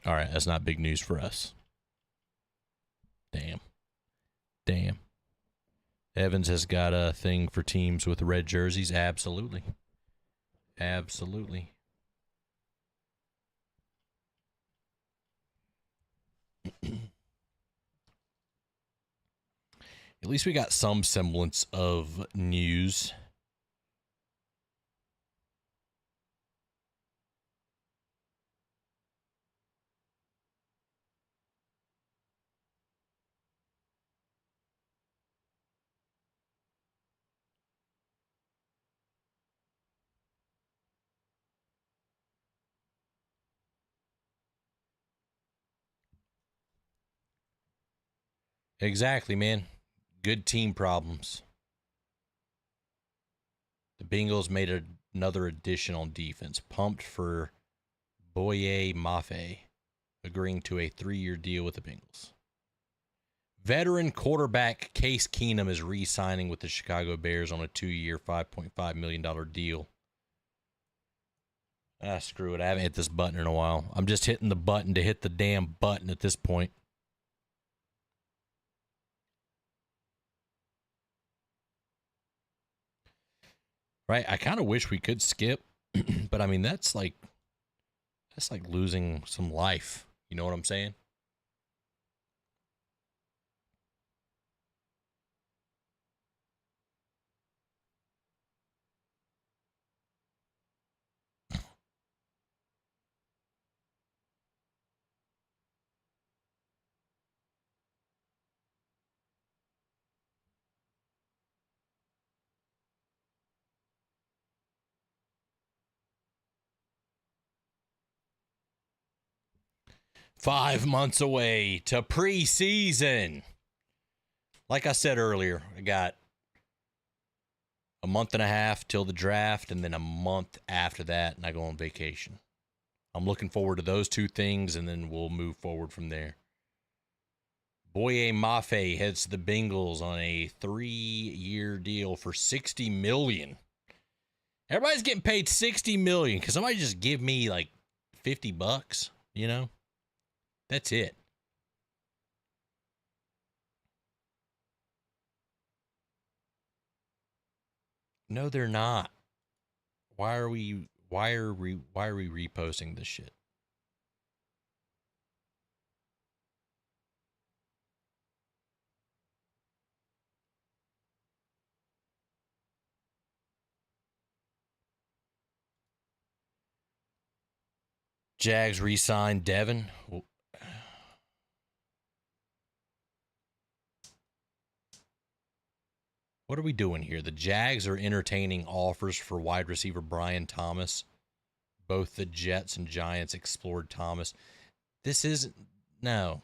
All right, that's not big news for us. Damn. Evans has got a thing for teams with red jerseys. Absolutely. At least we got some semblance of news. Exactly, man. Good team problems. The Bengals made another addition on defense. Pumped for Boye Mafe, agreeing to a 3-year deal with the Bengals. Veteran quarterback Case Keenum is re-signing with the Chicago Bears on a 2-year, $5.5 million deal. Ah, screw it. I haven't hit this button in a while. I'm just hitting the button to hit the damn button at this point. Right? I kind of wish we could skip, but I mean, that's like losing some life. You know what I'm saying? Five months away to preseason. Like I said earlier, I got a month and a half till the draft, and then a month after that, and I go on vacation. I'm looking forward to those two things, and then we'll move forward from there. Boye Mafe heads to the Bengals on a 3-year deal for $60 million. Everybody's getting paid $60 million. Can somebody just give me like $50? You know, that's it. No, they're not. Why are we reposting this shit? Jags re-signed Devin. What are we doing here? The Jags are entertaining offers for wide receiver Brian Thomas. Both the Jets and Giants explored Thomas. This isn't... No.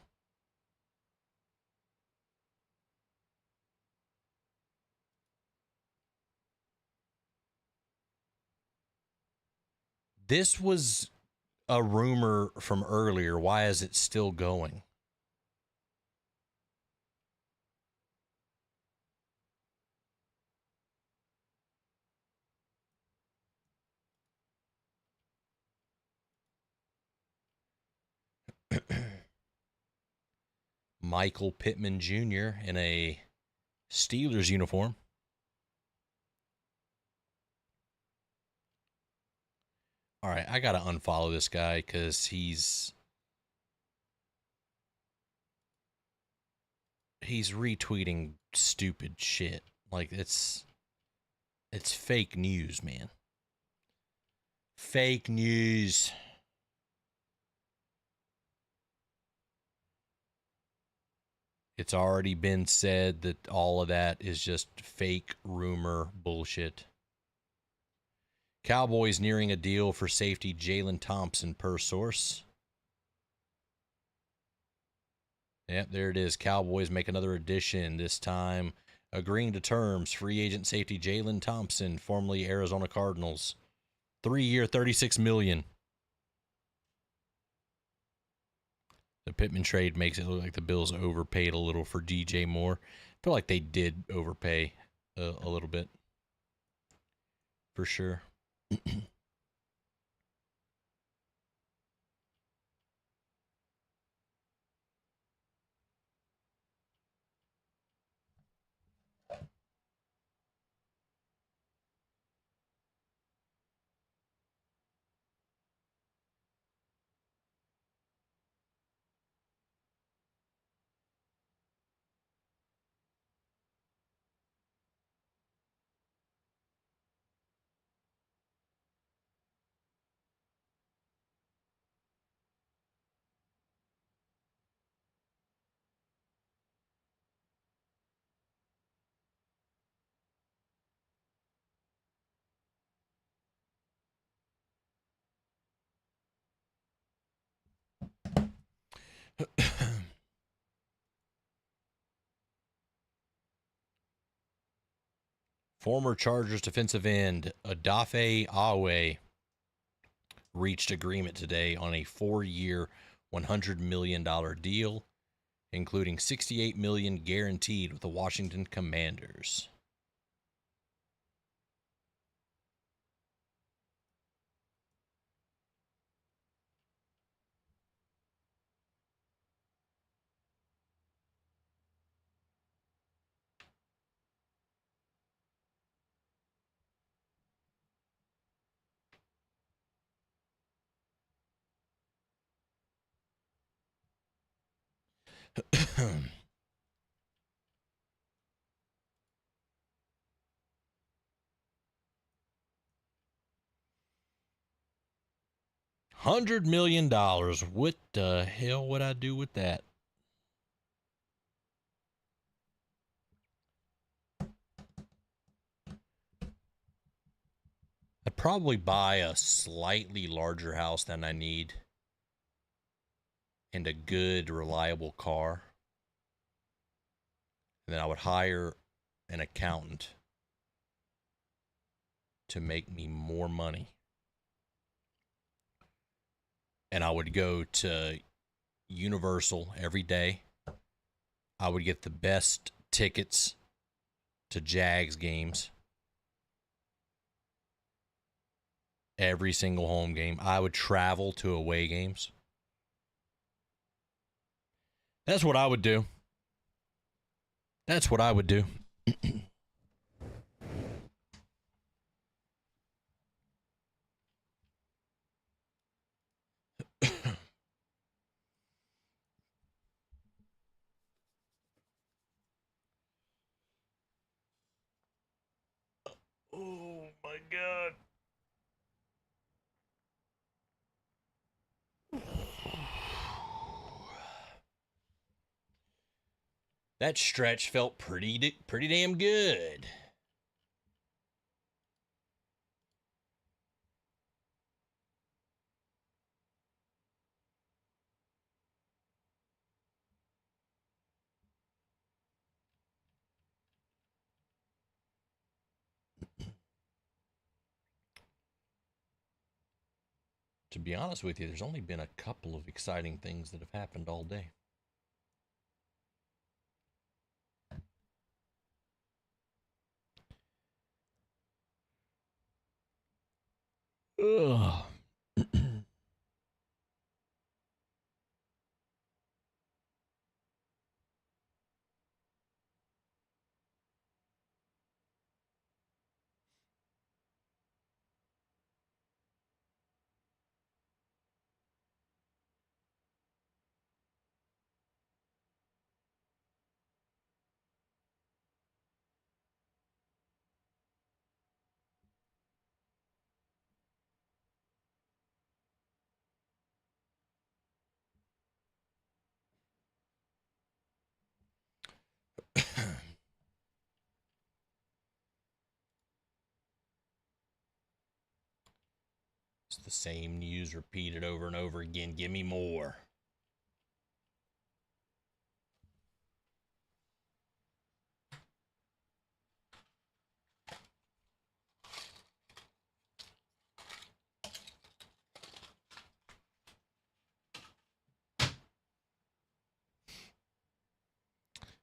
This was a rumor from earlier. Why is it still going? Michael Pittman Jr. in a Steelers uniform. All right, I got to unfollow this guy because he's retweeting stupid shit. Like, it's fake news, man. Fake news. It's already been said that all of that is just fake rumor bullshit. Cowboys nearing a deal for safety Jalen Thompson per source. Yep, there it is. Cowboys make another addition, this time agreeing to terms. Free agent safety Jalen Thompson, formerly Arizona Cardinals. 3-year, $36 million. The Pittman trade makes it look like the Bills overpaid a little for DJ Moore. I feel like they did overpay a little bit. For sure. Former Chargers defensive end Odafe Awe reached agreement today on a 4-year, $100 million deal, including $68 million guaranteed with the Washington Commanders. $100 million. What the hell would I do with that? I'd probably buy a slightly larger house than I need and a good, reliable car. And then I would hire an accountant to make me more money. And I would go to Universal every day. I would get the best tickets to Jags games. Every single home game. I would travel to away games. That's what I would do. That's what I would do. Oh my God. That stretch felt pretty damn good. To be honest with you, there's only been a couple of exciting things that have happened all day. Ugh. 'It's the same news repeated over and over again. Give me more.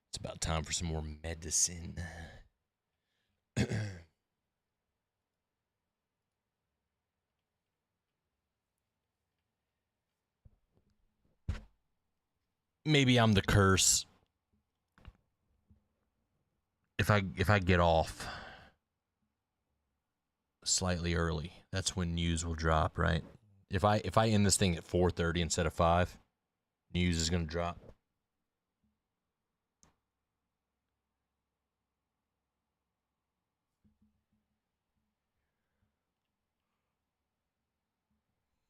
It's about time for some more medicine. Maybe I'm the curse. If I get off slightly early, that's when news will drop, right? If I end this thing at 4:30 instead of 5, news is going to drop.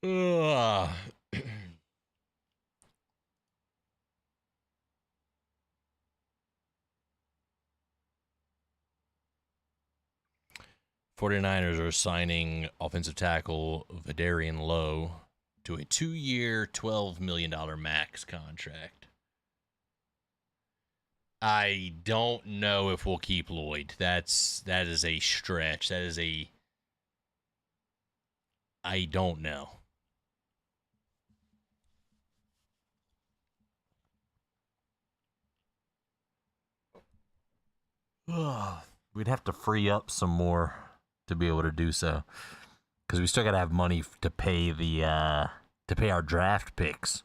Ugh. 49ers are signing offensive tackle Vidarian Lowe to a 2-year, $12 million max contract. I don't know if we'll keep Lloyd. That is a stretch. I don't know. We'd have to free up some more to be able to do so, because we still got to have money to pay to pay our draft picks.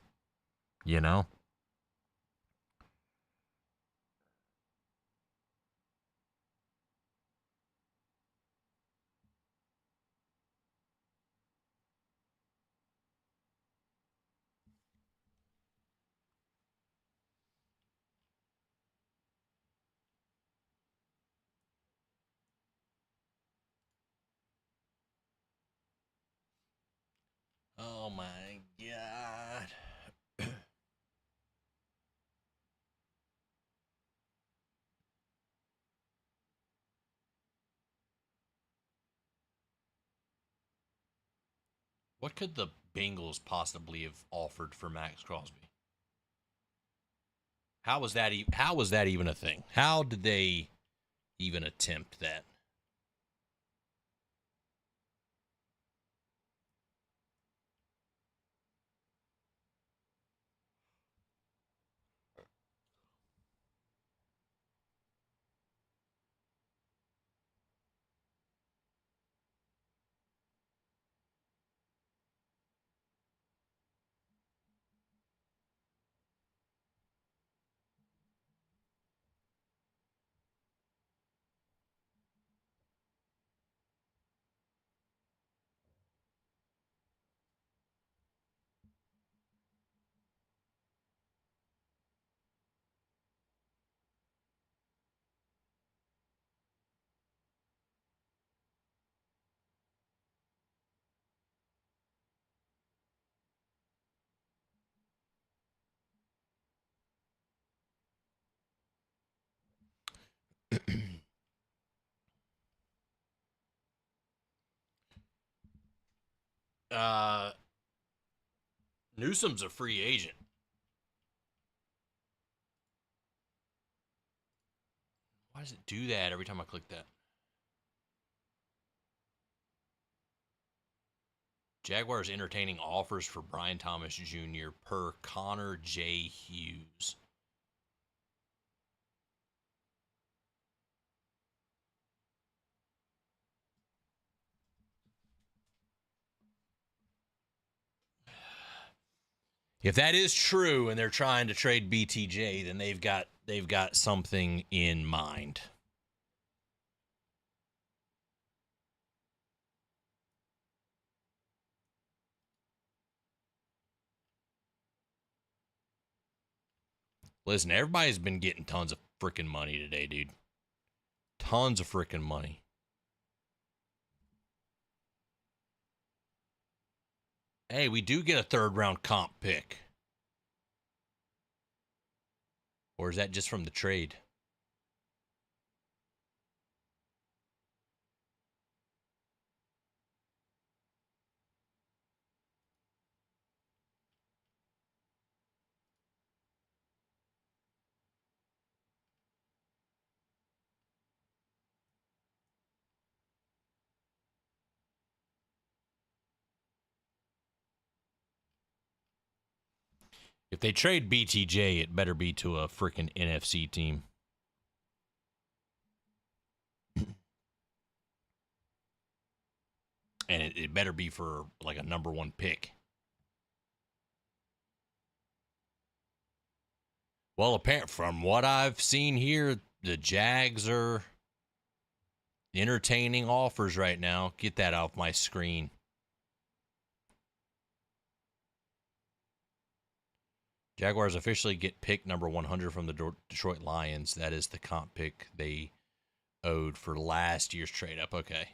You know. Oh my god. What could the Bengals possibly have offered for Max Crosby? How was that even a thing? How did they even attempt that? uh Newsom's a free agent. Why does it do that every time I click that? Jaguars entertaining offers for Brian Thomas Jr. per Connor J. Hughes. If that is true and they're trying to trade BTJ, then they've got something in mind. Listen, everybody's been getting tons of freaking money today, dude. Tons of freaking money. Hey, we do get a third round comp pick. Or is that just from the trade? If they trade BTJ, it better be to a freaking NFC team. And it better be for like a number one pick. Well, apparently, from what I've seen here, the Jags are entertaining offers right now. Get that off my screen. Jaguars officially get pick number 100 from the Detroit Lions. That is the comp pick they owed for last year's trade up. Okay.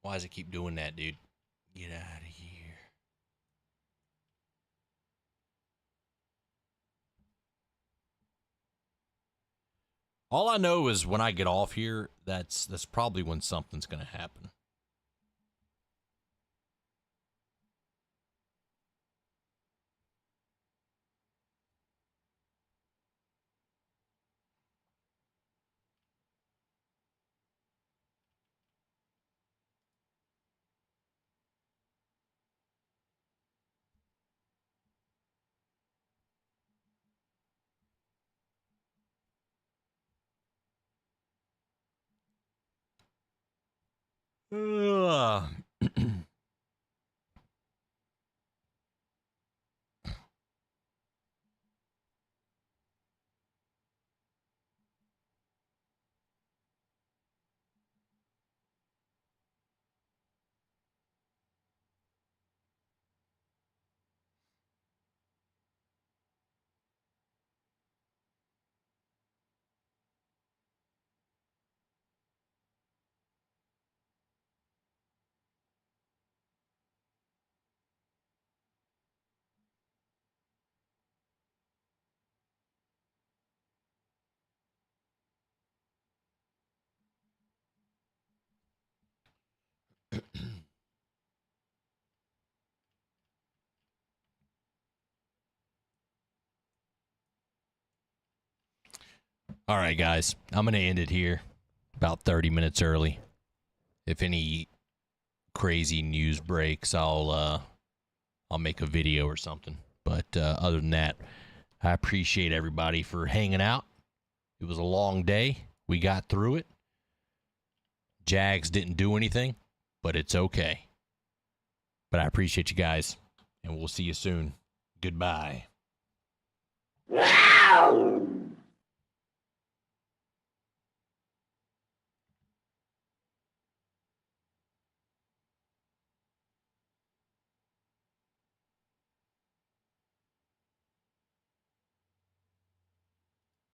Why does it keep doing that, dude? Get out of here. All I know is when I get off here, that's probably when something's going to happen. All right, guys. I'm going to end it here about 30 minutes early. If any crazy news breaks, I'll make a video or something. But other than that, I appreciate everybody for hanging out. It was a long day. We got through it. Jags didn't do anything, but it's okay. But I appreciate you guys, and we'll see you soon. Goodbye.